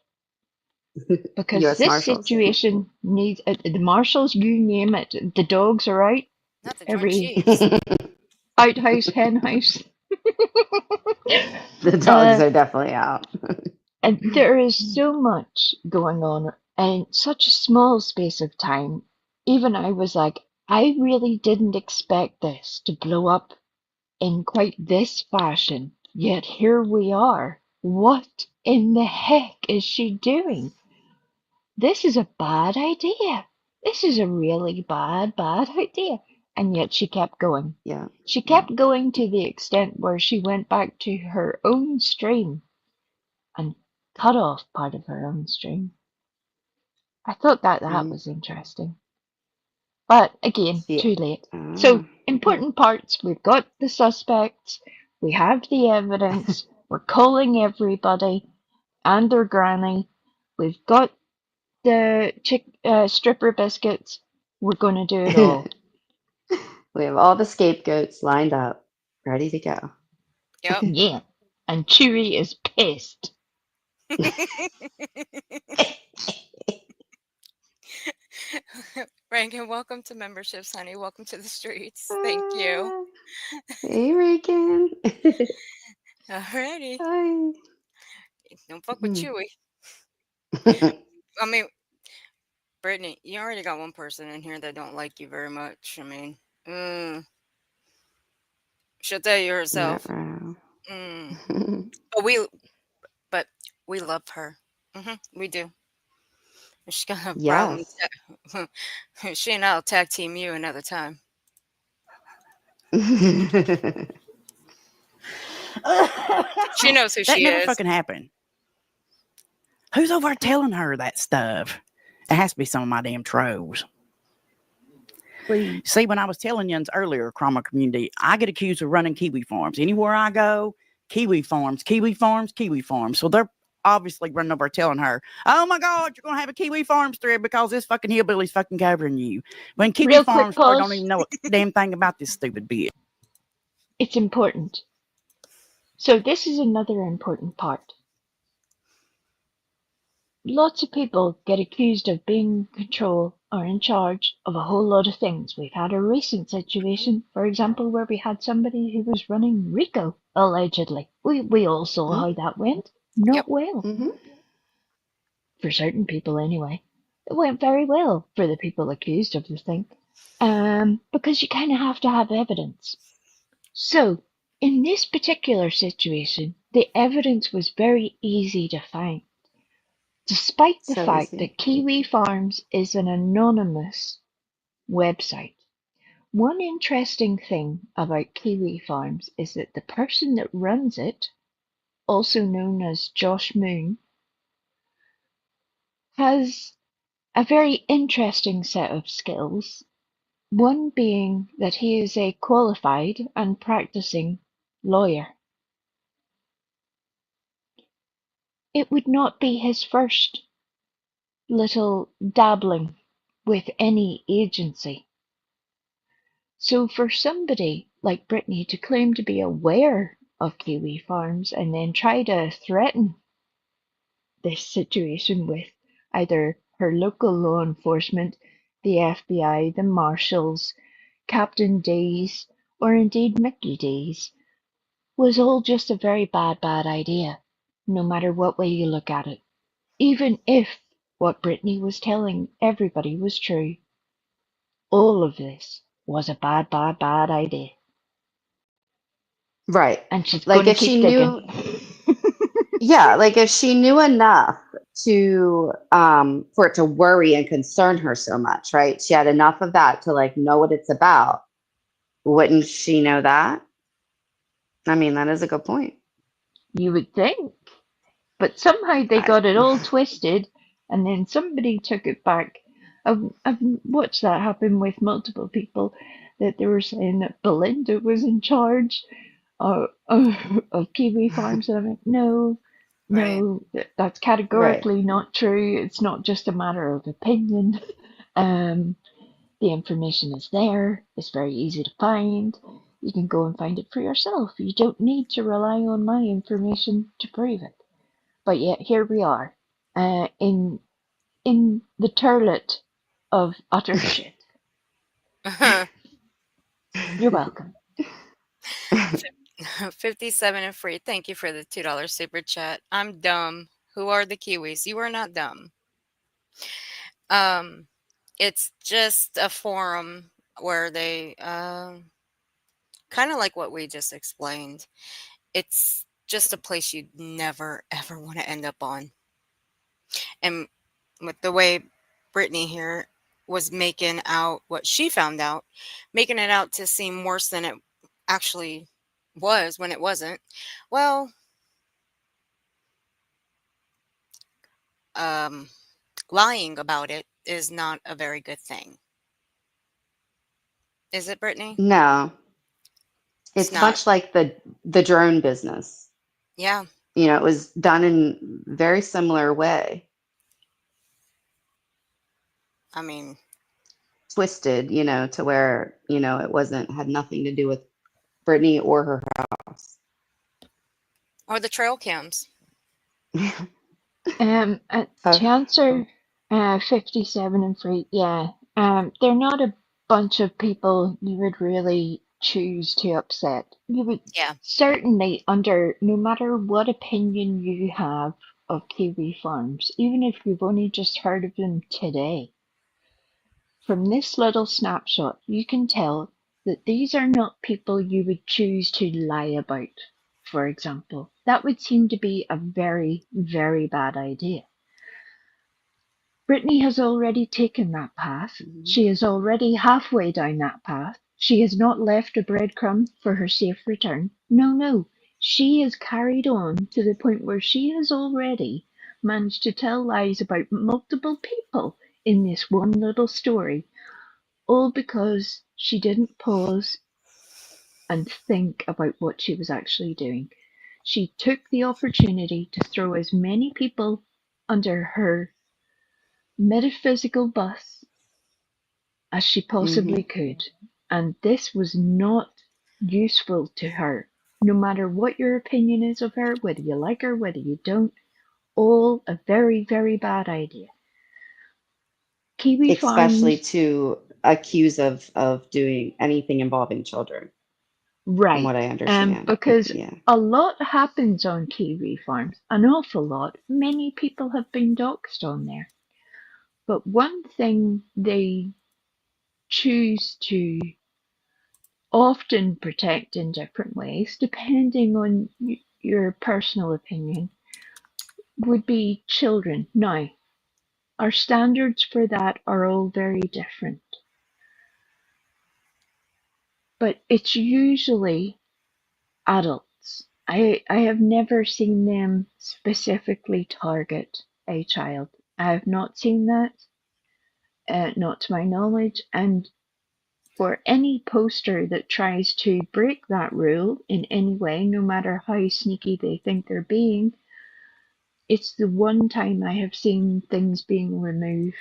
because
US
this
Marshals.
situation needs the marshals, you name it. The dogs are out.
Not the Joint
Every
Chiefs.
outhouse, hen house.
The dogs are definitely out.
And there is so much going on in such a small space of time. Even I was like, I really didn't expect this to blow up in quite this fashion. Yet here we are. What in the heck is she doing? This is a bad idea. This is a really bad idea. And yet she kept going.
Yeah.
She kept going to the extent where she went back to her own stream and cut off part of her own stream. I thought that was interesting. But again, too late. So, important parts. We've got the suspects. We have the evidence. We're calling everybody and their granny. We've got the stripper biscuits. We're going to do it all.
We have all the scapegoats lined up, ready to go.
Yep.
Yeah. And Chewy is pissed.
Rankin, welcome to memberships, honey. Welcome to the streets. Thank you.
Hey, Reagan.
Alrighty.
Hi.
Don't fuck with Chewy. I mean, Brittany, you already got one person in here that don't like you very much. I mean, she'll tell you herself. But we love her. We do. She's got a problem. She and I'll tag team you another time. She knows who
that
she
never
is.
fucking happened. Who's over there telling her that stuff? It has to be some of my damn trolls.
Please.
See, when I was telling you earlier, Croma community, I get accused of running Kiwi Farms. Anywhere I go, Kiwi Farms, Kiwi Farms, Kiwi Farms. So they're obviously running over telling her, oh my God, you're going to have a Kiwi Farms thread because this fucking hillbilly's fucking covering you. When Kiwi Farms don't even know a damn thing about this stupid bitch.
It's important. So this is another important part. Lots of people get accused of being in control or in charge of a whole lot of things. We've had a recent situation, for example, where we had somebody who was running Rico, allegedly. We all saw how that went. Not well. For certain people, anyway. It went very well for the people accused of the thing. Because you kind of have to have evidence. So, in this particular situation, the evidence was very easy to find. Despite the fact that Kiwi Farms is an anonymous website. One interesting thing about Kiwi Farms is that the person that runs it, also known as Josh Moon, has a very interesting set of skills. One being that he is a qualified and practicing lawyer. It would not be his first little dabbling with any agency. So for somebody like Brittany to claim to be aware of Kiwi Farms and then try to threaten this situation with either her local law enforcement, the FBI, the marshals, Captain Days, or indeed Mickey Days, was all just a very bad idea, no matter what way you look at it. Even if what Brittany was telling everybody was true, all of this was a bad idea.
Right.
And she's
like
going
if
to keep
she
digging.
knew Yeah, like if she knew enough to for it to worry and concern her so much, right? She had enough of that to like know what it's about. Wouldn't she know that? I mean, that is a good point.
You would think. But somehow they
I,
got it all twisted, and then somebody took it back. I've watched that happen with multiple people, that they were saying that Belinda was in charge of Kiwi Farms. And I'm like, no,
Right.
no, that's
right.
categorically not true. It's not just a matter of opinion. Um, the information is there. It's very easy to find. You can go and find it for yourself. You don't need to rely on my information to prove it. But yet here we are, in the turlet of utter shit. You're welcome.
57 and free. Thank you for the $2 super chat. I'm dumb. Who are the Kiwis? You are not dumb. It's just a forum where they kind of like what we just explained. It's just a place you'd never ever want to end up on. And with the way Brittany here was making out what she found out, making it out to seem worse than it actually was when it wasn't. Well, lying about it is not a very good thing. Is it, Brittany?
No,
It's
it's
not.
much like the drone business.
Yeah.
You know, it was done in very similar way,
I mean,
twisted, you know, to where, you know, it wasn't had nothing to do with Brittany or her house.
or the trail cams.
To answer 57 and free, yeah, they're not a bunch of people you would really choose to upset. You would
Yeah.
certainly, under no matter what opinion you have of Kiwi Farms, even if you've only just heard of them today, from this little snapshot, you can tell that these are not people you would choose to lie about, for example. That would seem to be a very, very bad idea. Brittany has already taken that path. She is already halfway down that path. She has not left a breadcrumb for her safe return. No, no. She is carried on to the point where she has already managed to tell lies about multiple people in this one little story, all because she didn't pause and think about what she was actually doing. She took the opportunity to throw as many people under her metaphysical bus as she possibly could, and this was not useful to her. No matter what your opinion is of her, whether you like her, whether you don't, all a very, very bad idea. Kiwi
Especially
Farms,
to accuse of doing anything involving children, from
right?
what I understand.
Because
Yeah.
a lot happens on Kiwi Farms, an awful lot. Many people have been doxxed on there. But one thing they choose to often protect in different ways, depending on your personal opinion, would be children. Now, our standards for that are all very different, but it's usually adults. I have never seen them specifically target a child. I have not seen that, not to my knowledge, and for any poster that tries to break that rule in any way, no matter how sneaky they think they're being, it's the one time I have seen things being removed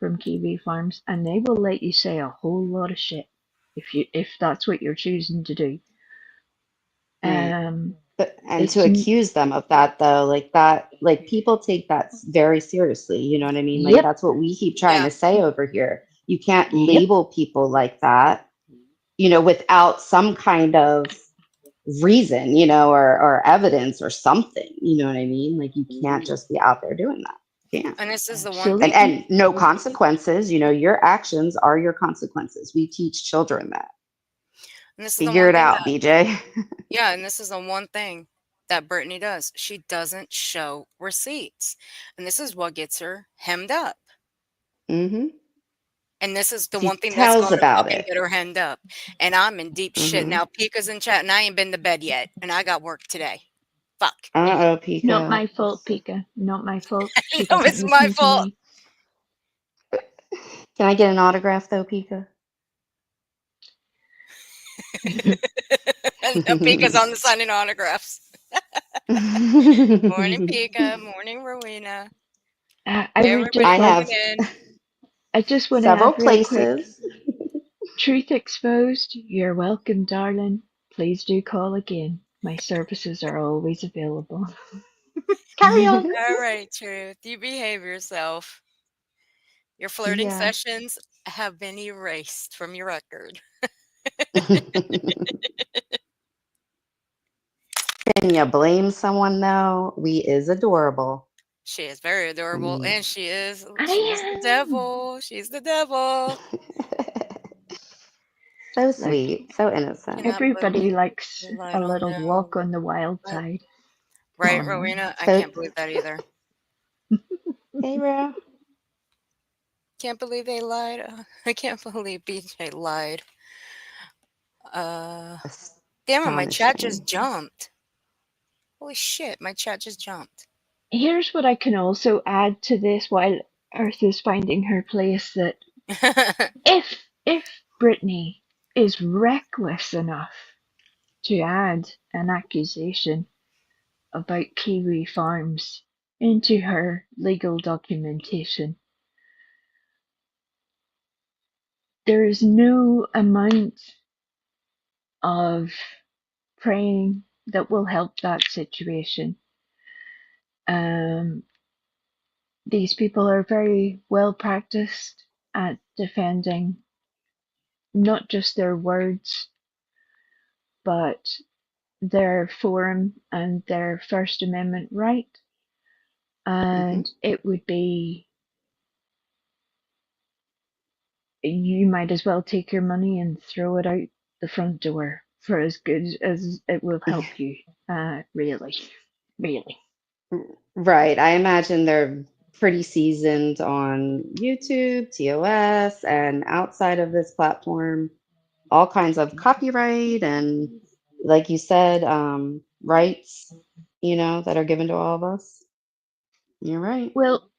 from Kiwi Farms, and they will let you say a whole lot of shit if that's what you're choosing to do.
Right.
Um,
But and to
it's
accuse them of that though, like that, like people take that very seriously. You know what I mean? Like
yep,
that's what we keep trying
Yeah.
to say over here. You can't
yep,
label people like that, you know, without some kind of reason, you know, or evidence or something. You know what I mean? Like you can't just be out there doing that. You can't.
And this is the one thing.
absolutely.
And no consequences. You know, your actions are your consequences. We teach children that.
And this is the
Figure
one
it
thing
out,
that,
BJ.
yeah, and this is the one thing that Brittany does. She doesn't show receipts. And this is what gets her hemmed up.
Mm-hmm.
And this is the
She
one thing that's
tells
going to
about
fucking
it.
get her hemmed up. And I'm in deep shit
Mm-hmm.
now. Pika's in chat, and I ain't been to bed yet. And I got work today. Fuck.
Uh-oh,
Not
Pika.
my fault, Pika. Not my fault. She
No,
doesn't
it's my
listen to
fault.
me.
Can I get an autograph though, Pika?
And Pika's on the signing autographs. Morning, Pika. Morning, Rowena.
I would
Everybody
just
I
like,
have
coming in.
I just want to
several
add real quick,
places.
truth exposed, you're welcome, darling. Please do call again. My services are always available. Carry on.
All right, Truth. You behave yourself. Your flirting
Yeah.
sessions have been erased from your record.
Can you blame someone though? We is adorable.
She is very
I
adorable,
mean,
and she's the
I am.
devil. She's the devil.
so
Look,
sweet, so innocent.
Cannot
everybody
believe
likes
you lied
a
on
little
them.
walk on the wild
Right,
side. Come
right,
on, man.
Rowena? I
So,
can't believe that either.
hey, bro.
Can't believe they lied. I can't believe BJ lied. Damn it, my chat just
Astonishing.
jumped. Holy shit, my chat just jumped.
Here's what I can also add to this while Earth is finding her place, that if Brittany is reckless enough to add an accusation about Kiwi Farms into her legal documentation, there is no amount of praying that will help that situation. These people are very well practiced at defending not just their words, but their forum and their First Amendment right. And it would be, you might as well take your money and throw it out the front door for as good as it will help you. Really, really.
Right. I imagine they're pretty seasoned on YouTube, TOS, and outside of this platform, all kinds of copyright and, like you said, rights, that are given to all of us. You're right.
Well,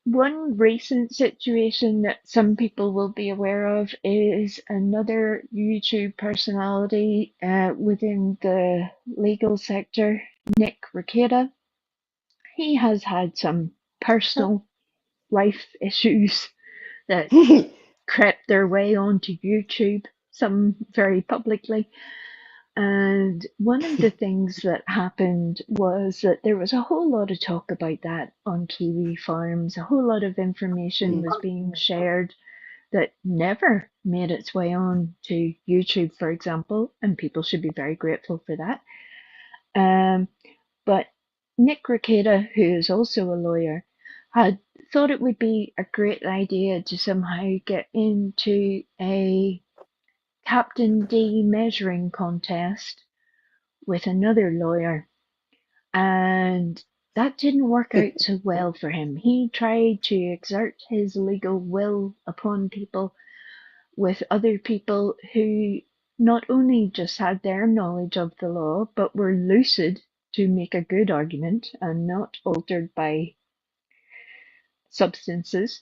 one recent situation that some people will be aware of is another YouTube personality within the legal sector, Nick Rekieta. He has had some personal life issues that crept their way onto YouTube, some very publicly. And one of the things that happened was that there was a whole lot of talk about that on Kiwi Farms. A whole lot of information was being shared that never made its way on to YouTube, for example, and people should be very grateful for that. But Nick Rekieta, who is also a lawyer, had thought it would be a great idea to somehow get into a Captain D measuring contest with another lawyer, and that didn't work out so well for him. He tried to exert his legal will upon people with other people who not only just had their knowledge of the law, but were lucid to make a good argument and not altered by substances.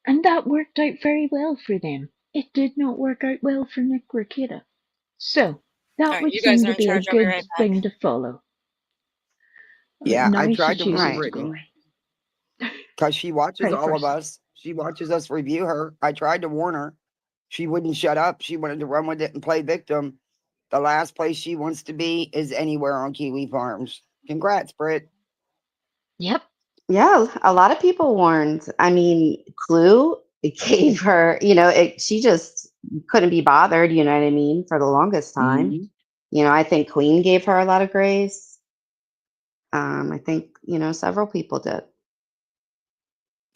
And that worked out very well for them. It did not work out well for Nick Rekieta. So
All
that
right,
would
you guys
seem
are
to
in
be a
charge. I'll be
good
right back.
thing to follow.
Yeah, I
Now she
tried to warn
chooses to
Brittany
go.
because she watches
Pray
all of
first.
us. She watches us review her. I tried to warn her. She wouldn't shut up. She wanted to run with it and play victim. The last place she wants to be is anywhere on Kiwi Farms. Congrats, Britt.
Yep.
Yeah, a lot of people warned. I mean, Clue, it gave her, she just couldn't be bothered, you know what I mean, for the longest time. I think Queen gave her a lot of grace. I think, several people did.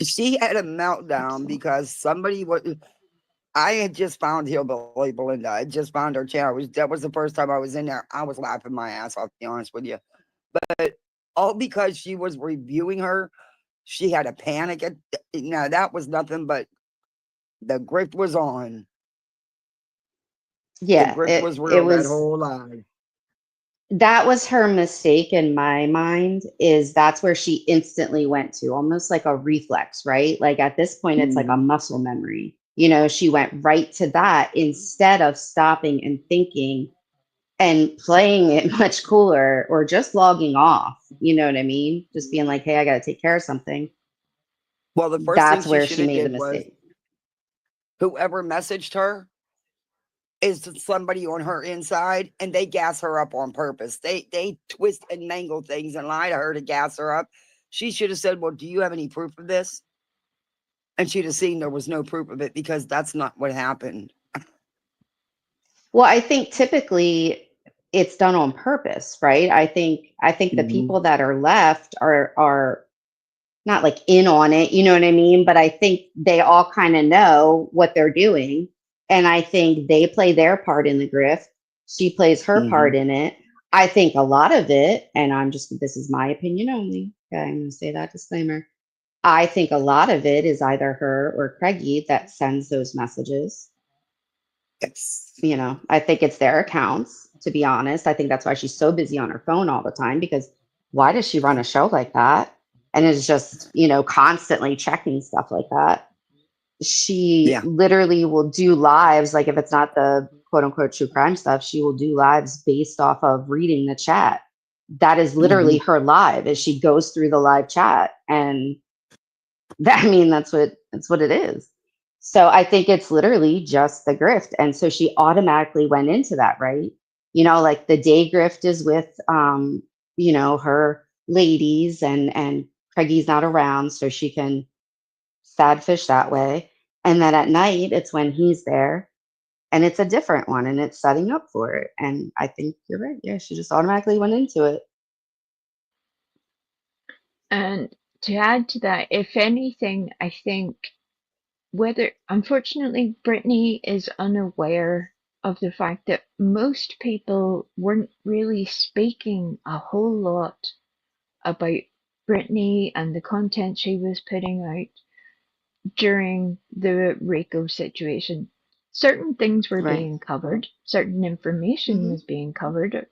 She had a meltdown
Absolutely.
because somebody was I had just found Hillbilly Belinda. I just found her channel. That was the first time I was in there. I was laughing my ass off, to be honest with you. But all because she was reviewing her, she had a panic. Now, that was nothing but the grift was on. The
Yeah,
grift was
it
real that
was
whole live.
that was her mistake in my mind, is that's where she instantly went to, almost like a reflex, right? Like at this point, it's like a
Mhm.
muscle memory. You know, she went right to that instead of stopping and thinking and playing it much cooler or just logging off. You know what I mean? Just being like, hey, I got to take care of something.
Well, the first thing
That's
she
where
should
she
have
made the
did was
mistake.
whoever messaged her is somebody on her inside, and they gas her up on purpose. They twist and mangle things and lie to her to gas her up. She should have said, well, do you have any proof of this? And she'd have seen there was no proof of it, because that's not what happened.
Well, I think typically it's done on purpose, right? I think the
Mhm.
people that are left are not like in on it, you know what I mean? But I think they all kind of know what they're doing. And I think they play their part in the grift. She plays her part
Mhm.
in it. I think a lot of it, and this is my opinion only. Okay, I'm going to say that disclaimer. I think a lot of it is either her or Craigie that sends those messages.
Yes.
You know, I think it's their accounts, to be honest. I think that's why she's so busy on her phone all the time, because why does she run a show like that and is just, constantly checking stuff like that? She
Yeah.
literally will do lives, like if it's not the quote unquote true crime stuff, she will do lives based off of reading the chat. That is literally
Mhm.
her live, as she goes through the live chat. And that, I mean, that's what it is. So I think it's literally just the grift. And so she automatically went into that, right? Like the day grift is with her ladies, and Craigie's not around, so she can sad fish that way. And then at night it's when he's there, and it's a different one, and it's setting up for it. And I think you're right. Yeah, she just automatically went into it.
And to add to that, if anything, I think unfortunately, Brittany is unaware of the fact that most people weren't really speaking a whole lot about Brittany and the content she was putting out during the Reiko situation. Certain things were
Right.
being covered, certain information
Hmm.
was being covered,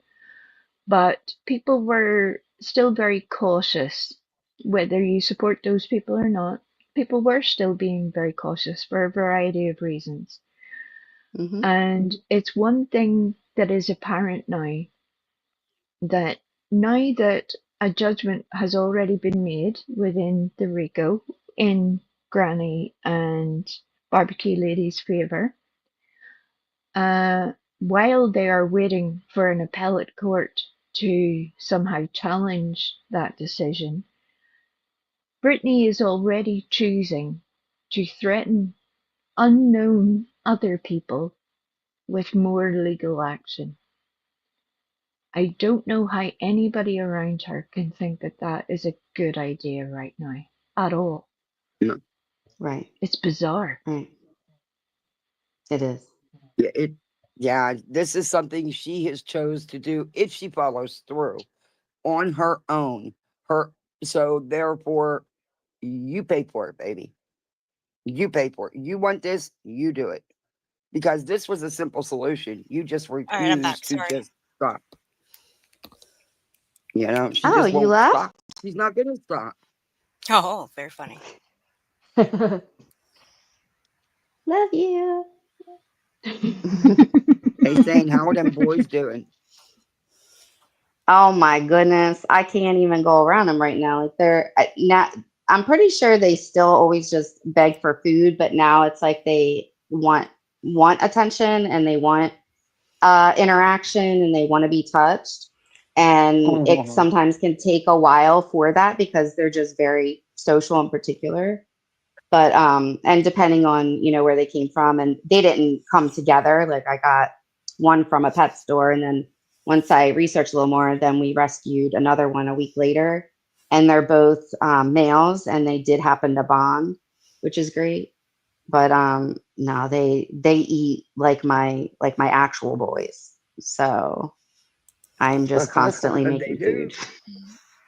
but people were still very cautious. Whether you support those people or not, people were still being very cautious for a variety of reasons.
Hmm.
And it's one thing that is apparent that now that a judgment has already been made within the RICO in Granny and Barbecue Lady's favour, while they are waiting for an appellate court to somehow challenge that decision, Brittany is already choosing to threaten unknown other people with more legal action. I don't know how anybody around her can think that that is a good idea right now at all.
No.
Right.
It's bizarre.
Right. It is.
Yeah, this is something she has chose to do if she follows through on her own. So therefore, you pay for it, baby. You pay for it. You want this, you do it. Because this was a simple solution. You just
All right, I'm back.
refuse to
Sorry.
just stop. She
Oh,
just
you
won't
left?
stop. She's not gonna stop.
Oh, very funny.
Love you.
Hey, saying, how are them boys doing?
Oh my goodness. I can't even go around them right now. Like they're not, I'm pretty sure they still always just beg for food, but now it's like they want attention, and they want interaction, and they want to be touched. And it
Oh,
sometimes can take a while for that, because they're just very social in particular. But and depending on where they came from, and they didn't come together. Like I got one from a pet store, and then once I researched a little more, then we rescued another one a week later, and they're both males, and they did happen to bond, which is great. But no, they eat like my actual boys. So I'm just constantly
They
making
do.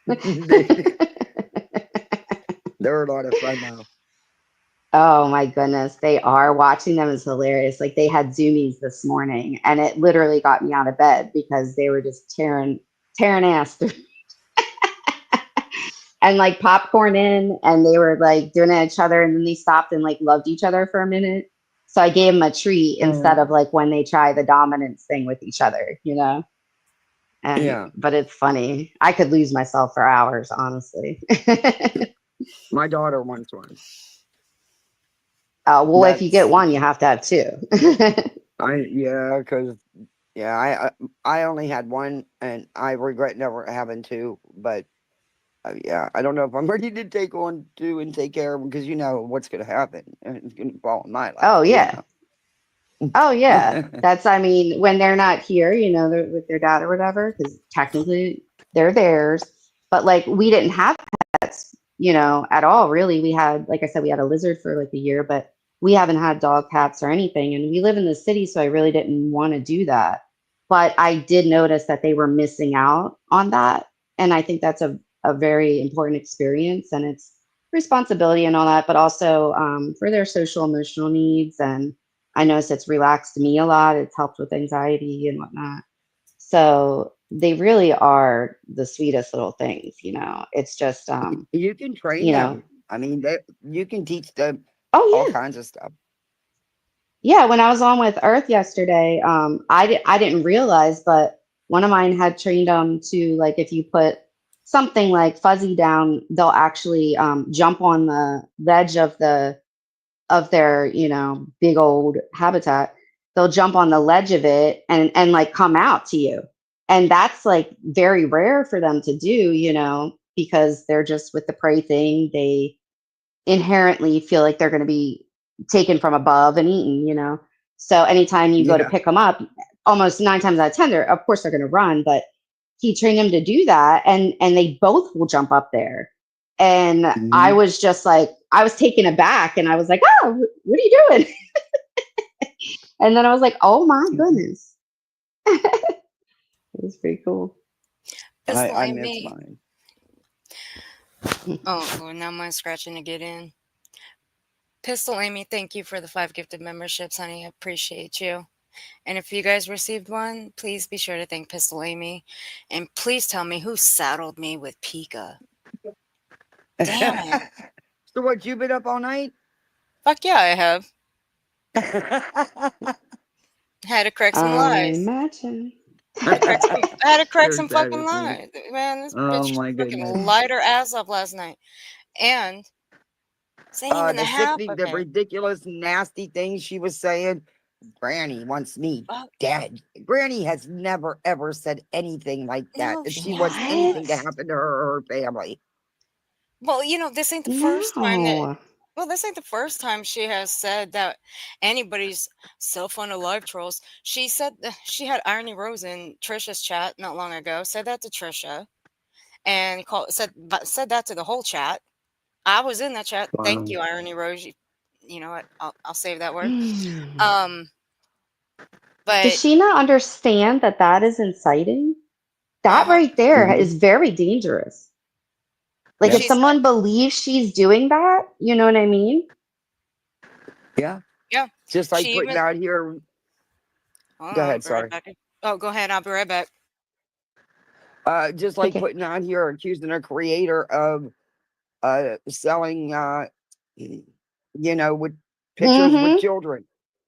food.
They're a lot of fun though.
Oh my goodness, they are. Watching them is hilarious. Like they had zoomies this morning, and it literally got me out of bed because they were just tearing ass through and like popcorn in, and they were like doing it at each other, and then they stopped and like loved each other for a minute. So I gave them a treat instead of like when they try the dominance thing with each other, you know? And
Yeah.
but it's funny. I could lose myself for hours, honestly.
My daughter wants one.
Well, if you get
That's
one, you have to have two.
because I only had one, and I regret never having two. But yeah, I don't know if I'm ready to take on two and take care of them because you know what's going to happen. And it's going to fall in my lap.
Oh
you
yeah.
know.
Oh yeah. That's, I mean, when they're not here, you know, they're with their dad or whatever, because technically they're theirs. But like we didn't have pets, you know, at all, really. We had, like I said, we had a lizard for like a year, but we haven't had dog, cats, or anything. And we live in the city, so I really didn't want to do that. But I did notice that they were missing out on that. And I think that's a very important experience, and it's responsibility and all that, but also for their social emotional needs. And I noticed it's relaxed me a lot. It's helped with anxiety and whatnot. So they really are the sweetest little things, you know. It's just
You can train
you know,
them. I mean, you can teach them all
oh yeah.
kinds of stuff.
Yeah, when I was on with Earth yesterday, I didn't realize, but one of mine had trained them to, like, if you put something like fuzzy down, they'll actually jump on the ledge of their, you know, big old habitat. They'll jump on the ledge of it and like come out to you. And that's like very rare for them to do, you know, because they're just with the prey thing. They inherently feel like they're going to be taken from above and eaten, you know. So anytime you go to
Yeah.
pick them up, almost 9 times out of 10, they're, of course they're going to run, but he trained them to do that, and they both will jump up there. And I
Mhm.
was just like, I was taken aback, and I was like, oh, what are you doing? And then I was like, oh my goodness. It was pretty cool.
Pistol
I miss
Amy.
mine.
Oh, well, now mine's scratching to get in. Pistol Amy, thank you for the 5 gifted memberships, honey. I appreciate you. And if you guys received one, please be sure to thank Pistol Amy. And please tell me who saddled me with Pika. Damn it.
So what, you been up all night?
Fuck yeah, I have. Had to correct some
I
lies.
imagine.
I had to correct
You're
some
sad
fucking
as me.
lies. Man, this
Oh
bitch
my goodness.
fucking lied her ass up last night. And this ain't even the
The
half
sickening,
of
the
it.
ridiculous, nasty things she was saying. Granny wants me
Oh,
dead. Granny has never ever said anything like that.
no,
If
she
she wants anything to
What?
happen to her or her family.
well, you know, this ain't the first time that.
No.
Well, this ain't the first time she has said that anybody's cell phone or live trolls. She said she had Irony Rose in Trisha's chat not long ago. Said that to Trisha and said that to the whole chat. I was in that chat. Thank
Wow.
you, Irony Rose. You know what? I'll save that word.
Hmm.
Um,
Does
but
she not understand that that is inciting? That
uh,
right there
Mhm.
is very dangerous. Like if
Yep.
she said,
someone believes she's doing that, you know what I mean?
Yeah.
yeah.
Just like
She
putting
even.
out here.
Hold
Go
on, I'll
ahead.
be right
Sorry.
back. Oh, go ahead. I'll be right back.
Just like
Okay.
putting out here, accusing a creator of selling, with pictures with
Mm-hmm.
children.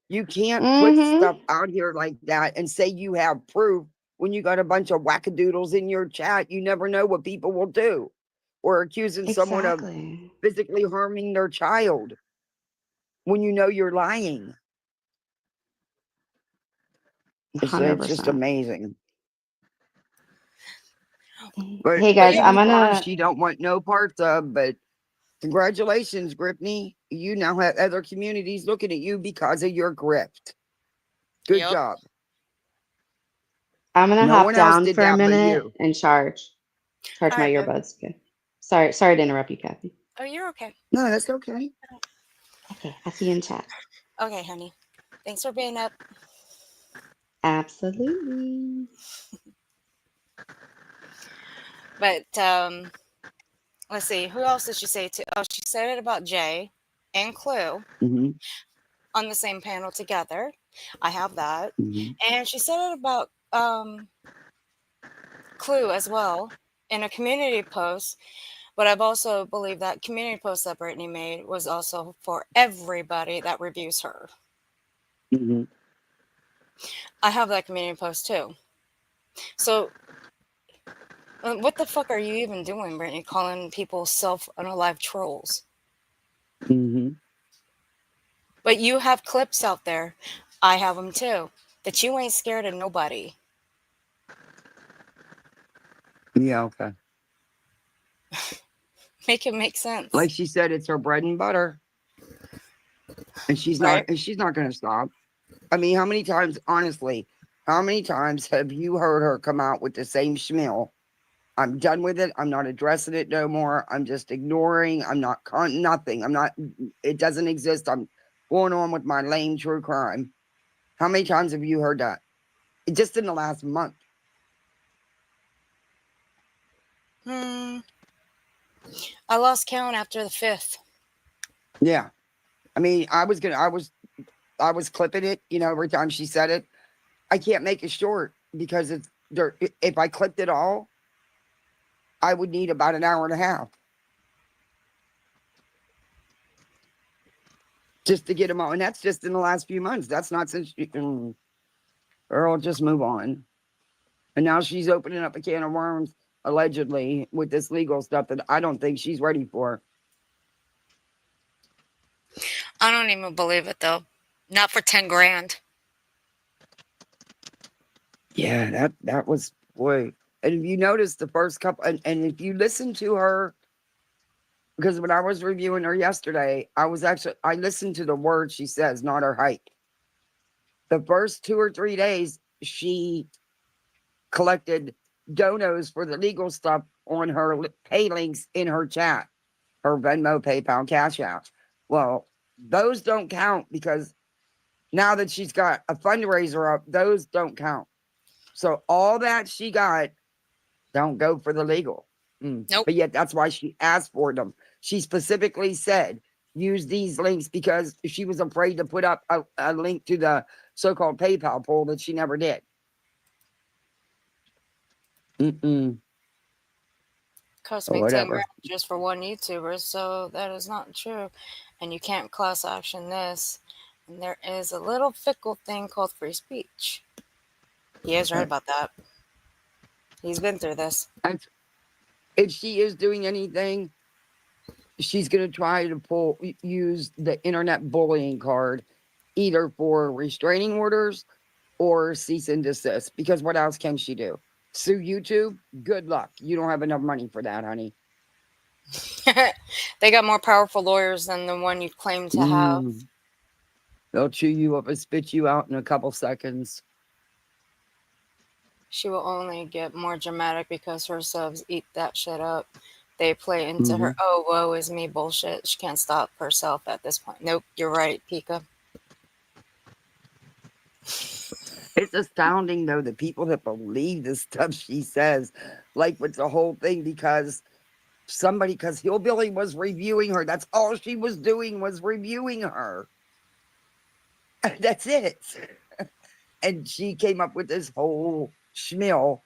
You can't put
Mm-hmm.
stuff out here like that and say you have proof when you got a bunch of wackadoodles in your chat. You never know what people will do. Or accusing someone of
Exactly.
physically harming their child when you know you're lying. It's just
100%.
amazing. But
Hey guys, I'm
Amy Farms,
gonna
she don't want no parts of, but congratulations, Griffney. You now have other communities looking at you because of your grift. Good
Yep.
job.
I'm gonna
No
hop
one else
down
did
for a
that but
minute
you.
and charge
All
my
right, babe.
earbuds. Okay. Sorry to interrupt you, Kathy.
Oh, you're okay.
No, that's okay.
Okay, I see you in chat.
Okay, honey. Thanks for being up.
Absolutely.
But let's see. Who else did she say to? Oh, she said it about Jay and Clue
Mm-hmm.
on the same panel together. I have that.
Mm-hmm.
And she said it about Clue as well in a community post. But I've also believed that community post that Brittany made was also for everybody that reviews her.
Mm-hmm.
I have that community post too. So what the fuck are you even doing, Brittany, calling people self-unalive trolls?
Mm-hmm.
But you have clips out there. I have them too. That you ain't scared of nobody.
Yeah, okay.
Make it make sense.
Like she said, it's her bread and butter. And she's
Right?
not gonna stop. I mean, how many times, honestly, how many times have you heard her come out with the same schmeal? I'm done with it. I'm not addressing it no more. I'm just ignoring. I'm not nothing. I'm not, it doesn't exist. I'm going on with my lame true crime. How many times have you heard that? Just in the last month.
I lost count after the 5th.
Yeah. I mean, I was clipping it, you know, every time she said it. I can't make it short because it's there. If I clipped it all, I would need about an hour and a half just to get them all. And that's just in the last few months. That's not since Earl, just move on. And now she's opening up a can of worms, allegedly, with this legal stuff that I don't think she's ready for.
I don't even believe it though. Not for 10 grand.
Yeah, that was, boy. And if you notice the first couple, and if you listen to her, because when I was reviewing her yesterday, I listened to the words she says, not her height. The first 2 or 3 days, she collected donos for the legal stuff on her pay links in her chat, her Venmo, PayPal, Cash App. Well, those don't count because now that she's got a fundraiser up, those don't count. So all that she got don't go for the legal.
Nope.
But yet that's why she asked for them. She specifically said, use these links because she was afraid to put up a link to the so-called PayPal poll that she never did.
Cost me 10
Whatever.
grand just for one YouTuber, so that is not true. And you can't class action this. And there is a little fickle thing called free speech. He is right about that. He's been through this.
If she is doing anything, she's going to try to use the internet bullying card, either for restraining orders or cease and desist. Because what else can she do? Sue YouTube? Good luck. You don't have enough money for that, honey.
They got more powerful lawyers than the one you claim to have.
They'll chew you up and spit you out in a couple seconds.
She will only get more dramatic because her subs eat that shit up. They play into her, oh, woe is me bullshit. She can't stop herself at this point. Nope, you're right, Pika.
It's astounding, though, the people that believe the stuff she says, like with the whole thing, because Hillbilly was reviewing her. That's all she was doing, was reviewing her. That's it. And she came up with this whole schmeal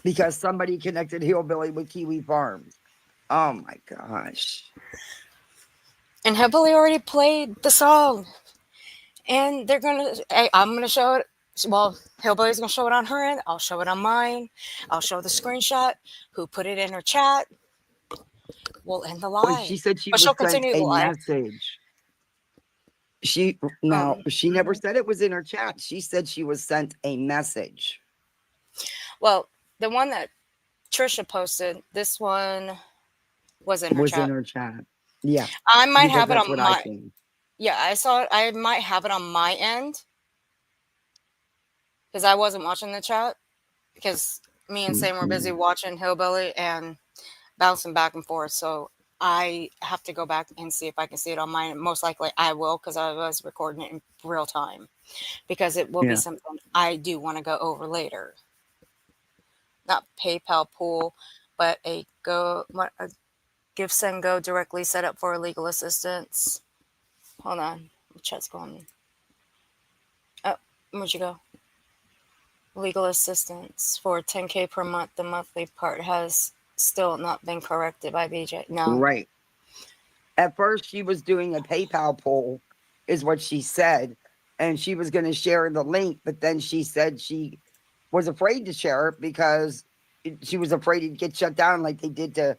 because somebody connected Hillbilly with Kiwi Farms. Oh my gosh.
And Hillbilly already played the song. And they're going to, I'm going to show it. Well, Hillbilly's going to show it on her end. I'll show it on mine. I'll show the screenshot. Who put it in her chat. We'll end the live.
Well, she said she was sent a message. She never said it was in her chat. She said she was sent a message.
Well, the one that Trisha posted, this one was in her chat.
In her chat. Yeah.
I might have it on my. Yeah, I saw it. I might have it on my end because I wasn't watching the chat because me and Sam were busy watching Hillbilly and bouncing back and forth. So I have to go back and see if I can see it on mine. Most likely I will, because I was recording it in real time, because it will be
Yeah.
something I do want to go over later. Not PayPal pool, but a Give Send Go directly set up for legal assistance. Hold on. Chat's going. Oh, where'd you go? Legal assistance for 10K per month. The monthly part has still not been corrected by BJ. No.
Right. At first, she was doing a PayPal poll, is what she said, and she was going to share the link, but then she said she was afraid to share it because she was afraid it'd get shut down like they did to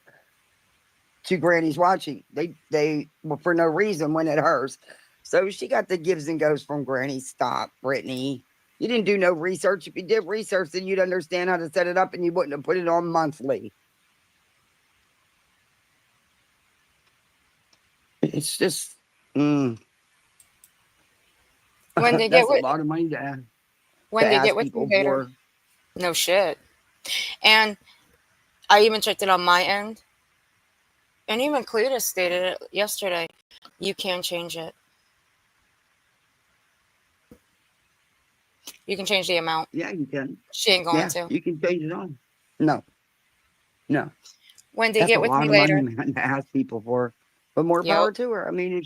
Granny's Watching. They well, for no reason went at hers. So she got the gives and goes from Granny. Stop, Brittany. You didn't do no research. If you did research, then you'd understand how to set it up and you wouldn't have put it on monthly. It's just,
When they
that's
get
a lot of money to ask.
When they get with
people
Invader.
for.
No shit. And I even checked it on my end. And even Cletus stated it yesterday. You can change it. You can change the amount.
Yeah, you can.
She ain't going to.
You can change it on. No.
When they
That's
get
a
with
lot
me
of
later.
money, man, to ask people for. But more
Yep.
power to her. I mean,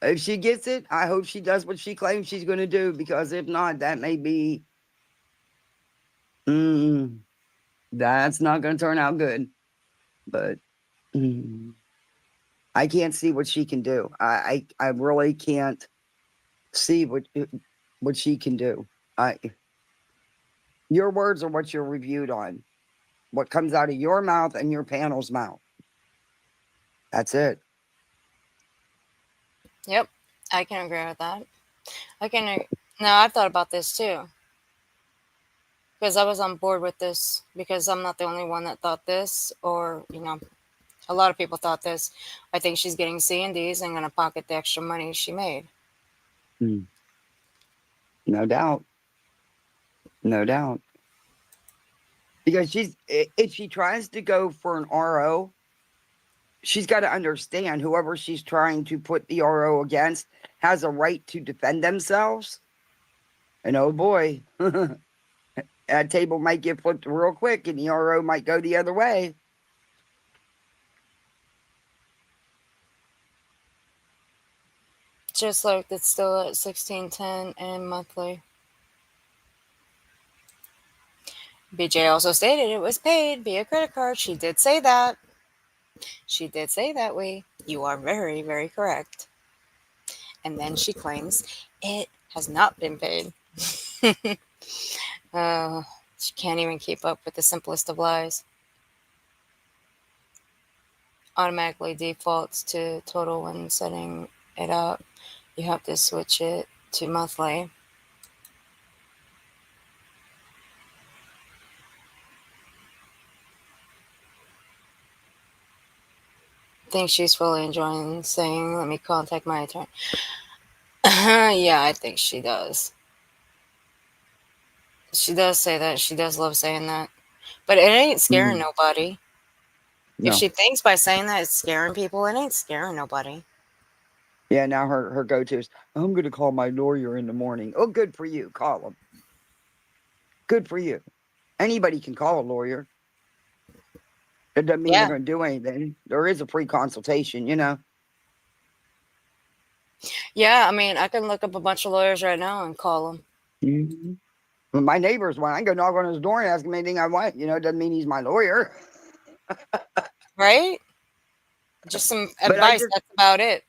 if she gets it, I hope she does what she claims she's going to do, because if not, that may be, that's not going to turn out good. But I can't see what she can do. I really can't see what she can do. Your words are what you're reviewed on. What comes out of your mouth and your panel's mouth. That's it.
Yep. I can agree with that. Now, I've thought about this too. Because I was on board with this, because I'm not the only one that thought this, or, a lot of people thought this. I think she's getting C&Ds and going to pocket the extra money she made.
No doubt. No doubt. Because if she tries to go for an RO, she's got to understand whoever she's trying to put the RO against has a right to defend themselves. And oh boy, that table might get flipped real quick and the RO might go the other way.
Just like it's still at $16.10 and monthly. BJ also stated it was paid via credit card. She did say that. You are very, very correct. And then she claims it has not been paid. She can't even keep up with the simplest of lies. Automatically defaults to total when setting it up. You have to switch it to monthly. I think she's fully enjoying saying, let me contact my attorney. Yeah, I think she does. She does say that. She does love saying that. But it ain't scaring nobody.
No.
If she thinks by saying that it's scaring people, it ain't scaring nobody.
Yeah, now her go-to is, I'm going to call my lawyer in the morning. Oh, good for you. Call him. Good for you. Anybody can call a lawyer. It doesn't mean they're going to do anything. There is a free consultation,
Yeah, I mean, I can look up a bunch of lawyers right now and call them.
Well, my neighbor's one. I can go knock on his door and ask him anything I want. It doesn't mean he's my lawyer.
Right? Just some advice. That's about it.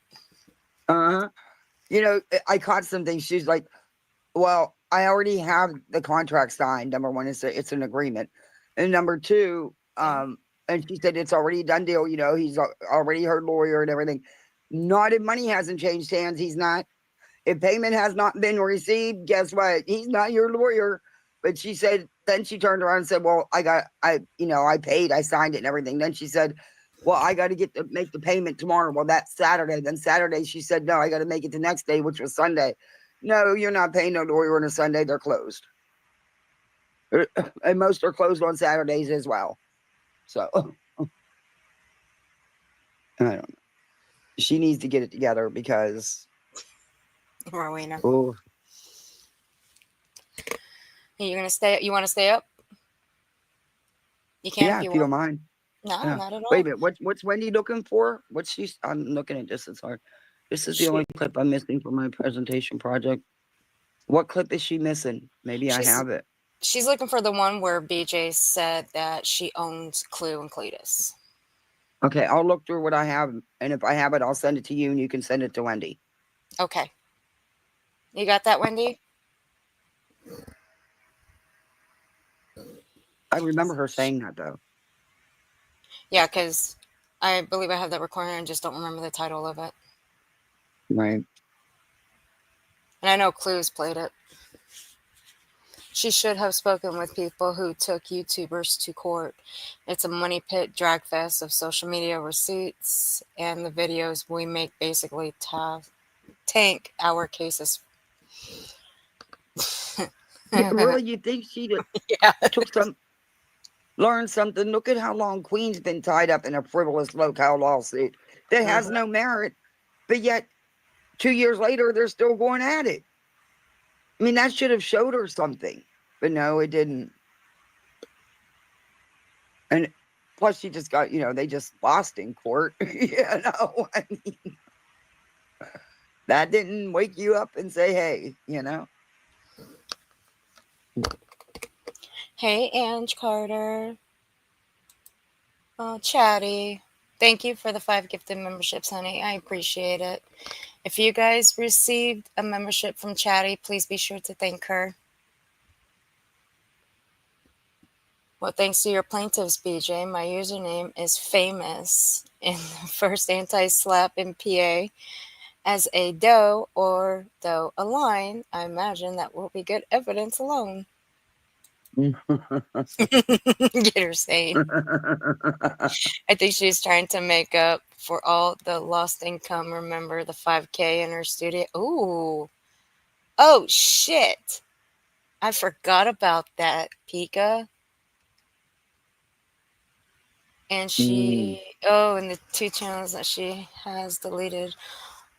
I caught something. She's like, well, I already have the contract signed. Number one, it's an agreement. And number two, and she said it's already a done deal. He's already her lawyer and everything. Not if money hasn't changed hands. He's not. If payment has not been received, guess what? He's not your lawyer. But she said, then she turned around and said, well, I paid, I signed it and everything. Then she said, well, I got to make the payment tomorrow. Well, that's Saturday. Then Saturday, she said, no, I got to make it the next day, which was Sunday. No, you're not paying no lawyer on a Sunday. They're closed. And most are closed on Saturdays as well. So I don't know. She needs to get it together because
Rowena.
oh,
Are you gonna stay? You want to stay up? You can
yeah,
if
if
you
you don't
want.
mind.
No,
Yeah.
not at
Wait a
all.
minute. What's Wendy looking for? What's she? I'm looking at this. It's hard. This is the
She,
only clip I'm missing for my presentation project. What clip is she missing? Maybe I
she's
have it.
she's looking for the one where BJ said that she owns Clue and Cletus.
Okay, I'll look through what I have, and if I have it, I'll send it to you, and you can send it to Wendy.
Okay. You got that, Wendy?
I remember her saying that though.
Yeah, because I believe I have that recording and just don't remember the title of it.
Right.
And I know Clue's played it. She should have spoken with people who took YouTubers to court. It's a money pit drag fest of social media receipts, and the videos we make basically tank our cases.
Yeah, really, you think she
Yeah.
learned something? Look at how long Queen's been tied up in a frivolous locale lawsuit that has no merit, but yet 2 years later they're still going at it. I mean, that should have showed her something, but no, it didn't. And plus, she just got, they just lost in court. I mean, that didn't wake you up and say, hey,
Hey, Ange Carter. Oh, Chatty. Thank you for the 5 gifted memberships, honey. I appreciate it. If you guys received a membership from Chatty, please be sure to thank her. Well, thanks to your plaintiffs, BJ, my username is famous in the first anti-slap in PA as a doe or though a line. I imagine that will be good evidence alone. Get her sane. I think she's trying to make up for all the lost income. Remember the 5K in her studio? Ooh. Oh, shit. I forgot about that, Pika. And and the 2 channels that she has deleted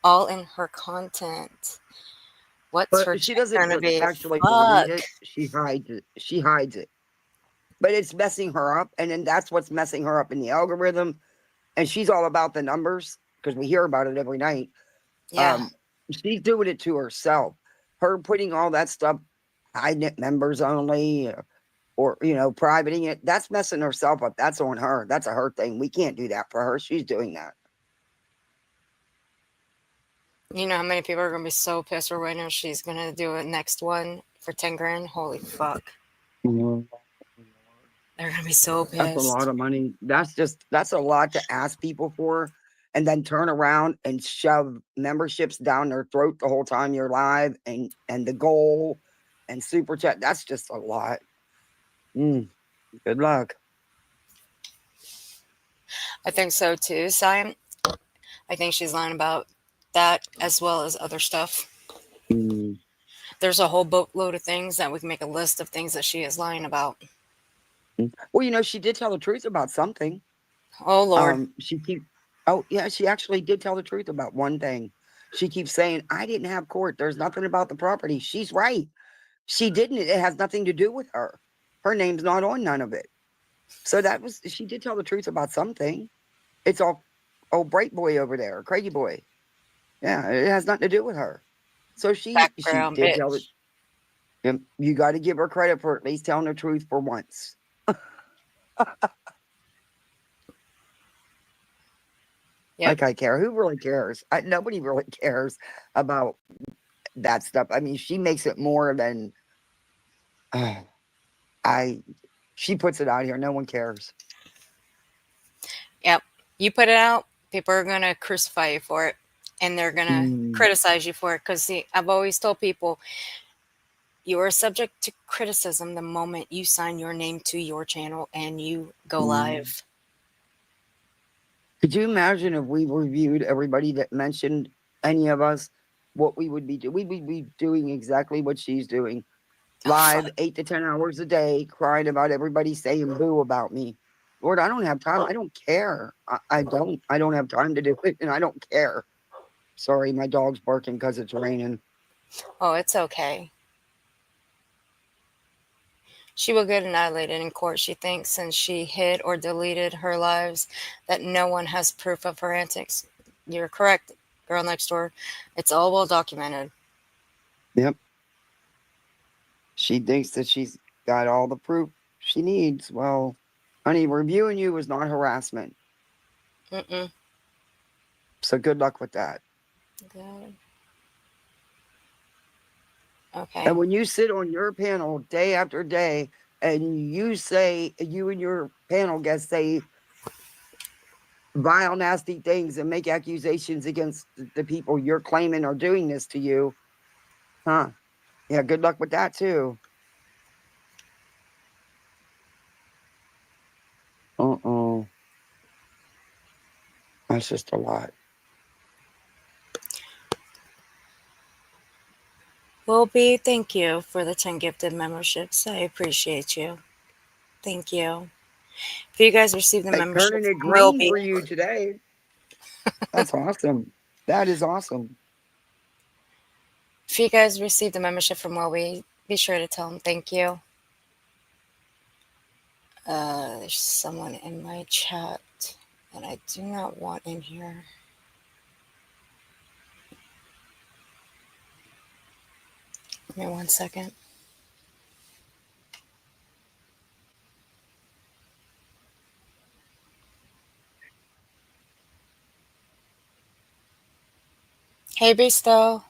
all in her content. What's
But
her
she
check
doesn't
gonna be?
actually
Fuck.
delete it. She hides it. She hides it. But it's messing her up. And then that's what's messing her up in the algorithm. And she's all about the numbers because we hear about it every night.
Yeah.
She's doing it to herself. Her putting all that stuff, hiding it members only, or privating it. That's messing herself up. That's on her. That's a her thing. We can't do that for her. She's doing that.
You know how many people are gonna be so pissed right now she's gonna do a next one for 10 grand? Holy fuck. They're gonna be so pissed.
That's a lot of money. That's a lot to ask people for and then turn around and shove memberships down their throat the whole time you're live and the goal and super chat. That's just a lot. Good luck.
I think so too, Simon. I think she's lying about that as well as other stuff. There's a whole boatload of things that we can make a list of things that she is lying about.
Well, she did tell the truth about something.
Oh, Lord.
She actually did tell the truth about one thing. She keeps saying, I didn't have court. There's nothing about the property. She's right. She didn't. It has nothing to do with her. Her name's not on none of it. So she did tell the truth about something. It's all old bright boy over there, Craigie boy. Yeah, it has nothing to do with her. So she did tell it. You got to give her credit for at least telling the truth for once.
Yep.
Like I care. Who really cares? Nobody really cares about that stuff. I mean, she makes it more than she puts it out here. No one cares.
Yep. You put it out, people are going to crucify you for it. And they're going to criticize you for it. Because, see, I've always told people, you are subject to criticism the moment you sign your name to your channel and you go live.
Could you imagine if we reviewed everybody that mentioned any of us, what we would be doing? We would be doing exactly what she's doing. Live 8 to 10 hours a day, crying about everybody saying boo about me. Lord, I don't have time. I don't care. I don't have time to do it, and I don't care. Sorry, my dog's barking because it's raining.
Oh, it's okay. She will get annihilated in court, she thinks, since she hid or deleted her lives, that no one has proof of her antics. You're correct, girl next door. It's all well documented.
Yep. She thinks that she's got all the proof she needs. Well, honey, reviewing you was not harassment.
Mm-mm.
So good luck with that.
Good. Okay.
And when you sit on your panel day after day and you say, you and your panel guests say vile, nasty things and make accusations against the people you're claiming are doing this to you, huh? Yeah, good luck with that too. Uh-oh. That's just a lot.
Will B, thank you for the 10 gifted memberships. I appreciate you. Thank you. If you guys receive the membership
Turning it
from Will
green
B,
for you today. That's awesome. That is awesome.
if you guys receive the membership from Will B, be sure to tell him thank you. There's someone in my chat that I do not want in here. Give me 1 second. Hey, Besto.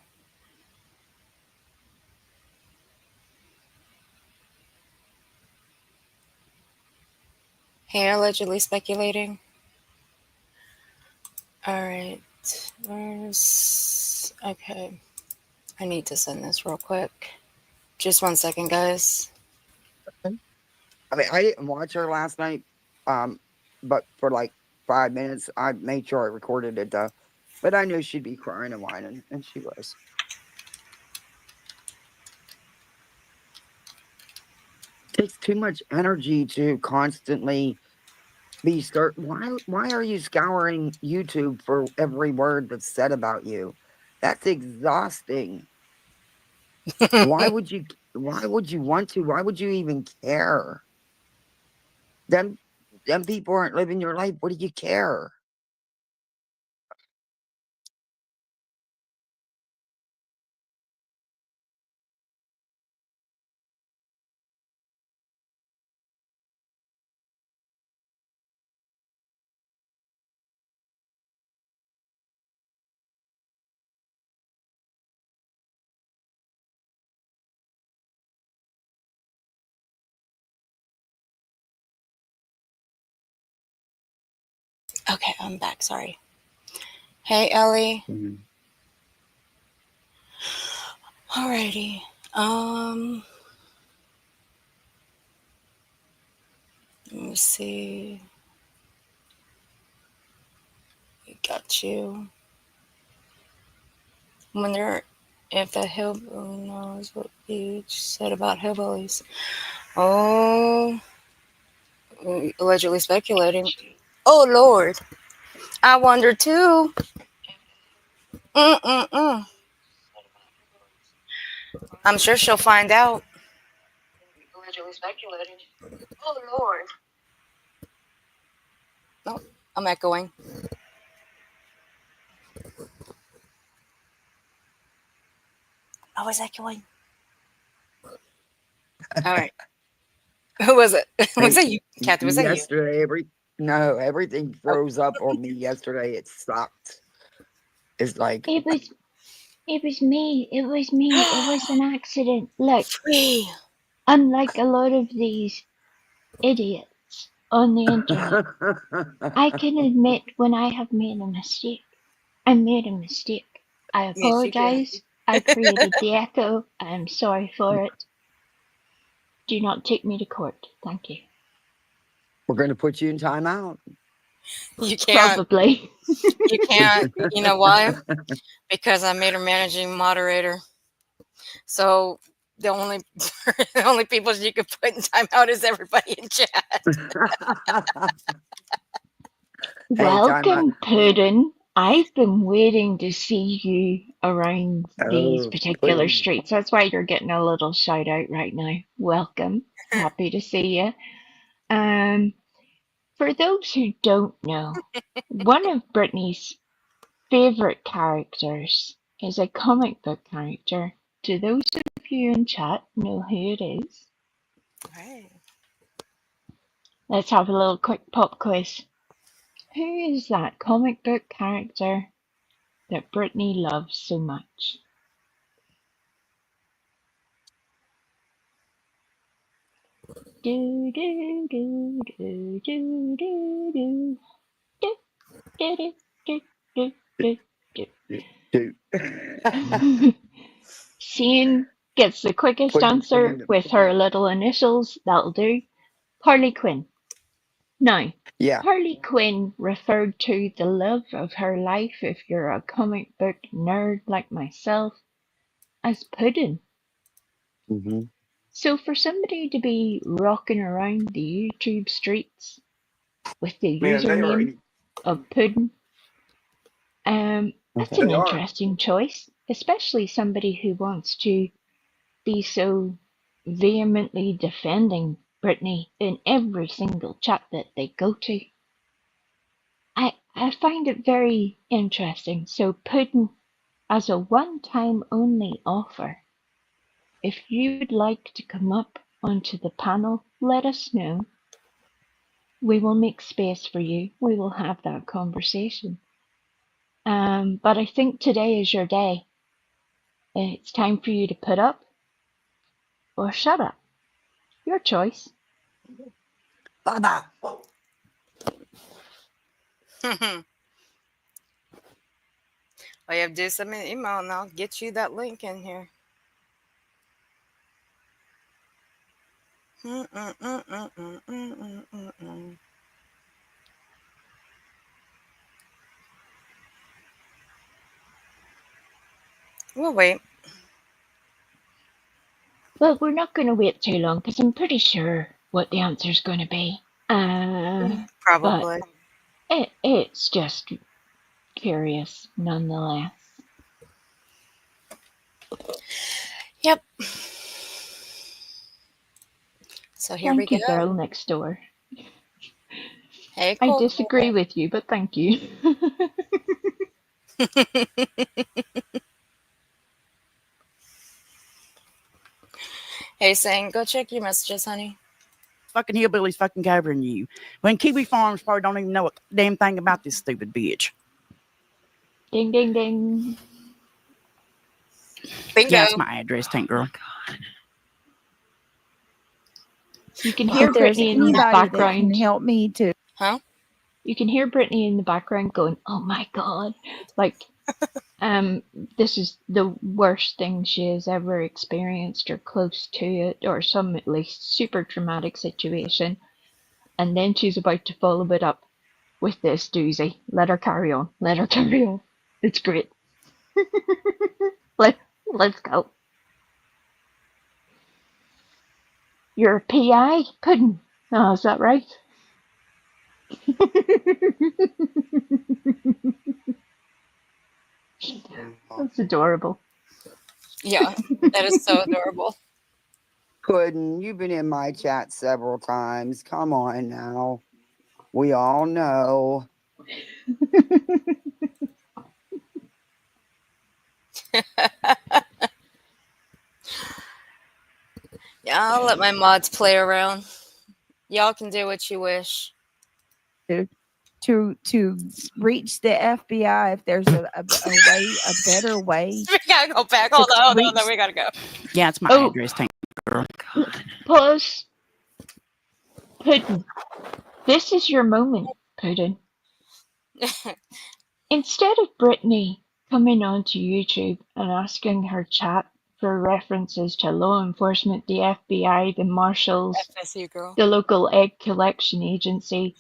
Hey, allegedly speculating. All right. Where's... Okay. I need to send this real quick. Just 1 second, guys.
I mean, I didn't watch her last night, but for like 5 minutes, I made sure I recorded it, though. But I knew she'd be crying and whining, and she was. It takes too much energy to constantly be why are you scouring YouTube for every word that's said about you? That's exhausting. Why would you want to? Why would you even care? Them people aren't living your life. What do you care?
Okay, I'm back. Sorry. Hey, Ellie. Alrighty. Let me see. We got you. I wonder if the hillbilly knows what you said about hillbillies. Oh, allegedly speculating. Oh, Lord. I wonder too. I'm sure she'll find out. Allegedly speculating. Oh, Lord. Oh, I'm echoing. I was echoing. All right. Who was it? Was that you, Kathy? Was that you?
Yesterday, everything froze up on me yesterday. It sucked. It's like
It was me. It was me. It was an accident. Look, unlike a lot of these idiots on the internet, I can admit when I have made a mistake. I made a mistake. I apologize. I created the echo. I am sorry for it. Do not take me to court. Thank you.
We're going to put you in timeout.
You can't.
Probably.
You can't. You know why? Because I made her managing moderator. So the only the only people you could put in timeout is everybody in chat.
Welcome, Puddin'. I've been waiting to see you around these particular
Puddin'.
streets. That's why you're getting a little shout out right now. Welcome. Happy to see you. For those who don't know, one of Brittany's favorite characters is a comic book character. Do those of you in chat know who it is?
Right.
Let's have a little quick pop quiz. Who is that comic book character that Brittany loves so much? Do do do do do do do do do do do do do. Sean gets the quickest answer with her little initials. That'll do. Harley Quinn. Now,
Yeah.
Harley Quinn referred to the love of her life, if you're a comic book nerd like myself, as pudding.
Mm-hmm.
So for somebody to be rocking around the YouTube streets with the username of pudding, that's an interesting choice, especially somebody who wants to be so vehemently defending Brittany in every single chat that they go to. I find it very interesting. So pudding as a one-time only offer. If you would like to come up onto the panel, let us know. We will make space for you. We will have that conversation. But I think today is your day. It's time for you to put up or shut up. Your choice.
Bye-bye.
All you have to do is send me an email and I'll get you that link in here. We'll wait.
Well, we're not going to wait too long because I'm pretty sure what the answer is going to be.
Probably.
But it's just curious nonetheless.
Yep. So here we
Thank you,
go.
girl next door.
Hey,
I
cool.
disagree with you, but thank you.
Hey, saying, go check your messages, honey.
Fucking hillbillies fucking covering you. When Kiwi Farms probably don't even know a damn thing about this stupid bitch.
Ding, ding, ding.
Bingo.
Yeah, that's my address, Tank Girl.
You can hear
If there's
Brittany in the
anybody that can
background.
help me to
Huh?
You can hear Brittany in the background going, "Oh my god!" Like, this is the worst thing she has ever experienced, or close to it, or some at least super traumatic situation. And then she's about to follow it up with this doozy. Let her carry on. Let her carry on. It's great. Let's go. You're a PI, Puddin'. Oh, is that right? That's adorable.
Yeah, that is so adorable.
Puddin', you've been in my chat several times. Come on now. We all know.
Yeah, I'll let my mods play around. Y'all can do what you wish.
to reach the FBI if there's a better way.
We gotta go back. Hold on. We gotta go.
Yeah, it's my address, Tank Girl.
Pause. Puddin'. This is your moment, Puddin'. Instead of Brittany coming onto YouTube and asking her chat for references to law enforcement, the FBI, the marshals,
FSU girl.
the local egg collection agency,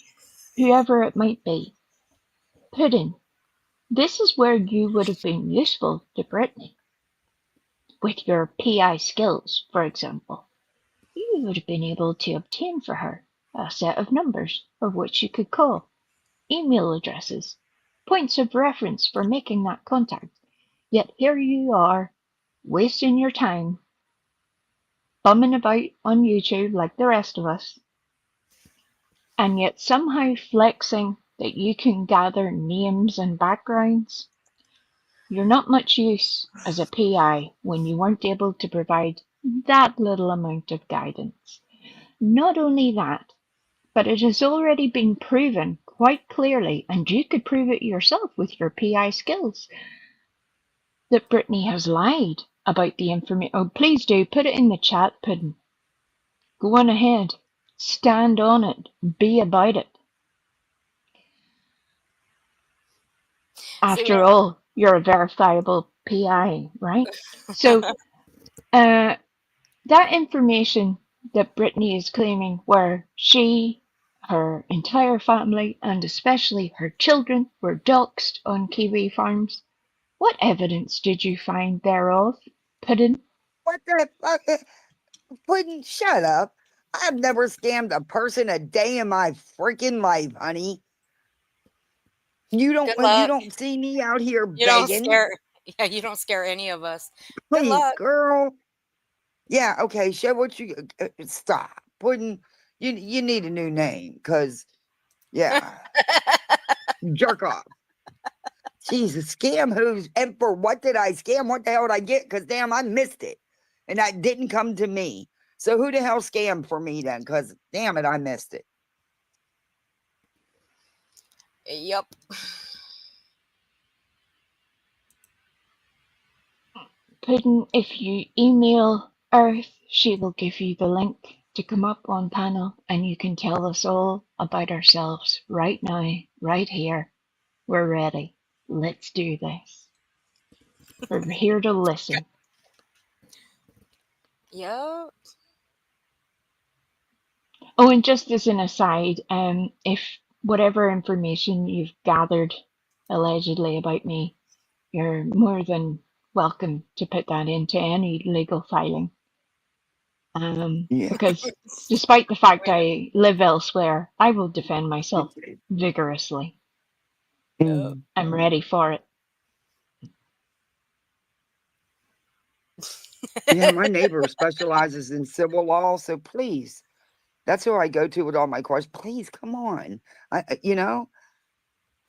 whoever it might be, Puddin', this is where you would have been useful to Brittany. with your PI skills, for example, you would have been able to obtain for her a set of numbers of which you could call, email addresses, points of reference for making that contact. Yet here you are, wasting your time, bumming about on YouTube like the rest of us, and yet somehow flexing that you can gather names and backgrounds. You're not much use as a PI when you weren't able to provide that little amount of guidance. Not only that, but it has already been proven quite clearly, and you could prove it yourself with your PI skills, that Brittany has lied about the information. Oh, please do put it in the chat, Puddin'. Go on ahead. Stand on it. Be about it. After all, you're a verifiable PI, right? So, that information that Brittany is claiming, where she, her entire family, and especially her children were doxxed on Kiwi farms, what evidence did you find thereof, Puddin'?
What the fuck? Puddin', shut up. I've never scammed a person a day in my freaking life, honey. You don't see me out here begging.
You don't scare any of us.
Please,
Good luck,
girl. Yeah, okay. Show what you stop. Puddin', you need a new name, because yeah. Jerk off. Jesus, scam who's and for what did I scam? What the hell did I get? Because damn, I missed it. And that didn't come to me. So who the hell scammed for me then? Because damn it, I missed it.
Yep.
Puddin', if you email Earth, she will give you the link to come up on panel, and you can tell us all about ourselves right now, right here. We're ready. Let's do this. We're here to listen.
Yep.
Oh, and just as an aside, if whatever information you've gathered allegedly about me, you're more than welcome to put that into any legal filing. Because despite the fact I live elsewhere, I will defend myself vigorously. I'm ready for it.
Yeah, my neighbor specializes in civil law, so please, that's who I go to with all my questions. Please, come on.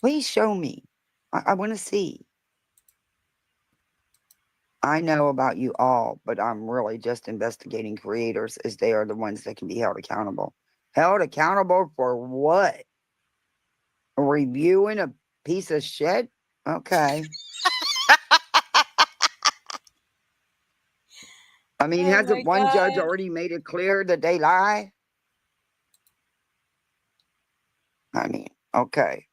Please show me. I want to see. I know about you all, but I'm really just investigating creators, as they are the ones that can be held accountable. Held accountable for what? Reviewing a piece of shit? Okay. I mean, hasn't one judge already made it clear that they lie? I mean, okay.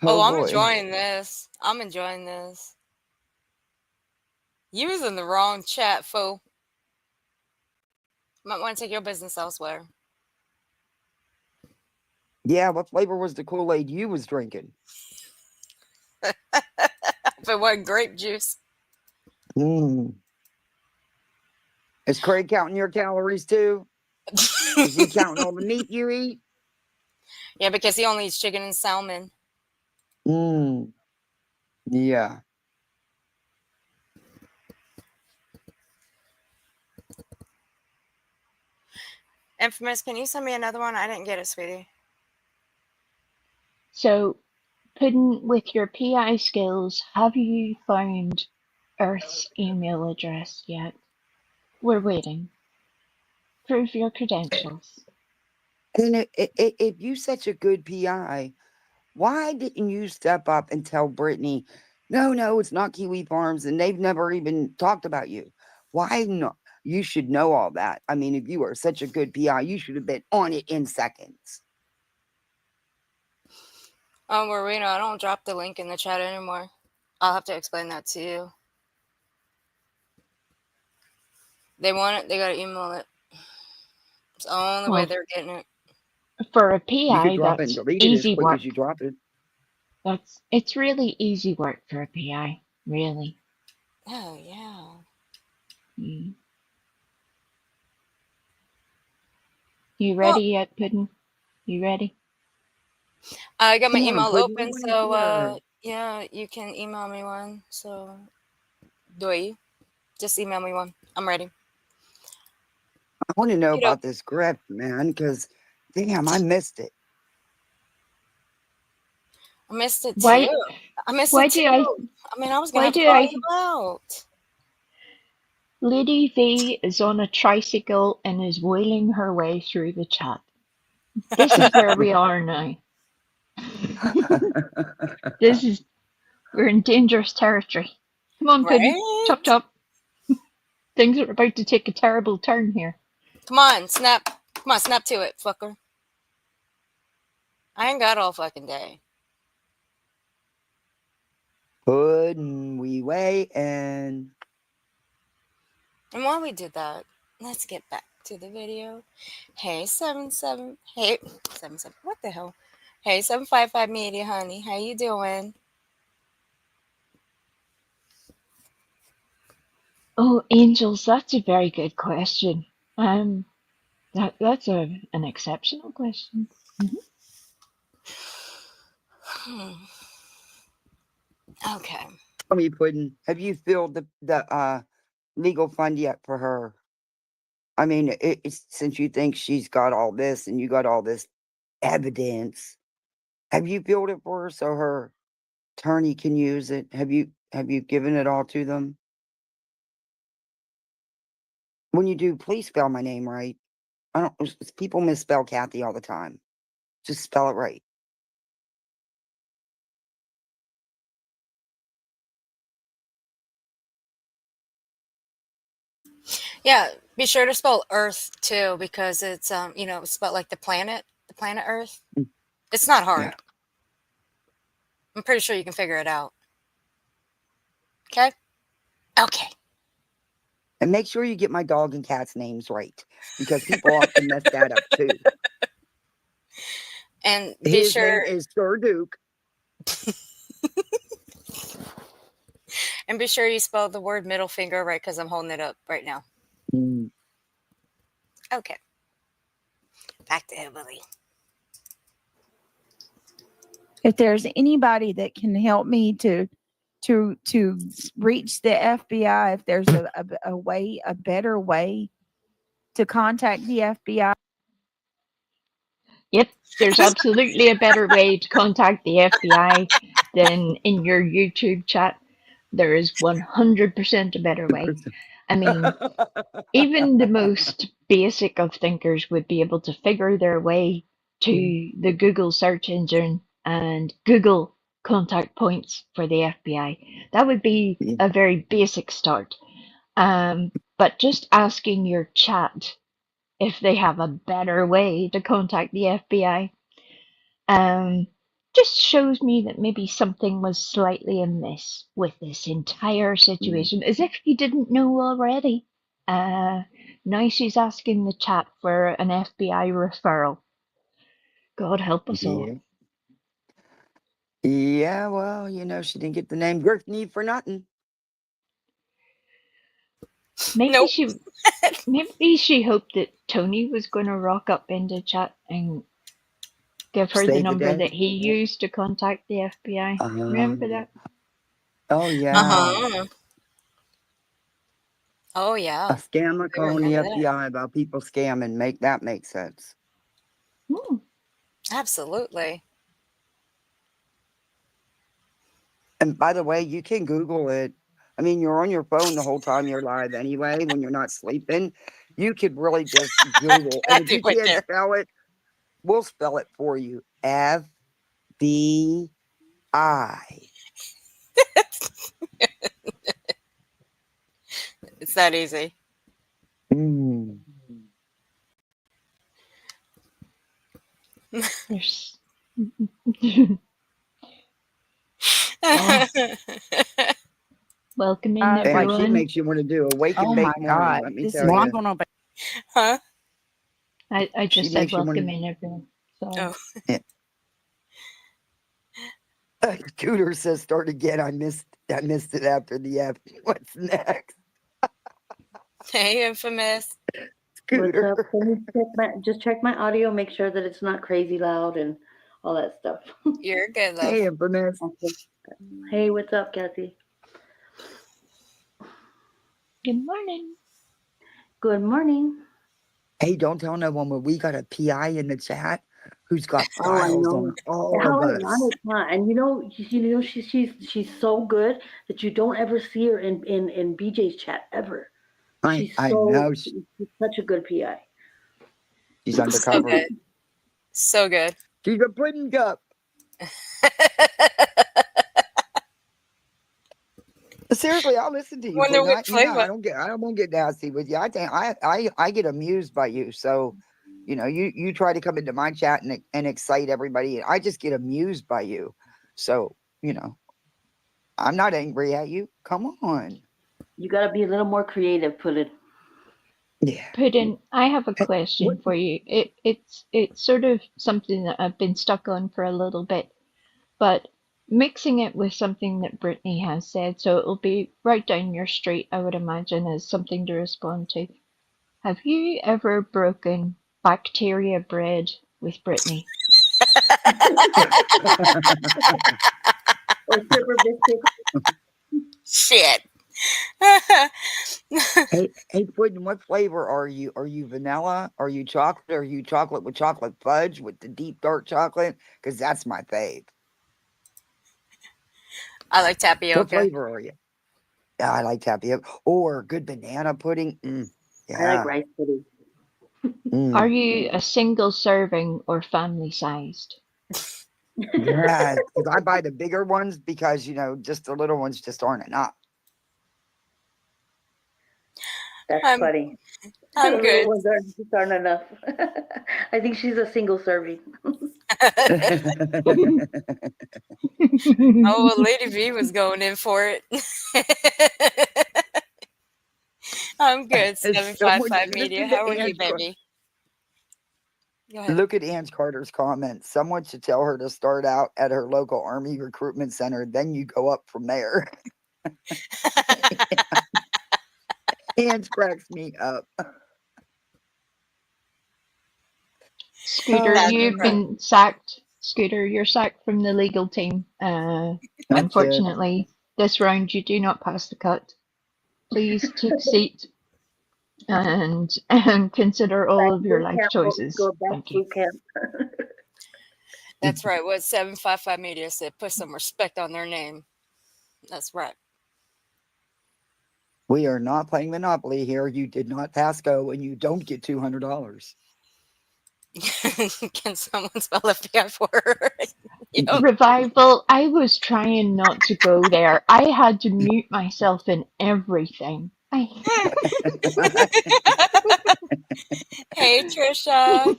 Oh, I'm
boy.
enjoying this. I'm enjoying this. You was in the wrong chat, fool. Might want to take your business elsewhere.
Yeah, what flavor was the Kool-Aid you was drinking?
If it wasn't grape juice.
Is Craig counting your calories too? Is he counting all the meat you eat?
Yeah, because he only eats chicken and salmon.
Yeah.
Infamous, can you send me another one? I didn't get it, sweetie.
So, Puddin', with your PI skills, have you found Earth's email address yet? We're waiting. Prove your credentials.
And if you're such a good PI, why didn't you step up and tell Brittany, no, it's not Kiwi Farms, and they've never even talked about you? Why not? You should know all that. I mean, if you are such a good PI, you should have been on it in seconds.
Oh, Marina, I don't drop the link in the chat anymore. I'll have to explain that to you. They want it, they gotta email it. It's the only way they're getting it.
For a PI, that's easy work.
As you drop it.
It's really easy work for a PI, really.
Oh, yeah.
Mm. You
Well,
ready yet, Puddin'? You ready?
I got my
Come on,
email
Puddin', we
open,
want to hear.
so yeah, you can email me one. So, do you? Just email me one. I'm ready.
I want to know
You know,
about this grip, man, because damn, I missed it.
I missed it too.
Why?
I missed
Why
it
do
too.
I?
I mean, I was gonna
Why
have to
do
call
I?
you out.
Lady V is on a tricycle and is wheeling her way through the chat. This is where we are now. We're in dangerous territory. Come on, Puddin'.
Right?
Chop chop. Things are about to take a terrible turn here.
Come on, snap. Come on, snap to it, fucker. I ain't got all fucking day.
Puddin', we wait and
And while we did that, let's get back to the video. Hey, 77. Hey, 77. What the hell? Hey, 755 Media, honey. How you doing?
Oh, angels, that's a very good question. That's an exceptional question.
Hmm. Okay.
tell me, Puddin', have you filled the legal fund yet for her? I mean, it's since you think she's got all this and you got all this evidence, have you filled it for her so her attorney can use it? Have you given it all to them? When you do, please spell my name right. I don't. People misspell Kathy all the time. Just spell it right.
Yeah, be sure to spell Earth too, because it's it's spelled like the planet Earth.
Mm,
It's not
yeah.
hard. I'm pretty sure you can figure it out. Okay? Okay.
And make sure you get my dog and cat's names right, because people often mess that up too.
And be
His name
sure
is Sir Duke.
and be sure you spell the word middle finger right, because I'm holding it up right now.
Mm,
Okay. Back to Emily.
If there's anybody that can help me to reach the FBI, if there's a better way to contact the FBI.
Yep, there's absolutely a better way to contact the FBI than in your YouTube chat. There is 100% a better way. I mean, even the most basic of thinkers would be able to figure their way to the Google search engine and Google contact points for the FBI. That would be
Yeah.
a very basic start. But just asking your chat if they have a better way to contact the FBI just shows me that maybe something was slightly amiss with this entire situation, as if you didn't know already. Now she's asking the chat for an FBI referral. God help us all.
Yeah. Yeah, well, she didn't get the name Griffney for nothing.
Maybe
Nope.
she hoped that Tony was going to rock up into chat and give her the
Save the
number
day.
that he used to contact the FBI. Remember that?
Oh, yeah.
Uh-huh. Oh
A
yeah.
scammer
I
calling the
remember that.
FBI about people scamming. Make that make sense.
Hmm.
Absolutely.
And by the way, you can Google it. I mean, you're on your phone the whole time you're live anyway, when you're not sleeping. You could really just Google. And if
Kathy
you
went
can't
there.
spell it, we'll spell it for you. FBI.
It's that easy.
Mm.
There's.
Oh,
Welcome in,
like
Damn, she
everyone.
makes you want to do a wake and
oh my
bake morning.
God,
Let me
this
tell
is
Well, I'm
you.
going to.
Huh?
I
She
just said
makes you want
welcome
to.
in, everyone. Sorry.
Oh.
Cooter says start again. I missed I missed it after the F. What's next?
Hey, infamous.
What's
Scooter.
up? Can you just check my audio, make sure that it's not crazy loud and all that stuff.
You're good, love.
Hey, infamous.
Okay. Hey, what's up, Kathy?
Good morning.
Good morning.
Hey, don't tell no one, but we got a PI in the chat who's got
Oh, I
files
know.
on all
How
of us.
ironic, huh? And she's so good that you don't ever see her in BJ's chat ever.
I know.
She's such a good PI.
She's
So
undercover.
good. So good.
She's a pudding cup. Seriously, I'll listen to you.
Wonder
Puddin'.
what flavor.
I don't get nasty with you. I think I get amused by you. So, you try to come into my chat and excite everybody, and I just get amused by you. So, I'm not angry at you. Come on.
You got to be a little more creative, Puddin'.
Yeah.
Puddin', I have a
Hey,
question
what-
for you. It's sort of something that I've been stuck on for a little bit, but mixing it with something that Brittany has said, so it'll be right down your street, I would imagine, as something to respond to. Have you ever broken bacteria bread with Brittany?
Or stripper biscuits.
Shit.
Hey, Puddin', what flavor are you? Are you vanilla? Are you chocolate? Are you chocolate with chocolate fudge with the deep dark chocolate? Because that's my fave.
I like
What
tapioca.
flavor are you? Yeah, I like tapioca. Or good banana pudding.
I like
Yeah.
rice pudding.
Are you a single serving or family sized?
Yeah, because I buy the bigger ones because, just the little ones just aren't enough.
That's
I'm
funny.
I'm
The
good.
little ones aren't enough. I think she's a single serving.
Oh, well, Lady V was going in for it. I'm good.
Someone-
755
listen
Media.
to
How are you,
Ann Car-
baby? Go ahead.
Look at Ann Carter's comment. Someone should tell her to start out at her local Army recruitment center. Then you go up from there. Ann cracks me up.
Scooter,
That's
you've
right.
been sacked. Scooter, you're sacked from the legal team.
That's it.
Unfortunately, this round you do not pass the cut. Please take a seat and consider all of your life choices.
Go back
Thank
to
you.
boot camp.
That's right. What 755 Media said. Put some respect on their name. That's right.
We are not playing Monopoly here. You did not pass go, and you don't get $200.
Can someone spell FBI for her? Yep.
Revival, I was trying not to go there. I had to mute myself in everything.
Hey, Trisha.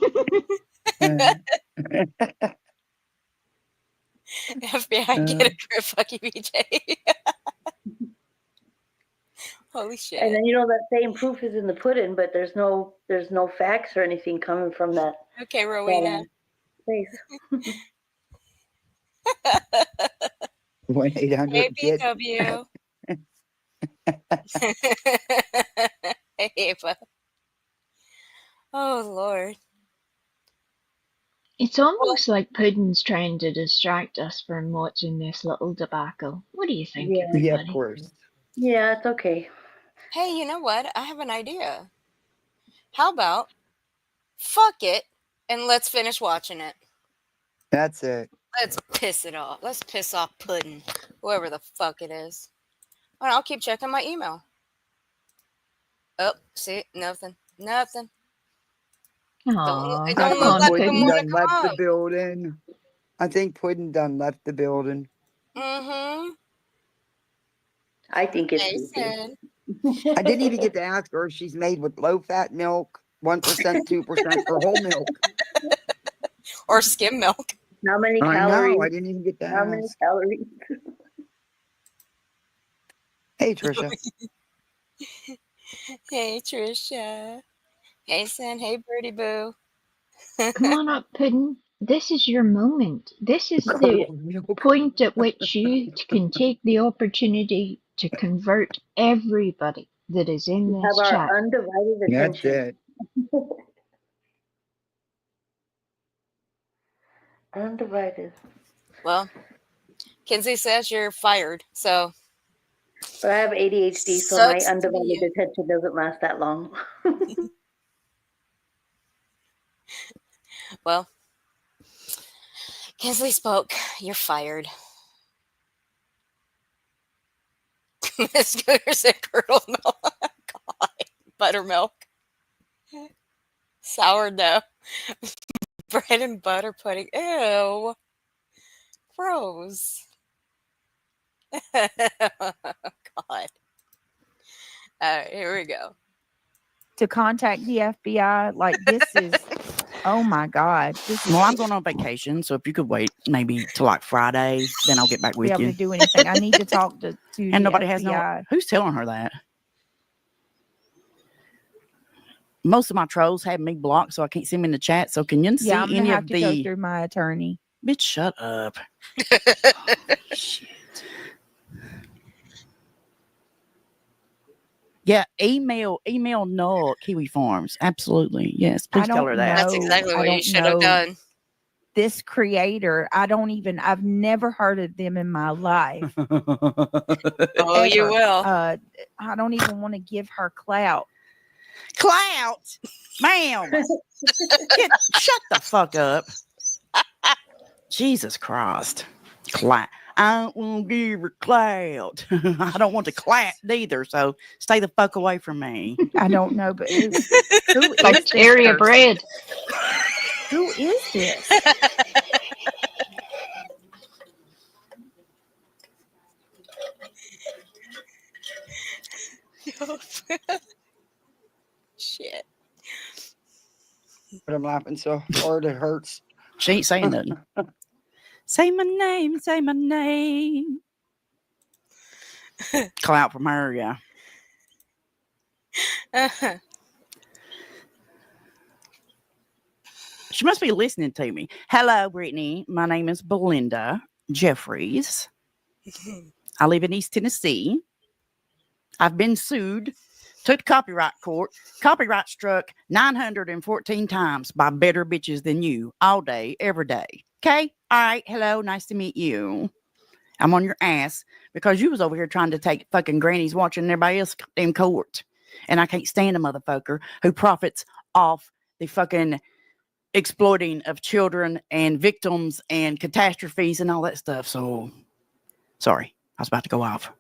FBI, get a grip, fuck you, BJ. Holy shit.
And then that same proof is in the pudding, but there's no facts or anything coming from that
Okay, Rowena.
place.
1-800
Hey,
get.
BW. Hey, Ava. Oh, Lord.
It's almost like Puddin's trying to distract us from watching this little debacle. What do you think,
Yeah.
everybody?
Yeah, of course.
Yeah, it's okay.
Hey, you know what? I have an idea. How about fuck it and let's finish watching it?
That's it.
Let's piss it off. Let's piss off Puddin', whoever the fuck it is. And I'll keep checking my email. Oh, see, nothing. Nothing.
Aw,
It
I
don't
come
look
on,
like
think
the
Puddin'
Puddin'.
one to
done
come
left the
up.
building. I think Puddin' done left the building.
Mm-hmm.
I think it's
Jason.
I didn't even get to ask her if she's made with low-fat milk, 1%, 2%, or whole milk.
Or skim milk.
How many
I
calories?
know. I didn't even get to
How many
ask.
calories?
Hey, Trisha.
Hey, Trisha. Hey, Sin. Hey, Birdie Boo.
Come on up, Puddin'. this is your moment. This is the point at which you can take the opportunity to convert everybody that is in
We
this
have
chat.
our undivided
That's
attention.
it.
Undivided.
Well, Kinsey says you're fired, so
But I have ADHD, so my
sucks to be
undivided
you.
attention doesn't last that long.
Well, Kinsley spoke. You're fired. Miss Scooter said curdled milk. God. Buttermilk. Sourdough. Bread and butter pudding. Ew. Gross. God. Alright, here we go.
To contact the FBI, like this is, oh my God. This is
Well, I'm going on vacation, so if you could wait maybe till like Friday, then I'll get back
be
with
able
you.
to do anything. I need to talk to
And
the
nobody
FBI.
has no. Who's telling her that? Most of my trolls have me blocked, so I can't see them in the chat. So can you see
Yeah, I'm gonna
any
have
of
to go
the?
through my attorney.
Bitch, shut up. Shit. Yeah, email Noel at Kiwi Farms. Absolutely, yes. Please tell her that.
That's
No,
exactly
I
what you
don't
should have
know.
done.
This creator, I've never heard of them in my life.
Oh, you
ever.
will.
I don't even want to give her clout.
Clout, ma'am. Shut the fuck up. Jesus Christ. Clout. I won't give her clout. I don't want to clap neither, so stay the fuck away from me.
I don't know, but who is
Like
this
area
person?
bread.
Who is this?
Shit.
But I'm laughing so hard it hurts.
She ain't saying nothing. Say my name, say my name. Clout from her, yeah. She must be listening to me. Hello, Brittany. My name is Belinda Jeffries. I live in East Tennessee. I've been sued, took to copyright court, copyright struck 914 times by better bitches than you all day, every day. Okay? All right. Hello. Nice to meet you. I'm on your ass because you was over here trying to take fucking grannies watching everybody else in court. And I can't stand a motherfucker who profits off the fucking exploiting of children and victims and catastrophes and all that stuff. So, sorry. I was about to go off.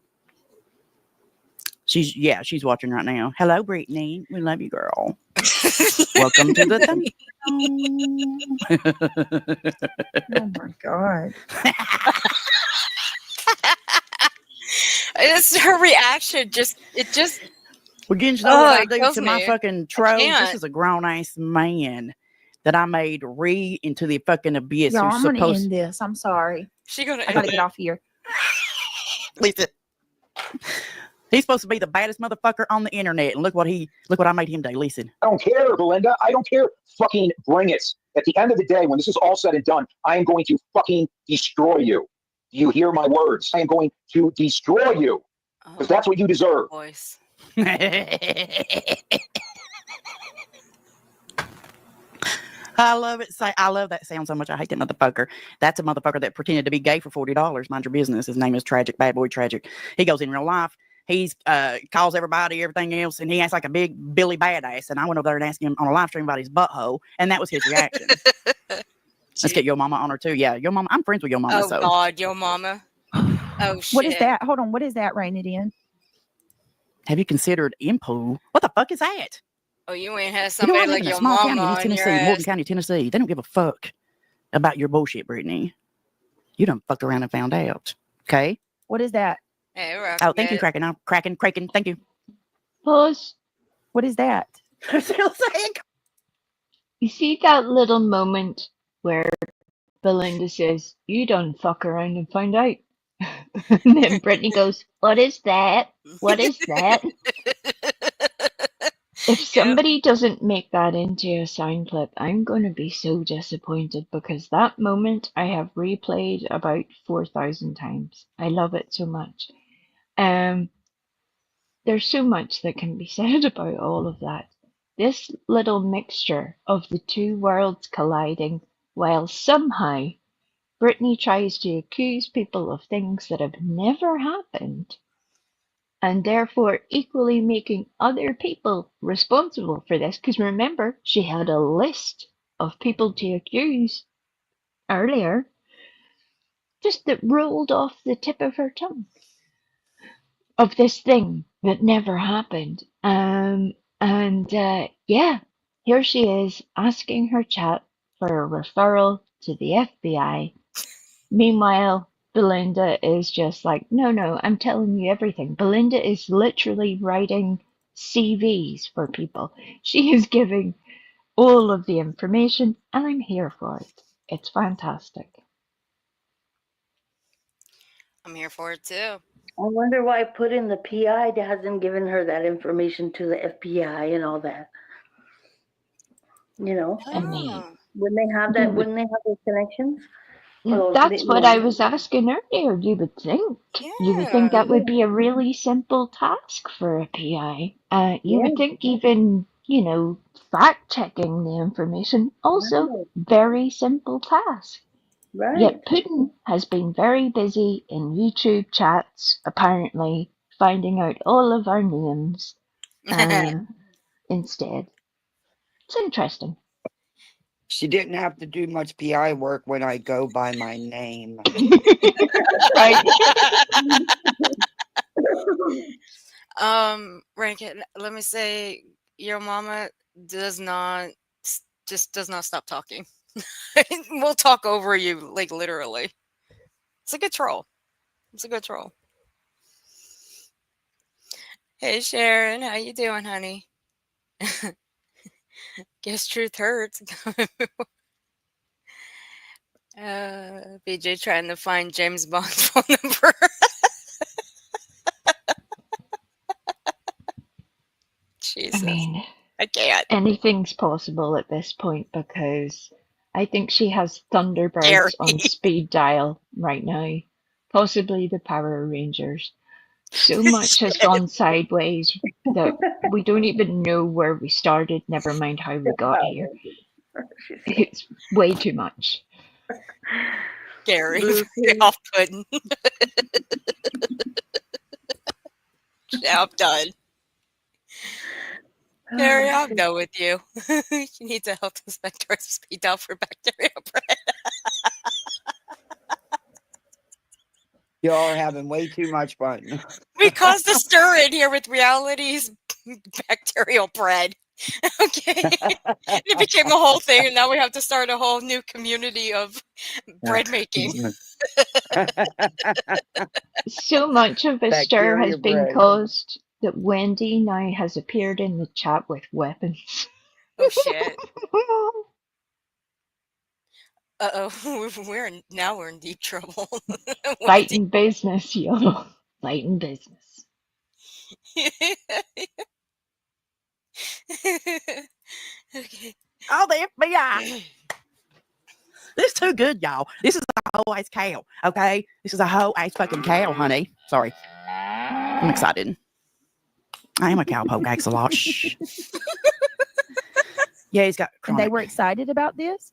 She's watching right now. Hello, Brittany. We love you, girl. Welcome to the thing.
Oh my God.
It's her reaction.
We're getting to know what I do
kills
to my
me.
fucking trolls. This
can't.
is a grown ass man that I made into the fucking abyss.
Y'all,
Who's
I'm gonna
supposed
end this. I'm sorry.
She gonna
I gotta get off here.
Listen. He's supposed to be the baddest motherfucker on the internet, and look what I made him do. Listen.
I don't care, Belinda. I don't care. Fucking bring it. At the end of the day, when this is all said and done, I am going to fucking destroy you. You hear my words? I am going to destroy you because that's what you deserve.
Voice.
I love it. I love that sound so much. I hate that motherfucker. That's a motherfucker that pretended to be gay for $40. Mind your business. His name is Tragic, Bad Boy Tragic. He goes in real life. He's calls everybody, everything else, and he acts like a big Billy Badass. And I went over there and asked him on a live stream about his butthole, and that was his reaction. Let's get Yo Mama on her too. Yeah, Yo Mama. I'm friends with Yo Mama.
Oh
so.
God, Yo Mama. Oh shit.
What is that? Hold on. What is that? Rein it in.
Have you considered impool? What the fuck is that?
Oh, you ain't had
You know,
somebody
I live
like
in a
your
small
mama
county in East
on your
Tennessee, Morgan
ass.
County, Tennessee. They don't give a fuck about your bullshit, Brittany. You done fucked around and found out. Okay.
What is that?
Hey, we're
Oh, thank you, Kraken. I'm Kraken. Thank you.
Pause.
What is that?
Still saying.
You see that little moment where Belinda says, "You done fuck around and find out." And then Brittany goes, "What is that? What is that?" If somebody doesn't make that into a sound clip, I'm going to be so disappointed because that moment I have replayed about 4,000 times. I love it so much. There's so much that can be said about all of that. This little mixture of the two worlds colliding while somehow Brittany tries to accuse people of things that have never happened and therefore equally making other people responsible for this. Because remember, she had a list of people to accuse earlier, just that rolled off the tip of her tongue of this thing that never happened. Yeah, here she is asking her chat for a referral to the FBI. Meanwhile, Belinda is just like, no, I'm telling you everything. Belinda is literally writing CVs for people. She is giving all of the information, and I'm here for it. It's fantastic.
I'm here for it too.
I wonder why I put in the PI that hasn't given her that information to the FBI and all that. You know,
I mean,
when they have that, when they have those connections.
That's what I was asking earlier. You would think that would be a really simple task for a PI. You would think even, fact checking the information, also very simple task.
Right.
Yet Putin has been very busy in YouTube chats, apparently finding out all of our names instead. It's interesting.
She didn't have to do much PI work when I go by my name.
Right.
Rankin, let me say, your mama does not stop talking. We'll talk over you, like literally. It's a good troll. Hey Sharon, how you doing, honey? Guess truth hurts. BJ trying to find James Bond's phone number. Jesus.
I mean,
I can't.
Anything's possible at this point because I think she has Thunderbirds on speed dial right now. Possibly the Power Rangers. So much has gone sideways that we don't even know where we started, never mind how we got here. It's way too much.
Gary, off-putting. Yeah, I'm done. Gary, I'll go with you. You need to help inspect our speed dial for bacteria bread.
Y'all are having way too much fun.
We caused a stir in here with reality's bacterial bread. Okay. It became a whole thing, and now we have to start a whole new community of bread making.
So much of a stir has been caused that Wendy now has appeared in the chat with weapons.
Oh shit. Uh-oh, we're in deep trouble.
Fighting business, yo. Fighting business.
Okay.
Oh, the FBI. This is too good, y'all. This is a whole ass cow, okay? This is a whole ass fucking cow, honey. Sorry. I'm excited. I am a cowpoke, axolotl. Shh. Yeah, he's got chronic.
And they were excited about this?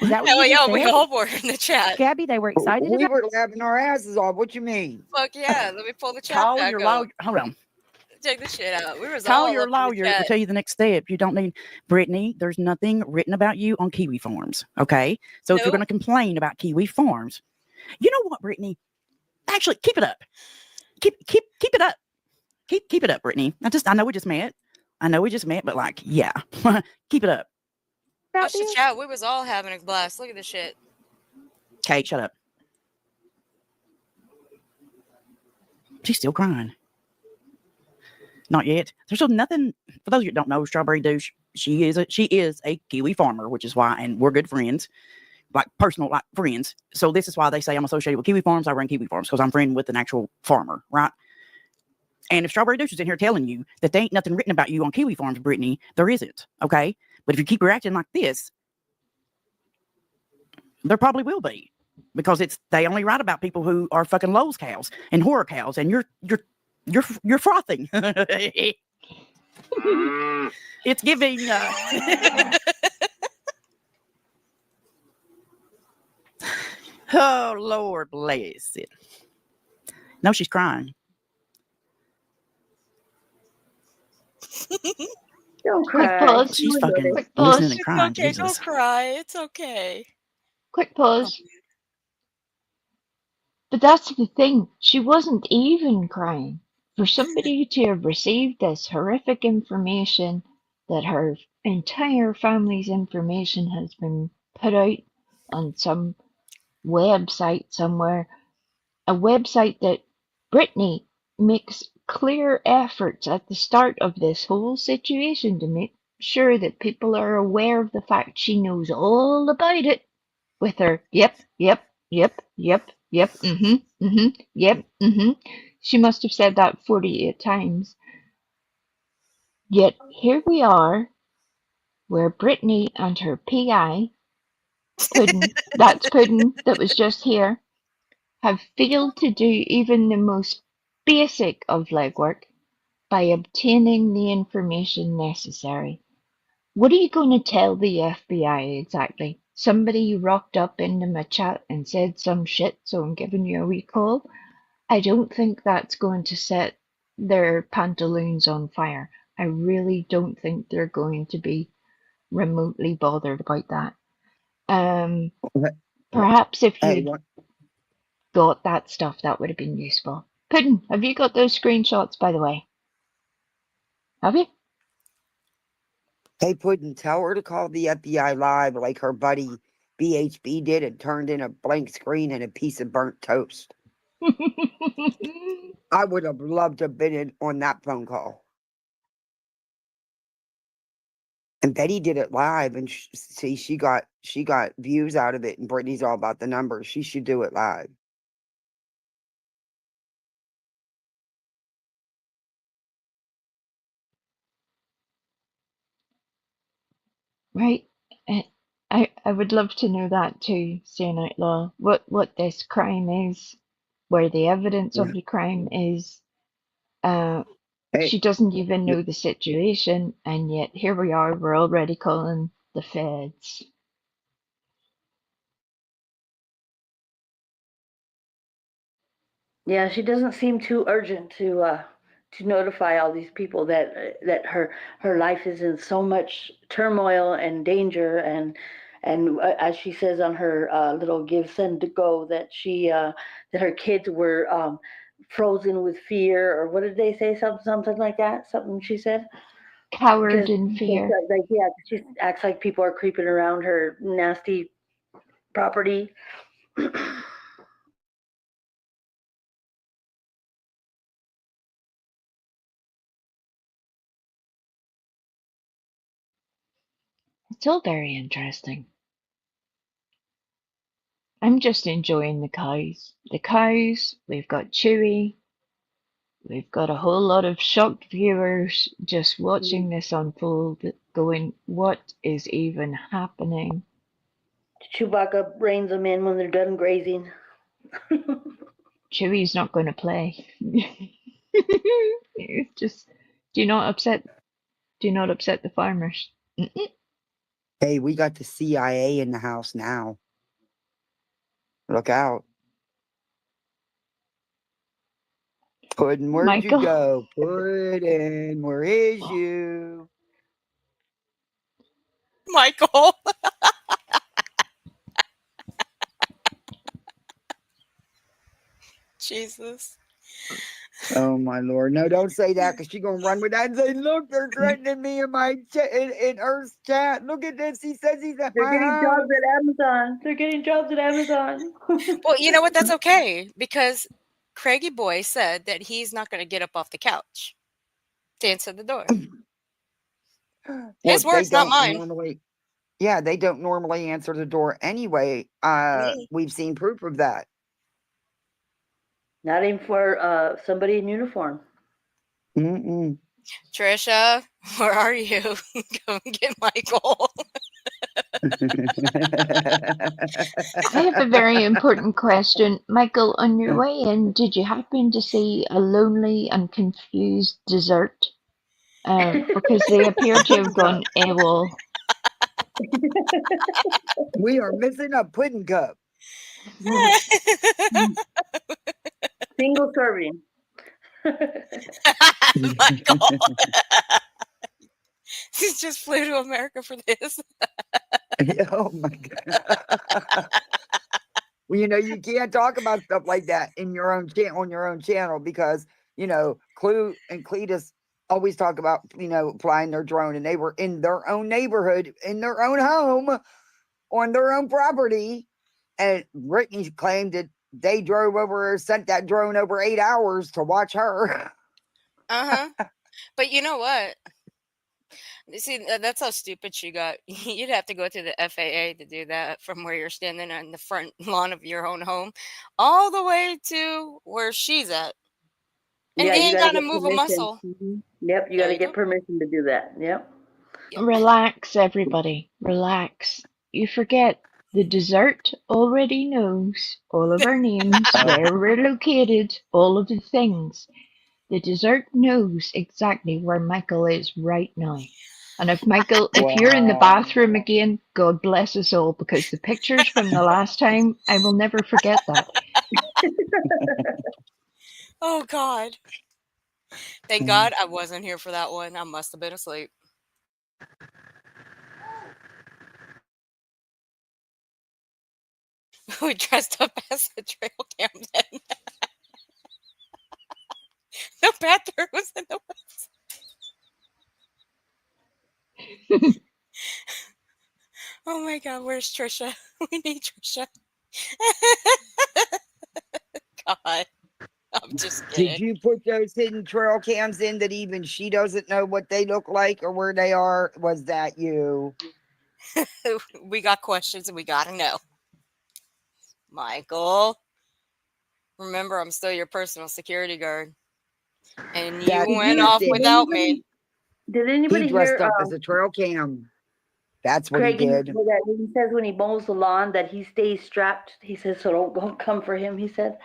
Is that what
Hell
you
yeah,
just
we
said?
all were in the chat.
Gabby, they were excited
We
about
were laughing our asses off. What you mean?
Fuck yeah, let me pull the chat
Call
back
your
up.
lawyer. Hold on.
Check this shit out. We was
Call
all
your
up in the
lawyer to
chat.
tell you the next step. You don't need Brittany. There's nothing written about you on Kiwi Farms. Okay. So if you're going to complain about Kiwi Farms, you know what, Brittany? Actually, keep it up. Keep it up. Keep it up, Brittany. I know we just met. But like, yeah, keep it up.
Watch the chat. We was all having a blast. Look at this shit.
Kate, shut up. She's still crying. Not yet. There's still nothing. For those of you who don't know, Strawberry Douche, she is a Kiwi farmer, which is why, and we're good friends, like personal like friends. So this is why they say I'm associated with Kiwi Farms. I run Kiwi Farms because I'm friend with an actual farmer, right? And if Strawberry Douche is in here telling you that there ain't nothing written about you on Kiwi Farms, Brittany, there isn't. Okay. But if you keep reacting like this, there probably will be, because they only write about people who are fucking Lowe's cows and horror cows, and you're frothing. It's giving. Oh Lord, bless it. No, she's crying.
Don't
Quick
cry.
pause.
She's
Quick
fucking
Quick
listening
pause.
and crying.
Okay,
Jesus.
don't cry. It's okay.
Quick pause. But that's the thing. She wasn't even crying. For somebody to have received this horrific information that her entire family's information has been put out on some website somewhere, a website that Brittany makes clear efforts at the start of this whole situation to make sure that people are aware of the fact she knows all about it with her yep, yep, yep, yep, yep, yep, She must have said that 48 times. Yet here we are, where Brittany and her PI, Puddin, that's Puddin that was just here, have failed to do even the most basic of legwork by obtaining the information necessary. What are you going to tell the FBI exactly? Somebody rocked up into my chat and said some shit, so I'm giving you a recall. I don't think that's going to set their pantaloons on fire. I really don't think they're going to be remotely bothered about that. Perhaps if
Hey,
you'd got that stuff, that would have been useful. Puddin, have you got those screenshots, by the way? Have you?
hey, Puddin', tell her to call the FBI live like her buddy BHB did and turned in a blank screen and a piece of burnt toast. I would have loved to have been in on that phone call. And Betty did it live, and see, she got views out of it. And Brittany's all about the numbers. She should do it live.
Right. I would love to know that too, saying outlaw. What this crime is, where the evidence of the crime is.
Hey,
She doesn't even know the situation, and yet here we are, we're already calling the feds.
Yeah, she doesn't seem too urgent to notify all these people that her life is in so much turmoil and danger, and as she says on her little give send to go, that that her kids were frozen with fear, or what did they say, something like that, something she said,
Coward in fear.
like, yeah, she acts like people are creeping around her nasty property.
It's all very interesting. I'm just enjoying the cows. The cows, we've got Chewy, we've got a whole lot of shocked viewers just watching this unfold, going, what is even happening?
Chewbacca reins them in when they're done grazing.
Chewy's not going to play. Just do not upset the farmers.
hey, we got the CIA in the house now. Look out. Puddin', where'd
Michael.
you go? Puddin', where is you?
Michael. Jesus.
Oh my Lord! No, don't say that, because she's gonna run with that and say, "Look, they're threatening me in my in Earth's chat. Look at this. He says he's at
They're
my
getting
house."
jobs at Amazon. They're getting jobs at Amazon.
Well, you know what? That's okay, because Craigie Boy said that he's not going to get up off the couch to answer the door. His
Well, they
words, not
don't
mine.
normally. Yeah, they don't normally answer the door anyway. We've seen proof of that.
Not even for somebody in uniform.
Mm-mm.
Trisha, where are you? Come get Michael.
I have a very important question. Michael, on your way in, did you happen to see a lonely and confused dessert? Because they appear to have gone AWOL.
We are missing a pudding cup.
Single serving.
Michael. He just flew to America for this.
Oh my God. Well, you can't talk about stuff like that in your own on your own channel because, Clue and Cletus always talk about, flying their drone, and they were in their own neighborhood, in their own home, on their own property. And Brittany claimed that they drove over, sent that drone over 8 hours to watch her.
But you know what? See, that's how stupid she got. You'd have to go through the FAA to do that from where you're standing on the front lawn of your own home all the way to where she's at. And
Yeah,
you
you
ain't
gotta
got to
get
move a
permission.
muscle.
Yep, you
There
gotta
you
get
go.
permission to do that. Yep.
Relax, everybody. Relax. You forget the dessert already knows all of our names, where we're located, all of the things. The dessert knows exactly where Michael is right now. And if Michael, if you're in the bathroom again, God bless us all, because the pictures from the last time, I will never forget that.
Oh, God. Thank God I wasn't here for that one. I must have been asleep. We dressed up as the trail camden. The bathroom was in the woods. Oh my God, where's Trisha? We need Trisha. God, I'm just kidding.
Did you put those hidden trail cams in that even she doesn't know what they look like or where they are? Was that you?
We got questions and we gotta know. Michael, remember I'm still your personal security guard. And you went off without me.
Did anybody
He dressed
hear
up as a trail cam. That's what he
Craig
did.
that he says when he mows the lawn that he stays strapped? He says, so don't come for him, he said.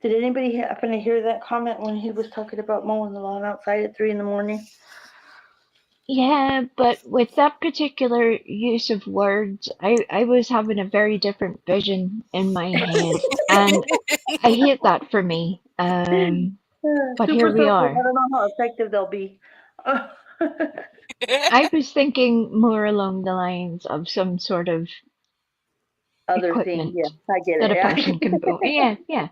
Did anybody happen to hear that comment when he was talking about mowing the lawn outside at 3 a.m?
Yeah, but with that particular use of words, I was having a very different vision in my head, and I hate that for me. But here
Super
we
soakers,
are.
I don't know how effective they'll be.
I was thinking more along the lines of some sort of
Other thing,
equipment
yeah, I get
that
it.
a person can. Yeah.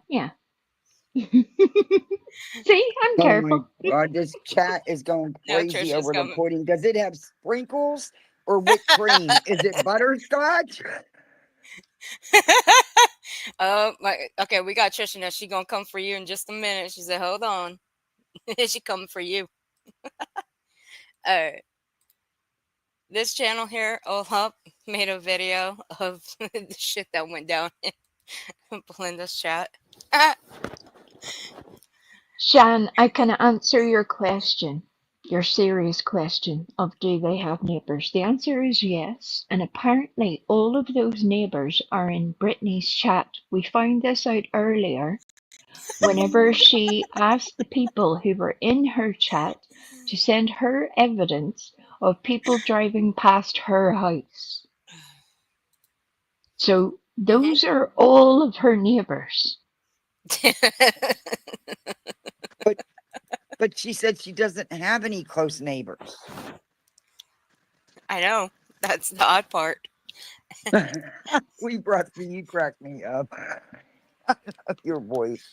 See, I'm
Oh
careful.
my God, this chat is going
No,
crazy
Trisha's
over the
coming.
pudding. Does it have sprinkles or whipped cream? Is it butterscotch?
Oh my, okay, we got Trisha now. She gonna come for you in just a minute. She said, hold on. She coming for you. This channel here, Olap, made a video of the shit that went down in Belinda's chat.
Shan, I can answer your question, your serious question of do they have neighbours? The answer is yes, and apparently all of those neighbours are in Brittany's chat. We found this out earlier whenever she asked the people who were in her chat to send her evidence of people driving past her house. So those are all of her neighbours.
But she said she doesn't have any close neighbors.
I know. That's the odd part.
You cracked me up. I love your voice.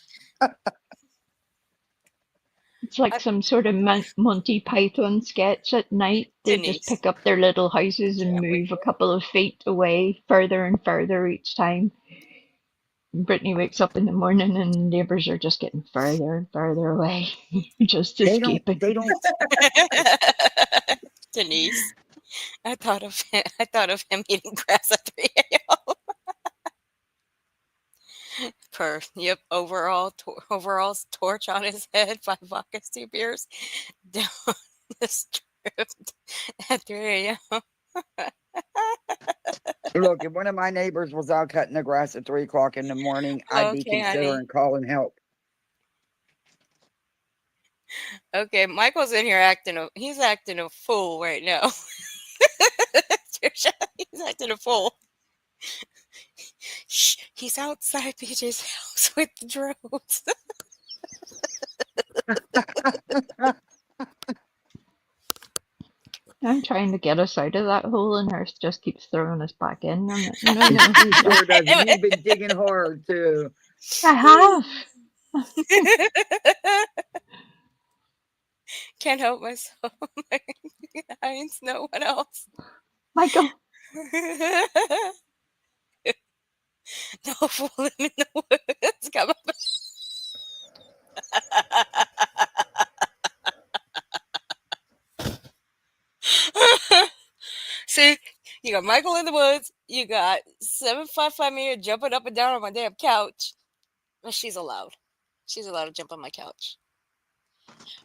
It's like some sort of Monty Python sketch at night. They just
Denise.
pick up their little houses and move a couple of feet away, further and further each time. Brittany wakes up in the morning and neighbors are just getting further and further away, just escaping.
They don't.
Denise. I thought of him eating grass at 3 a.m. Yep, overalls torch on his head, 5 vodka, 2 beers, down the strip at 3 a.m.
Look, if one of my neighbors was out cutting the grass at 3 o'clock in the morning, I'd be
Okay, honey.
considering calling help.
Okay, Michael's in here he's acting a fool right now. He's acting a fool. Shh, he's outside BJ's house with the drones.
I'm trying to get us out of that hole, and Earth just keeps throwing us back in. I'm like, no, no.
She sure does. You've been digging hard, too.
I have.
Can't help myself. I ain't no one else.
Michael.
No fooling in the woods. Come on. See, you got Michael in the woods. You got 755 Meter jumping up and down on my damn couch. Well, she's allowed. She's allowed to jump on my couch.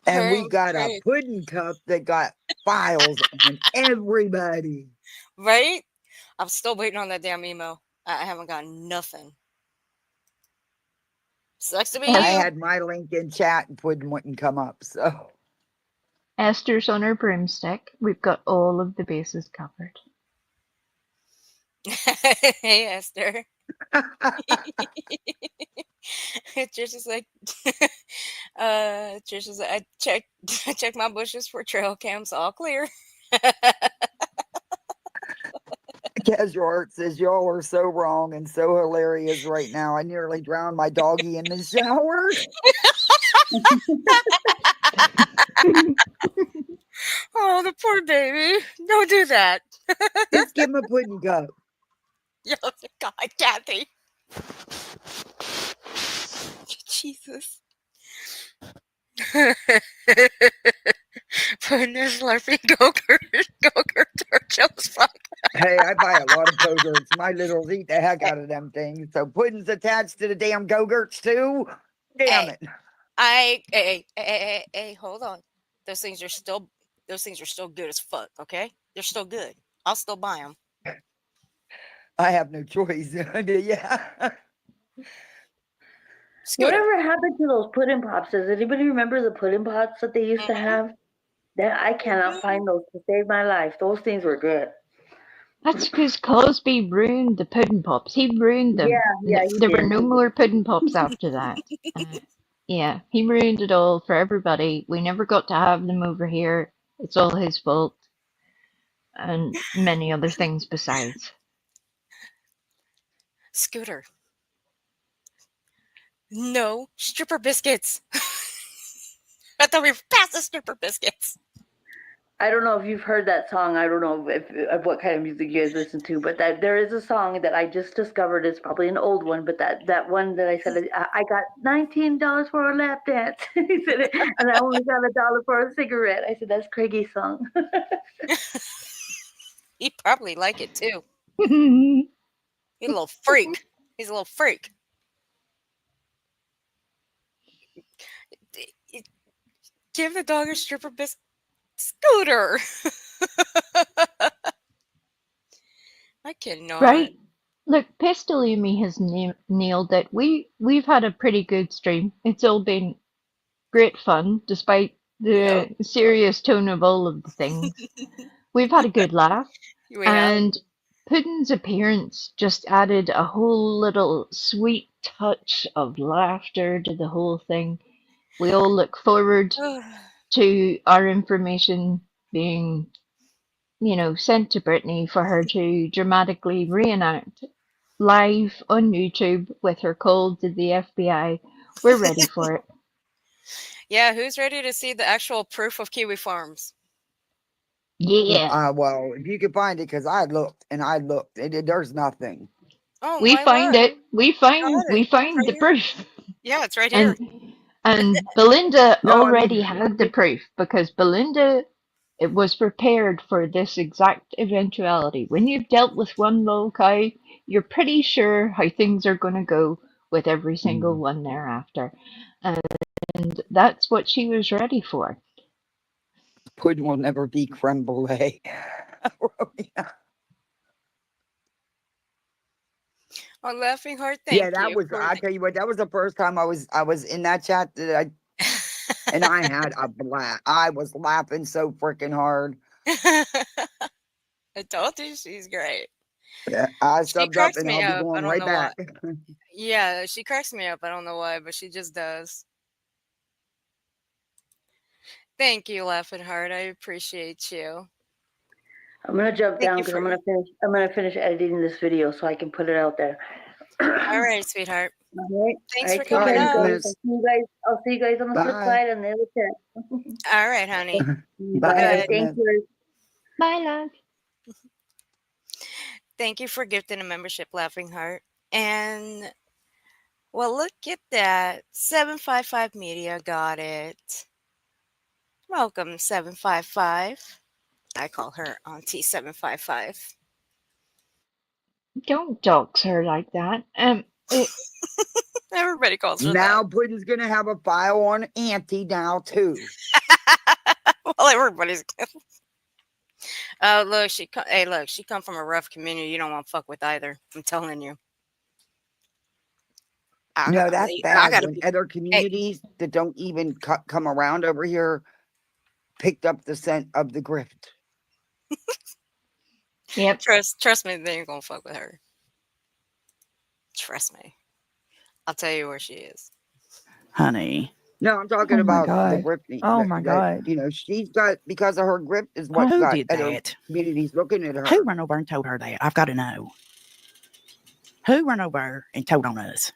And
Her
we got a
Craig.
pudding cup that got files on everybody.
Right? I'm still waiting on that damn email. I haven't gotten nothing. Sucks to be
I
you.
had my link in chat and pudding wouldn't come up, so.
Esther's on her broomstick. We've got all of the bases covered.
Hey, Esther. Trish is like, Trish is like, I checked my bushes for trail cams, all clear.
Casual Art says, y'all are so wrong and so hilarious right now. I nearly drowned my doggy in the shower.
Oh, the poor baby. Don't do that.
Just give him a pudding cup.
Yo, God, Kathy. Jesus. Putting this LARPing go-gurt torch as fuck.
Hey, I buy a lot of go-gurts. My littles eat the heck out of them things. So pudding's attached to the damn go-gurts too? Damn it.
Hey, hold on. Those things are still good as fuck, okay? They're still good. I'll still buy them.
I have no choice. Yeah.
Scooter.
Whatever happened to those pudding pops? Does anybody remember the pudding pots that they used to have? That I cannot find those to save my life. Those things were good.
That's because Cosby ruined the pudding pops. He ruined them.
Yeah, he
There were
did.
no more pudding pops after that. Yeah, he ruined it all for everybody. We never got to have them over here. It's all his fault. And many other things besides.
Scooter. No stripper biscuits. I thought we were past the stripper biscuits.
I don't know if you've heard that song. I don't know if what kind of music you guys listen to, but there is a song that I just discovered. It's probably an old one, but that one that I said, I got $19 for a lap dance. He said it, and I only got $1 for a cigarette. I said, that's Craigie's song.
He'd probably like it too. He's a little freak. He's a little freak. Give the dog a stripper biscuit. Scooter. I cannot.
Right. Look, Pestalumi has nailed it. We've had a pretty good stream. It's all been great fun, despite the serious tone of all of the things. We've had a good laugh. And Puddin's appearance just added a whole little sweet touch of laughter to the whole thing. We all look forward to our information being, sent to Brittany for her to dramatically reenact live on YouTube with her call to the FBI. We're ready for it.
Yeah, who's ready to see the actual proof of Kiwi Farms?
Yeah.
Well, if you can find it, because I looked and I looked, there's nothing.
Oh,
we find it. We find the proof.
Yeah, it's right here.
And Belinda already had the proof because Belinda was prepared for this exact eventuality. When you've dealt with one lol cow, you're pretty sure how things are going to go with every single one thereafter. And that's what she was ready for.
Pudding will never be creme brulee.
On Laughing Heart, thank
Yeah, that
you.
was. I tell you what, that was the first time I was in that chat that and I had a blast. I was laughing so freaking hard.
I told you she's great.
Yeah, I
She
subbed up
cracks
and
me
I'll be
up. I
going
don't
right
know why.
back.
Yeah, she cracks me up. I don't know why, but she just does. Thank you, Laughing Heart. I appreciate you.
I'm gonna jump
Thank
down
you
because
for.
I'm gonna finish editing this video so I can put it out there.
All right, sweetheart.
All right.
Thanks for
Take
coming
care,
Thanks,
up.
guys.
miss.
I'll see you guys on the flip
Bye.
side on the other chat.
All right, honey.
Bye,
Bye.
Good.
Thank you.
Bye, love.
Thank you for gifting a membership, Laughing Heart. And well, look at that. 755 Media got it. Welcome, 755. I call her Auntie 755.
Don't dox her like that.
Everybody calls her
Now Pudding's gonna have a file on Auntie now too.
that. Well, everybody's. Oh, look, she come from a rough community. You don't want to fuck with either. I'm telling you.
No, that's
I
bad
gotta
when
be.
other communities that don't even come around over here picked up the scent of the grift.
Yep.
Trust me, they ain't gonna fuck with her. Trust me. I'll tell you where she is.
Honey.
No, I'm talking
Oh my
about the
God.
grifting.
Oh my God.
You know, she's got, because of her grift is what
Who
got
did
other
that?
communities looking at her.
Who ran over and told her that? I've got to know. Who ran over and told on us?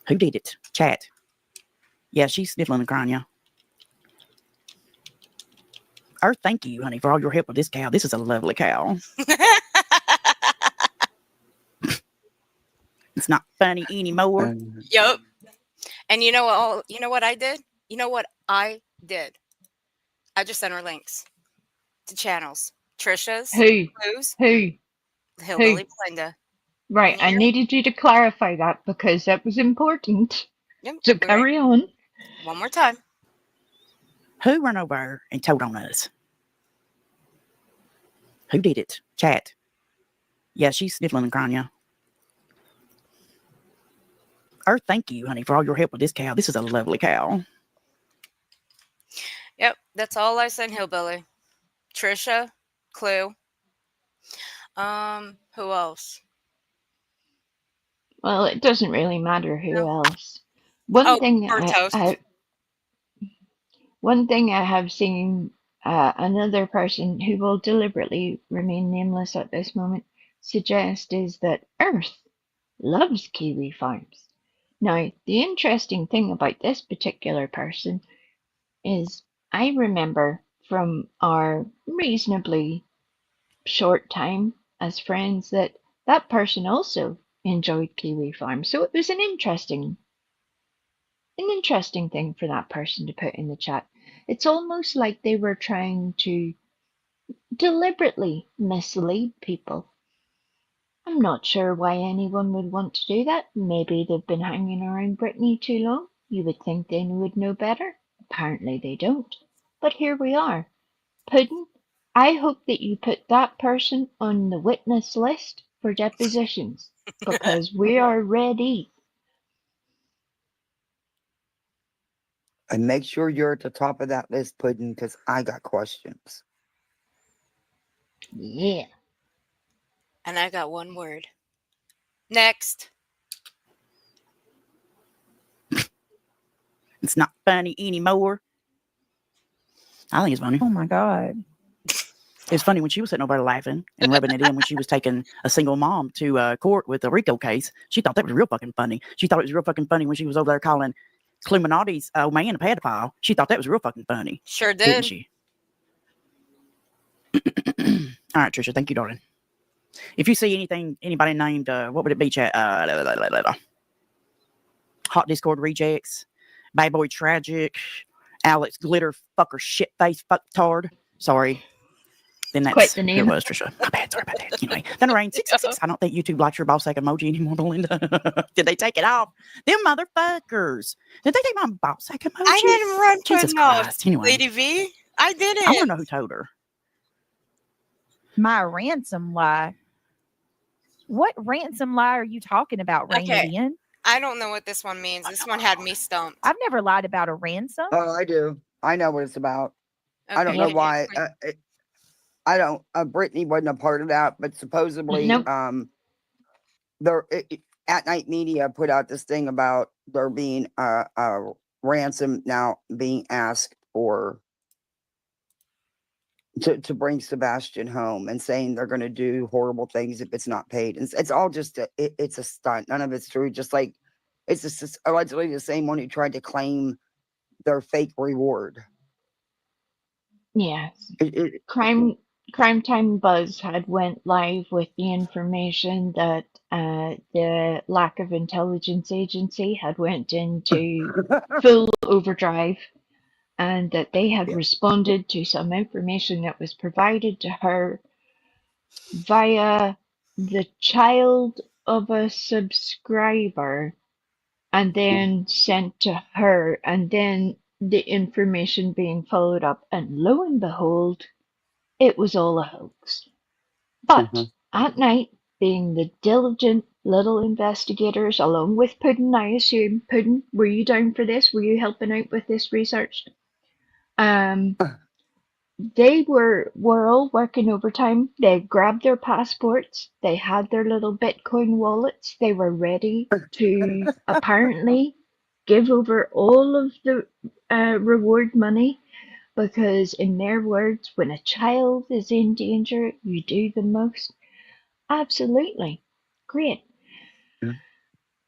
Who did it? Chat. Yeah, she's sniffling and crying, yeah. Earth, thank you, honey, for all your help with this cow. This is a lovely cow. It's not funny anymore.
Yup. And you know what? You know what I did? You know what I did? I just sent her links to channels. Trisha's, Lou's,
Who?
Hillbilly Belinda.
Right, I
Yeah.
needed you to clarify that because that was important.
Yep.
So
Right.
carry on.
One more time.
Who ran over and told on us? Who did it? Chat. Yeah, she's sniffling and crying, yeah. Earth, thank you, honey, for all your help with this cow. This is a lovely cow.
Yep. That's all I sent Hillbilly. Trisha, Clue. Who else?
Well, it doesn't really matter who
No.
else. One thing I have seen another person who will deliberately remain nameless at this moment suggest is that Earth loves kiwi farms. Now, the interesting thing about this particular person is I remember from our reasonably short time as friends that that person also enjoyed kiwi farms. So it was an interesting thing for that person to put in the chat. It's almost like they were trying to deliberately mislead people. I'm not sure why anyone would want to do that. Maybe they've been hanging around Brittany too long. You would think they would know better. Apparently they don't. But here we are. Puddin', I hope that you put that person on the witness list for depositions because we are ready.
And make sure you're at the top of that list, Pudding, because I got questions.
Yeah.
And I got one word. Next.
It's not funny anymore. I think it's funny.
Oh my God.
It's funny when she was sitting over there laughing and rubbing it in when she was taking a single mom to court with a RICO case. She thought that was real fucking funny. She thought it was real fucking funny when she was over there calling Cluminati's old man a pedophile. She thought that was real fucking funny.
Sure
Didn't
did.
she? All right, Trisha. Thank you, darling. If you see anybody named, what would it be, chat? Hot Discord Rejects, Bad Boy Tragic, Alex Glitter Fucker Shitface Fucktard. Sorry. Then
Quite
that's
the
who it
name.
was, Trisha. My bad. Sorry about that. Anyway, Thunderrain 666. I don't think YouTube likes your ball sack emoji anymore, Belinda. Did they take it off? Them motherfuckers. Did they take my ball sack emoji?
I didn't run for
Jesus
no,
Christ. Anyway,
Lady V. I didn't.
I want to know who told her.
My ransom lie. What ransom lie are you talking about, Rain
Okay.
It In?
I don't know what this one means. This one had me stumped.
I've never lied about a ransom.
Oh, I do. I know what it's about.
Okay,
I don't know
can you
why.
explain?
I don't. Brittany wasn't a part of that, but supposedly,
Nope.
At Night Media put out this thing about there being a ransom now being asked for to bring Sebastian home, and saying they're going to do horrible things if it's not paid. It's all just it's a stunt. None of it's true. Just like it's just allegedly the same one who tried to claim their fake reward.
Yes. Crime Time Buzz had went live with the information that the lack of intelligence agency had went into full overdrive, and that they had
Yeah.
responded to some information that was provided to her via the child of a subscriber, and then sent to her, and then the information being followed up, and lo and behold, it was all a hoax. But at night, being the diligent little investigators, along with Puddin', I assume, Puddin', were you down for this? Were you helping out with this research? They were all working overtime. They grabbed their passports. They had their little Bitcoin wallets. They were ready to apparently give over all of the reward money, because in their words, when a child is in danger, you do the most. Absolutely. Great.
Yeah.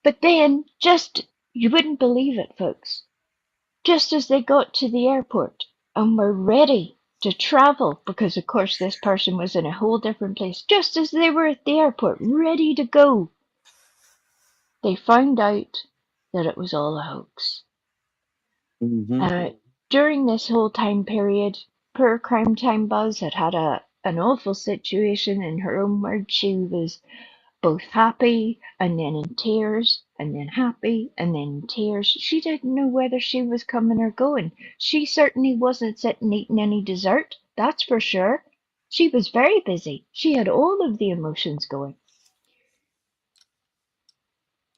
But then, you wouldn't believe it, folks. Just as they got to the airport and were ready to travel, because of course this person was in a whole different place, just as they were at the airport ready to go, they found out that it was all a hoax. During this whole time period, poor Crime Time Buzz had an awful situation. In her own words, she was both happy and then in tears, and then happy and then in tears. She didn't know whether she was coming or going. She certainly wasn't sitting eating any dessert, that's for sure. She was very busy. She had all of the emotions going.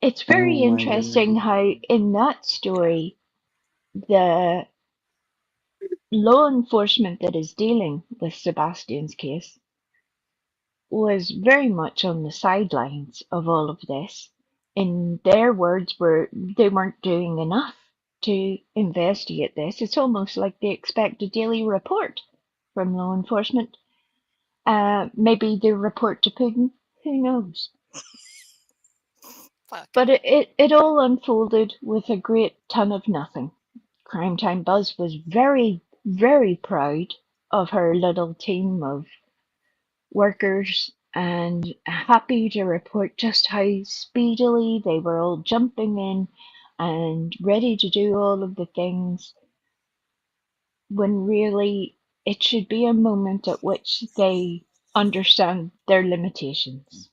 It's very interesting how in that story, the law enforcement that is dealing with Sebastian's case was very much on the sidelines of all of this. In their words, they weren't doing enough to investigate this. It's almost like they expect a daily report from law enforcement. Maybe they report to Putin. Who knows?
Fuck.
But it all unfolded with a great ton of nothing. Crime Time Buzz was very, very proud of her little team of workers, and happy to report just how speedily they were all jumping in and ready to do all of the things, when really it should be a moment at which they understand their limitations.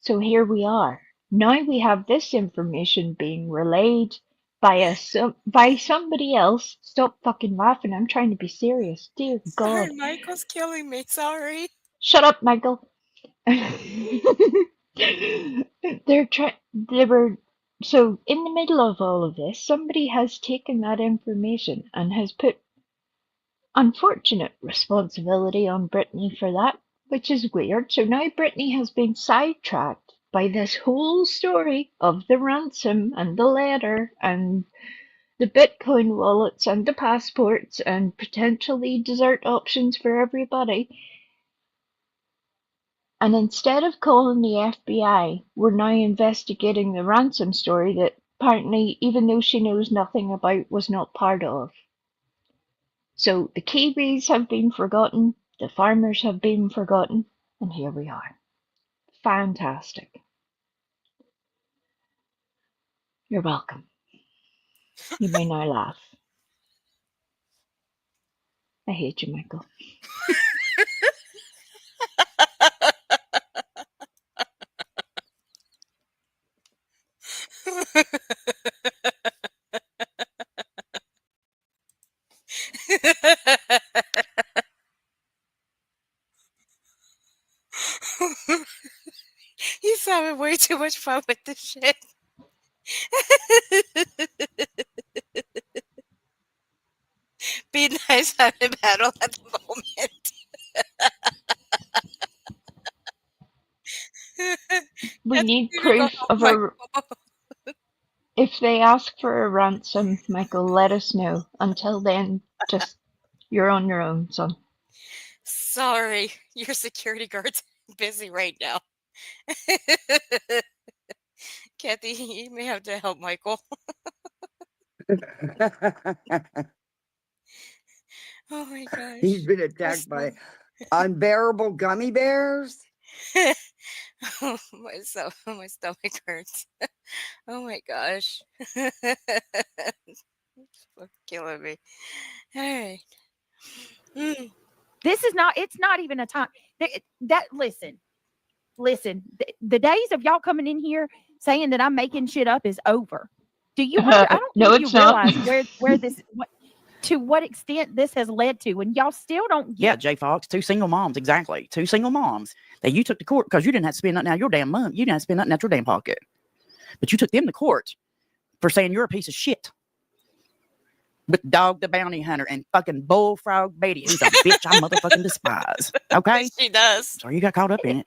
So here we are. Now we have this information being relayed by somebody else. Stop fucking laughing. I'm trying to be serious. Dear God.
Sorry, Michael's killing me. Sorry.
Shut up, Michael. They were, so in the middle of all of this, somebody has taken that information and has put unfortunate responsibility on Brittany for that, which is weird. So now Brittany has been sidetracked by this whole story of the ransom and the letter and the Bitcoin wallets and the passports and potentially dessert options for everybody. And instead of calling the FBI, we're now investigating the ransom story that apparently, even though she knows nothing about, was not part of. So the Kiwis have been forgotten, the farmers have been forgotten, and here we are. Fantastic. You're welcome. You may now laugh. I hate you, Michael.
He's having way too much fun with this shit. Be nice having battle at the moment.
We need
You go
proof
home,
of
Michael.
If they ask for a ransom, Michael, let us know. Until then, just you're on your own, son.
Sorry, your security guard's busy right now. Kathy, you may have to help Michael. Oh my gosh.
He's been attacked by unbearable gummy bears.
Oh, my stomach hurts. Oh my gosh. It's killing me. All right.
This is not, it's not even a time listen, the days of y'all coming in here saying that I'm making shit up is over. Do you I don't
No,
think
it's
you realize
not.
where this to what extent this has led to, and y'all still don't get.
Yeah, J Fox, 2 single moms, exactly. 2 single moms that you took to court because you didn't have to spend nothing out of your damn money. You didn't have to spend nothing out your damn pocket. But you took them to court for saying you're a piece of shit. With Dog the Bounty Hunter and fucking Bullfrog Betty, who's a bitch I motherfucking despise. Okay?
She does.
So you got caught up in it.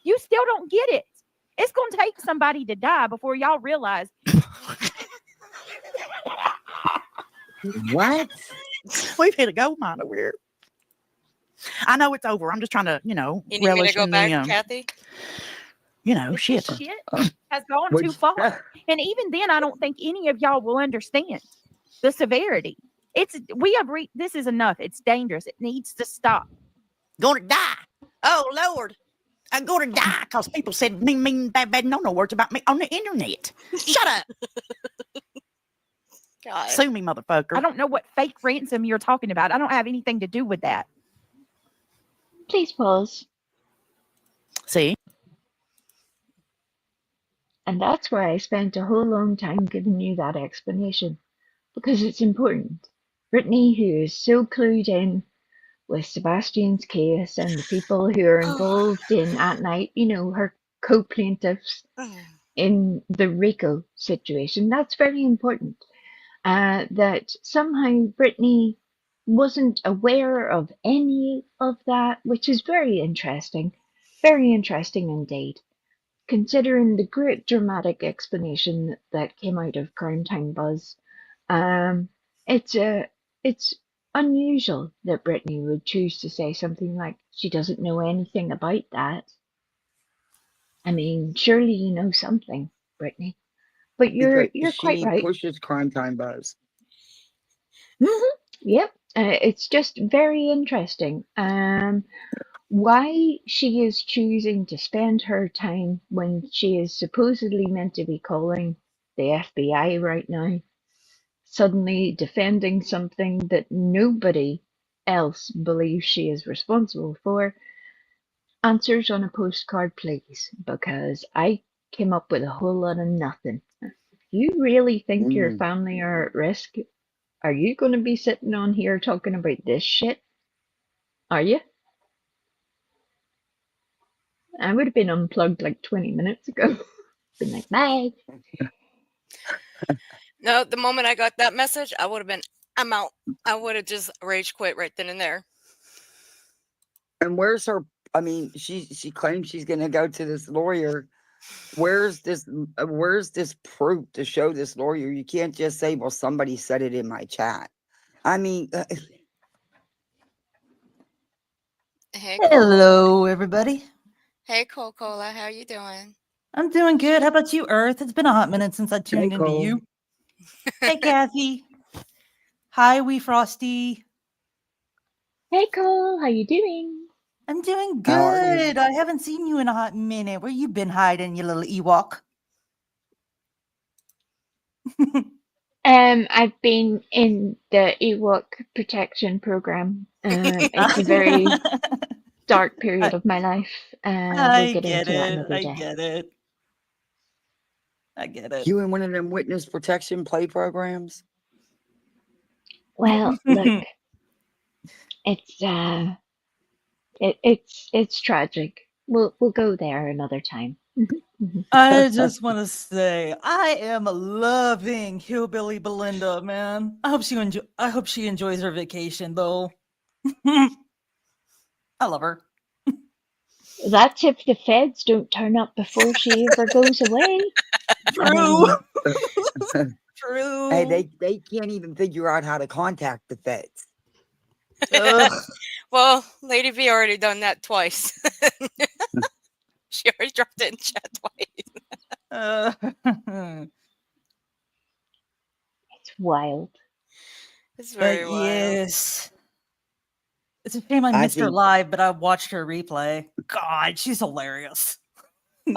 You still don't get it. It's going to take somebody to die before y'all realize.
What?
We've hit a gold mine over here. I know it's over. I'm just trying to,
You need me
relish
to go
in
back,
the,
Kathy?
shit.
Shit has gone too far. And even then, I don't think any of y'all will understand the severity. We have this is enough. It's dangerous. It needs to stop.
Gonna die. Oh, Lord. I'm gonna die because people said mean, bad, no words about me on the internet. Shut up.
God.
Sue me, motherfucker.
I don't know what fake ransom you're talking about. I don't have anything to do with that.
Please pause.
See?
And that's why I spent a whole long time giving you that explanation. Because it's important. Brittany, who is so clued in with Sebastian's case and the people who are involved in at night, her co-plaintiffs in the RICO situation, that's very important. That somehow Brittany wasn't aware of any of that, which is very interesting indeed, considering the great dramatic explanation that came out of Crime Time Buzz. It's unusual that Brittany would choose to say something like she doesn't know anything about that. I mean, surely you know something, Brittany. But you're quite right.
She pushes Crime Time Buzz.
Mm-hmm. Yep. It's just very interesting. Why she is choosing to spend her time when she is supposedly meant to be calling the FBI right now, suddenly defending something that nobody else believes she is responsible for. Answers on a postcard, please, because I came up with a whole lot of nothing. If you really think your family are at risk, are you going to be sitting on here talking about this shit? Are you? I would have been unplugged like 20 minutes ago. Been like, bye.
No, the moment I got that message, I would have been, I'm out. I would have just rage quit right then and there.
And where's her? I mean, she claims she's going to go to this lawyer. Where's this proof to show this lawyer? You can't just say, well, somebody said it in my chat. I mean,
Hey,
hello, everybody.
Hey, Cola, how you doing?
I'm doing good. How about you, Earth? It's been a hot minute since I tuned into you. Hey, Kathy. Hi, Wee Frosty.
Hey, Cole. How you doing?
I'm doing good. I haven't seen you in a hot minute. Where you been hiding, you little Ewok?
I've been in the Ewok protection program. It's a very dark period of my life. We'll get into that another day.
I get it.
You in one of them witness protection play programs?
Well, look, it's it's tragic. We'll go there another time.
I just want to say I am loving Hillbilly Belinda, man. I hope she enjoys her vacation, though. I love her.
That's if the feds don't turn up before she ever goes away.
True.
Hey,
True.
they can't even figure out how to contact the feds.
Well, Lady V already done that twice. She already dropped it in chat twice.
It's wild.
It's very
But
wild.
yes. It's a shame I missed her live, but I watched her replay. God, she's hilarious.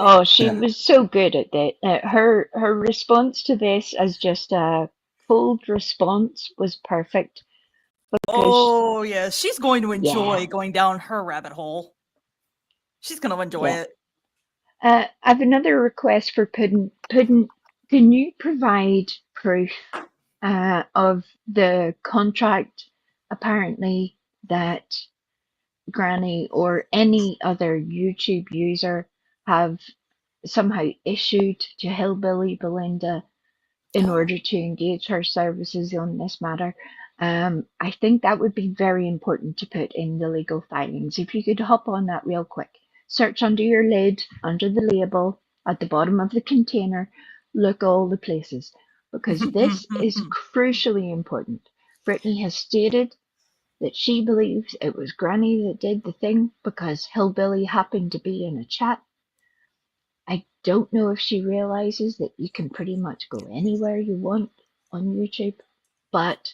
Oh, she was so good at that. Her response to this as just a cold response was perfect.
Oh yeah, she's going to enjoy going down her rabbit hole. She's going to enjoy it.
I have another request for Puddin'. Puddin', can you provide proof of the contract apparently that Granny or any other YouTube user have somehow issued to Hillbilly Belinda in order to engage her services on this matter? I think that would be very important to put in the legal filings. If you could hop on that real quick, search under your lid, under the label, at the bottom of the container, look all the places, because this is crucially important. Brittany has stated that she believes it was Granny that did the thing because Hillbilly happened to be in a chat. I don't know if she realizes that you can pretty much go anywhere you want on YouTube, but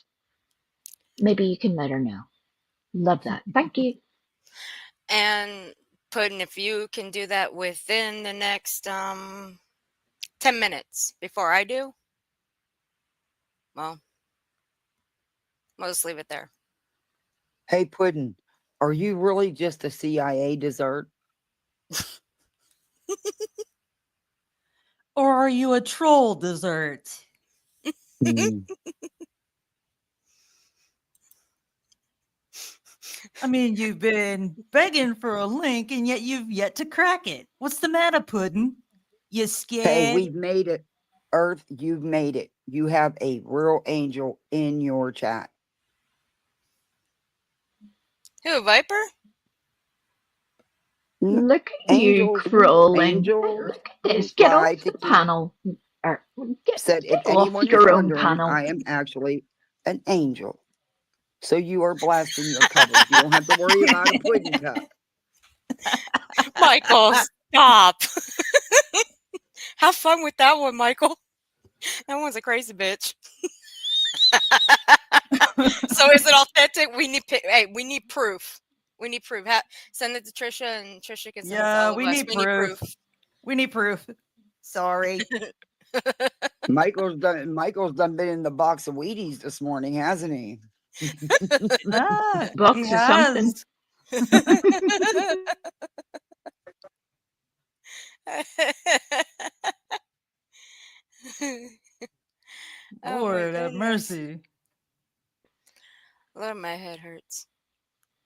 maybe you can let her know. Love that. Thank you.
And Puddin', if you can do that within the next 10 minutes before I do, well, we'll just leave it there.
Hey, Puddin', are you really just a CIA dessert?
Or are you a troll dessert? I mean, you've been begging for a link and yet you've yet to crack it. What's the matter, Puddin'? You scared?
Hey, we've made it. Earth, you've made it. You have a real angel in your chat.
Who, Viper?
Look at you crawling. Look at this. Get off the panel.
Said, if
Get off
anyone is
your own
wondering,
panel.
I am actually an angel. So you are blessed in your coverage. You don't have to worry about a pudding cup.
Michael, stop. Have fun with that one, Michael. That one's a crazy bitch. So is it authentic? We need proof. We need proof. Send it to Trisha, and Trisha can send it to all of us.
Need proof. We need proof. Sorry.
Michael's done been in the box of Wheaties this morning, hasn't he?
Box of something.
Lord have mercy.
Lord, my head hurts.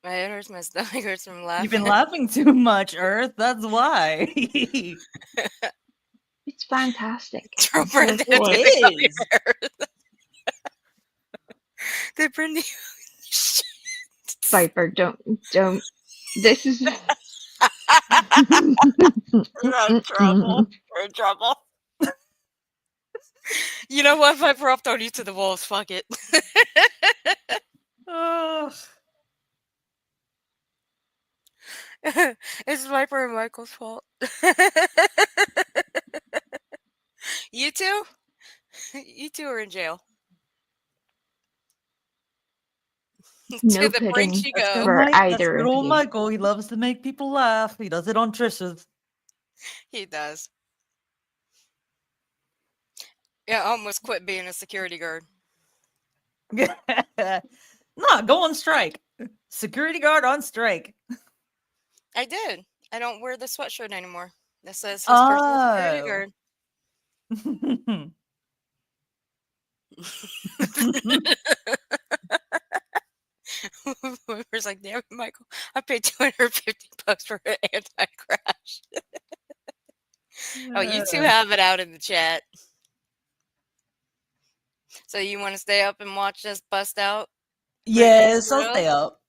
My head hurts, my stomach hurts from laughing.
You've been laughing too much, Earth. That's why.
It's fantastic.
It is.
They bring the
Viper, don't. This is.
We're in trouble. We're in trouble. You know what, Viper? I'll throw you to the wolves. Fuck it. It's Viper and Michael's fault. You two? You two are in jail.
No
to the brink
pudding
you go.
for either
Good
of
old
you.
Michael. He loves to make people laugh. He does it on Trisha's.
He does. Yeah, I almost quit being a security guard.
No, go on strike. Security guard on strike.
I did. I don't wear the sweatshirt anymore. That says his personal security guard. member's like, damn it, Michael, I paid $250 for an anti-crash. Oh, you two have it out in the chat. So you want to stay up and watch us bust out?
Yes, I'll stay up.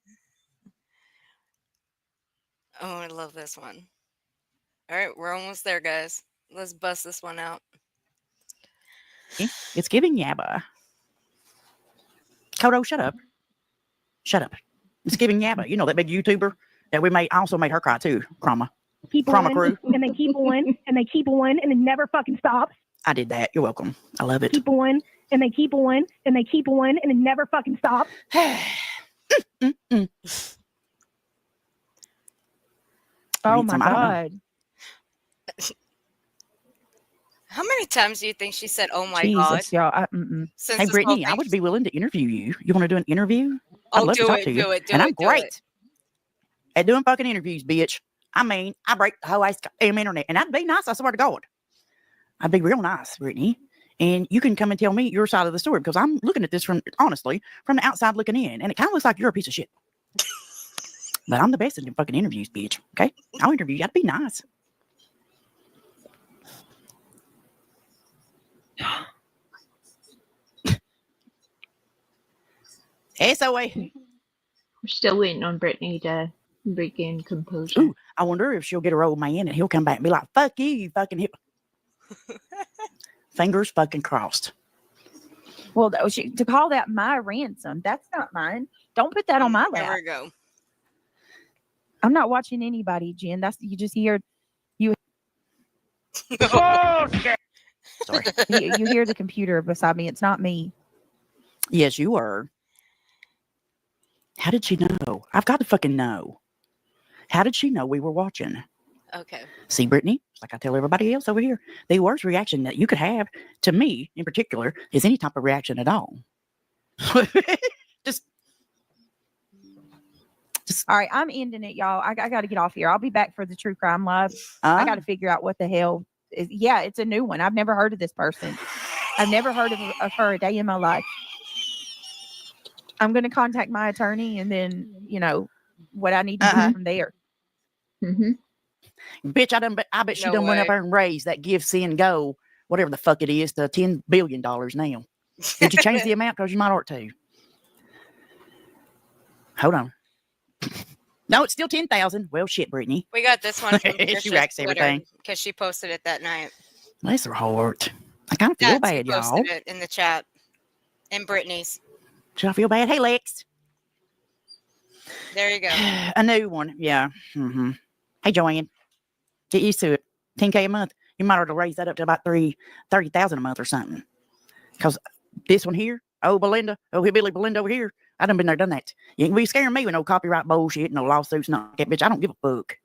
Oh, I love this one. All right, we're almost there, guys. Let's bust this one out.
It's giving yabba. Kodo, shut up. Shut up. It's giving yabba. You know that big YouTuber that we made, also made her cry too, Chroma. Chroma Crew.
And they keep on, and they keep on, and it never fucking stops.
I did that. You're welcome. I love it.
Keep on, and they keep on, and they keep on, and it never fucking stops. Oh my God.
How many times do you think she said, oh my
Jesus,
God?
y'all.
Since
Hey,
this
Brittany,
whole
I would
thing-
be willing to interview you. You want to do an interview?
Oh,
I'd love to
do
talk
it,
to you.
do it, do
and
it,
I'm
do
great
it.
at doing fucking interviews, bitch. I mean, I break the whole damn internet. And that'd be nice, I swear to God. I'd be real nice, Brittany. And you can come and tell me your side of the story because I'm looking at this from, honestly, from the outside looking in. And it kind of looks like you're a piece of shit. But I'm the best in fucking interviews, bitch. Okay? I'll interview you. That'd be nice. SOA.
We're still waiting on Brittany to regain composure.
Ooh, I wonder if she'll get her old man and he'll come back and be like, fuck you fucking hip. Fingers fucking crossed.
Well, to call that my ransom, that's not mine. Don't put that on my
There
lap.
we go.
I'm not watching anybody, Jen. That's you just hear you.
Sorry.
You hear the computer beside me. It's not me.
Yes, you were. How did she know? I've got to fucking know. How did she know we were watching?
Okay.
See, Brittany, like I tell everybody else over here, the worst reaction that you could have to me in particular is any type of reaction at all. just
All right, I'm ending it, y'all. I got to get off here. I'll be back for the True Crime Live. I got to figure out what the hell is. Yeah, it's a new one. I've never heard of this person. I've never heard of her a day in my life. I'm going to contact my attorney and then, what I need to do from there.
Mm-hmm.
Bitch, I bet she
No
done went up
way.
there and raised that give, send, go, whatever the fuck it is, to $10 billion now. Did you change the amount? Because you might ought to. Hold on. No, it's still 10,000. Well, shit, Brittany.
We got this one from
She
Trisha's
racks
Twitter
everything.
because she posted it that night.
Bless her heart. I kind of feel
She
bad, y'all.
posted it in the chat. And Brittany's.
Should I feel bad? Hey, Lex.
There you go.
A new one. Yeah. Mm-hmm. Hey, Joanne. Get used to it. 10K a month. You might ought to raise that up to about 30,000 a month or something. Because this one here, Belinda, Billy Belinda over here, I done been there, done that. You ain't be scaring me with no copyright bullshit, no lawsuits, no that bitch. I don't give a fuck.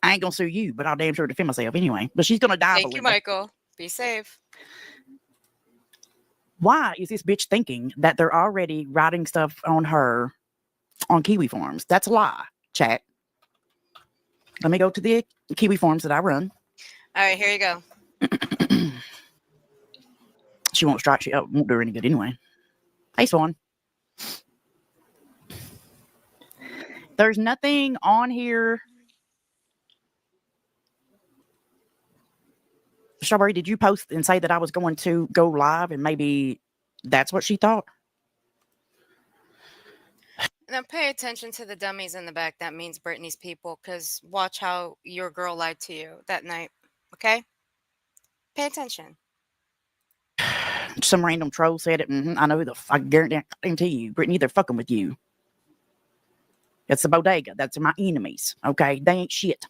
I ain't gonna sue you, but I'll damn sure defend myself anyway. But she's gonna die,
Thank you,
Belinda.
Michael. Be safe.
Why is this bitch thinking that they're already writing stuff on her on Kiwi Forms? That's a lie, chat. Let me go to the Kiwi Forms that I run.
All right, here you go.
She won't strike. She won't do her any good anyway. Hey, Swan. There's nothing on here. Strawberry, did you post and say that I was going to go live and maybe that's what she thought?
Now pay attention to the dummies in the back. That means Brittany's people, because watch how your girl lied to you that night. Okay? Pay attention.
Some random troll said it. I know who the fuck. I guarantee you, Brittany, they're fucking with you. It's the bodega. That's my enemies. Okay? They ain't shit.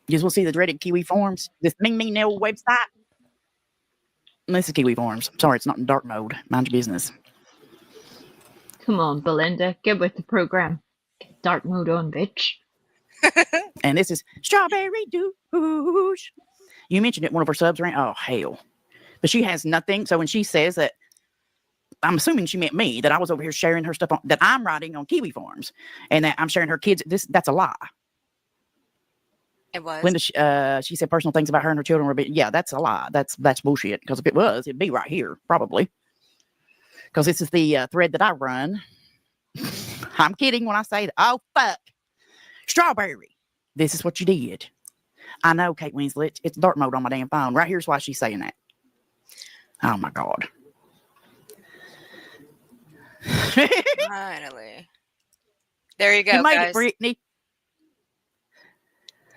You just will see the dreaded Kiwi Forms. This Ming Ming Nail website. This is Kiwi Forms. Sorry, it's not in dark mode. Mind your business.
Come on, Belinda. Get with the program. Get dark mode on, bitch.
And this is Strawberry Douche. You mentioned it, one of her subs ran. Oh, hell. But she has nothing. So when she says that, I'm assuming she meant me, that I was over here sharing her stuff that I'm writing on Kiwi Forms and that I'm sharing her kids. That's a lie.
It was.
Linda, she said personal things about her and her children were yeah, that's a lie. That's bullshit. Because if it was, it'd be right here, probably. Because this is the thread that I run. I'm kidding when I say that. Oh, fuck. Strawberry. This is what you did. I know, Kate Winslet. It's dark mode on my damn phone. Right here's why she's saying that. Oh, my God.
Finally. There you go,
You made
guys.
it, Brittany.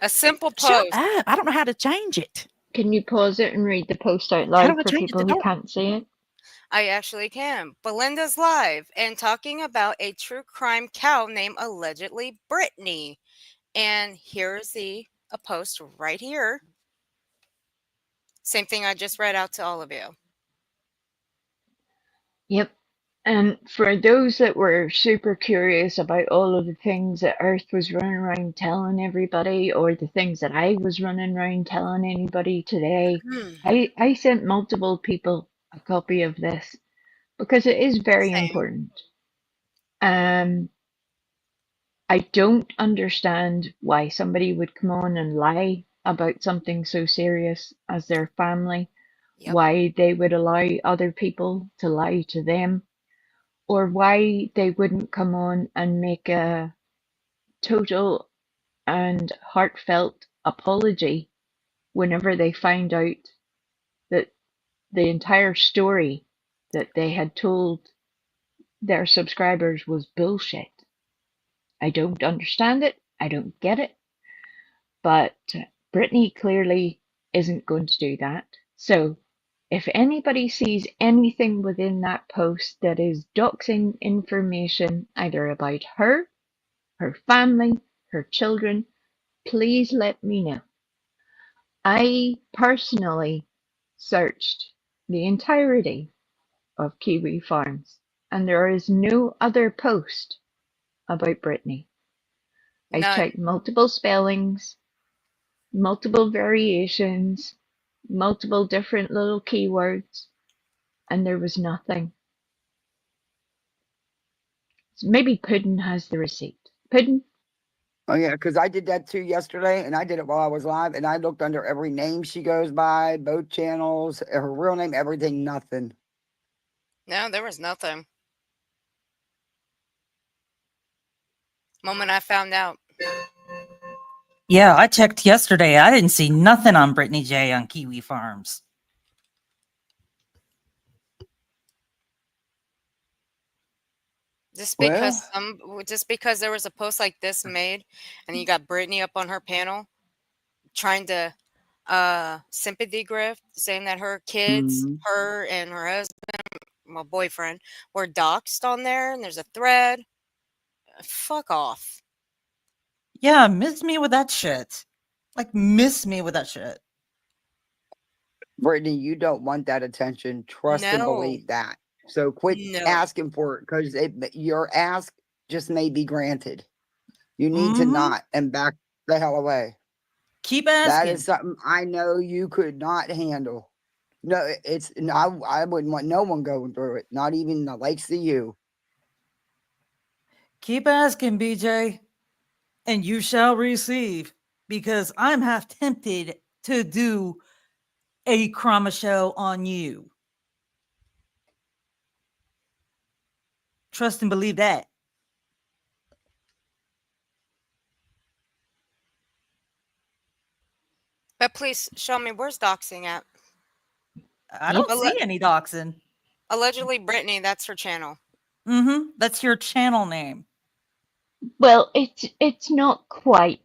A simple
Shut
post.
up. I don't know how to change it.
Can you pause it and read the post out
How
loud
do I
for
change it
people
to
who
dark?
can't see it?
I actually can. Belinda's live and talking about a true crime cow named allegedly Brittany. And here's a post right here. Same thing I just read out to all of you.
Yep. And for those that were super curious about all of the things that Earth was running around telling everybody, or the things that I was running around telling anybody today, I sent multiple people a copy of this because it is very
Same.
important. I don't understand why somebody would come on and lie about something so serious as their family,
Yep.
why they would allow other people to lie to them, or why they wouldn't come on and make a total and heartfelt apology whenever they find out that the entire story that they had told their subscribers was bullshit. I don't understand it. I don't get it. But Brittany clearly isn't going to do that. So if anybody sees anything within that post that is doxing information either about her, her family, her children, please let me know. I personally searched the entirety of Kiwi Farms, and there is no other post about Brittany. I
None.
checked multiple spellings, multiple variations, multiple different little keywords, and there was nothing. So maybe Puddin has the receipt. Puddin?
Oh yeah, because I did that too yesterday, and I did it while I was live, and I looked under every name she goes by, both channels, her real name, everything, nothing.
No, there was nothing. Moment I found out.
Yeah, I checked yesterday. I didn't see nothing on Brittany J on Kiwi Farms.
Just
Well,
because there was a post like this made, and you got Brittany up on her panel, trying to sympathy grift, saying that her kids,
mhm.
her and her husband, my boyfriend, were doxxed on there, and there's a thread. Fuck off.
Yeah, miss me with that shit. Like, miss me with that shit.
Brittany, you don't want that attention. Trust and
No.
believe that. So quit
No.
asking for it, because your ask just may be granted. You need to not and back the hell away.
Keep
That
asking.
is something I know you could not handle. No, I wouldn't want no one going through it, not even the likes of you.
Keep asking, BJ, and you shall receive, because I'm half tempted to do a Chroma show on you. Trust and believe that.
But please show me, where's doxing at?
I don't see any doxing.
Allegedly Brittany, that's her channel.
That's your channel name.
Well, it's not quite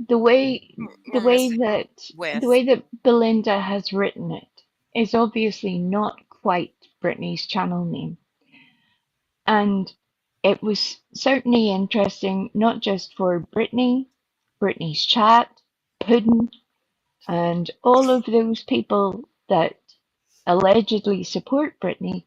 the way that Belinda has written it is obviously not quite Brittany's channel name. And it was certainly interesting, not just for Brittany, Brittany's chat, Puddin, and all of those people that allegedly support Brittany,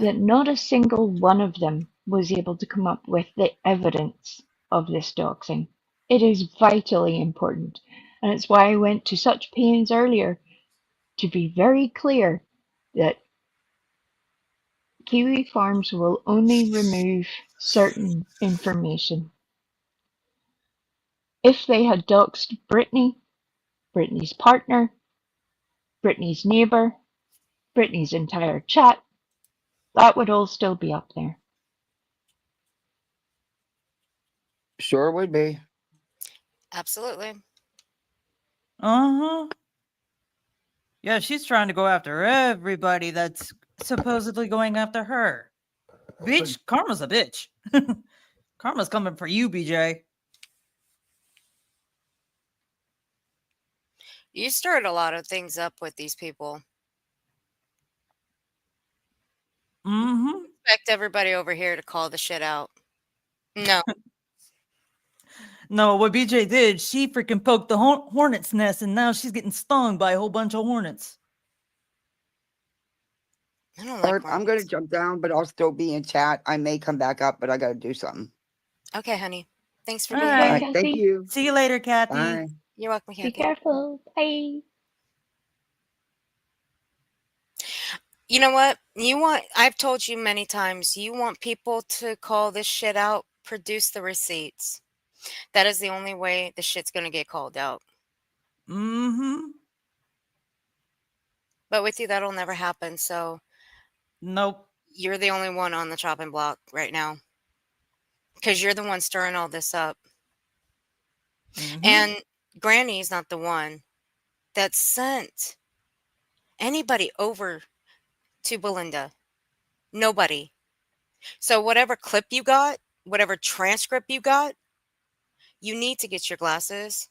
that not a single one of them was able to come up with the evidence of this doxing. It is vitally important. And it's why I went to such pains earlier to be very clear that Kiwi Farms will only remove certain information. If they had doxed Brittany, Brittany's partner, Brittany's neighbor, Brittany's entire chat, that would all still be up there.
Sure would be.
Absolutely.
Uh-huh. Yeah, she's trying to go after everybody that's supposedly going after her. Bitch, Karma's a bitch. Karma's coming for you, BJ.
You stirred a lot of things up with these people.
Mm-hmm.
Expect everybody over here to call the shit out. No.
No, what BJ did, she freaking poked the hornet's nest, and now she's getting stung by a whole bunch of hornets.
I don't like
I'm going to jump down, but I'll still be in chat. I may come back up, but I got to do something.
Okay, honey. Thanks for
All
being
right.
here.
Kathy.
Thank you.
See you later, Kathy.
Bye.
You're welcome,
Be
Kathy.
careful. Bye.
You know what? I've told you many times, you want people to call this shit out, produce the receipts. That is the only way the shit's going to get called out.
Mm-hmm.
But with you, that'll never happen. So
Nope.
you're the only one on the chopping block right now. Because you're the one stirring all this up.
Mm-hmm.
And Granny's not the one that sent anybody over to Belinda. Nobody. So whatever clip you got, whatever transcript you got, you need to get your glasses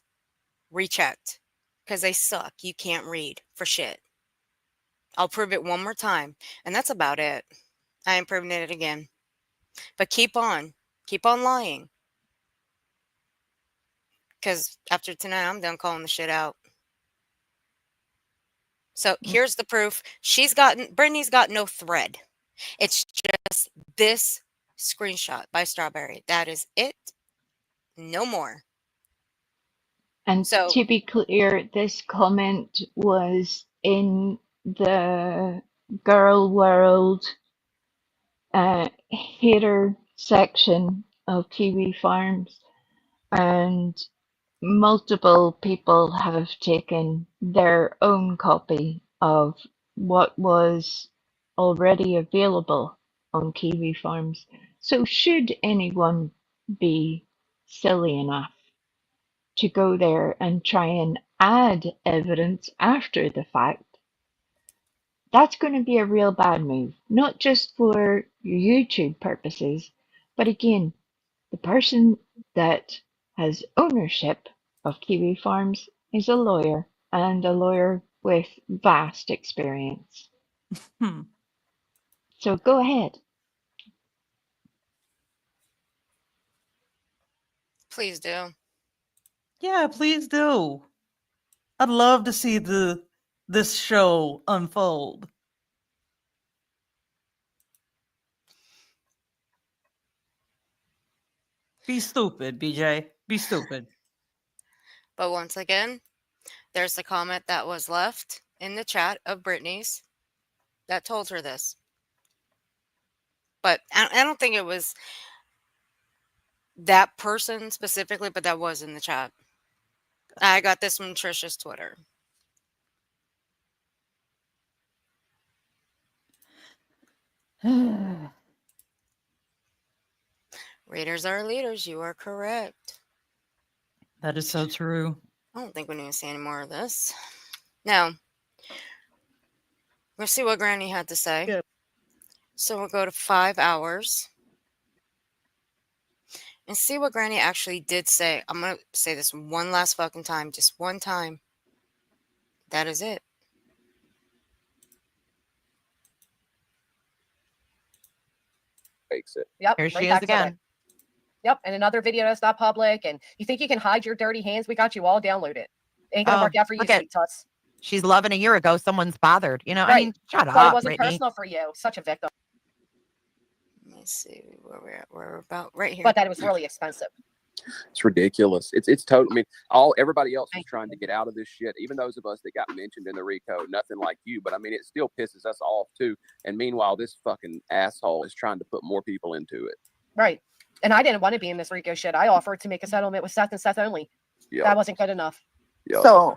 rechecked because they suck. You can't read for shit. I'll prove it one more time, and that's about it. I am proving it again. But keep on lying. Because after tonight, I'm done calling the shit out. So here's the proof. Brittany's got no thread. It's just this screenshot by Strawberry. That is it. No more.
And
So
to be clear, this comment was in the girl world hater section of Kiwi Farms, and multiple people have taken their own copy of what was already available on Kiwi Farms. So should anyone be silly enough to go there and try and add evidence after the fact, that's going to be a real bad move, not just for your YouTube purposes, but again, the person that has ownership of Kiwi Farms is a lawyer, and a lawyer with vast experience. So go ahead.
please do.
Yeah, please do. I'd love to see this show unfold. Be stupid, BJ. Be stupid.
But once again, there's the comment that was left in the chat of Brittany's that told her this. But I don't think it was that person specifically, but that was in the chat. I got this from Trisha's Twitter. Readers are leaders. You are correct.
That is so true.
I don't think we need to see any more of this. Now, we'll see what Granny had to say.
Yeah.
So we'll go to 5 hours and see what Granny actually did say. I'm going to say this one last fucking time. Just one time. That is it.
Fakes it.
Yep.
Here
right
she
back
is
to
again.
it. Yep. And another video that's not public. And you think you can hide your dirty hands? We got you all downloaded. Ain't gonna work out for you, sweet tuts.
She's loving a year ago. Someone's bothered. You know, I mean, shut
But
up,
it wasn't
Brittany.
personal for you. Such a victim.
Let's see where we're at. We're about right here.
But that it was really expensive.
It's ridiculous. It's total. I mean, everybody else is trying to get out of this shit. Even those of us that got mentioned in the RICO, nothing like you. But I mean, it still pisses us off too. And meanwhile, this fucking asshole is trying to put more people into it.
Right. And I didn't want to be in this RICO shit. I offered to make a settlement with Seth and Seth only.
Yep.
That wasn't good enough.
Yep.
So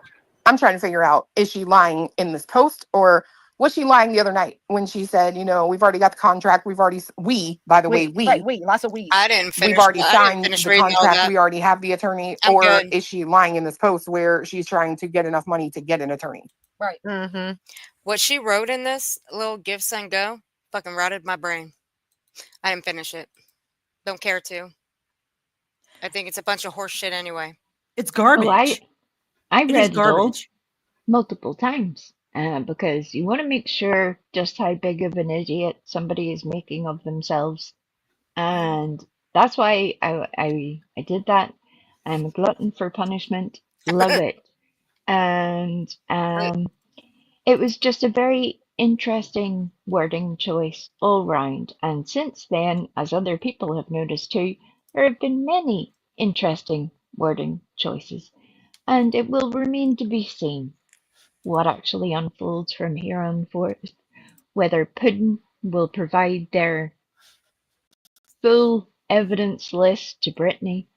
I'm trying to figure out, is she lying in this post, or was she lying the other night when she said, we've already got the contract, by the way,
lots of we.
I didn't finish.
we've already
I didn't
signed
finish
the
reading all
contract,
that.
we already have the attorney,
I'm
or
good.
is she lying in this post where she's trying to get enough money to get an attorney?
Right.
Mm-hmm.
What she wrote in this little give, send, go fucking rotted my brain. I didn't finish it. Don't care to. I think it's a bunch of horse shit anyway.
It's garbage.
Oh, I
It is
read it all
garbage.
multiple times because you want to make sure just how big of an idiot somebody is making of themselves, and that's why I did that. I'm a glutton for punishment. Love it. And it was just a very interesting wording choice all round. And since then, as other people have noticed too, there have been many interesting wording choices. And it will remain to be seen what actually unfolds from here on forth, whether Putin will provide their full evidence list to Brittany,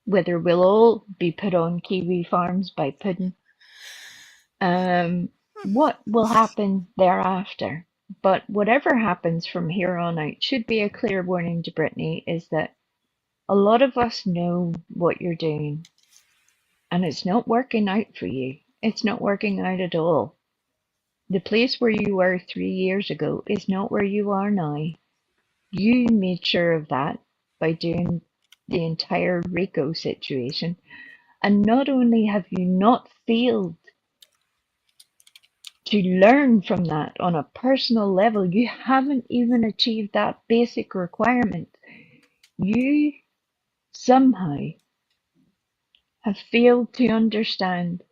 whether we'll all be put on Kiwi farms by Putin, what will happen thereafter. But whatever happens from here on out should be a clear warning to Brittany is that a lot of us know what you're doing and it's not working out for you. It's not working out at all. The place where you were 3 years ago is not where you are now. You made sure of that by doing the entire Rico situation. And not only have you not failed to learn from that on a personal level, you haven't even achieved that basic requirement. You somehow have failed to understand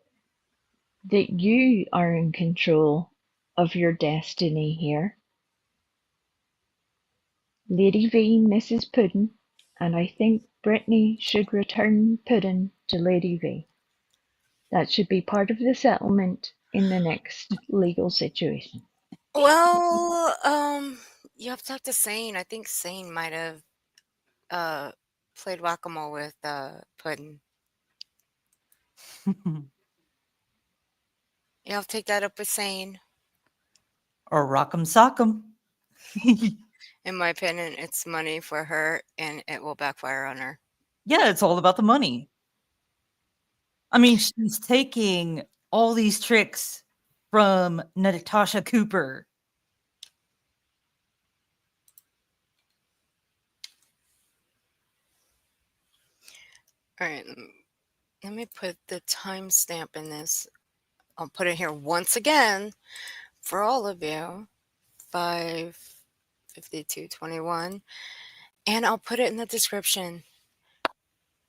that you are in control of your destiny here. Lady V misses Puddin', and I think Brittany should return Puddin' to Lady V. That should be part of the settlement in the next legal situation.
Well, you have to talk to Sane. I think Sane might have played whack-a-mole with Puddin'. You have to take that up with Sane.
Or rock'em sock'em.
In my opinion, it's money for her, and it will backfire on her.
Yeah, it's all about the money. I mean, she's taking all these tricks from Natasha Cooper.
All right, let me put the timestamp in this. I'll put it here once again for all of you. 5:52:21, and I'll put it in the description.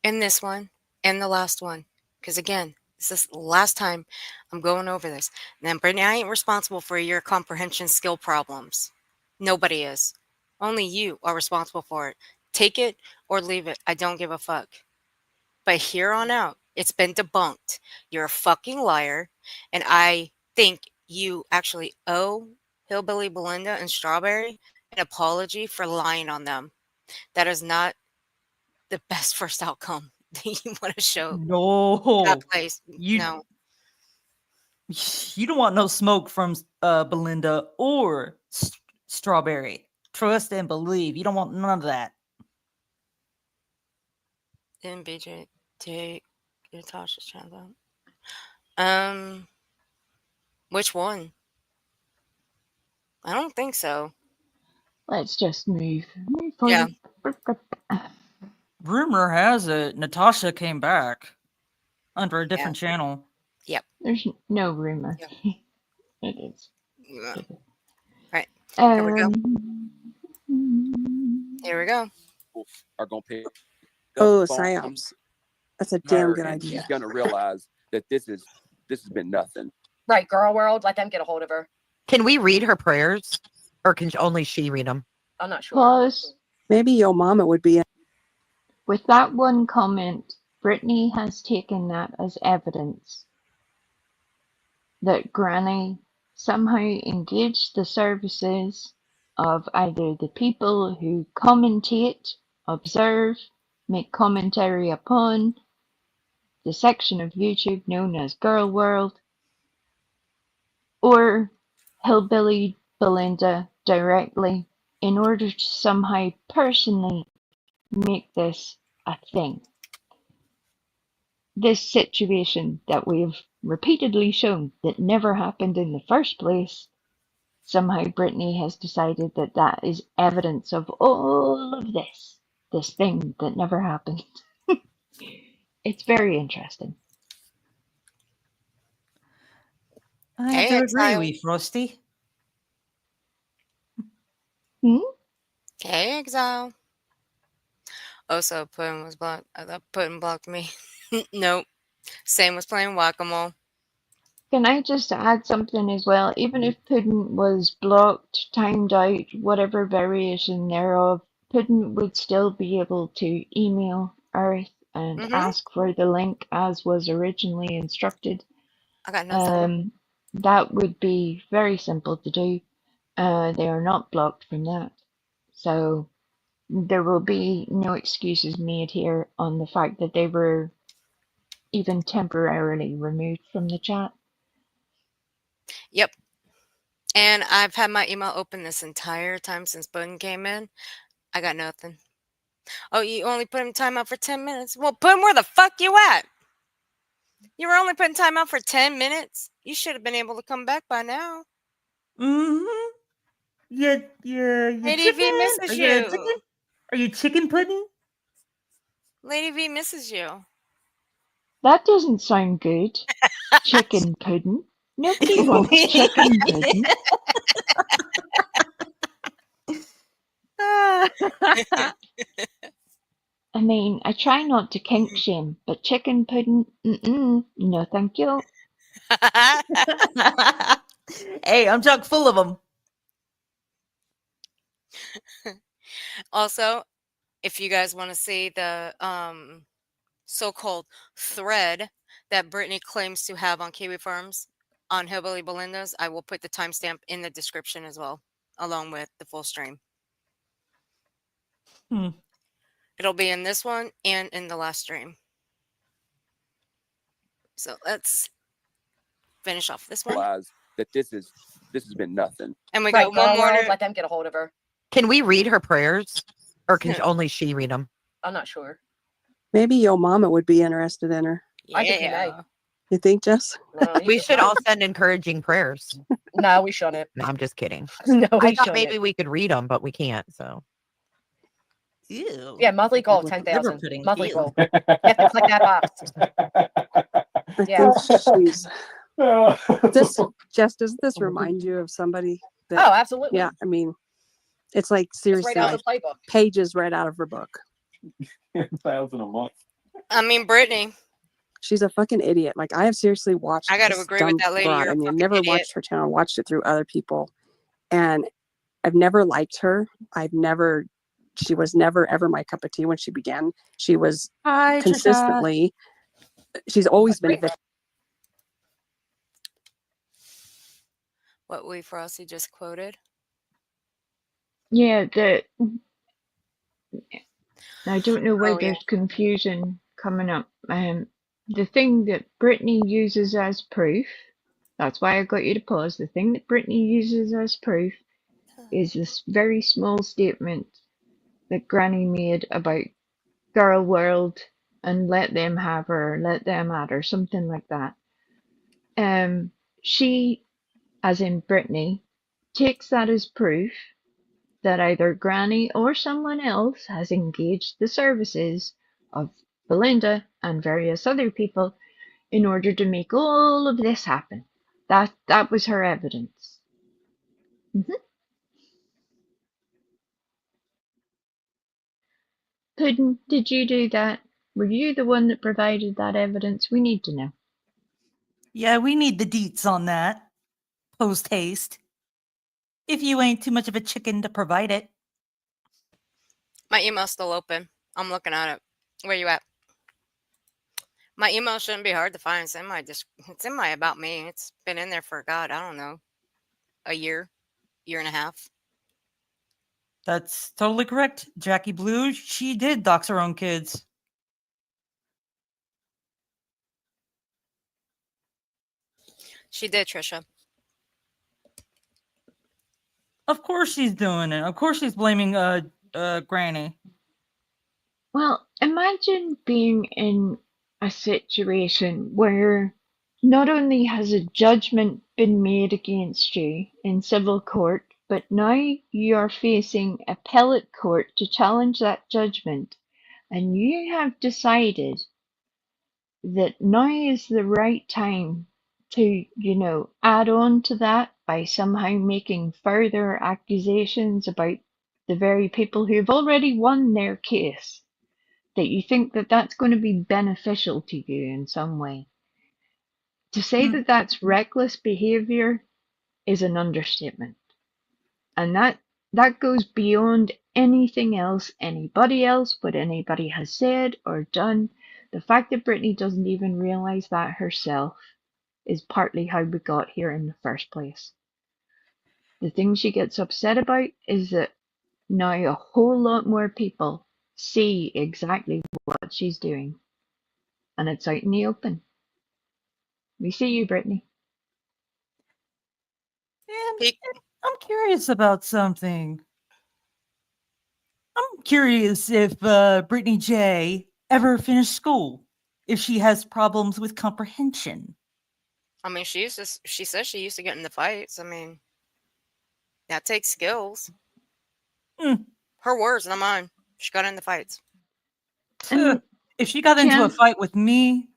In this one, and the last one, because again, this is the last time I'm going over this. Now, Brittany, I ain't responsible for your comprehension skill problems. Nobody is. Only you are responsible for it. Take it or leave it. I don't give a fuck. But here on out, it's been debunked. You're a fucking liar, and I think you actually owe Hillbilly Belinda and Strawberry an apology for lying on them. That is not the best first outcome that you want to show that
No,
place. No.
You don't want no smoke from Belinda or Strawberry. Trust and believe. You don't want none of that.
Didn't BJ take Natasha's channel? Which one? I don't think so.
Let's just move
Yeah.
Rumor has it Natasha came back under a different channel.
Yep.
There's no rumor.
Yep.
It is.
Yeah. Right. Here we go. Here we go.
Are going to pick up
Oh,
the phone
psyops. That's a damn good
and
idea.
she's going to realize that this has been nothing.
Right, girl world, let them get a hold of her.
Can we read her prayers, or can only she read them?
I'm not sure.
Pause.
Maybe your mama would be.
With that one comment, Brittany has taken that as evidence that Granny somehow engaged the services of either the people who commentate, observe, make commentary upon, the section of YouTube known as Girl World, or Hillbilly Belinda directly in order to somehow personally make this a thing. This situation that we've repeatedly shown that never happened in the first place, somehow Brittany has decided that that is evidence of all of this thing that never happened. It's very interesting.
I have to agree with you, Frosty.
Okay, exile. Also, Puddin was blocked. I thought Puddin blocked me. Nope. Same was playing whack-a-mole.
Can I just add something as well? Even if Puddin was blocked, timed out, whatever variation thereof, Puddin would still be able to email Earth and ask for the link as was originally instructed.
I got nothing.
That would be very simple to do. They are not blocked from that. So there will be no excuses made here on the fact that they were even temporarily removed from the chat.
Yep. And I've had my email open this entire time since Puddin came in. I got nothing. Oh, you only put him timeout for 10 minutes? Well, Puddin, where the fuck you at? You were only putting timeout for 10 minutes? You should have been able to come back by now.
Mm-hmm. Yeah.
Lady V misses you.
Are you chicken pudding?
Lady V misses you.
That doesn't sound good. Chicken pudding. Nobody wants chicken pudding. I mean, I try not to kink shame, but chicken pudding, no thank you.
Hey, I'm chock full of them.
Also, if you guys want to see the so-called thread that Brittany claims to have on Kiwi Farms on Hillbilly Belinda's, I will put the timestamp in the description as well, along with the full stream. It'll be in this one and in the last stream. So let's finish off this one.
That this has been nothing.
And we got one more.
Let them get a hold of her.
Can we read her prayers, or can only she read them?
I'm not sure.
Maybe your mama would be interested in her.
I think you may.
You think, Jess?
We should all send encouraging prayers.
No, we shouldn't.
No, I'm just kidding.
No,
I thought maybe we could read them, but we can't. So.
Ew.
Yeah, monthly goal 10,000. Monthly goal. You have to click that box. Yeah.
Jess, doesn't this remind you of somebody?
That, oh, absolutely.
Yeah, I mean, it's like seriously,
right out of the playbook.
Pages right out of her book.
10,000 a month.
I mean, Brittany.
She's a fucking idiot. Like, I have seriously watched.
I got to agree with that lady.
I mean, I've never watched her channel. Watched it through other people, and I've never liked her. She was never ever my cup of tea when she began. She was consistently. She's always been a victim.
What we Frosty just quoted.
Yeah, I don't know where there's confusion coming up. The thing that Brittany uses as proof, that's why I got you to pause. The thing that Brittany uses as proof is this very small statement that Granny made about Girl World and let them have her, let them at her, something like that. She, as in Brittany, takes that as proof that either Granny or someone else has engaged the services of Belinda and various other people in order to make all of this happen. That was her evidence. Puddin', did you do that? Were you the one that provided that evidence? We need to know.
Yeah, we need the deets on that. Post haste. If you ain't too much of a chicken to provide it.
My email's still open. I'm looking at it. Where you at? My email shouldn't be hard to find. It's in my about me. It's been in there for God, I don't know, a year and a half.
That's totally correct. Jackie Blue, she did dox her own kids.
She did, Trisha.
Of course she's doing it. Of course she's blaming Granny.
Well, imagine being in a situation where not only has a judgment been made against you in civil court, but now you are facing appellate court to challenge that judgment, and you have decided that now is the right time to, add on to that by somehow making further accusations about the very people who've already won their case, that you think that that's going to be beneficial to you in some way. To say that that's reckless behavior is an understatement. And that goes beyond anything else, what anybody has said or done. The fact that Brittany doesn't even realize that herself is partly how we got here in the first place. The thing she gets upset about is that now a whole lot more people see exactly what she's doing. And it's out in the open. We see you, Brittany.
And I'm curious about something. I'm curious if Brittany J ever finished school, if she has problems with comprehension.
I mean, she says she used to get in the fights. I mean, that takes skills. Her words, not mine. She got in the fights.
If she got into a fight with me,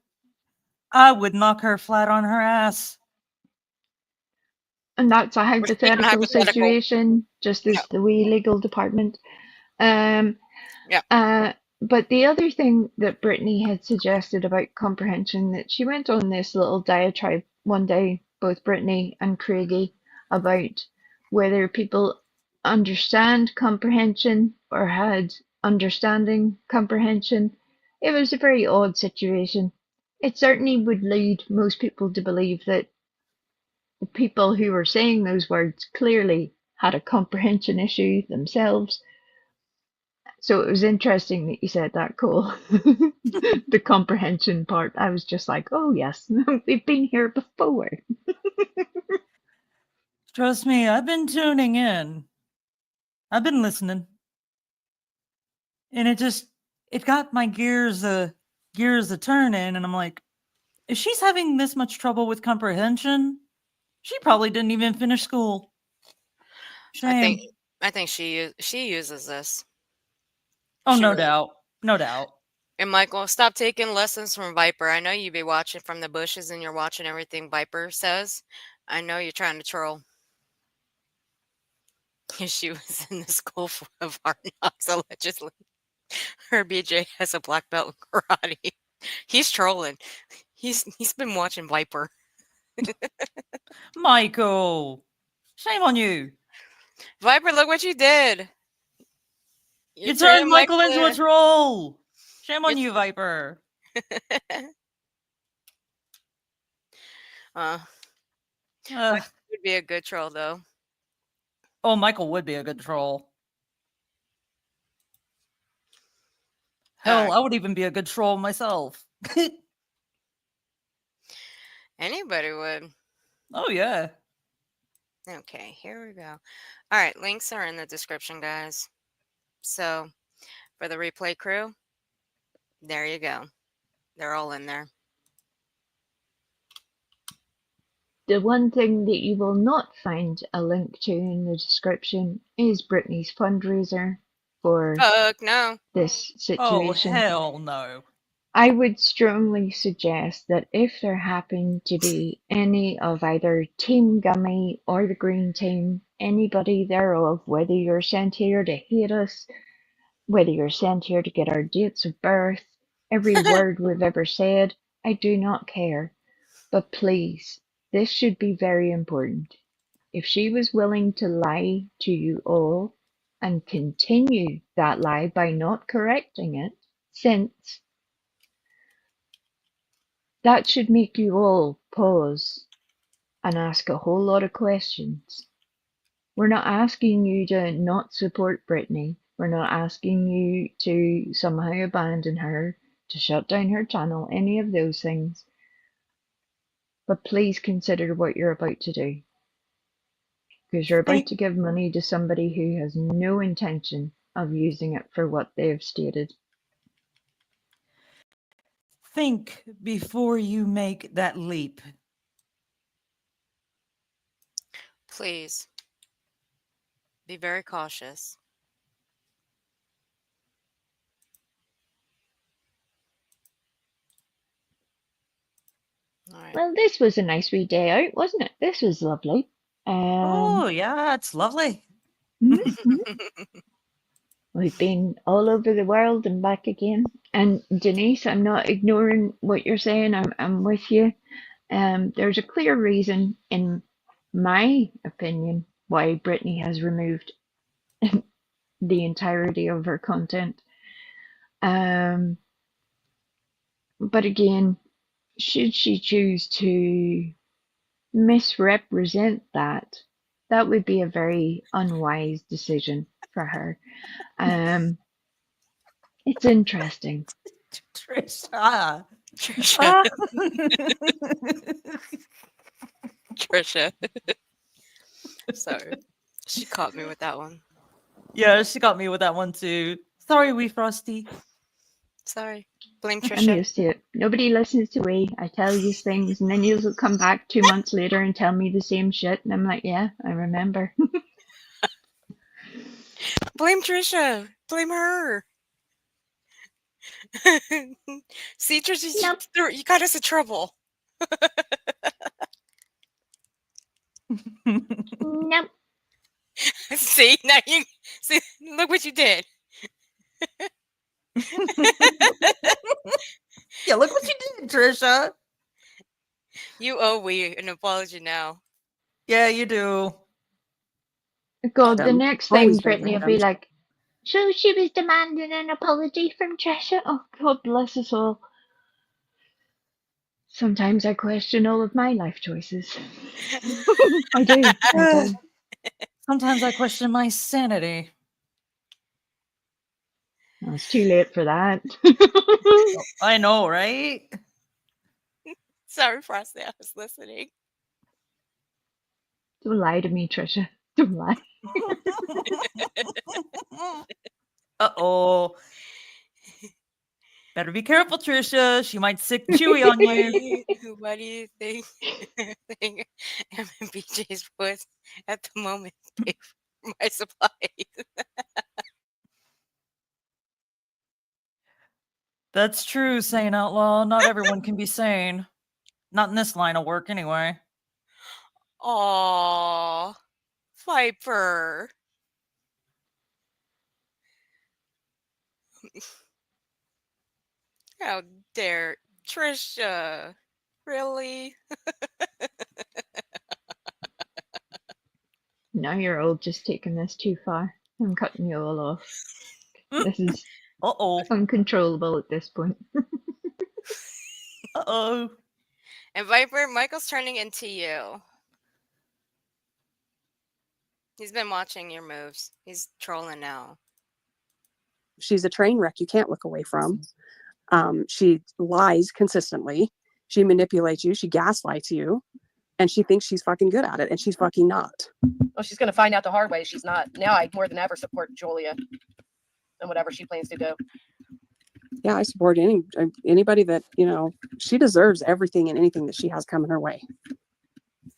I would knock her flat on her ass.
And that's a hypothetical situation, just as the wee legal department. But the other thing that Brittany had suggested about comprehension, that she went on this little diatribe one day, both Brittany and Craigie, about whether people understand comprehension or had understanding comprehension. It was a very odd situation. It certainly would lead most people to believe that the people who were saying those words clearly had a comprehension issue themselves. So it was interesting that you said that, Cole. The comprehension part. I was just like, oh yes, we've been here before.
Trust me, I've been tuning in. I've been listening. And it got my gears a turning, and I'm like, if she's having this much trouble with comprehension, she probably didn't even finish school. Shame.
I think she uses this.
Oh, no doubt. No doubt.
And Michael, stop taking lessons from Viper. I know you be watching from the bushes and you're watching everything Viper says. I know you're trying to troll. She was in the school of hard knocks, allegedly. Her BJ has a black belt in karate. He's trolling. He's been watching Viper.
Michael, shame on you.
Viper, look what you did.
You turned Michael into a troll. Shame on you, Viper.
Michael would be a good troll, though.
Oh, Michael would be a good troll. Hell, I would even be a good troll myself.
Anybody would.
Oh, yeah.
Okay, here we go. All right, links are in the description, guys. So, for the replay crew, there you go. They're all in there.
The one thing that you will not find a link to in the description is Brittany's fundraiser for this situation.
Oh, hell no.
I would strongly suggest that if there happen to be any of either Team Gummy or the Green Team, anybody thereof, whether you're sent here to hate us, whether you're sent here to get our dates of birth, every word we've ever said, I do not care. But please, this should be very important. If she was willing to lie to you all and continue that lie by not correcting it since, that should make you all pause and ask a whole lot of questions. We're not asking you to not support Brittany. We're not asking you to somehow abandon her, to shut down her channel, any of those things. but please consider what you're about to do. Because you're about to give money to somebody who has no intention of using it for what they have stated.
Think before you make that leap.
Please be very cautious. All right.
Well, this was a nice wee day out, wasn't it? This was lovely.
Oh, yeah, it's lovely.
We've been all over the world and back again. And Denise, I'm not ignoring what you're saying. I'm with you. There's a clear reason, in my opinion, why Brittany has removed the entirety of her content. But again, should she choose to misrepresent that, that would be a very unwise decision for her. It's interesting.
Trisha.
Trisha. Trisha. Sorry. She caught me with that one.
Yeah, she got me with that one too. Sorry, Wee Frosty.
Sorry. Blame
I'm
Trisha.
used to it. Nobody listens to me. I tell you things, and then you'll come back 2 months later and tell me the same shit, and I'm like, yeah, I remember.
Blame Trisha. Blame her. See, Trisha, you got us in trouble.
Nope.
See, now you see. Look what you did.
Yeah, look what you did, Trisha.
You owe Wee an apology now.
Yeah, you do.
God, the next thing
Always
Brittany will
victims.
be like, so she was demanding an apology from Trisha? Oh, God bless us all. Sometimes I question all of my life choices. I do.
Sometimes I question my sanity.
Oh, it's too late for that.
I know, right?
Sorry, Frosty, I was listening.
Don't lie to me, Trisha. Don't lie.
Uh-oh. Better be careful, Trisha. She might sick Chewy on you.
What do you think? think MBJ's was at the moment pay for my supplies?
That's true, Sane Outlaw. Not everyone can be sane. Not in this line of work, anyway.
Aw, Viper. How dare Trisha? Really?
Now you're all just taking this too far. I'm cutting you all off. This is uncontrollable at this point.
Uh-oh.
And Viper, Michael's turning into you. He's been watching your moves. He's trolling now.
She's a train wreck you can't look away from. She lies consistently. She manipulates you. She gaslights you. And she thinks she's fucking good at it. And she's fucking not.
Well, she's going to find out the hard way. She's not. Now I more than ever support Julia and whatever she plans to do.
Yeah, I support anybody that, she deserves everything and anything that she has coming her way.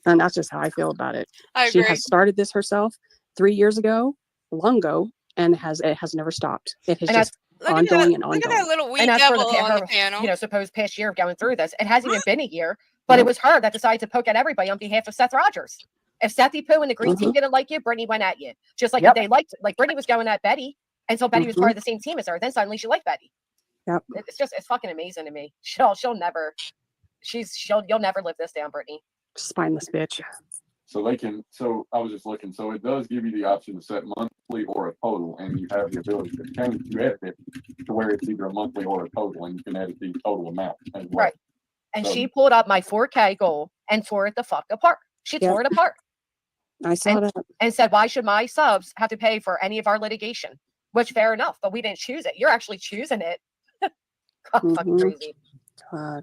And that's just how I feel about it. She has started this herself 3 years ago, long ago, and it has never stopped. It has just ongoing and ongoing.
Look at that little wee
And that's for
devil on the
her,
panel.
supposed past year of going through this. It hasn't even been a year, but it was her that decided to poke at everybody on behalf of Seth Rogers. If Sethy Poo and the green team didn't like you, Brittany went at you. Just like they liked, like Brittany was going at Betty until Betty was part of the same team as her. Then suddenly she liked Betty.
Yep.
It's fucking amazing to me. You'll never live this down, Brittany.
Spineless bitch.
So I was just looking, so it does give you the option to set monthly or a total, and you have the ability to change, you edit it to where it's either a monthly or a total, and you can edit the total amount as well.
Right. And she pulled up my 4K goal and tore it the fuck apart. She tore it apart.
I saw that.
And said, why should my subs have to pay for any of our litigation? Which, fair enough, but we didn't choose it. You're actually choosing it. God, fucking crazy.
God.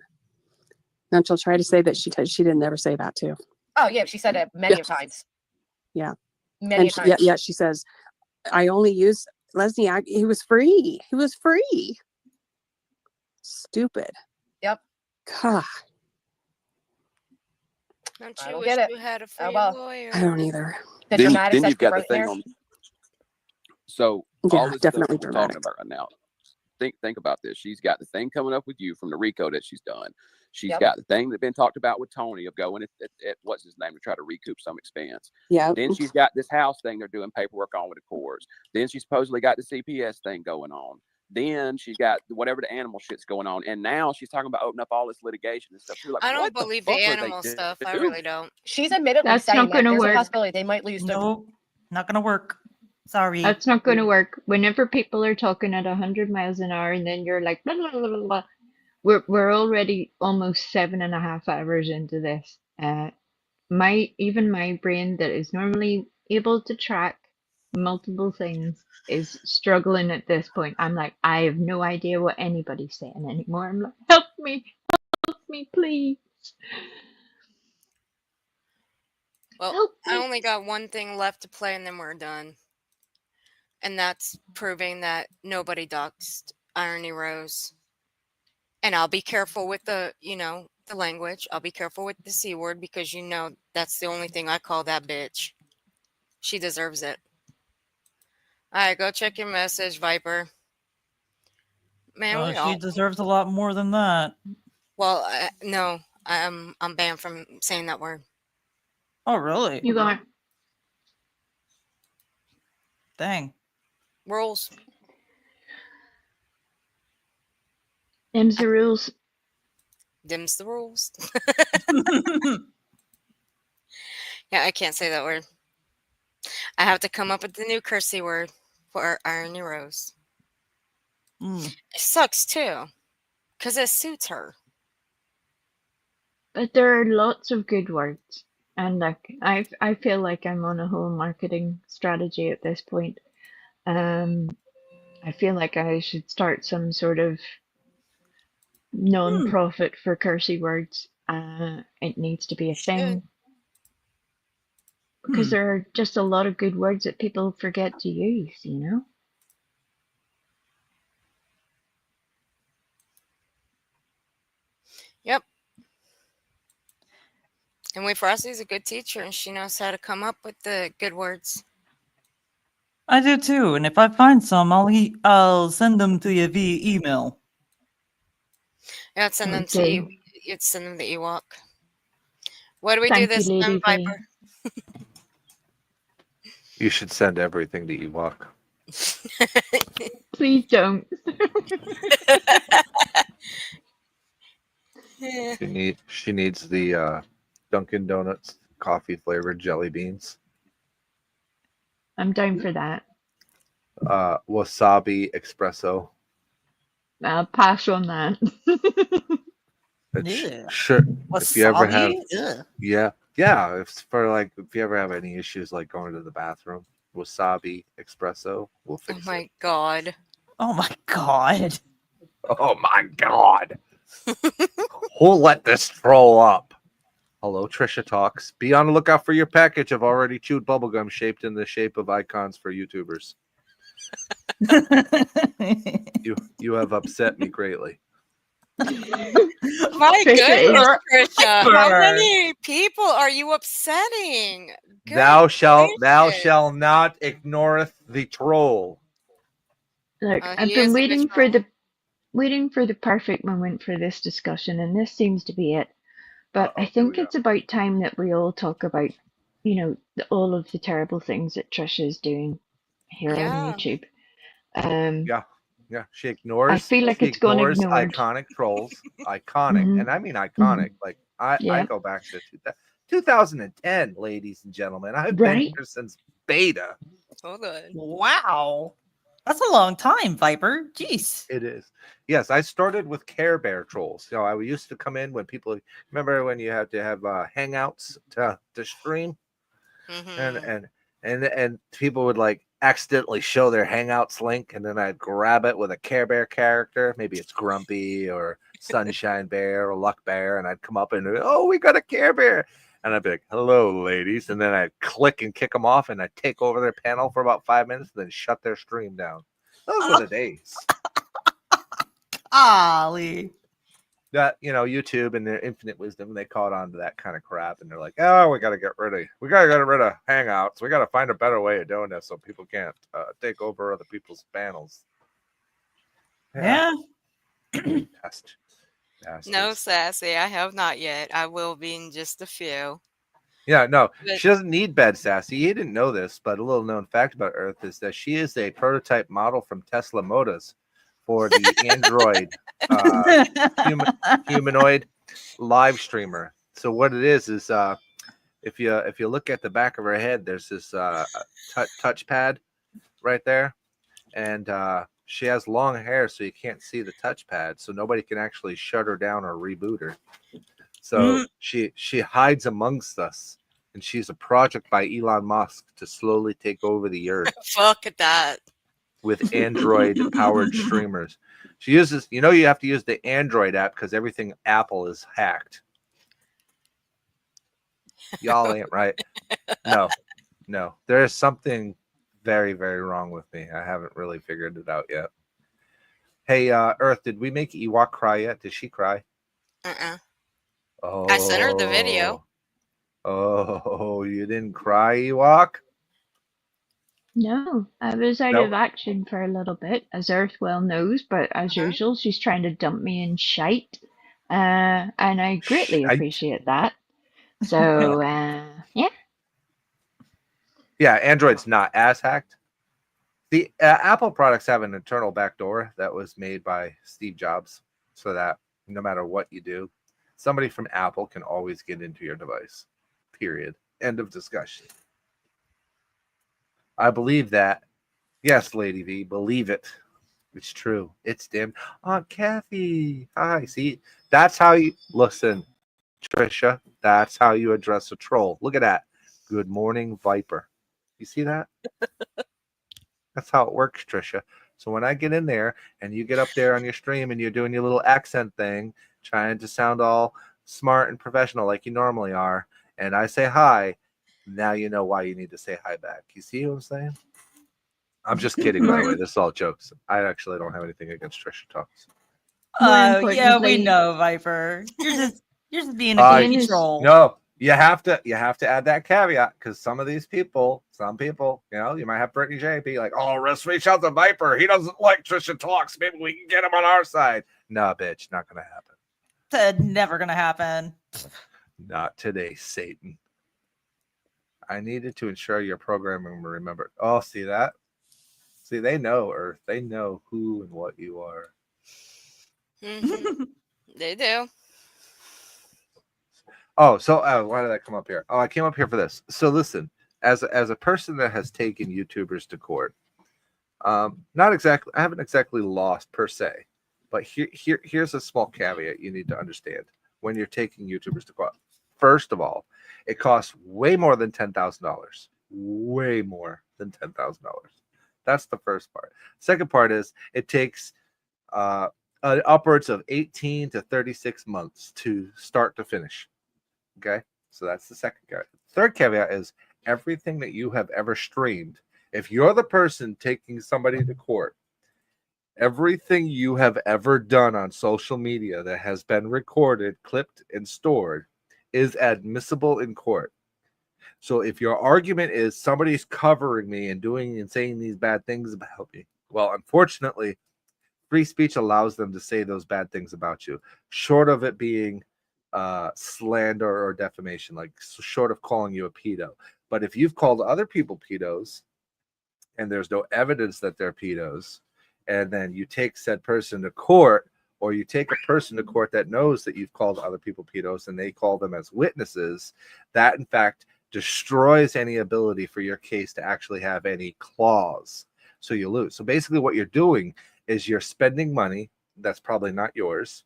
Then she'll try to say that she didn't never say that too.
Oh yeah, she said it many
Yeah.
of times.
Yeah.
Many
And
times.
yeah, she says, I only use Leslie. He was free. He was free. Stupid.
Yep.
God.
Don't
I
you
don't
wish
get it.
you had a free
Oh well.
lawyer?
I don't either.
The
Then
dramatic
you've
sex
got the
right
thing
there.
on. So
Yeah,
all this stuff
definitely
that we're talking
dramatic.
about right now. Think about this. She's got the thing coming up with you from the RICO that she's done. She's
Yep.
got the thing that's been talked about with Tony of going at what's his name to try to recoup some expense.
Yeah.
Then she's got this house thing they're doing paperwork on with the courts. Then she supposedly got the CPS thing going on. Then she's got whatever the animal shit's going on. And now she's talking about opening up all this litigation and stuff. You're like,
I don't
what the
believe
fuck
the
are they
animal stuff. I
doing?
really don't.
She's admittedly
That's
saying
not
that
going to
there's a
work.
possibility they might lose their.
Nope, not gonna work. Sorry.
That's not going to work. Whenever people are talking at 100 miles an hour and then you're like, blah, blah, blah, blah, blah. We're already almost 7.5 hours into this. Even my brain that is normally able to track multiple things is struggling at this point. I'm like, I have no idea what anybody's saying anymore. I'm like, help me, please.
Well,
Help
I
me.
only got one thing left to play and then we're done. And that's proving that nobody doxed Irony Rose. And I'll be careful with the language. I'll be careful with the C word because that's the only thing I call that bitch. She deserves it. All right, go check your message, Viper. Man, we
She
all.
deserves a lot more than that.
Well, no, I'm banned from saying that word.
Oh, really?
You got
Dang.
Rules.
them's the rules.
Them's the rules. Yeah, I can't say that word. I have to come up with the new cursey word for Irony Rose. It sucks too, because it suits her.
But there are lots of good words. And like I feel like I'm on a whole marketing strategy at this point. I feel like I should start some sort of non-profit for cursey words. It needs to be a thing. Because there are just a lot of good words that people forget to use, you know?
Yep. And Wait Frosty's a good teacher, and she knows how to come up with the good words.
I do too, and if I find some, I'll send them to you via email.
Yeah, send them
Okay.
to you'd send them the Ewok. What do we
Thank
do this
you,
time,
Lady V.
Viper?
You should send everything to Ewok.
Please don't.
She needs the Dunkin' Donuts coffee flavored jelly beans.
I'm down for that.
Wasabi espresso.
I'll pass on that.
Sure. If you ever have,
Wasabi?
yeah. If you ever have any issues like going to the bathroom, wasabi espresso will
Oh
fix
my god.
Oh my god.
Oh my god. Who'll let this throw up? Hello, Trisha Talks. Be on the lookout for your package of already chewed bubblegum shaped in the shape of icons for YouTubers. You have upset me greatly.
My
Trisha
goodness,
is-
Trisha. How many people are you upsetting? Good
Thou shalt
gracious.
not ignoreth the troll.
Look,
Oh,
I've
he
been
is a
waiting
good
for
troll.
the perfect moment for this discussion, and this seems to be it. But I think it's about time that we all talk about, all of the terrible things that Trisha is doing here on
Yeah.
YouTube.
Yeah, she ignores.
I feel like
she
it's gone
ignores
ignored.
iconic trolls. Iconic,
Mhm.
and I mean iconic. Like I
Yeah.
go back to 2010, ladies and gentlemen. I've been
Right?
here since beta.
Hold on.
Wow. That's a long time, Viper. Jeez.
It is. Yes, I started with Care Bear trolls. I used to come in when people remember when you had to have hangouts to stream,
Mm-hmm.
and people would like accidentally show their hangouts link, and then I'd grab it with a Care Bear character. Maybe it's Grumpy or Sunshine Bear or Luck Bear, and I'd come up and, oh, we got a Care Bear. And I'd be like, hello, ladies. And then I'd click and kick them off, and I'd take over their panel for about 5 minutes, and then shut their stream down. Those were the days.
Ollie.
That, YouTube and their infinite wisdom, they caught on to that kind of crap, and they're like, oh, we got to get rid of Hangouts. We got to find a better way of doing this so people can't take over other people's panels.
Yeah.
Bastard.
No, Sassy, I have not yet. I will be in just a few.
Yeah, no,
But-
she doesn't need bed sassy. You didn't know this, but a little known fact about Earth is that she is a prototype model from Tesla Motors for the Android humanoid live streamer. So what it is if you look at the back of her head, there's this touchpad right there, and she has long hair, so you can't see the touchpad, so nobody can actually shut her down or reboot her. So she hides amongst us, and she's a project by Elon Musk to slowly take over the earth.
Fuck that.
With Android-powered streamers. She uses, you have to use the Android app because everything Apple is hacked. Y'all ain't right. No. There is something very, very wrong with me. I haven't really figured it out yet. Hey, Earth, did we make Ewok cry yet? Did she cry? Oh,
I sent her the video.
Oh, you didn't cry, Ewok?
No, I was out of action for a little bit, as Earth well knows, but as usual, she's trying to dump me in shite. And I greatly appreciate that. So, yeah.
Yeah, Android's not as hacked. The Apple products have an internal backdoor that was made by Steve Jobs so that no matter what you do, somebody from Apple can always get into your device. Period. End of discussion. I believe that. Yes, Lady V, believe it. It's true. It's dimmed. Aunt Kathy. Hi. See, that's how you listen, Trisha. That's how you address a troll. Look at that. Good morning, Viper. You see that? That's how it works, Trisha. So when I get in there and you get up there on your stream and you're doing your little accent thing, trying to sound all smart and professional like you normally are, and I say hi, now you know why you need to say hi back. You see what I'm saying? I'm just kidding, by the way. This is all jokes. I actually don't have anything against Trisha Talks.
Yeah, we know, Viper. You're just being a creepy troll.
No, you have to add that caveat because some people, you might have Brittany J be like, oh, let's reach out to Viper. He doesn't like Trisha Talks. Maybe we can get him on our side. No, bitch, not gonna happen.
That's never gonna happen.
Not today, Satan. I needed to ensure your programming remembered. Oh, see that? See, they know, Earth. They know who and what you are.
Mm-hmm. They do.
Oh, so why did I come up here? Oh, I came up here for this. So listen, as a person that has taken YouTubers to court, I haven't exactly lost per se, but here's a small caveat you need to understand when you're taking YouTubers to court. First of all, it costs way more than $10,000. Way more than $10,000. That's the first part. Second part is it takes upwards of 18 to 36 months to start to finish. Okay, so that's the second caveat. Third caveat is everything that you have ever streamed. If you're the person taking somebody to court, everything you have ever done on social media that has been recorded, clipped, and stored is admissible in court. So if your argument is somebody's covering me and doing and saying these bad things about me, well, unfortunately, free speech allows them to say those bad things about you, short of it being slander or defamation, like short of calling you a pedo. But if you've called other people pedos and there's no evidence that they're pedos, and then you take said person to court, or you take a person to court that knows that you've called other people pedos and they call them as witnesses, that in fact destroys any ability for your case to actually have any clause. So you lose. So basically what you're doing is you're spending money that's probably not yours,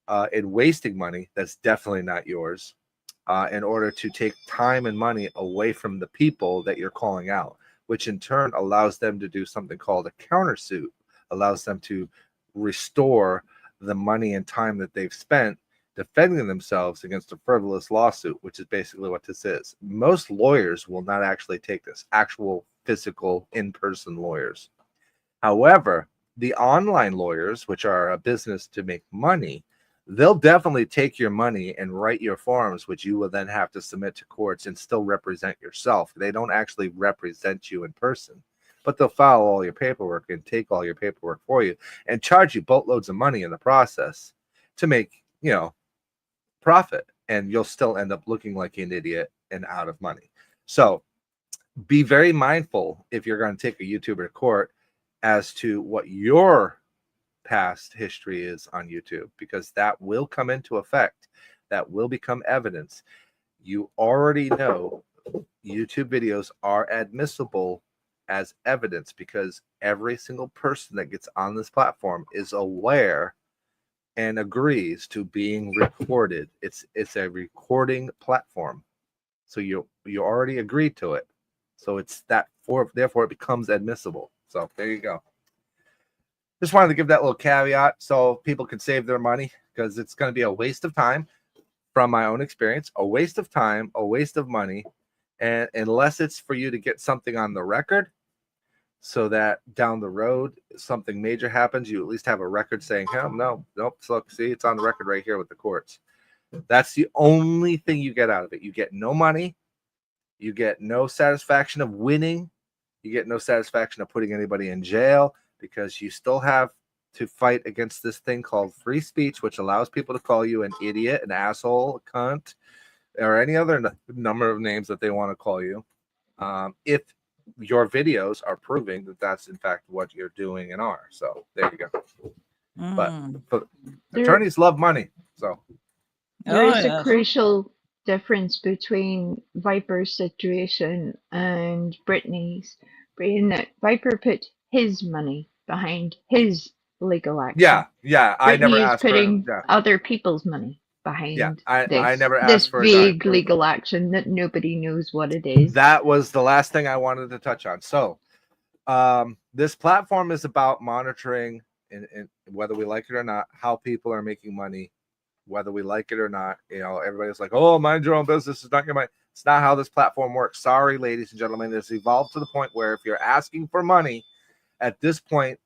and wasting money that's definitely not yours, in order to take time and money away from the people that you're calling out, which in turn allows them to do something called a countersuit, allows them to restore the money and time that they've spent defending themselves against a frivolous lawsuit, which is basically what this is. Most lawyers will not actually take this, actual physical in-person lawyers. However, the online lawyers, which are a business to make money, they'll definitely take your money and write your forms, which you will then have to submit to courts and still represent yourself. They don't actually represent you in person, but they'll file all your paperwork and take all your paperwork for you and charge you boatloads of money in the process to make, profit. And you'll still end up looking like an idiot and out of money. So be very mindful if you're going to take a YouTuber to court as to what your past history is on YouTube, because that will come into effect. That will become evidence. You already know YouTube videos are admissible as evidence because every single person that gets on this platform is aware and agrees to being recorded. It's a recording platform. So you already agreed to it. So therefore it becomes admissible. So there you go. Just wanted to give that little caveat so people can save their money, because it's going to be a waste of time from my own experience, a waste of time, a waste of money. And unless it's for you to get something on the record so that down the road, something major happens, you at least have a record saying, hell, nope, look, see, it's on the record right here with the courts. That's the only thing you get out of it. You get no money. You get no satisfaction of winning. You get no satisfaction of putting anybody in jail, because you still have to fight against this thing called free speech, which allows people to call you an idiot, an asshole, a cunt, or any other number of names that they want to call you. If your videos are proving that that's in fact what you're doing and are. So there you go. But attorneys love money. So
there is a crucial difference between Viper's situation and Brittany's, being that Viper put his money behind his legal action.
Yeah. I
Brittany
never
is
asked
putting
for
other people's money behind
I never
this
asked for
vague legal action that nobody knows what it is.
That was the last thing I wanted to touch on. So this platform is about monitoring, and whether we like it or not, how people are making money, whether we like it or not. Everybody's like, oh, mind your own business, is not your money. It's not how this platform works. Sorry, ladies and gentlemen. It's evolved to the point where if you're asking for money, at this point,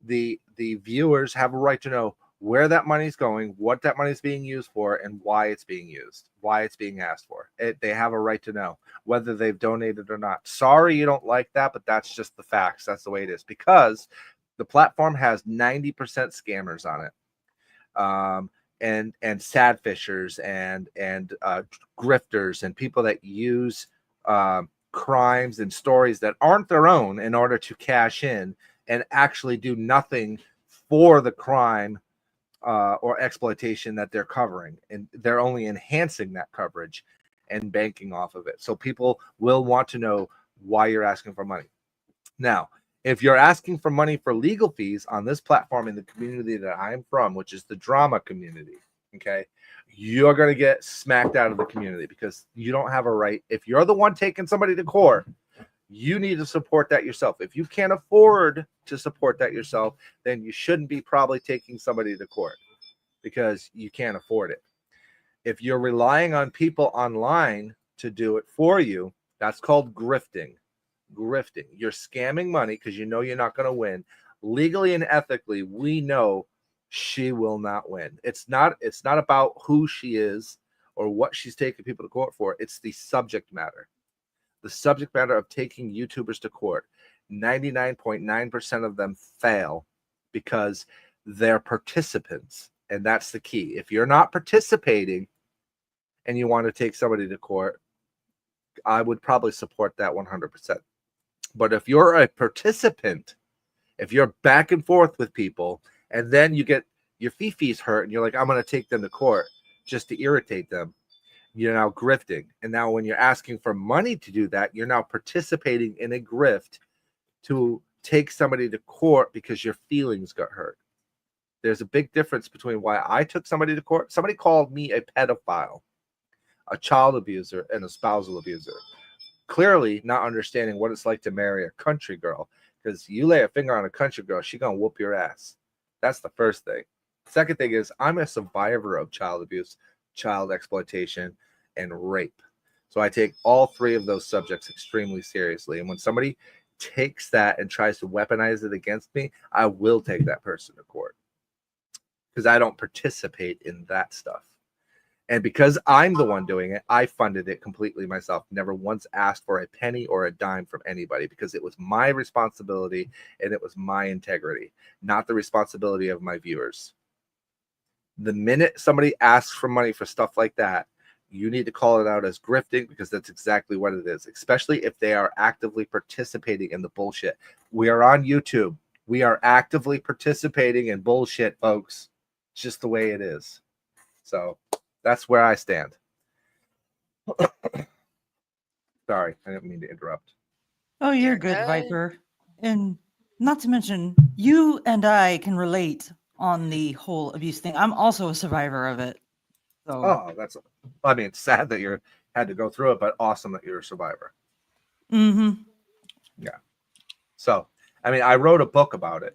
the viewers have a right to know where that money's going, what that money's being used for, and why it's being used, why it's being asked for. They have a right to know whether they've donated or not. Sorry you don't like that, but that's just the facts. That's the way it is, because the platform has 90% scammers on it. And sad fishers and grifters and people that use crimes and stories that aren't their own in order to cash in and actually do nothing for the crime or exploitation that they're covering. And they're only enhancing that coverage and banking off of it. So people will want to know why you're asking for money. Now, if you're asking for money for legal fees on this platform in the community that I'm from, which is the drama community, okay, you're going to get smacked out of the community because you don't have a right. If you're the one taking somebody to court, you need to support that yourself. If you can't afford to support that yourself, then you shouldn't be probably taking somebody to court because you can't afford it. If you're relying on people online to do it for you, that's called grifting. You're scamming money because you know you're not going to win. Legally and ethically, we know she will not win. It's not about who she is or what she's taking people to court for. It's the subject matter. The subject matter of taking YouTubers to court. 99.9% of them fail because they're participants. And that's the key. If you're not participating and you want to take somebody to court, I would probably support that 100%. But if you're a participant, if you're back and forth with people, and then you get your fifis hurt and you're like, I'm going to take them to court just to irritate them, you're now grifting. And now when you're asking for money to do that, you're now participating in a grift to take somebody to court because your feelings got hurt. There's a big difference between why I took somebody to court. Somebody called me a pedophile, a child abuser, and a spousal abuser. Clearly not understanding what it's like to marry a country girl, because you lay a finger on a country girl, she's going to whoop your ass. That's the first thing. Second thing is I'm a survivor of child abuse, child exploitation, and rape. So I take all three of those subjects extremely seriously. And when somebody takes that and tries to weaponize it against me, I will take that person to court because I don't participate in that stuff. And because I'm the one doing it, I funded it completely myself. Never once asked for a penny or a dime from anybody because it was my responsibility and it was my integrity, not the responsibility of my viewers. The minute somebody asks for money for stuff like that, you need to call it out as grifting because that's exactly what it is, especially if they are actively participating in the bullshit. We are on YouTube. We are actively participating in bullshit, folks. It's just the way it is. So that's where I stand. Sorry, I didn't mean to interrupt.
Oh, you're good, Viper. And not to mention, you and I can relate on the whole abuse thing. I'm also a survivor of it. So.
Oh, I mean, it's sad that you had to go through it, but awesome that you're a survivor.
Mm-hmm.
Yeah. So, I mean, I wrote a book about it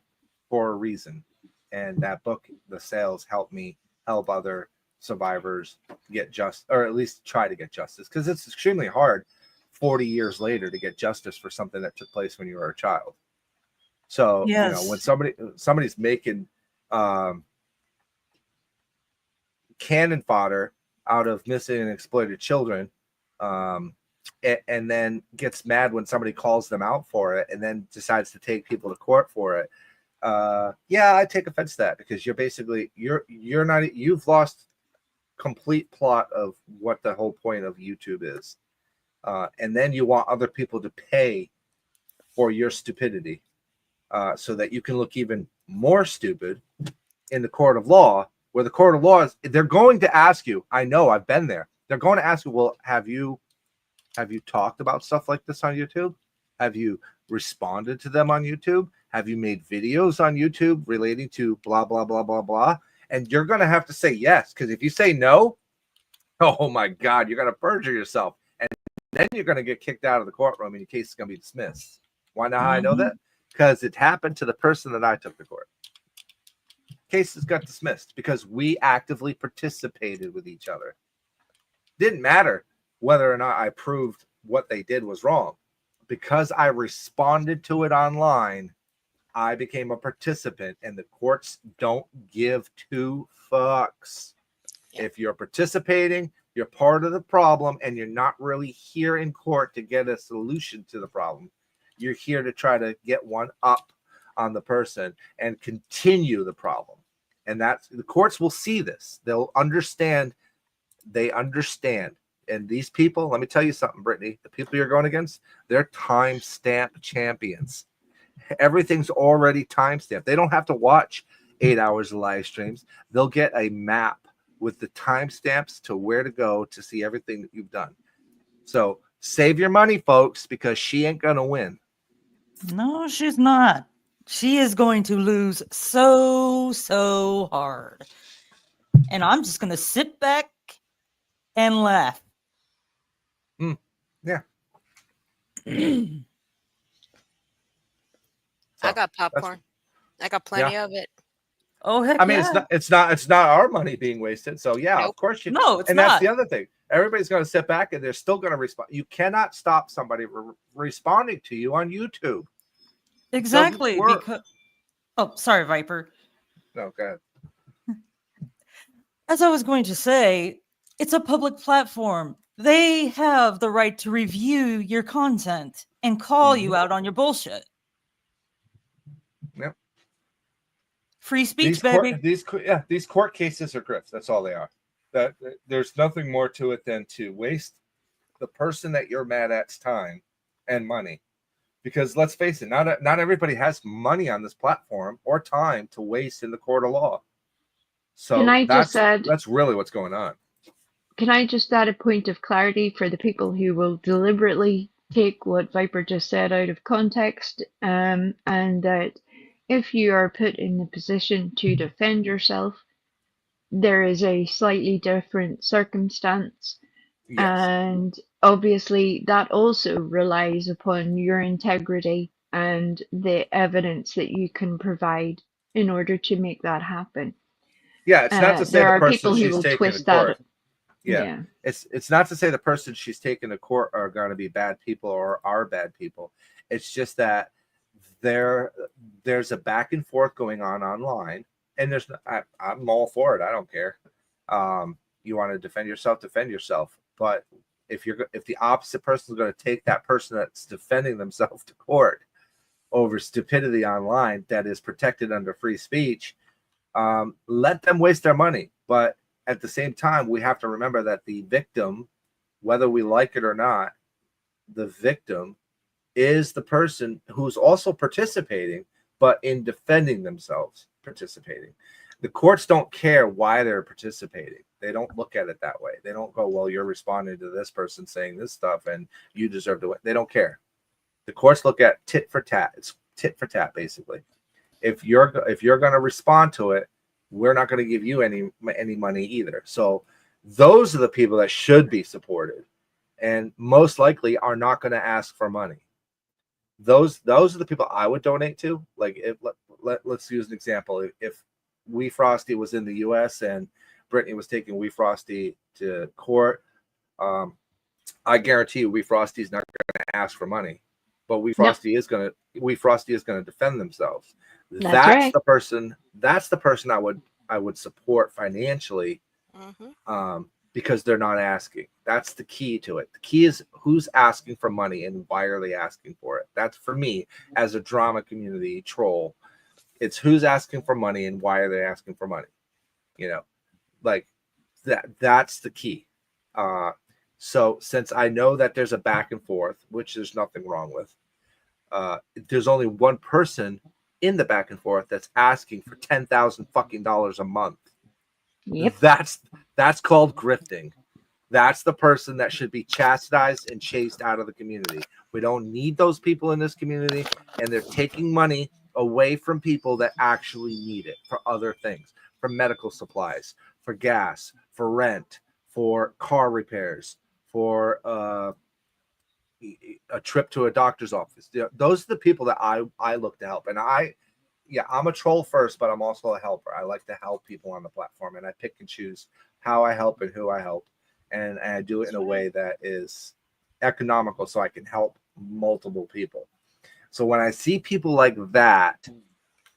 for a reason. And that book, the sales helped me help other survivors get justice, or at least try to get justice, because it's extremely hard 40 years later to get justice for something that took place when you were a child. So,
yes.
You know, when somebody's making cannon fodder out of missing and exploited children, and then gets mad when somebody calls them out for it and then decides to take people to court for it. Yeah, I take offense to that because you've lost complete plot of what the whole point of YouTube is. And then you want other people to pay for your stupidity so that you can look even more stupid in the court of law, where the court of law is, they're going to ask you, I know, I've been there. They're going to ask you, well, have you talked about stuff like this on YouTube? Have you responded to them on YouTube? Have you made videos on YouTube relating to blah, blah, blah, blah, blah? And you're going to have to say yes, because if you say no, oh my God, you're going to perjure yourself. And then you're going to get kicked out of the courtroom and your case is going to be dismissed. Why know how I know that? Because it happened to the person that I took to court. Cases got dismissed because we actively participated with each other. Didn't matter whether or not I proved what they did was wrong. Because I responded to it online, I became a participant, and the courts don't give two fucks. If you're participating, you're part of the problem, and you're not really here in court to get a solution to the problem. You're here to try to get one up on the person and continue the problem. And that's the courts will see this. They'll understand. They understand. And these people, let me tell you something, Brittany, the people you're going against, they're timestamp champions. Everything's already timestamped. They don't have to watch 8 hours of live streams. They'll get a map with the timestamps to where to go to see everything that you've done. So save your money, folks, because she ain't going to win.
No, she's not. She is going to lose so hard. And I'm just going to sit back and laugh.
Yeah.
I got popcorn. I got plenty of it.
Oh, heck
I mean,
yeah.
it's not our money being wasted. So yeah, of course you.
No, it's
and
not.
That's the other thing. Everybody's going to sit back and they're still going to respond. You cannot stop somebody responding to you on YouTube.
Exactly. Because sorry, Viper.
No, go ahead.
As I was going to say, it's a public platform. They have the right to review your content and call you out on your bullshit.
Yep.
Free speech,
baby.
baby.
These court cases are grifts. That's all they are. That there's nothing more to it than to waste the person that you're mad at's time and money. Because let's face it, not everybody has money on this platform or time to waste in the court of law. So that's really what's going on.
Can I just add a point of clarity for the people who will deliberately take what Viper just said out of context, and that if you are put in the position to defend yourself, there is a slightly different circumstance. Yes. And obviously that also relies upon your integrity and the evidence that you can provide in order to make that happen.
Yeah, it's not to say
there
the
are
person
people who
she's
will
taking to
twist that.
court. Yeah. It's not to say the person she's taking to court are going to be bad people or are bad people. It's just that there's a back and forth going on online, and I'm all for it. I don't care. You want to defend yourself, but if the opposite person is going to take that person that's defending themselves to court over stupidity online that is protected under free speech, let them waste their money. But at the same time, we have to remember that the victim, whether we like it or not, the victim is the person who's also participating, but in defending themselves participating. The courts don't care why they're participating. They don't look at it that way. They don't go, well, you're responding to this person saying this stuff and you deserve to win. They don't care. The courts look at tit for tat. It's tit for tat, basically. If you're going to respond to it, we're not going to give you any money either. So those are the people that should be supported, and most likely are not going to ask for money. Those are the people I would donate to. Like, let's use an example. If Wee Frosty was in the U.S. and Brittany was taking Wee Frosty to court, I guarantee you Wee Frosty's not going to ask for money, but Wee Frosty is going to defend themselves. That's right. That's the person I would support financially, because they're not asking. That's the key to it. The key is who's asking for money and why are they asking for it. That's, for me, as a drama community troll, it's who's asking for money and why are they asking for money. Like that's the key. So since I know that there's a back and forth, which there's nothing wrong with, there's only one person in the back and forth that's asking for $10,000 fucking a month.
Yep.
That's called grifting. That's the person that should be chastised and chased out of the community. We don't need those people in this community, and they're taking money away from people that actually need it for other things, for medical supplies, for gas, for rent, for car repairs, for a trip to a doctor's office. Those are the people that I look to help. And I'm a troll first, but I'm also a helper. I like to help people on the platform, and I pick and choose how I help and who I help. And I do it in a way that is economical so I can help multiple people. So when I see people like that,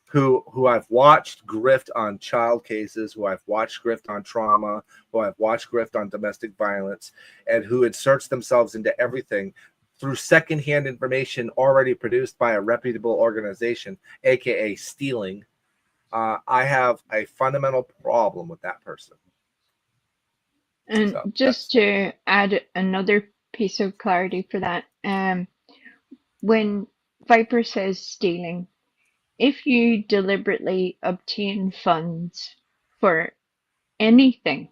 who I've watched grift on child cases, who I've watched grift on trauma, who I've watched grift on domestic violence, and who inserts themselves into everything through secondhand information already produced by a reputable organization, aka stealing, I have a fundamental problem with that person.
And
So
just to add another piece of clarity for that, when Viper says stealing, if you deliberately obtain funds for anything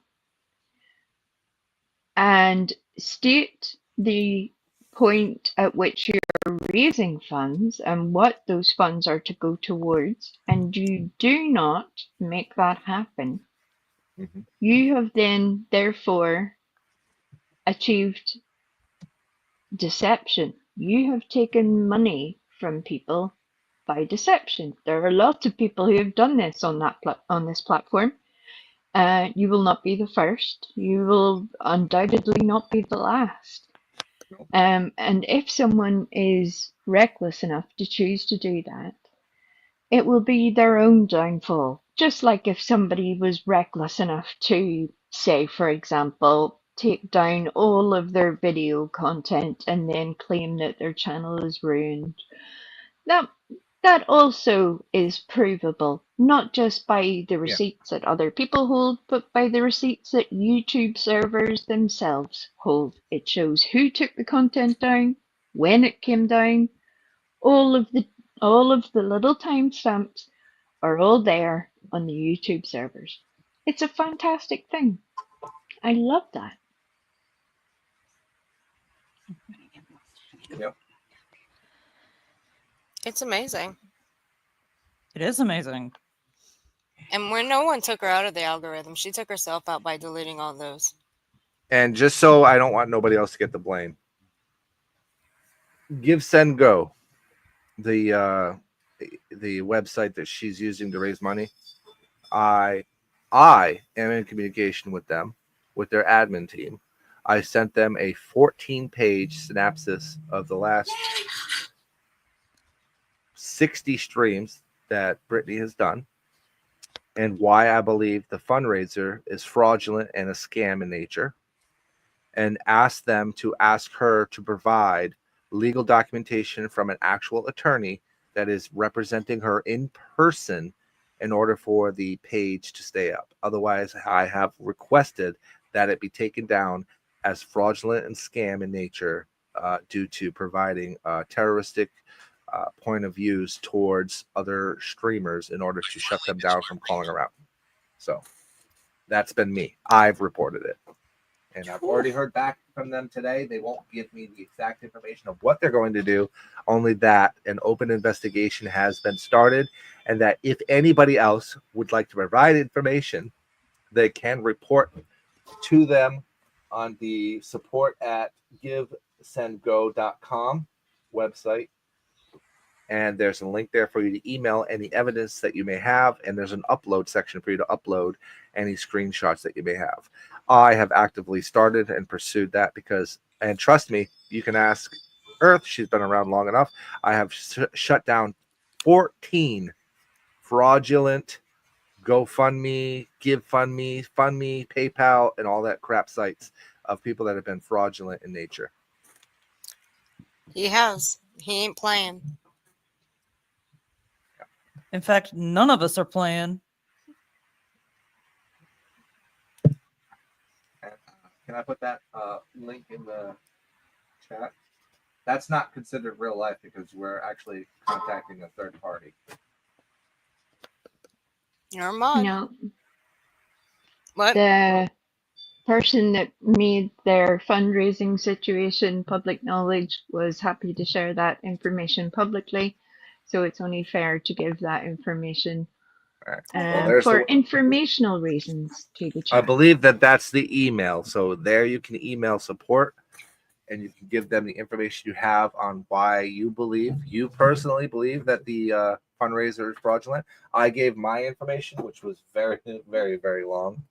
and state the point at which you're raising funds and what those funds are to go towards, and you do not make that happen, you have then therefore achieved deception. You have taken money from people by deception. There are lots of people who have done this on this platform. You will not be the first. You will undoubtedly not be the last. And if someone is reckless enough to choose to do that, it will be their own downfall. Just like if somebody was reckless enough to, say, for example, take down all of their video content and then claim that their channel is ruined. That also is provable, not just by the receipts that other people hold, but by the receipts that YouTube servers themselves hold. It shows who took the content down, when it came down. All of the little timestamps are all there on the YouTube servers. It's a fantastic thing. I love that.
Yep.
It's amazing.
It is amazing.
And when no one took her out of the algorithm, she took herself out by deleting all those.
And just so I don't want nobody else to get the blame, Give Send Go, the website that she's using to raise money, I I am in communication with them, with their admin team. I sent them a 14-page synopsis of the last 60 streams that Brittany has done and why I believe the fundraiser is fraudulent and a scam in nature, and asked them to ask her to provide legal documentation from an actual attorney that is representing her in person in order for the page to stay up. Otherwise, I have requested that it be taken down as fraudulent and scam in nature due to providing terroristic point of views towards other streamers in order to shut them down from calling around. So that's been me. I've reported it. And I've already heard back from them today. They won't give me the exact information of what they're going to do, only that an open investigation has been started, and that if anybody else would like to provide information, they can report to them on the support at givesendgo.com website. And there's a link there for you to email any evidence that you may have, and there's an upload section for you to upload any screenshots that you may have. I have actively started and pursued that because, and trust me, you can ask Earth, she's been around long enough. I have shut down 14 fraudulent GoFundMe, GiveFundMe, FundMe, PayPal, and all that crap sites of people that have been fraudulent in nature.
He has. He ain't playing.
In fact, none of us are playing.
Can I put that link in the chat? That's not considered real life because we're actually contacting a third party.
Never mind.
No.
What?
The person that made their fundraising situation public knowledge was happy to share that information publicly. So it's only fair to give that information for informational reasons to the chat.
I believe that that's the email. So there you can email support and you can give them the information you have on why you personally believe that the fundraiser is fraudulent. I gave my information, which was very, very, very long.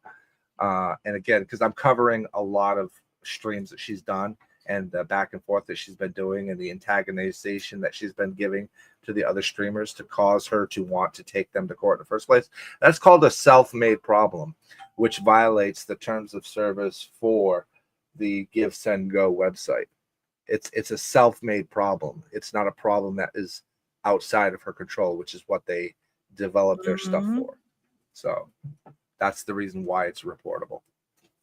And again, because I'm covering a lot of streams that she's done and the back and forth that she's been doing and the antagonization that she's been giving to the other streamers to cause her to want to take them to court in the first place. That's called a self-made problem, which violates the terms of service for the Give, Send, Go website. It's a self-made problem. It's not a problem that is outside of her control, which is what they develop their stuff for. So that's the reason why it's reportable.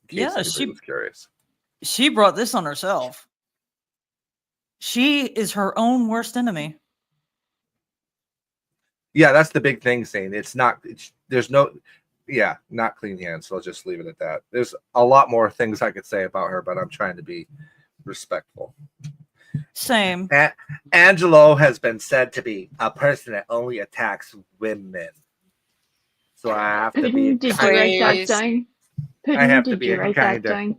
Yeah,
she was curious.
She brought this on herself. She is her own worst enemy.
Yeah, that's the big thing, saying not clean hands. So I'll just leave it at that. There's a lot more things I could say about her, but I'm trying to be respectful.
Same.
Angelo has been said to be a person that only attacks women. So I have to be.
Did you write that down?
I have to
did
be
you write that
kinda.
down?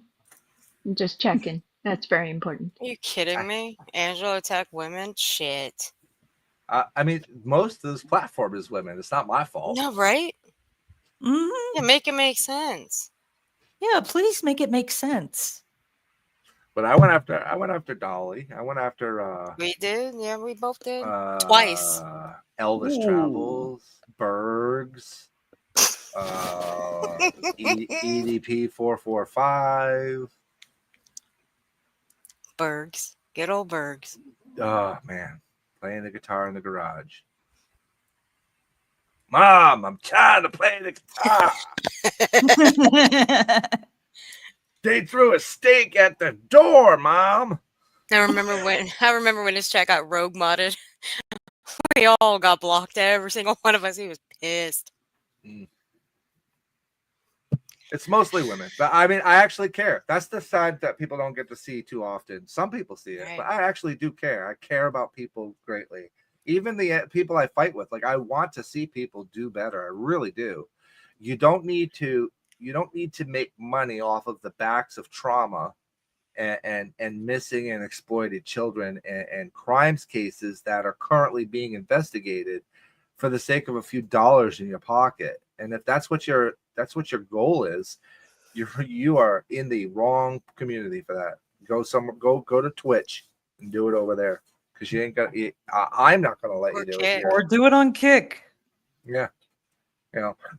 I'm just checking. That's very important.
Are you kidding me? Angelo attack women? Shit.
I mean, most of this platform is women. It's not my fault.
No, right?
Mm-hmm.
Yeah, make it make sense.
Yeah, please make it make sense.
But I went after Dolly. I went after
we did. Yeah, we both did. Twice.
Elvis Travels, Bergs, EDP 445.
Bergs. Good old Bergs.
Oh man. Playing the guitar in the garage. Mom, I'm tired of playing the guitar. They threw a steak at the door, Mom.
I remember when his chat got rogue modded. We all got blocked. Every single one of us. He was pissed.
It's mostly women, but I mean, I actually care. That's the side that people don't get to see too often. Some people see it, but I actually do care. I care about people greatly. Even the people I fight with, like I want to see people do better. I really do. You don't need to make money off of the backs of trauma and missing and exploited children and crimes cases that are currently being investigated for the sake of a few dollars in your pocket. And if that's what your goal is, you are in the wrong community for that. Go to Twitch and do it over there, because you ain't got. I'm not gonna let you do it here.
Or do it on Kick.
Yeah,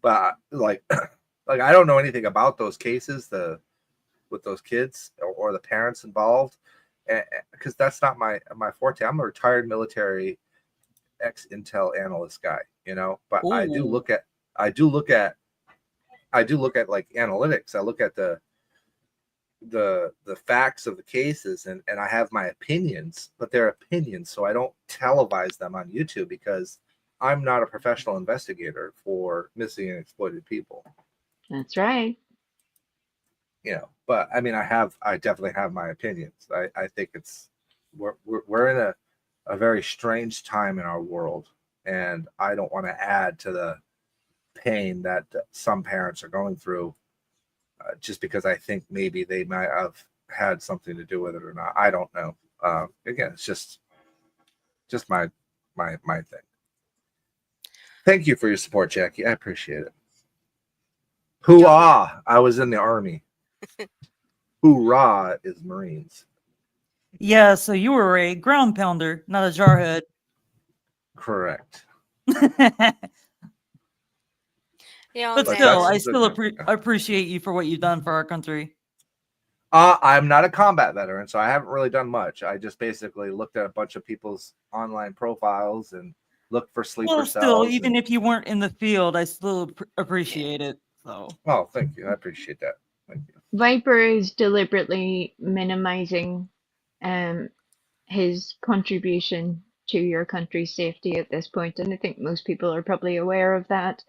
but like I don't know anything about those cases with those kids or the parents involved, because that's not my forte. I'm a retired military ex-intel analyst guy, but I do look at like analytics. I look at the facts of the cases, and I have my opinions, but they're opinions, so I don't televise them on YouTube because I'm not a professional investigator for missing and exploited people.
That's right.
But I mean, I definitely have my opinions. I think we're in a very strange time in our world, and I don't want to add to the pain that some parents are going through just because I think maybe they might have had something to do with it or not. I don't know. Again, it's just my thing. Thank you for your support, Jackie. I appreciate it. Hoorah! I was in the Army. Hoorah is Marines.
Yeah, so you were a ground pounder, not a jarhead.
Correct.
Yeah,
but still, I still appreciate you for what you've done for our country.
I'm not a combat veteran, so I haven't really done much. I just basically looked at a bunch of people's online profiles and looked for sleeper cells.
Still, even if you weren't in the field, I still appreciate it. So.
Oh, thank you. I appreciate that. Thank you.
Viper is deliberately minimizing his contribution to your country's safety at this point, and I think most people are probably aware of that.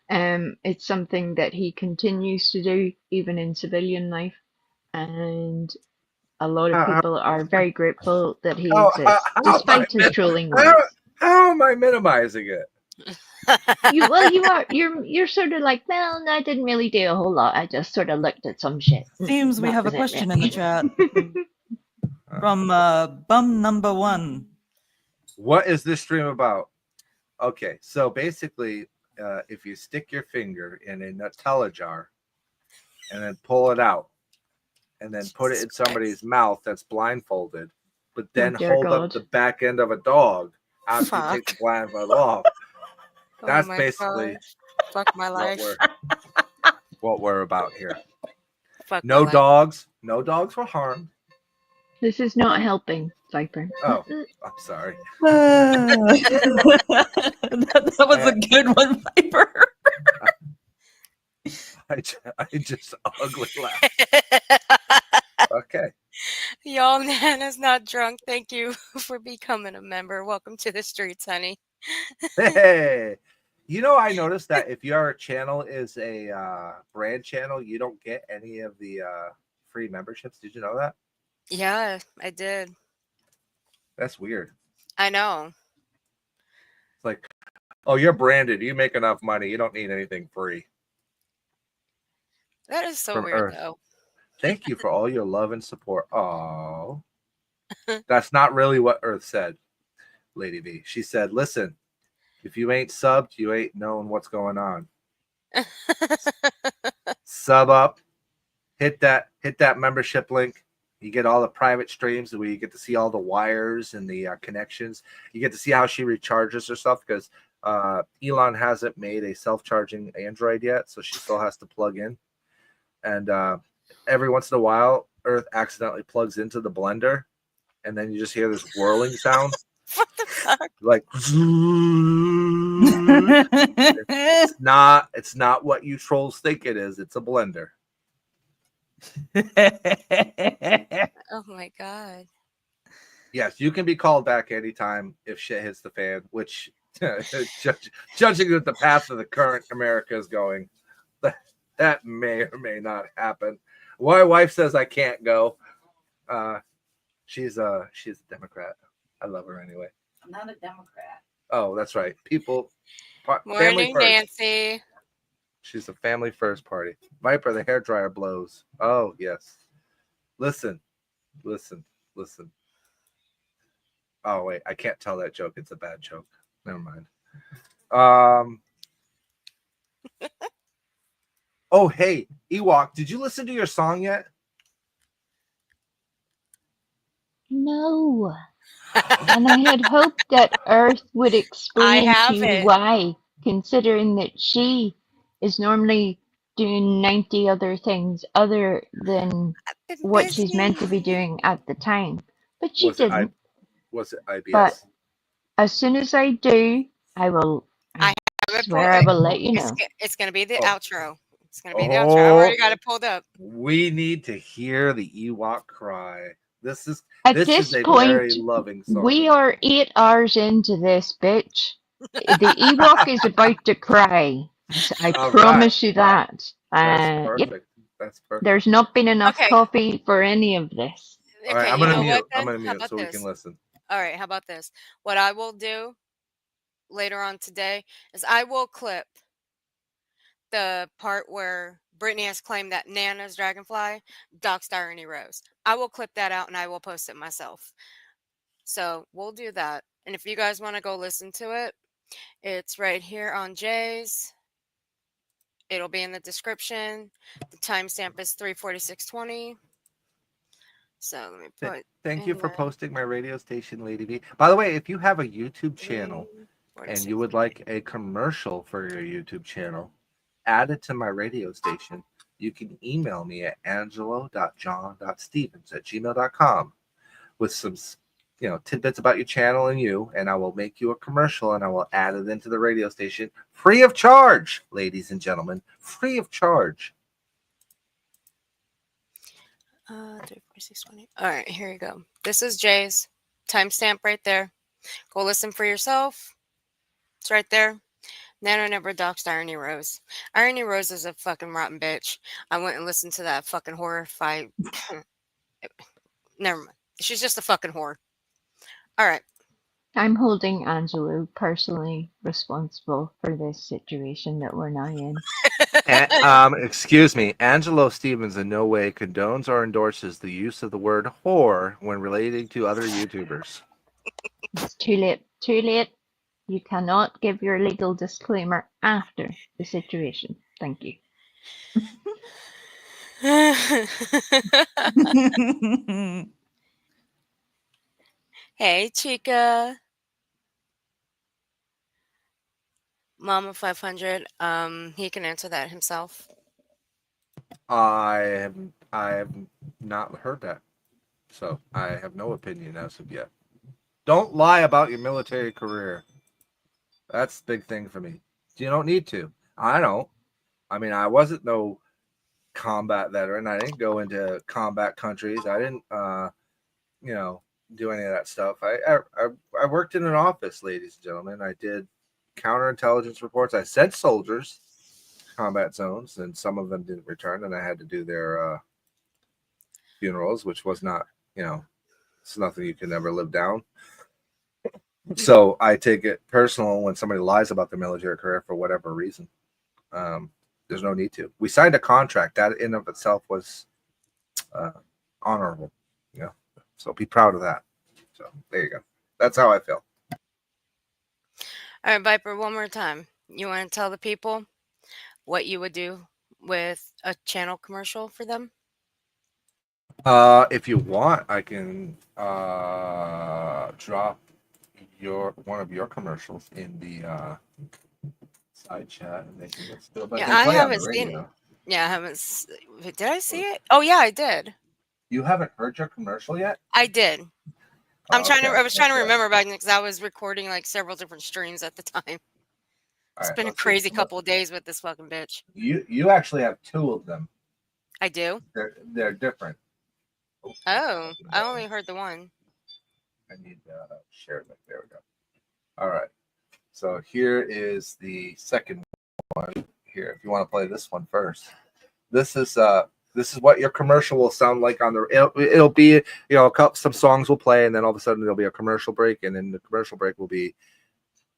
It's something that he continues to do even in civilian life, and a lot of people are very grateful that he exists, despite his trolling ways.
How am I minimizing it?
You're sort of like, well, I didn't really do a whole lot. I just sort of looked at some shit.
Seems we have a question in the chat from Bum Number 1.
What is this stream about? Okay, so basically, if you stick your finger in a Nutella jar and then pull it out and then put it in somebody's mouth that's blindfolded, but then hold up the back end of a dog after you take the blindfold off. That's basically
my life.
What we're about here.
No
dogs were harmed.
This is not helping, Viper.
Oh, I'm sorry.
that was a good one, Viper.
I just ugly laugh. Okay.
Y'all, Nana's not drunk. Thank you for becoming a member. Welcome to the streets, honey.
Hey, I noticed that if your channel is a brand channel, you don't get any of the free memberships. Did you know that?
Yeah, I did.
That's weird.
I know.
It's like, oh, you're branded. You make enough money. You don't need anything free.
That is so
From
weird,
Earth.
though.
Thank you for all your love and support. Oh, that's not really what Earth said, Lady V. She said, listen, if you ain't subbed, you ain't knowing what's going on. Sub up, hit that membership link. You get all the private streams where you get to see all the wires and the connections. You get to see how she recharges her stuff, because Elon hasn't made a self-charging Android yet, so she still has to plug in. And every once in a while, Earth accidentally plugs into the blender, and then you just hear this whirling sound.
What the fuck?
Like, it's not what you trolls think it is. It's a blender.
Oh my god.
Yes, you can be called back anytime if shit hits the fan, which judging with the path of the current America is going, that may or may not happen. My wife says I can't go. She's a Democrat. I love her anyway.
I'm not a Democrat.
Oh, that's right.
Morning, Nancy.
She's a family first party. Viper, the hairdryer blows. Oh, yes. Listen. Oh, wait. I can't tell that joke. It's a bad joke. Never mind. Oh, hey, Ewok, did you listen to your song yet?
No. And I had hoped that Earth would
I
explain
have
to you
it.
why, considering that she is normally doing 90 other things other than
Been
what she's meant to be
busy.
doing at the time. But she
Was it
didn't.
was it
But
IBS?
as soon as I do, I
I have it
swear I will let you
It's
know.
it's gonna be the
Oh.
outro. It's gonna be the outro. I already
Oh,
got it pulled up.
we need to hear the Ewok cry. This is
At
this is
this
a very
point,
loving
we
song.
are 8 hours into this, bitch. The Ewok is about to cry. I
All right,
promise you that.
that's
Yep.
perfect. That's perfect.
There's not been enough
Okay.
coffee for any of this.
All right,
Okay,
I'm
you
gonna
know what
mute. I'm
then?
gonna
How
mute
about
so we can
this?
listen.
All right, how about this? What I will do later on today is I will clip the part where Brittany has claimed that Nana's dragonfly doxed Irony Rose. I will clip that out and I will post it myself. So we'll do that. And if you guys want to go listen to it, it's right here on Jay's. It'll be in the description. The timestamp is 3:46:20. So let me put
Thank you
in
for
the
posting my radio station, Lady B. By the way, if you have a YouTube channel and you
3:46.
would like a commercial for your YouTube channel added to my radio station, you can email me at angelo.john.stevens@gmail.com with some tidbits about your channel and you, and I will make you a commercial and I will add it into the radio station free of charge, ladies and gentlemen, free of charge.
3:46:20. All right, here you go. This is Jay's timestamp right there. Go listen for yourself. It's right there. Nana never doxed Irony Rose. Irony Rose is a fucking rotten bitch. I went and listened to that fucking horror fight. Never mind. She's just a fucking whore. All right.
I'm holding Angelo personally responsible for this situation that we're now in.
Excuse me, Angelo Stevens in no way condones or endorses the use of the word whore when relating to other YouTubers.
It's too late. Too late. You cannot give your legal disclaimer after the situation. Thank you.
Hey, Chica. Mama 500. He can answer that himself.
I have not heard that, so I have no opinion as of yet. Don't lie about your military career. That's the big thing for me. You don't need to. I don't. I mean, I wasn't no combat veteran. I didn't go into combat countries. I didn't, do any of that stuff. I worked in an office, ladies and gentlemen. I did counterintelligence reports. I sent soldiers to combat zones, and some of them didn't return, and I had to do their funerals, which was not, it's nothing you can ever live down. So I take it personal when somebody lies about their military career for whatever reason. There's no need to. We signed a contract that in of itself was honorable, so be proud of that. So there you go. That's how I feel.
All right, Viper, one more time. You want to tell the people what you would do with a channel commercial for them?
If you want, I can drop one of your commercials in the side chat, and they can still. But
Yeah,
they
I
play on the
haven't seen.
radio.
Yeah, I haven't. Did I see it? Oh yeah, I did.
You haven't heard your commercial yet?
I did.
Oh,
I was trying to remember back because I was recording like several different streams at the time. It's been a crazy couple of days with this fucking bitch.
You actually have two of them.
I do.
They're different.
Oh, I only heard the one.
I need to share it. There we go. All right. So here is the second one. Here, if you want to play this one first, this is what your commercial will sound like on the. It'll be some songs will play, and then all of a sudden there'll be a commercial break, and then the commercial break will be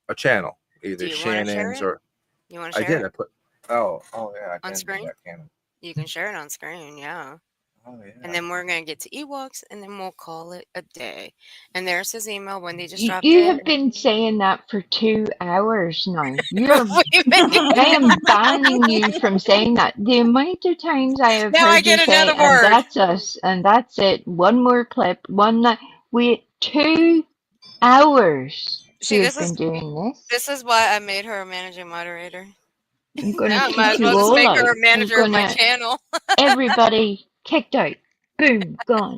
a channel, either Shannon's or.
You want to share it?
I put. Oh yeah. I
on screen.
can.
You can share it on screen. Yeah.
Oh yeah.
And then we're gonna get to Ewoks, and then we'll call it a day. And there's his email. Wendy just dropped
You
it.
have been saying that for 2 hours now.
Wait a minute.
I am banning you from saying that. The amount of times I have
Now I
heard you
get
say,
another
and
word.
that's us, and that's it. One more clip. We 2 hours
See,
you have been doing this.
This is why I made her a managing moderator.
I'm going
Now
to
I might
kick
as
you
well just
all
make
out.
her a
I'm
manager of my
gonna
channel.
everybody kicked out. Boom, gone.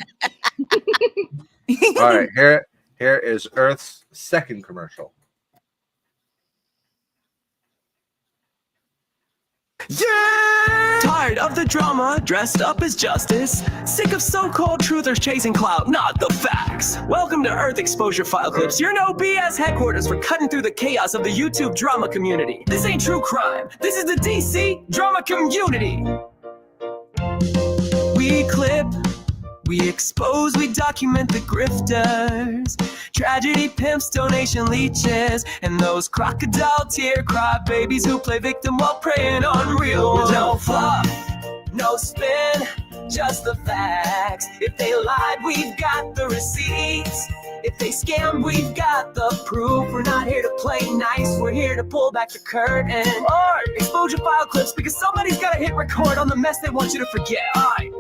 All right, here is Earth's second commercial.
Yeah! Tired of the drama, dressed up as justice? Sick of so-called truthers chasing clout, not the facts? Welcome to Earth Exposure File Clips, your no BS headquarters for cutting through the chaos of the YouTube drama community. This ain't true crime, this is the DC drama community. We clip, we expose, we document the grifters, tragedy pimps, donation leeches, and those crocodile tear cry babies who play victim while preying on real ones. No fluff, no spin, just the facts. If they lied, we've got the receipts. If they scammed, we've got the proof. We're not here to play nice, we're here to pull back the curtain. Or exposure file clips, because somebody's gotta hit record on the mess they want you to forget. Alright,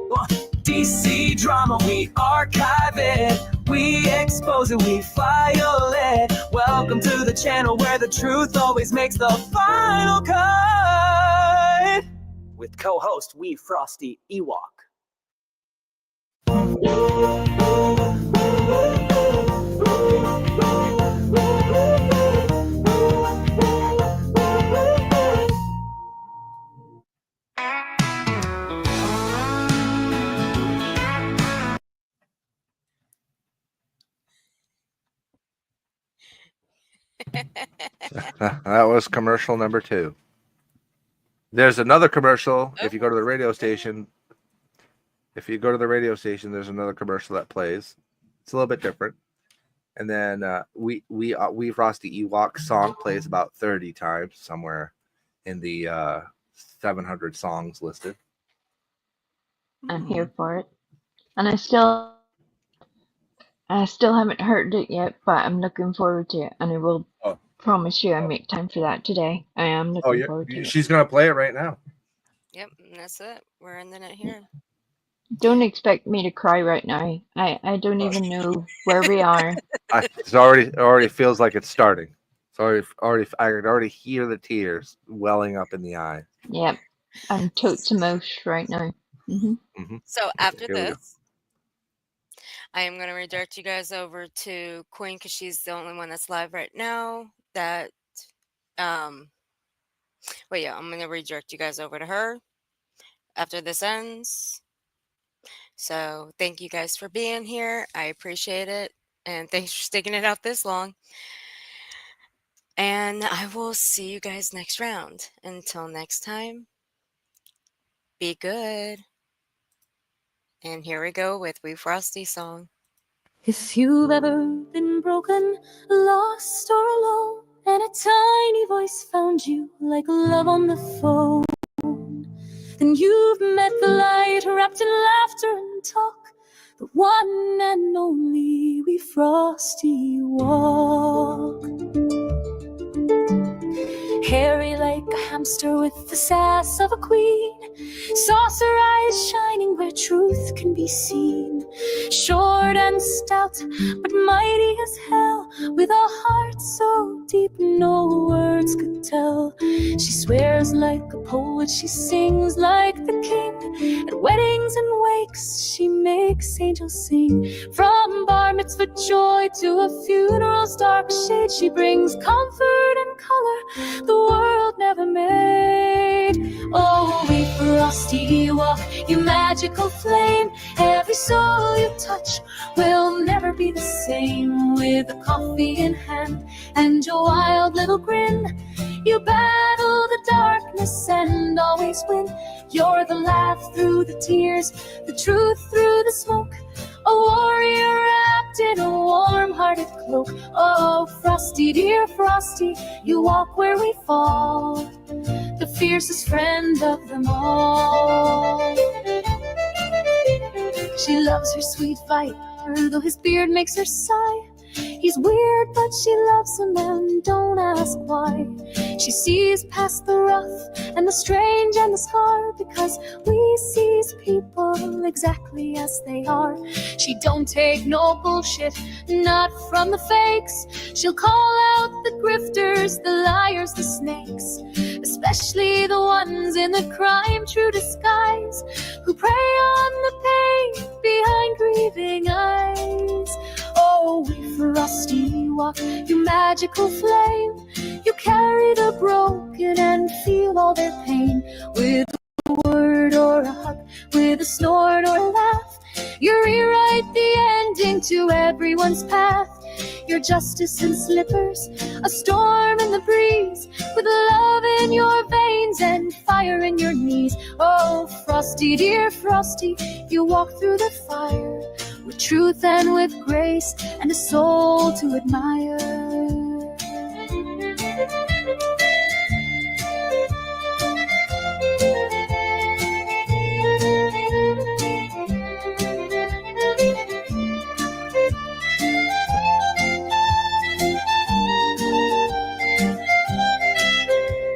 DC drama, we archive it, we expose it, we file it. Welcome to the channel where the truth always makes the final cut. With co-host We Frosty Ewok.
That was commercial number 2. There's another commercial. If you go to the radio station, there's another commercial that plays. It's a little bit different. And then we Frosty Ewok song plays about 30 times somewhere in the 700 songs listed.
I'm here for it. And I still haven't heard it yet, but I'm looking forward to it. And I will promise you I make time for that today. I am looking forward to it.
She's gonna play it right now.
Yep, and that's it. We're ending it here.
Don't expect me to cry right now. I don't even know where we are.
It's already feels like it's starting. I can already hear the tears welling up in the eye.
Yep, I'm totes emotion right now.
So after
Here we go.
this, I am going to redirect you guys over to Queen because she's the only one that's live right now. I'm going to redirect you guys over to her after this ends. So thank you guys for being here. I appreciate it. And thanks for sticking it out this long. And I will see you guys next round. Until next time, be good. And here we go with We Frosty song.
If you've ever been broken, lost, or alone, and a tiny voice found you like love on the phone, then you've met the light wrapped in laughter and talk, the one and only We Frosty walk. Hairy like a hamster with the sass of a queen, saucer eyes shining where truth can be seen. Short and stout, but mighty as hell, with a heart so deep no words could tell. She swears like a poet, she sings like the king. At weddings and wakes, she makes angels sing. From bar mitzvah joy to a funeral's dark shade, she brings comfort and color the world never made. Oh, We Frosty Ewok, you magical flame. Every soul you touch will never be the same. With a coffee in hand and your wild little grin, you battle the darkness and always win. You're the laugh through the tears, the truth through the smoke, a warrior wrapped in a warm-hearted cloak. Oh, Frosty, dear Frosty, you walk where we fall, the fiercest friend of them all. She loves her sweet viper, though his beard makes her sigh. He's weird, but she loves him and don't ask why. She sees past the rough and the strange and the scar, because we sees people exactly as they are. She don't take no bullshit, not from the fakes. She'll call out the grifters, the liars, the snakes, especially the ones in the crime true disguise, who prey on the pain behind grieving eyes. Oh, we frosty walk, you magical flame. You carry the broken and feel all their pain. With a word or a hug, with a snort or a laugh, you rewrite the ending to everyone's path. Your justice in slippers, a storm in the breeze, with love in your veins and fire in your knees. Oh, Frosty, dear Frosty, you walk through the fire with truth and with grace and a soul to admire.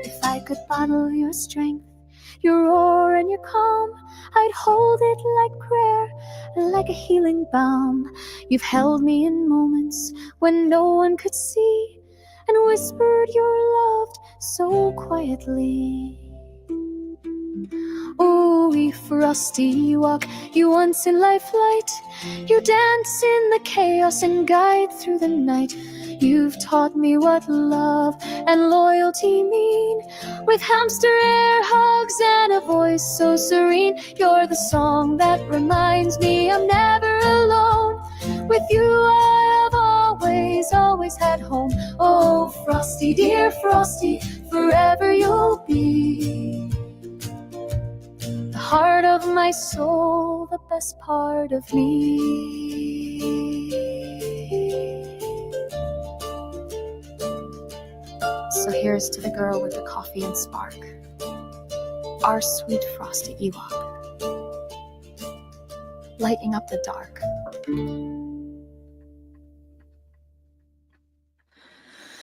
If I could bottle your strength, your roar and your calm, I'd hold it like prayer, like a healing balm. You've held me in moments when no one could see, and whispered you're loved so quietly. Oh, we frosty walk, you once in life light. You dance in the chaos and guide through the night. You've taught me what love and loyalty mean, with hamster air hugs and a voice so serene. You're the song that reminds me I'm never alone. With you I have always had home. Oh, Frosty, dear Frosty, forever you'll be the heart of my soul, the best part of me. So here's to the girl with the coffee and spark, our sweet Frosty Ewok, lighting up the dark.